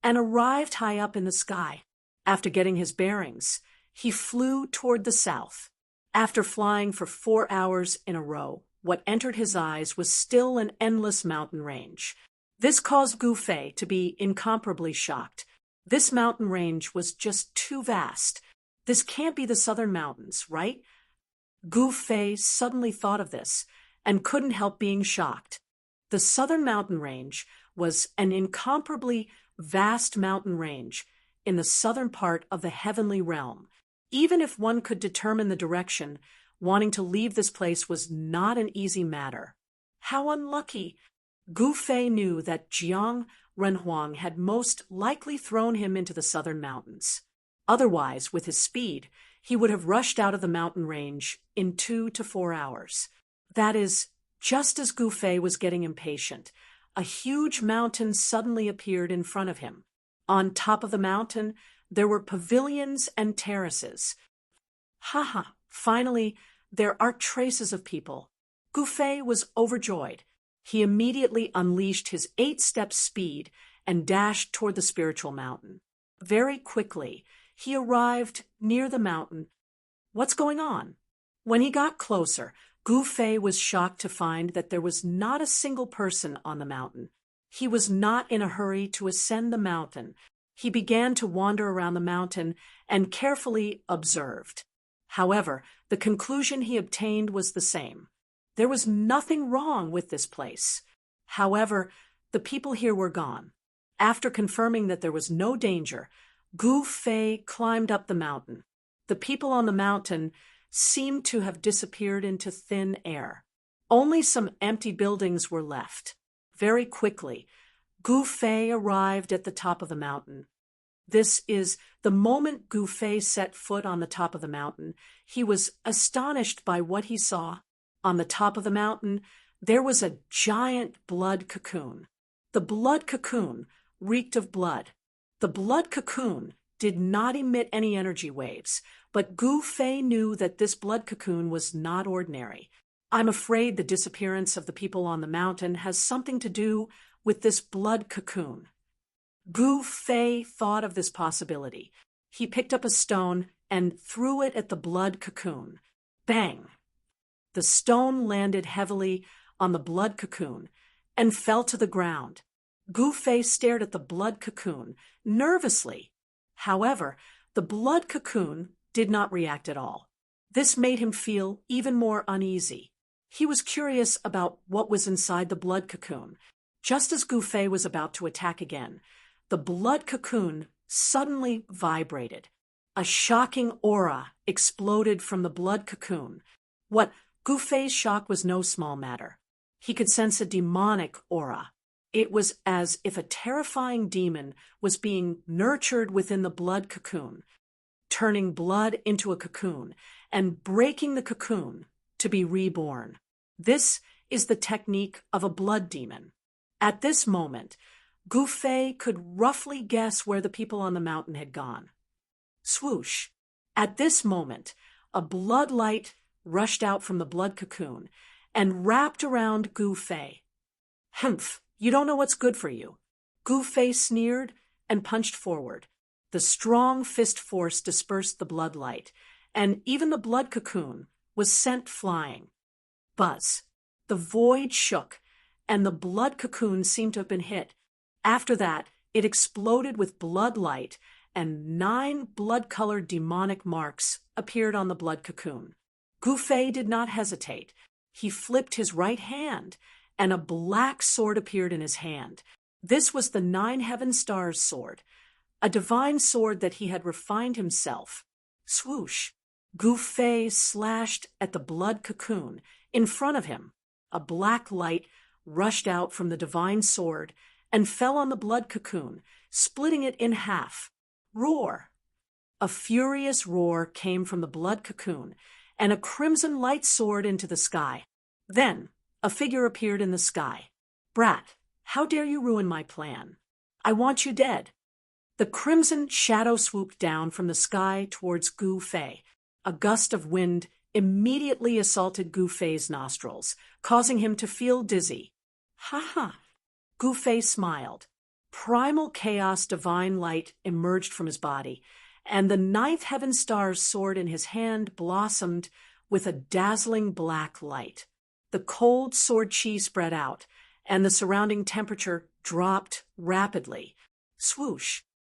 [SPEAKER 1] and arrived high up in the sky. After getting his bearings, he flew toward the south. After flying for 4 hours in a row, what entered his eyes was still an endless mountain range. This caused Gu Fei to be incomparably shocked. This mountain range was just too vast. This can't be the southern mountains, right? Gu Fei suddenly thought of this and couldn't help being shocked. The southern mountain range was an incomparably vast mountain range in the southern part of the heavenly realm. Even if one could determine the direction, wanting to leave this place was not an easy matter. How unlucky! Gu Fei knew that Jiang Renhuang had most likely thrown him into the southern mountains. Otherwise, with his speed, he would have rushed out of the mountain range in 2 to 4 hours. That is, just as Gu Fei was getting impatient, a huge mountain suddenly appeared in front of him. On top of the mountain, there were pavilions and terraces. Finally, there are traces of people. Gu Fei was overjoyed. He immediately unleashed his 8-step speed and dashed toward the spiritual mountain. Very quickly, he arrived near the mountain. What's going on? When he got closer, Gu Fei was shocked to find that there was not a single person on the mountain. He was not in a hurry to ascend the mountain. He began to wander around the mountain and carefully observed. However, the conclusion he obtained was the same. There was nothing wrong with this place. However, the people here were gone. After confirming that there was no danger, Gu Fei climbed up the mountain. The people on the mountain seemed to have disappeared into thin air. Only some empty buildings were left. Very quickly, Gu Fei arrived at the top of the mountain. This is the moment Gu Fei set foot on the top of the mountain. He was astonished by what he saw. On the top of the mountain, there was a giant blood cocoon. The blood cocoon reeked of blood. The blood cocoon did not emit any energy waves, but Gu Fei knew that this blood cocoon was not ordinary. I'm afraid the disappearance of the people on the mountain has something to do with this blood cocoon. Gu Fei thought of this possibility. He picked up a stone and threw it at the blood cocoon. Bang! The stone landed heavily on the blood cocoon and fell to the ground. Gu Fei stared at the blood cocoon nervously. However, the blood cocoon did not react at all. This made him feel even more uneasy. He was curious about what was inside the blood cocoon. Just as Gu Fei was about to attack again, the blood cocoon suddenly vibrated. A shocking aura exploded from the blood cocoon. What Gu Fei's shock was no small matter. He could sense a demonic aura. It was as if a terrifying demon was being nurtured within the blood cocoon, turning blood into a cocoon and breaking the cocoon to be reborn. This is the technique of a blood demon. At this moment, Gu Fei could roughly guess where the people on the mountain had gone. Swoosh! At this moment, a blood light rushed out from the blood cocoon and wrapped around Gu Fei. "Humph, you don't know what's good for you." Gu Fei sneered and punched forward. The strong fist force dispersed the blood light, and even the blood cocoon was sent flying. Buzz. The void shook, and the blood cocoon seemed to have been hit. After that, it exploded with blood light, and 9 blood-colored demonic marks appeared on the blood cocoon. Gu Fei did not hesitate. He flipped his right hand, and a black sword appeared in his hand. This was the 9 Heaven Stars sword, a divine sword that he had refined himself. Swoosh! Gu Fei slashed at the blood cocoon. In front of him, a black light rushed out from the divine sword and fell on the blood cocoon, splitting it in half. Roar! A furious roar came from the blood cocoon, and a crimson light soared into the sky. Then, a figure appeared in the sky. "Brat, how dare you ruin my plan? I want you dead." The crimson shadow swooped down from the sky towards Gu Fei. A gust of wind immediately assaulted Gu Fei's nostrils, causing him to feel dizzy. "Ha ha!" Gu Fei smiled. Primal chaos divine light emerged from his body, and the 9th Heaven Star's sword in his hand blossomed with a dazzling black light. The cold sword chi spread out, and the surrounding temperature dropped rapidly. Swoosh!